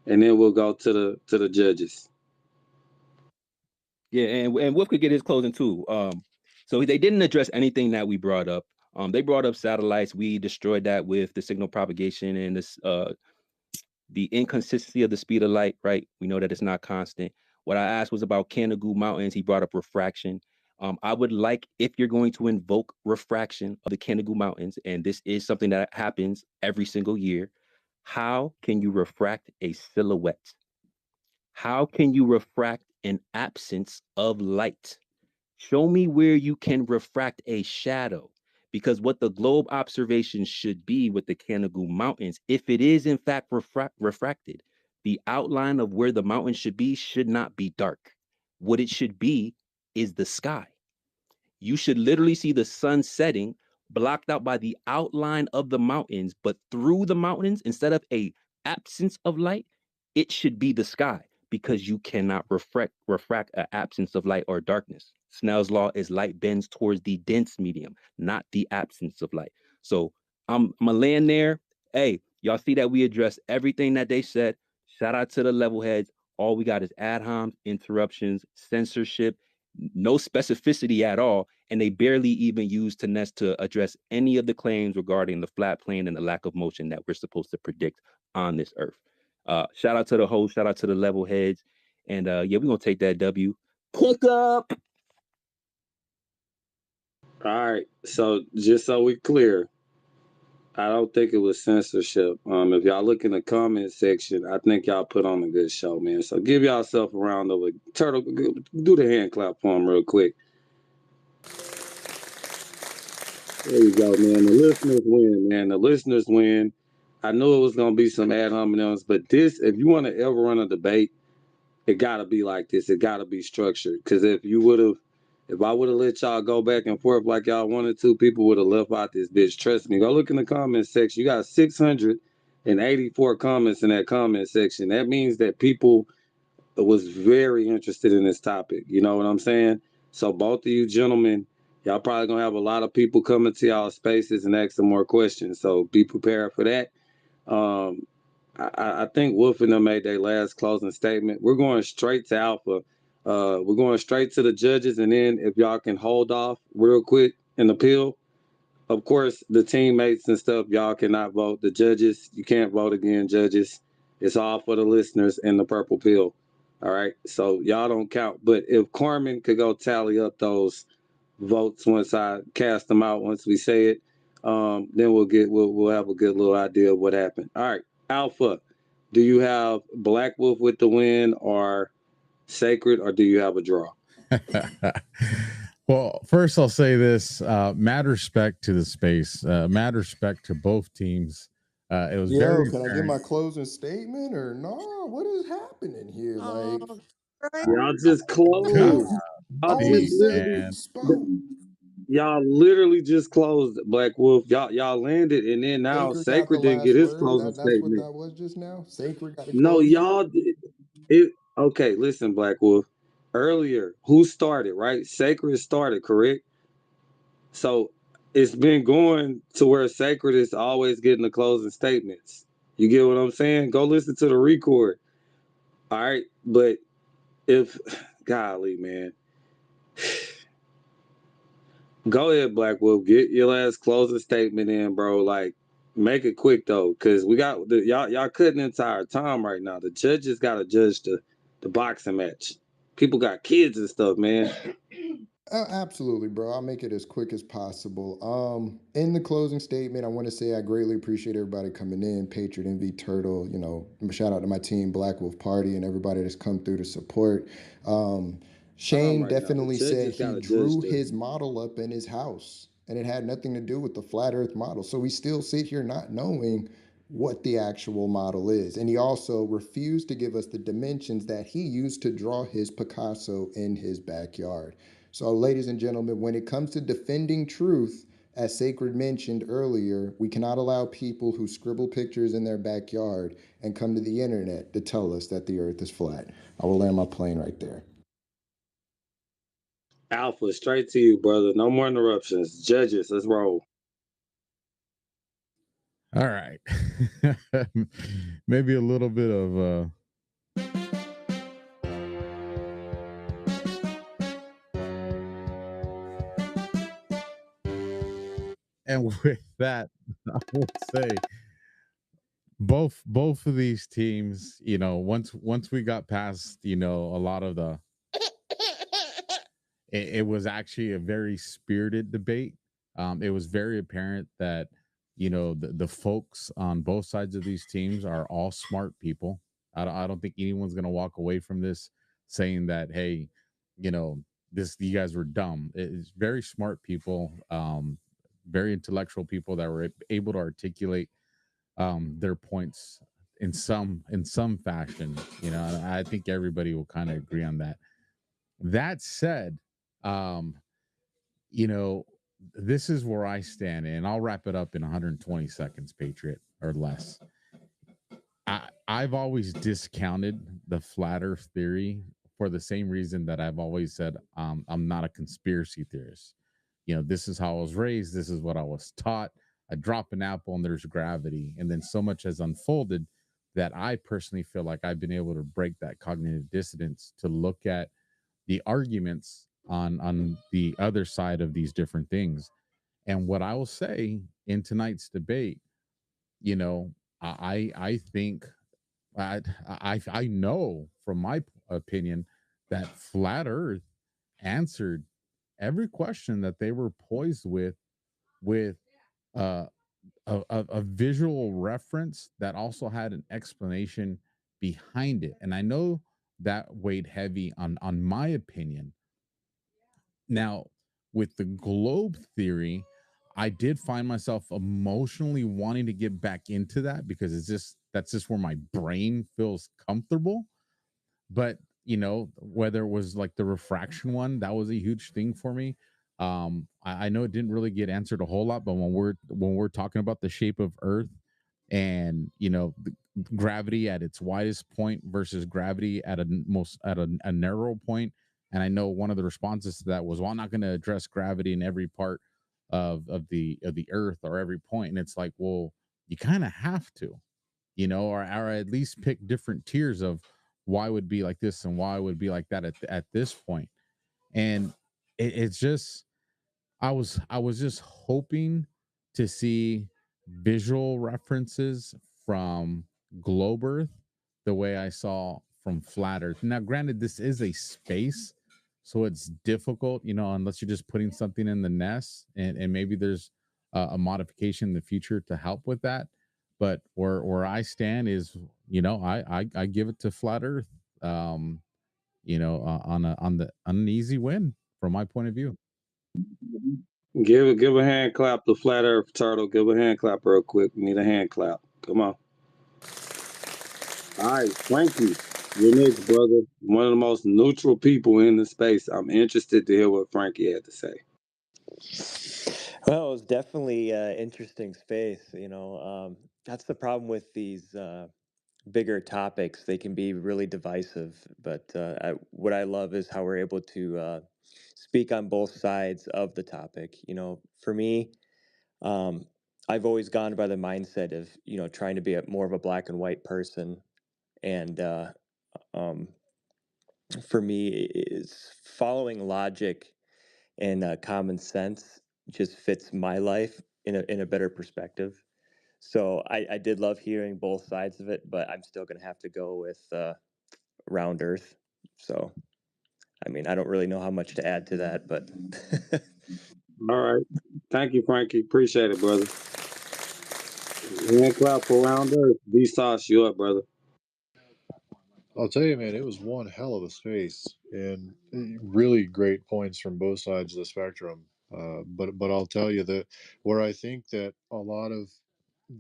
and then we'll go to the judges. Yeah, and Wolf could get his closing too. So they didn't address anything that we brought up. They brought up satellites. We destroyed that with the signal propagation and this the inconsistency of the speed of light, right? We know that it's not constant. What I asked was about Canigoo Mountains. He brought up refraction. I would like, if you're going to invoke refraction of the Canigoo Mountains, and this is something that happens every single year, how can you refract a silhouette? How can you refract an absence of light? Show me where you can refract a shadow. Because what the globe observation should be with the Canigoo Mountains, if it is in fact refracted, the outline of where the mountain should be should not be dark. What it should be is the sky. You should literally see the sun setting blocked out by the outline of the mountains, but through the mountains, instead of a absence of light, it should be the sky, because you cannot refract an absence of light or darkness. Snell's law is light bends towards the dense medium, not the absence of light. So I'm gonna land there. Hey, y'all see that we addressed everything that they said. Shout out to the level heads. All we got is ad homs, interruptions, censorship, no specificity at all, and they barely even use Tinez to address any of the claims regarding the flat plane and the lack of motion that we're supposed to predict on this earth. Shout out to the host, shout out to the level heads, and yeah, we're gonna take that W. Pick up. All right. So just so we clear, I don't think it was censorship. If y'all look in the comment section, I think y'all put on a good show, man. So give yourself a round of a turtle. Do the hand clap for him real quick. There you go, man. The listeners win, man. The listeners win. I knew it was gonna be some ad hominems, but this, if you want to ever run a debate, it gotta be like this. It gotta be structured. Because if I would have let y'all go back and forth like y'all wanted to, people would have left out this bitch. Trust me. Go look in the comment section. You got 684 comments in that comment section. That means that people was very interested in this topic. You know what I'm saying? So both of you gentlemen, y'all probably gonna have a lot of people coming to y'all spaces and asking more questions. So be prepared for that. Um, I think Wolf and them made their last closing statement. We're going straight to Alpha. We're going straight to the judges, and then if y'all can hold off real quick and appeal. Of course, the teammates and stuff, y'all cannot vote. The judges, you can't vote again, judges. It's all for the listeners and the purple pill. All right. So y'all don't count. But if Corman could go tally up those votes once I cast them out, once we say it, then we'll have a good little idea of what happened. All right. Alpha, do you have Black Wolf with the win or Sacred, or do you have a draw? Well, first I'll say this: mad respect to the space, mad respect to both teams. It was Yo, very can I get apparent. my closing statement or no? What is happening here? Like, Oh, right. Y'all just closed. I Y'all only just Golly, said literally we man. spoke. Y'all literally just closed, Black Wolf. Y'all landed, and then now Sacred got the Sacred didn't get last his word. closing That's what statement. that was just now. Sacred got the No, closing statement. y'all did it. Okay, listen, Black Wolf. Earlier, who started? Right, Sacred started, correct? So it's been going to where Sacred is always getting the closing statements. You get what I'm saying? Go listen to the record. All right, but if, golly, man. Go ahead, Black Wolf. Get your last closing statement in, bro. Like, make it quick though, because we got y'all cutting into our time right now. The judges got to judge the boxing match. People got kids and stuff, man. Absolutely, bro. I'll make it as quick as possible. In the closing statement, I want to say I greatly appreciate everybody coming in, Patriot, MV Turtle, shout out to my team, Black Wolf Party, and everybody that's come through to support. Shane Right now, the definitely said judges got he to judge drew the. his model up in his house, and it had nothing to do with the flat Earth model. So we still sit here not knowing what the actual model is. And he also refused to give us the dimensions that he used to draw his Picasso in his backyard. So, ladies and gentlemen, when it comes to defending truth, as Sacred mentioned earlier, we cannot allow people who scribble pictures in their backyard and come to the internet to tell us that the earth is flat. I will land my plane right there. Alpha, straight to you, brother. No more interruptions. Judges, let's roll. All right. Maybe a little bit of and with that, I would say both of these teams, once we got past, a lot of it was actually a very spirited debate. It was very apparent that the folks on both sides of these teams are all smart people. I don't think anyone's going to walk away from this saying that, hey, you know you guys were dumb. It's very smart people, very intellectual people that were able to articulate their points in some fashion. I think everybody will kind of agree on that. That said, um you know, this is where I stand, and I'll wrap it up in 120 seconds, Patriot, or less. I've always discounted the flat Earth theory for the same reason that I've always said I'm not a conspiracy theorist. This is how I was raised. This is what I was taught. I drop an apple and there's gravity, and then so much has unfolded that I personally feel like I've been able to break that cognitive dissonance to look at the arguments on the other side of these different things. And what I will say in tonight's debate, I think I know from my opinion that flat Earth answered every question that they were poised with uh, a visual reference that also had an explanation behind it. And I know that weighed heavy on my opinion. Now, with the globe theory, I did find myself emotionally wanting to get back into that because that's just where my brain feels comfortable. But whether it was like the refraction one, that was a huge thing for me. I know it didn't really get answered a whole lot, but when we're talking about the shape of Earth and the gravity at its widest point versus gravity at a narrow point, and I know one of the responses to that was, well, I'm not going to address gravity in every part of the Earth or every point, and it's like, well, you kind of have to, or at least pick different tiers of why would be like this and why would be like that at this point. And it's just I was just hoping to see visual references from globe Earth the way I saw from flat Earth. Now, granted, this is a space, so it's difficult, unless you're just putting something in the nest, and maybe there's a modification in the future to help with that. But where I stand is, I give it to flat Earth, on an easy win from my point of view. Give a hand clap to Flat Earth Turtle. Give a hand clap real quick. We need a hand clap. Come on. All right, Frankie, you're next, brother. One of the most neutral people in the space. I'm interested to hear what Frankie had to say. Well, it was definitely interesting space. That's the problem with these bigger topics. They can be really divisive, but what I love is how we're able to speak on both sides of the topic. For me, um, I've always gone by the mindset of trying to be more of a black and white person, and um, for me, is following logic and common sense just fits my life in a better perspective. So I did love hearing both sides of it, but I'm still going to have to go with round Earth. So I mean, I don't really know how much to add to that, but All right. Thank you, Frankie. Appreciate it, brother. Hand clap for Round Earth. D-Sauce, you up, brother. I'll tell you, man, it was one hell of a space and really great points from both sides of the spectrum. But I'll tell you that where I think that a lot of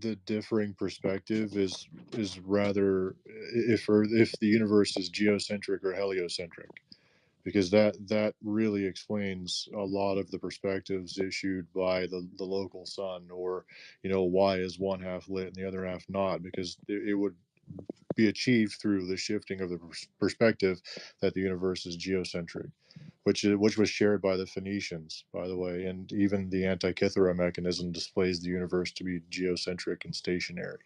the differing perspective is rather if the universe is geocentric or heliocentric, because that really explains a lot of the perspectives issued by the local sun, or why is one half lit and the other half not, because it would be achieved through the shifting of the perspective that the universe is geocentric. which was shared by the Phoenicians, by the way, and even the Antikythera mechanism displays the universe to be geocentric and stationary.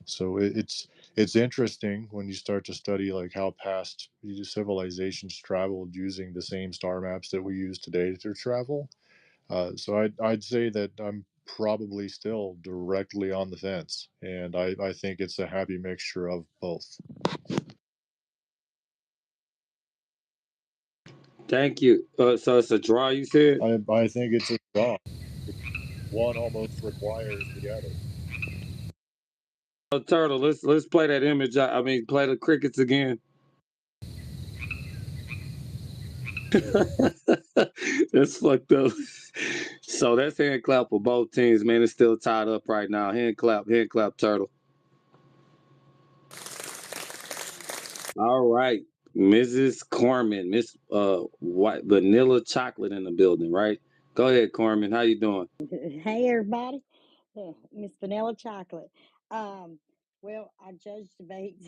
So it's interesting when you start to study like how past civilizations traveled using the same star maps that we use today to travel. So I'd say that I'm probably still directly on the fence, and I think it's a happy mixture of both. Thank you. So it's a draw, you said? I think it's a draw. One almost requires the other. Oh, Turtle, let's play that image. I mean, play the crickets again. That's fucked up. So that's hand clap for both teams, man. It's still tied up right now. Hand clap, Turtle. All right, Mrs. Corman, Miss White Vanilla Chocolate in the building, right? Go ahead, Corman. How you doing? Hey, everybody. Miss Vanilla Chocolate. Well, I judge debates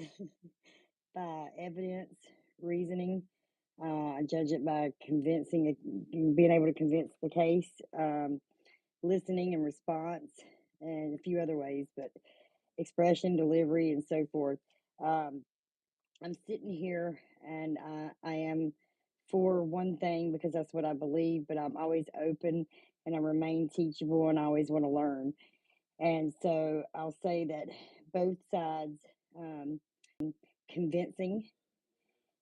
by evidence, reasoning. I judge it by being able to convince the case, listening and response, and a few other ways, but expression, delivery, and so forth. Um, I'm sitting here and I am for one thing because that's what I believe, but I'm always open and I remain teachable and I always want to learn. And so I'll say that both sides convincing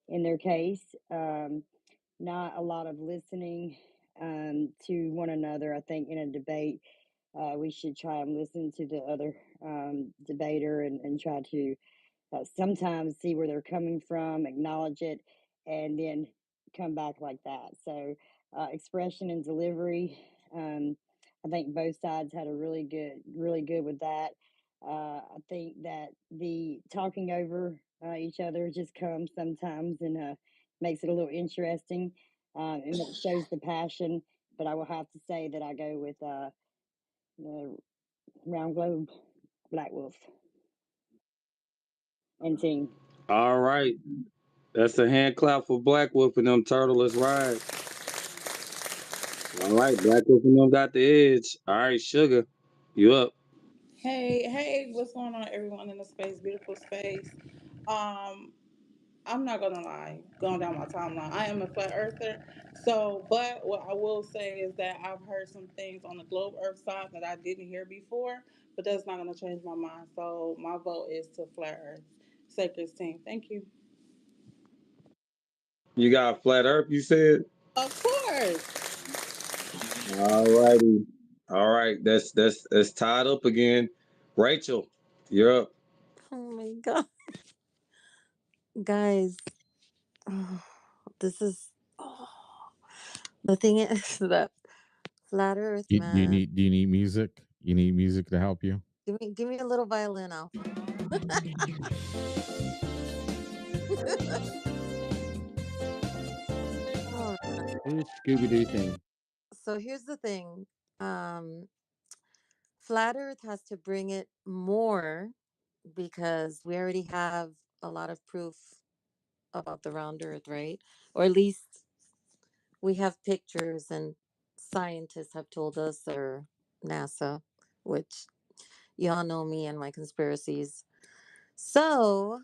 in their case, not a lot of listening to one another. I think in a debate, we should try and listen to the other debater and try to sometimes see where they're coming from, acknowledge it, and then come back like that. So, expression and delivery. I think both sides had a really good with that. I think that the talking over each other just comes sometimes and makes it a little interesting. And it shows the passion. But I will have to say that I go with the Round Globe Black Wolf and team. All right. That's a hand clap for Black Wolf and them, Turtle. Let's ride. All right, Black Wolf and them got the edge. All right, Sugar, you up. Hey, what's going on, everyone in the space? Beautiful space. Um, I'm not gonna lie, going down my timeline, I am a flat earther. So, but what I will say is that I've heard some things on the globe earth side that I didn't hear before, but that's not gonna change my mind. So, my vote is to flat earth. Sacred's team. Thank you. You got Flat Earth, you said? Of course. All righty. All right, that's tied up again. Rachel, you're up. Oh my god, guys, this is the thing is that flat Earth, man. Do you need music? You need music to help you? Give me a little violin, Alpha. All right. Scooby Doo thing. So here's the thing. Um, Flat Earth has to bring it more because we already have a lot of proof about the round Earth, right? Or at least we have pictures and scientists have told us, or NASA, which y'all know me and my conspiracies. So,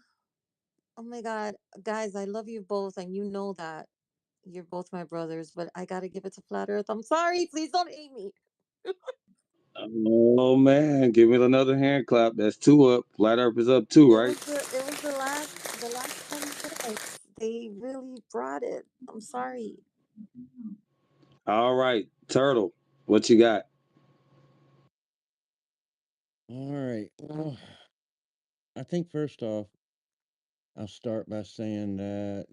oh my God, guys, I love you both, and you know that you're both my brothers, but I gotta give it to Flat Earth. I'm sorry, please don't hate me. Oh man, give it another hand clap. That's two up. Flat Earth is up two, right? It was the last 20 minutes. They really brought it. I'm sorry. All right, Turtle, what you got? All right. Well, I think first off, I'll start by saying that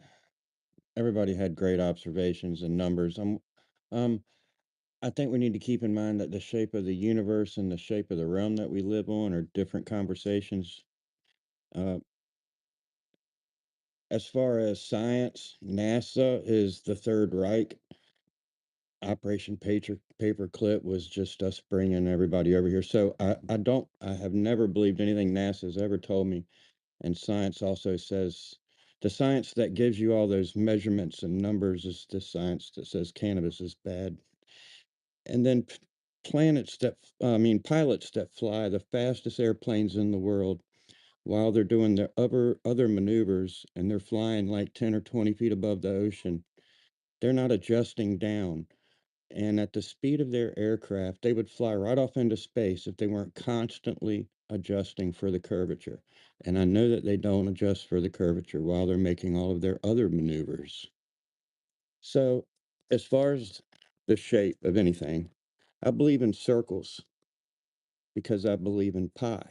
everybody had great observations and numbers. Um, I think we need to keep in mind that the shape of the universe and the shape of the realm that we live on are different conversations. Uh, as far as science, NASA is the Third Reich. Operation Paperclip was just us bringing everybody over here. So I have never believed anything NASA's ever told me. And science also says The science that gives you all those measurements and numbers is the science that says cannabis is bad. And then pilots that fly the fastest airplanes in the world while they're doing their other maneuvers and they're flying like 10 or 20 feet above the ocean, they're not adjusting down. And at the speed of their aircraft, they would fly right off into space if they weren't constantly adjusting for the curvature. And I know that they don't adjust for the curvature while they're making all of their other maneuvers. So, as far as the shape of anything, I believe in circles because I believe in pi.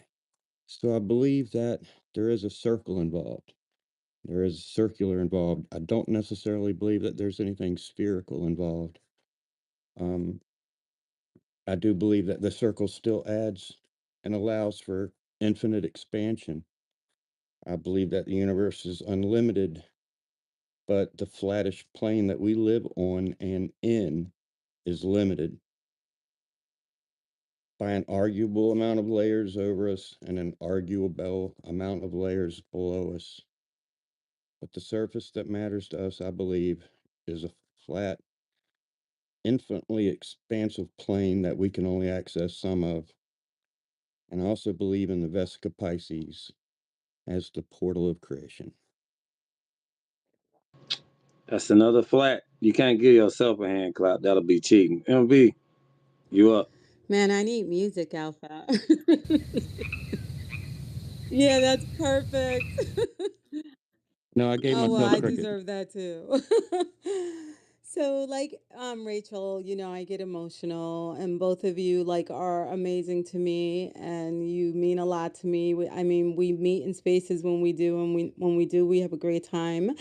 So I believe that there is a circle involved. There is circular involved. I don't necessarily believe that there's anything spherical involved. I do believe that the circle still adds and allows for infinite expansion. I believe that the universe is unlimited, but the flattish plane that we live on and in is limited by an arguable amount of layers over us and an arguable amount of layers below us. But the surface that matters to us, I believe, is a flat, infinitely expansive plane that we can only access some of. And I also believe in the Vesica Pisces as the portal of creation. That's another flat. You can't give yourself a hand clap. That'll be cheating. MB, you up? Man, I need music, Alpha. Yeah, that's perfect. No, I gave Oh, well, myself I cricket. deserve that too. So, like, Rachel, I get emotional, and both of you, like, are amazing to me, and you mean a lot to me. I mean, we meet in spaces when we do, and when we do, we have a great time.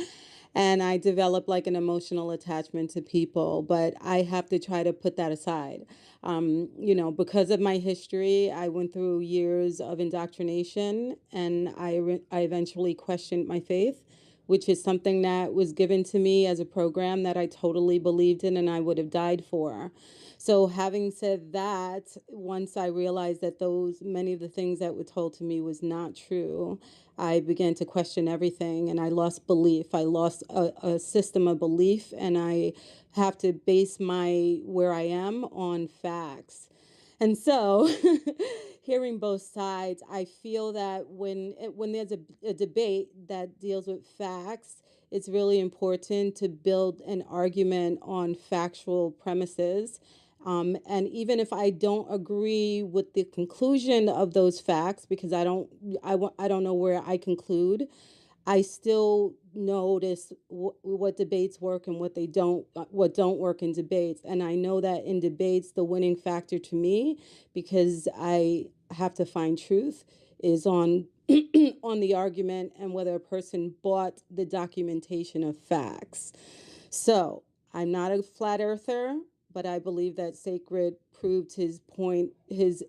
And I develop like an emotional attachment to people, but I have to try to put that aside. Because of my history, I went through years of indoctrination, and I eventually questioned my faith, which is something that was given to me as a program that I totally believed in and I would have died for. So having said that, once I realized that many of the things that were told to me was not true, I began to question everything, and I lost belief. I lost a system of belief, and I have to base where I am on facts. And so, hearing both sides, I feel that when there's a debate that deals with facts, it's really important to build an argument on factual premises. And even if I don't agree with the conclusion of those facts, because I don't know where I conclude, I still notice what debates work and what don't work in debates. And I know that in debates, the winning factor to me, because I have to find truth, is on on the argument and whether a person bought the documentation of facts. So I'm not a flat earther, but I believe that Sacred proved his point, his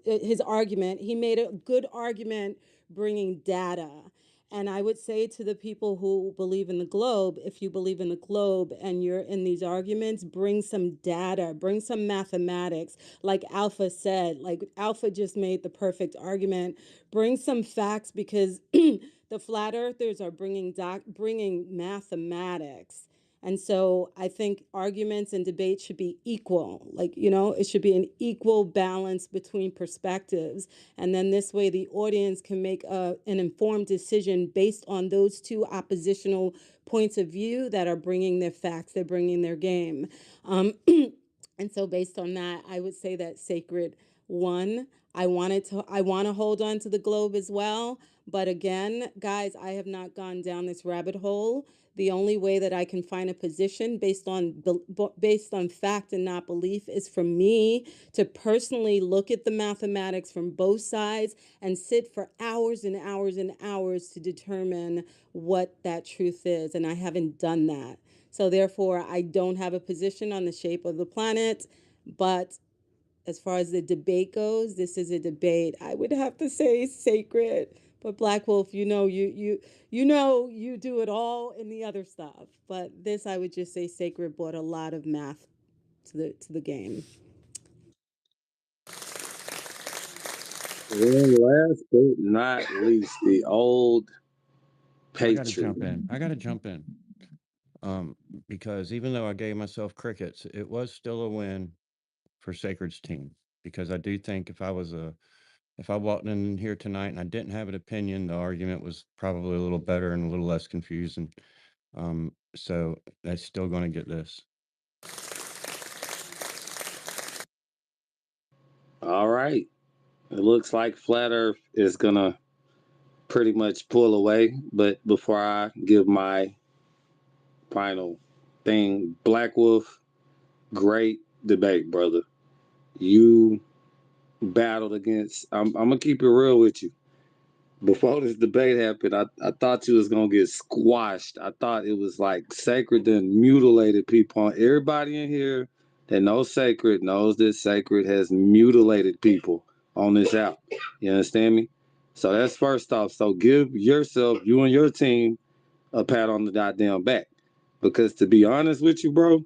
argument. He made a good argument bringing data. And I would say to the people who believe in the globe, if you believe in the globe and you're in these arguments, bring some data, bring some mathematics. Like Alpha said, like Alpha just made the perfect argument. Bring some facts, because the flat earthers are bringing mathematics. And so I think arguments and debates should be equal. It should be an equal balance between perspectives. And then this way the audience can make an informed decision based on those two oppositional points of view that are bringing their facts, they're bringing their game. And so based on that, I would say that Sacred won. I want to hold on to the globe as well. But again, guys, I have not gone down this rabbit hole. The only way that I can find a position based on fact and not belief is for me to personally look at the mathematics from both sides and sit for hours and hours and hours to determine what that truth is. And I haven't done that. So therefore, I don't have a position on the shape of the planet. But as far as the debate goes, this is a debate. I would have to say Sacred. But Black Wolf, you do it all in the other stuff. But this, I would just say Sacred brought a lot of math to the game. Well, last but not least, the old I got to Patriot. jump in. I got to jump in. Because even though I gave myself crickets, it was still a win for Sacred's team. Because I do think if I walked in here tonight and I didn't have an opinion, the argument was probably a little better and a little less confusing. So that's still going to get this. All right. It looks like Flat Earth is gonna pretty much pull away. But before I give my final thing, Black Wolf, great debate, brother. You battled against. I'm gonna keep it real with you. Before this debate happened, I thought you was gonna get squashed. I thought it was like Sacred and mutilated people. Everybody in here that knows Sacred knows that Sacred has mutilated people on this app. You understand me? So that's first off. So give yourself, you and your team, a pat on the goddamn back. Because to be honest with you, bro,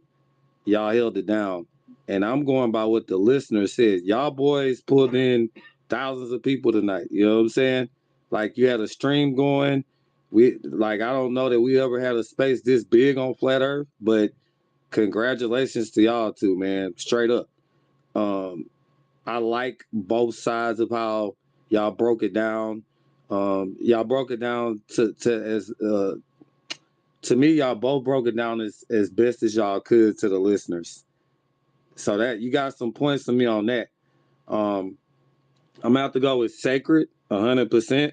y'all held it down. And I'm going by what the listener said. Y'all boys pulled in thousands of people tonight. You know what I'm saying? Like you had a stream going. I don't know that we ever had a space this big on Flat Earth, but congratulations to y'all too, man. Straight up. I like both sides of how y'all broke it down. Y'all broke it down to me, y'all both broke it down as best as y'all could to the listeners. So that you got some points to me on that. I'm gonna have to go with Sacred 100%,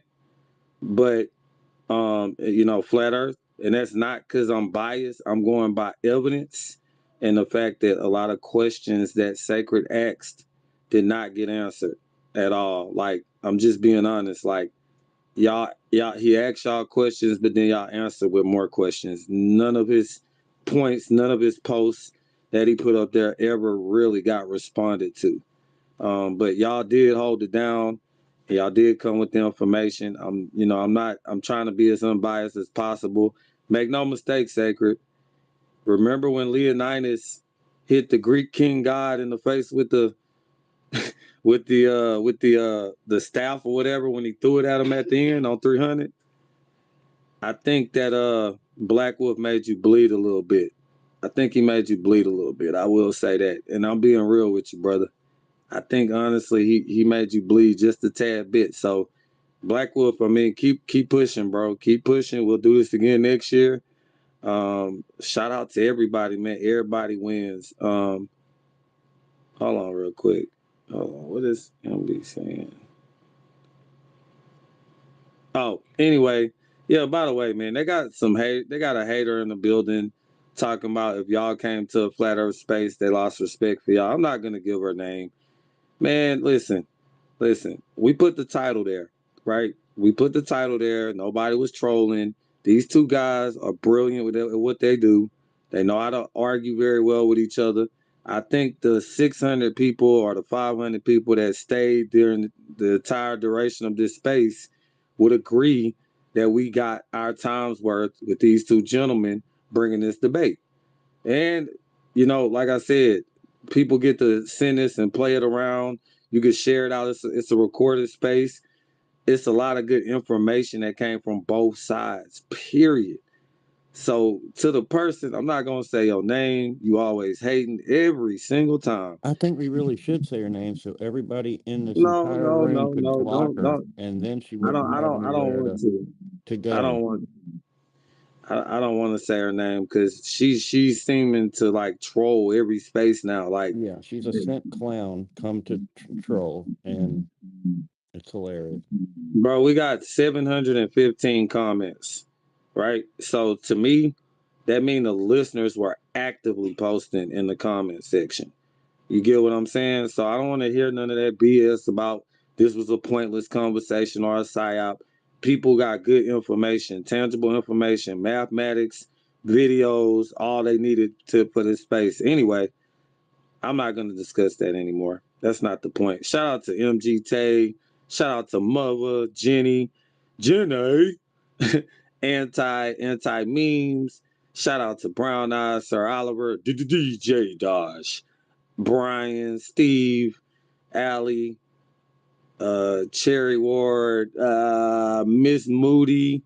but Flat Earth, and that's not because I'm biased. I'm going by evidence and the fact that a lot of questions that Sacred asked did not get answered at all. Like I'm just being honest. Like y'all, he asked y'all questions, but then y'all answered with more questions. None of his points, none of his posts that he put up there ever really got responded to. But y'all did hold it down. Y'all did come with the information. I'm trying to be as unbiased as possible. Make no mistake, Sacred. Remember when Leonidas hit the Greek king god in the face with the the staff or whatever when he threw it at him at the end on 300? I think that Black Wolf made you bleed a little bit. I think he made you bleed a little bit. I will say that. And I'm being real with you, brother. I think honestly he made you bleed just a tad bit. So Black Wolf, I mean, keep pushing, bro. Keep pushing. We'll do this again next year. Shout out to everybody, man. Everybody wins. Hold on real quick. Hold on. What is MB saying? Oh, anyway, yeah, by the way, man, they got some hate. They got a hater in the building talking about if y'all came to a flat earth space, they lost respect for y'all. I'm not gonna give her name. Man, listen, we put the title there, right? We put the title there. Nobody was trolling. These two guys are brilliant with what they do. They know how to argue very well with each other. I think the 600 people or the 500 people that stayed during the entire duration of this space would agree that we got our time's worth with these two gentlemen bringing this debate. And, like I said, people get to send this and play it around. You can share it out. It's a recorded space. It's a lot of good information that came from both sides, period. So to the person, I'm not going to say your name. You always hating every single time. I think we really should say her name so everybody in this No, entire no, room no, could no, block her, don't. and then she I don't, wouldn't I have don't, I don't anywhere want to. to I go. don't want. I don't want to say her name because she's seeming to like troll every space now. Like, Yeah, she's a sent clown come to troll, and it's hilarious. bro, we got 715 comments, right? So to me, that means the listeners were actively posting in the comment section. You get what I'm saying? So I don't want to hear none of that BS about this was a pointless conversation or a psyop. People got good information, tangible information, mathematics, videos, all they needed for this space. Anyway, I'm not going to discuss that anymore. That's not the point. Shout out to MG Tay. Shout out to Mother, Jenny, anti memes. Shout out to Brown Eyes, Sir Oliver, DJ Dodge, Brian, Steve, Allie, Cherry Ward, Miss Moody,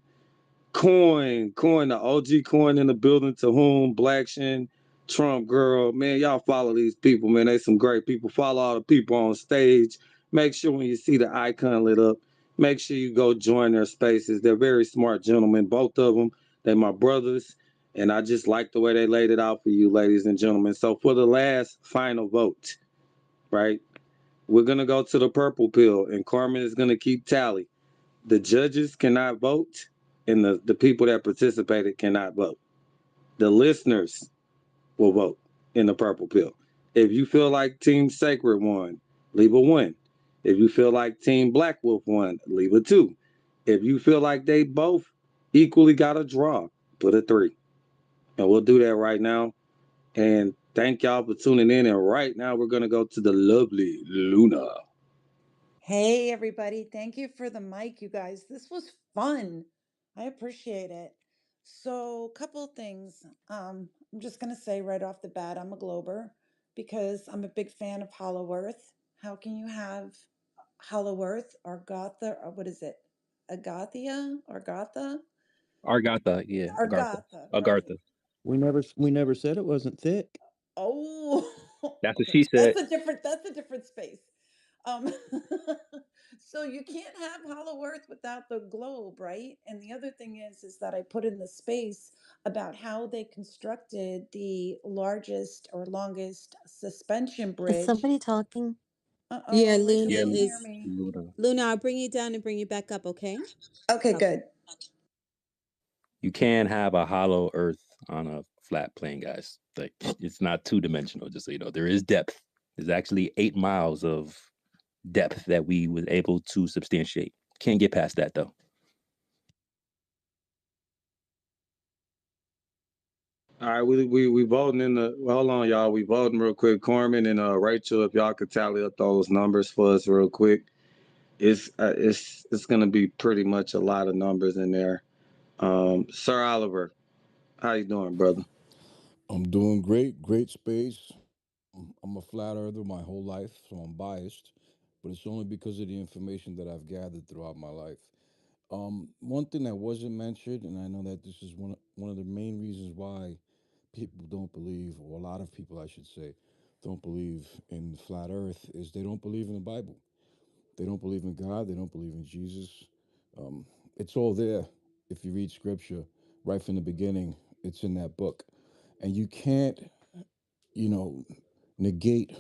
Coin, the OG Coin in the building. To whom, Black Shin, Trump Girl, man, y'all follow these people, man. They some great people. Follow all the people on stage. Make sure when you see the icon lit up, make sure you go join their spaces. They're very smart gentlemen, both of them. They my brothers, and I just like the way they laid it out for you, ladies and gentlemen. So for the last final vote, right, we're gonna go to the purple pill, and Carmen is gonna keep tally. The judges cannot vote, and the people that participated cannot vote. The listeners will vote in the purple pill. If you feel like Team Sacred won, leave a 1. If you feel like Team Black Wolf won, leave a 2. If you feel like they both equally got a draw, put a 3. And we'll do that right now. And thank y'all for tuning in. And right now we're going to go to the lovely Luna. Hey, everybody. Thank you for the mic, you guys. This was fun. I appreciate it. So, a couple of things. I'm just going to say right off the bat, I'm a Glober because I'm a big fan of Hollow Earth. How can you have Hollow Earth or Gotha, or what is it? Agathia or Gotha? Argatha, yeah, Agartha. Argatha, right? Agartha. We never said it wasn't thick. Oh, That's what okay. she said. That's a different space. Um, so you can't have Hollow Earth without the globe, right? And the other thing is that I put in the space about how they constructed the largest or longest suspension Is bridge. somebody talking? Yeah, Uh-oh, Rachel Yeah, Luna can't hear is me. Luna. Luna. I'll bring you down and bring you back up. Okay. Okay, Okay. good. You can have a hollow earth on a flat plane, guys. Like it's not 2-dimensional, just so you know. There is depth. There's actually 8 miles of depth that we was able to substantiate. Can't get past that though. All right, we voting in the. Well, hold on, y'all. We voting real quick. Carmen and Rachel, if y'all could tally up those numbers for us real quick. It's gonna be pretty much a lot of numbers in there. Sir Oliver, how you doing, brother? I'm doing great. Great space. I'm a flat earther my whole life, so I'm biased, but it's only because of the information that I've gathered throughout my life. One thing that wasn't mentioned, and I know that this is one of the main reasons why people don't believe, or a lot of people, I should say, don't believe in flat Earth, is they don't believe in the Bible. They don't believe in God. They don't believe in Jesus. It's all there. If you read Scripture right from the beginning, it's in that book, and you can't, you know, negate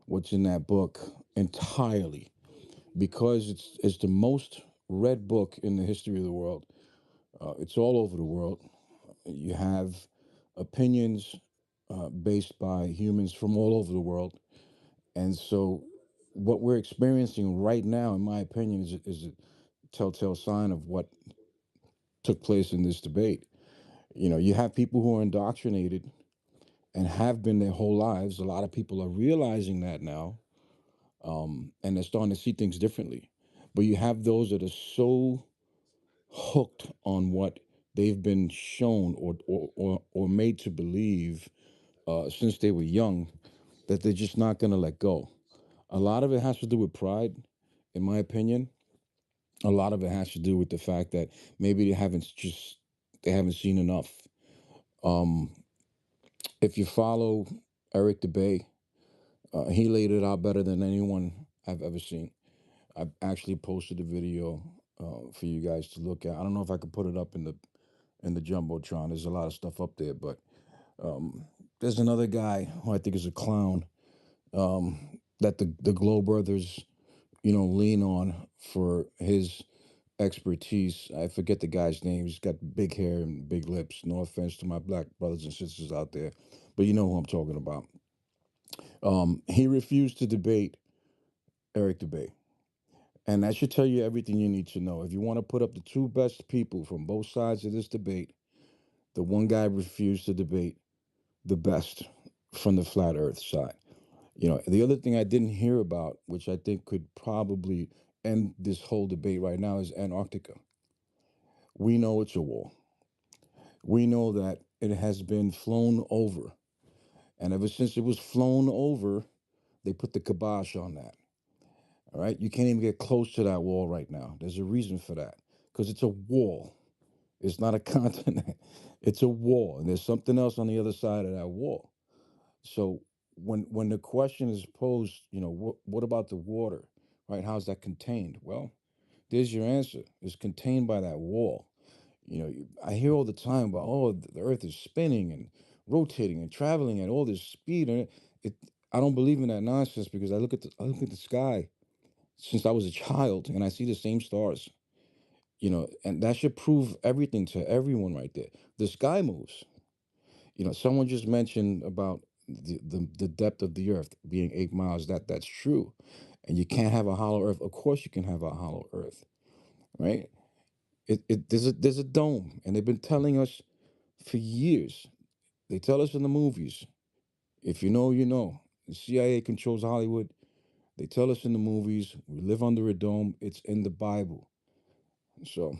what's in that book entirely because it's the most read book in the history of the world. It's all over the world. You have opinions based by humans from all over the world, and so what we're experiencing right now, in my opinion, is a telltale sign of what took place in this debate. You have people who are indoctrinated and have been their whole lives. A lot of people are realizing that now, and they're starting to see things differently. But you have those that are so hooked on what they've been shown or made to believe since they were young that they're just not going to let go. A lot of it has to do with pride, in my opinion. A lot of it has to do with the fact that maybe they haven't seen enough. Um, if you follow Eric DeBay, he laid it out better than anyone I've ever seen. I actually posted a video for you guys to look at. I don't know if I could put it up in the jumbotron. There's a lot of stuff up there, but there's another guy who I think is a clown that the Globe brothers, lean on for his expertise. I forget the guy's name. He's got big hair and big lips. No offense to my black brothers and sisters out there, but you know who I'm talking about. He refused to debate Eric DeBay. And that should tell you everything you need to know. If you want to put up the two best people from both sides of this debate, the one guy refused to debate the best from the flat earth side. The other thing I didn't hear about, which I think could probably end this whole debate right now, is Antarctica. We know it's a wall. We know that it has been flown over. And ever since it was flown over, they put the kibosh on that. All right. You can't even get close to that wall right now. There's a reason for that because it's a wall. It's not a continent. It's a wall, and there's something else on the other side of that wall. So when the question is posed, what about the water, right? How's that contained? Well, there's your answer. It's contained by that wall. I hear all the time about, oh, the Earth is spinning and rotating and traveling at all this speed, and I don't believe in that nonsense because I look at the sky since I was a child, and I see the same stars. And that should prove everything to everyone right there. The sky moves. Someone just mentioned about the depth of the earth being 8 miles. That's true. And you can't have a hollow earth. Of course you can have a hollow earth, right? There's a dome, and they've been telling us for years. They tell us in the movies. If you know, you know. The CIA controls Hollywood. They tell us in the movies. We live under a dome. It's in the Bible. So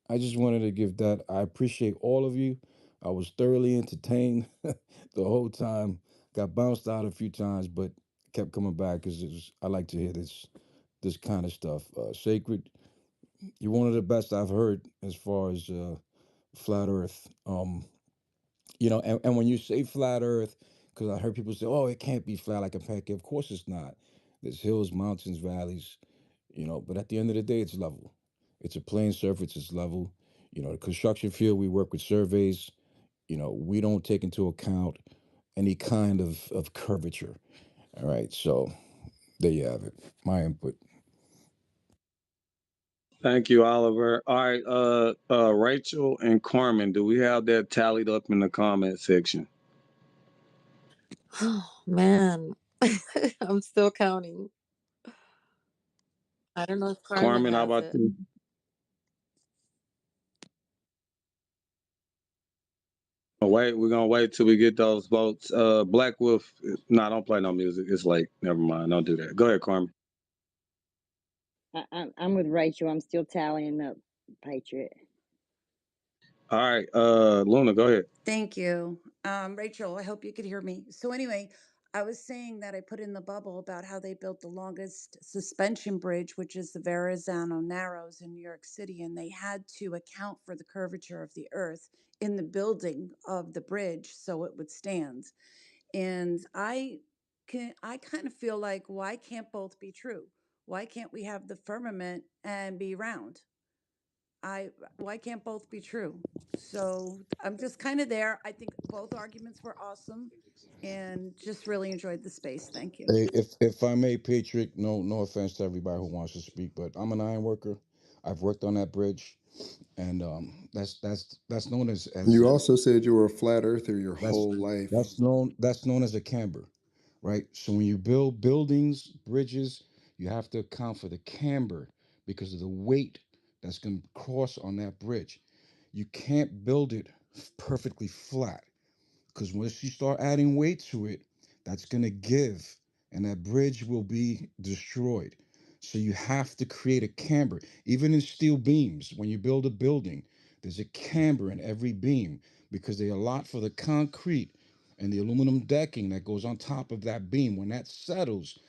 I just wanted to give that. I appreciate all of you. I was thoroughly entertained the whole time. Got bounced out a few times, but kept coming back because I like to hear this kind of stuff. Sacred, you're one of the best I've heard as far as flat Earth. And when you say flat Earth, because I heard people say, "Oh, it can't be flat like a pancake." Of course, it's not. There's hills, mountains, valleys. But at the end of the day, it's level. It's a plain surface. It's level. The construction field, we work with surveys. We don't take into account any kind of curvature. All right, so there you have it. My input. Thank you, Oliver. All right, Rachel and Carmen, do we have that tallied up in the comment section? Oh man, I'm still counting. I don't know if Carmen Carmen, how has about it. you? Wait, we're gonna wait till we get those votes. Black Wolf, no, don't play no music. It's late. Never mind. Don't do that. Go ahead, Carmen. I'm with Rachel. I'm still tallying up, Patriot. All right, Luna, go ahead. Thank you. Rachel, I hope you could hear me. So, anyway, I was saying that I put in the bubble about how they built the longest suspension bridge, which is the Verrazano Narrows in New York City, and they had to account for the curvature of the earth in the building of the bridge so it would stand. And I kind of feel like, why can't both be true? Why can't we have the firmament and be round? Why can't both be true? So I'm just kind of there. I think both arguments were awesome and just really enjoyed the space. Thank you. Hey, if I may, Patriot, no offense to everybody who wants to speak, but I'm an iron worker. I've worked on that bridge, and that's known as You also said you were a flat earther your that's whole life. that's known as a camber, right? So when you build buildings, bridges, you have to account for the camber because of the weight that's going to cross on that bridge. You can't build it perfectly flat because once you start adding weight to it, that's going to give and that bridge will be destroyed. So you have to create a camber. Even in steel beams, when you build a building, there's a camber in every beam because they allot for the concrete and the aluminum decking that goes on top of that beam. When that settles,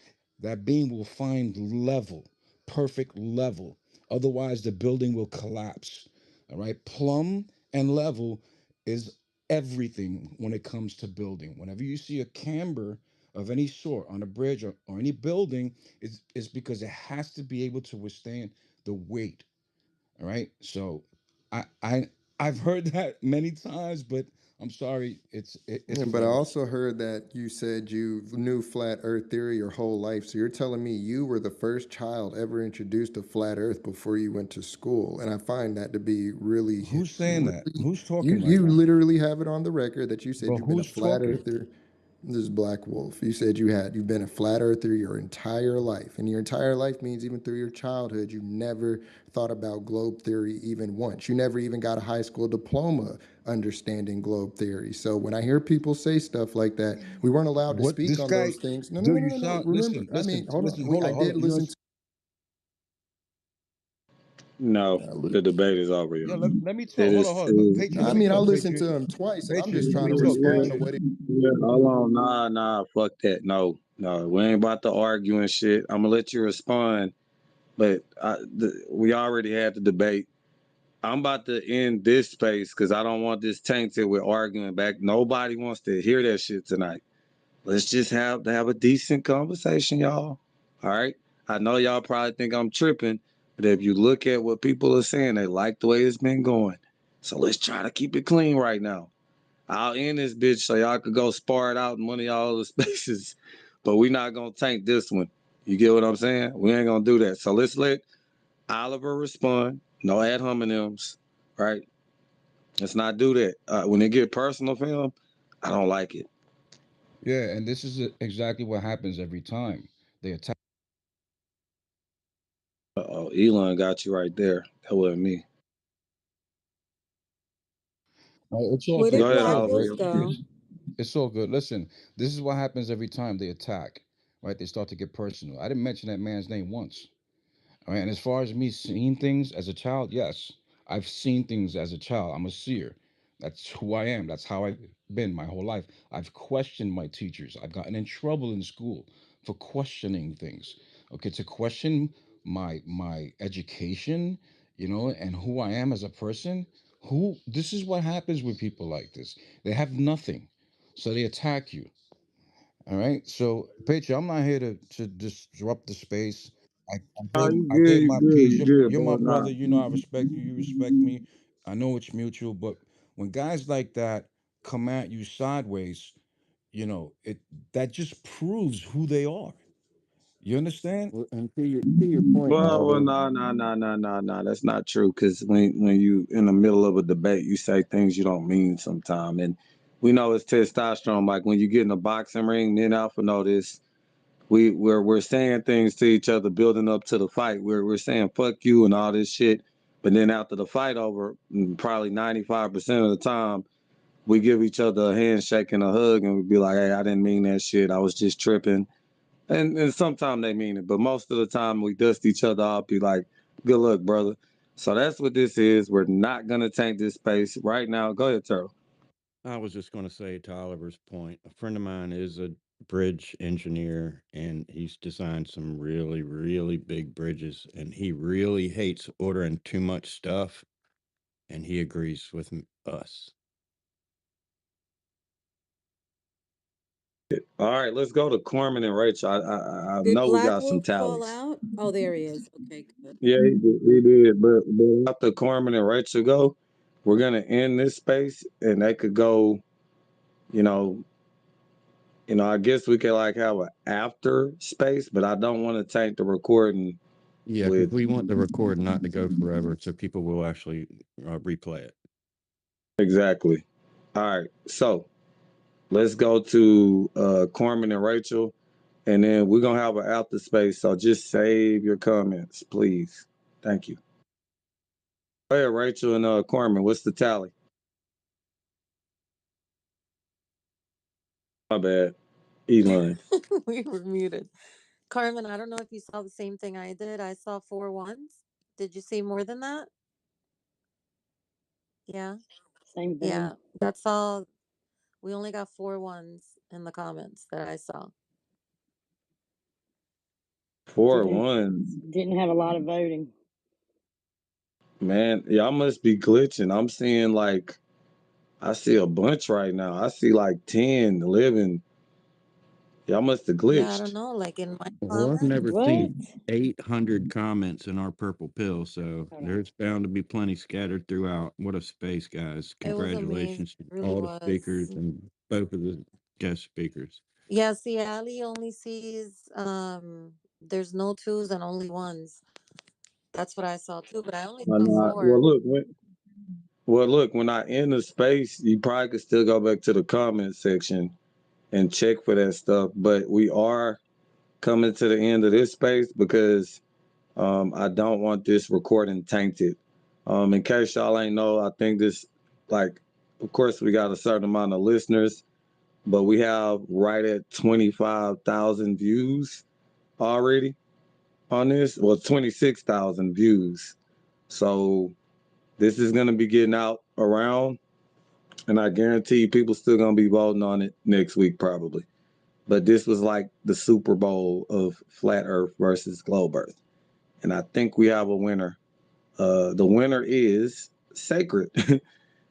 that beam will find level, perfect level. Otherwise, the building will collapse. All right. Plumb and level is everything when it comes to building. Whenever you see a camber of any sort on a bridge or any building, it's because it has to be able to withstand the weight. All right. So I I've heard that many times, but I'm sorry, it's Yeah, but I flat. also heard that you said you knew flat earth theory your whole life. So you're telling me you were the first child ever introduced to flat earth before you went to school. And I find that to be really, Who's saying that? really, Who's you talking right you now? literally have it on the record that you said But you've been a who's flat talking? earther. This is Black Wolf. You said you've been a flat earther your entire life. And your entire life means even through your childhood, you never thought about globe theory even once. You never even got a high school diploma understanding globe theory. So when I hear people say stuff like that, we weren't allowed to What speak this on guy those things. No, no, do? no, no, You no, no. sound Remember, I mean, hold on. hold I on, hold did on. You listen to. No, Uh, the debate is over, Yeah, y'all. let me talk. It Hold is. on, hold It on. is Patriot, I let me mean, I talk, listened Patriot. to him twice, and I'm Patriot, just let trying me to talk, respond to Patriot. what he. yeah, hold on. Nah, fuck that. No. We ain't about to argue and shit. I'm gonna let you respond, but we already had the debate. I'm about to end this space because I don't want this tainted with arguing back. Nobody wants to hear that shit tonight. Let's just have a decent conversation, y'all. All right. I know y'all probably think I'm tripping, but if you look at what people are saying, they like the way it's been going. So let's try to keep it clean right now. I'll end this bitch so y'all could go spar it out in one of y'all other spaces, but we not gonna tank this one. You get what I'm saying? We ain't gonna do that. So let's let Oliver respond. No ad hominems, right? Let's not do that. When they get personal for him, I don't like it. Yeah, and this is exactly what happens every time they attack. Oh, Elon got you right there. That wasn't me. It's all Where good. did Go ahead, It's Black all Oliver. good. Rose go? It's all good. Listen, this is what happens every time they attack, right? They start to get personal. I didn't mention that man's name once. All right. And as far as me seeing things as a child, yes, I've seen things as a child. I'm a seer. That's who I am. That's how I've been my whole life. I've questioned my teachers. I've gotten in trouble in school for questioning things. Okay, to question my education, and who I am as a person. Who This is what happens with people like this. They have nothing. So they attack you. All right. So, Patriot, I'm not here to disrupt the space. Oh, you I good, gave you my good, piece. you good, You're bro. my Nah. brother. You know I respect you. You respect me. I know it's mutual. But when guys like that come at you sideways, it that just proves who they are. You understand? Well, and to your point, Well, Oliver. no. That's not true. Because when you in the middle of a debate, you say things you don't mean sometime. And we know it's testosterone. Like when you get in a boxing ring, me and Alpha know this. We're saying things to each other, building up to the fight. We're saying fuck you and all this shit. But then after the fight over, probably 95% of the time, we give each other a handshake and a hug, and we be like, "Hey, I didn't mean that shit. I was just tripping." And sometimes they mean it, but most of the time we dust each other off, be like, good luck, brother. So that's what this is. We're not gonna tank this space right now. Go ahead, Turtle. I was just going to say to Oliver's point, a friend of mine is a bridge engineer and he's designed some really, really big bridges and he really hates ordering too much stuff and he agrees with us. All right, let's go to Corman and Rachel. I Did know we Black got some Wolf fall tallies. out? Oh, there he is. Okay, good. Yeah, he did. But after Corman and Rachel go, we're gonna end this space, and they could go. You know, I guess we could like have an after space, but I don't want to tank the recording Yeah, because with we want the record not to go forever so people will actually replay it. exactly. All right, so let's go to Corman and Rachel, and then we're gonna have an after space. So just save your comments, please. Thank you. Go ahead, Rachel and Corman. What's the tally? My bad. Elon. We were muted. Carmen, I don't know if you saw the same thing I did. I saw 4 1s. Did you see more than that? Yeah. Same Yeah. thing. That's all. We only got 4 1s in the comments that I saw. Four Didn't ones. didn't have a lot of voting. Man, y'all must be glitching. I'm seeing like I see a bunch right now. I see like 10, 11. Y'all must have Yeah, I don't glitched. know. Like in my Well, I've comment, never What? seen 800 comments in our purple pill, so Hold on. there's bound to be plenty scattered throughout. What a space, guys. it was amazing. Congratulations to It really all the speakers was. and both of the guest speakers. Yeah, see, Ali only sees there's no 2s and only 1s. That's what I saw too, but I only saw Well, 4. look. When I end the space, you probably could still go back to the comment section and check for that stuff. But we are coming to the end of this space because I don't want this recording tainted. In case y'all ain't know, I think this, like, of course, we got a certain amount of listeners, but we have right at 25,000 views already on this. Well, 26,000 views. So this is going to be getting out around, and I guarantee people still going to be voting on it next week, probably. But this was like the Super Bowl of flat Earth versus globe Earth. And I think we have a winner The winner is Sacred.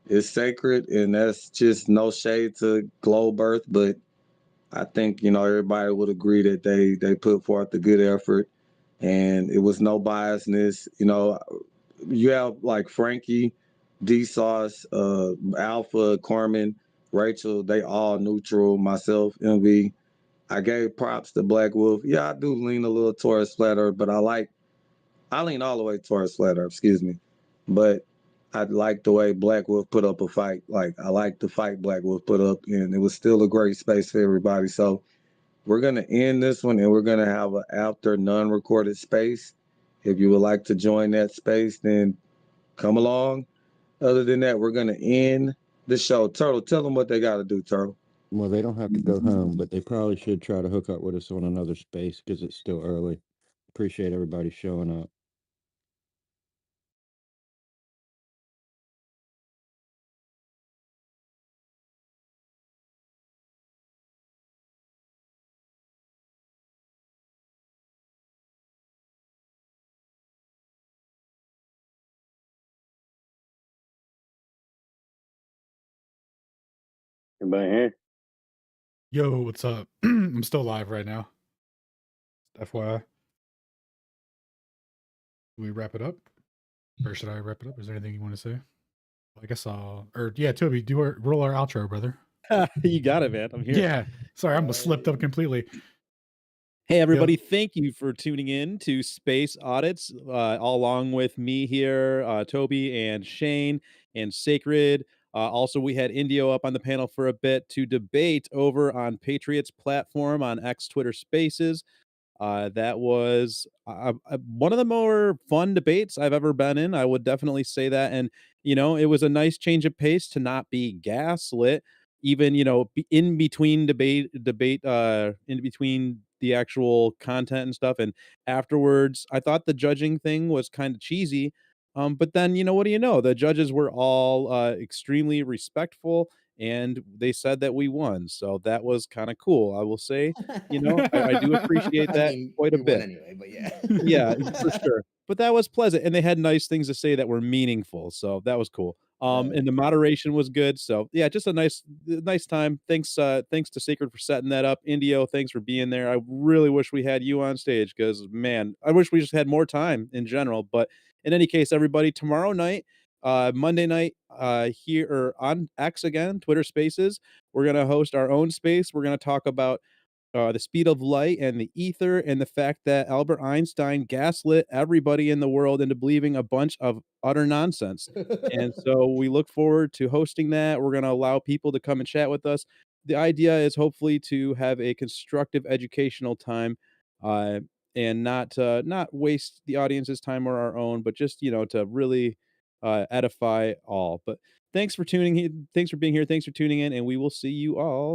It's Sacred, and that's just no shade to Globe Earth, but I think everybody would agree that they put forth a good effort, and it was no biasness. You have like Frankie, D Sauce, Alpha, Carmen, Rachel. They all neutral. Myself, MV. I gave props to Black Wolf. Yeah, I do lean a little towards Flat Earth, but I lean all the way towards Flat Earth. Excuse me, but I like the way Black Wolf put up a fight. Like I like the fight Black Wolf put up, and it was still a great space for everybody. So we're gonna end this one, and we're gonna have an after non-recorded space. If you would like to join that space, then come along. Other than that, we're gonna end the show. Turtle, tell them what they got to do, Turtle. Well, they don't have to go home, but they probably should try to hook up with us on another space because it's still early. Appreciate everybody showing up. Everybody here? Yo, what's up? I'm still live right now. FYI. Can we wrap it up? Or should I wrap it up? Is there anything you want to say? I guess Toby, roll our outro, brother. You got it, man. I'm here. Yeah. Sorry, I'm slipped up completely. Hey, everybody. Thank you for tuning in to Space Audits, all along with me here, Toby and Shane and Sacred. Also, we had Indio up on the panel for a bit to debate over on Patriots platform on X Twitter Spaces. That was one of the more fun debates I've ever been in. I would definitely say that. And, it was a nice change of pace to not be gaslit, even, in between in between the actual content and stuff. And afterwards, I thought the judging thing was kind of cheesy. But then, what do you know? The judges were all extremely respectful, and they said that we won. So that was kind of cool, I will say. I do appreciate that quite a we won bit. anyway, but yeah. Yeah, for sure. But that was pleasant, and they had nice things to say that were meaningful, so that was cool. And the moderation was good, so yeah, just a nice time. Thanks to Sacred for setting that up. Indio, thanks for being there. I really wish we had you on stage because, man, I wish we just had more time in general. But in any case, everybody, tomorrow night, Monday night, here or on X again, Twitter Spaces, we're gonna host our own space. We're gonna talk about the speed of light and the ether and the fact that Albert Einstein gaslit everybody in the world into believing a bunch of utter nonsense. And so we look forward to hosting that. We're going to allow people to come and chat with us. The idea is hopefully to have a constructive educational time, uh, and not waste the audience's time or our own, but just to really edify all. But thanks for tuning in. Thanks for being here. Thanks for tuning in, and we will see you all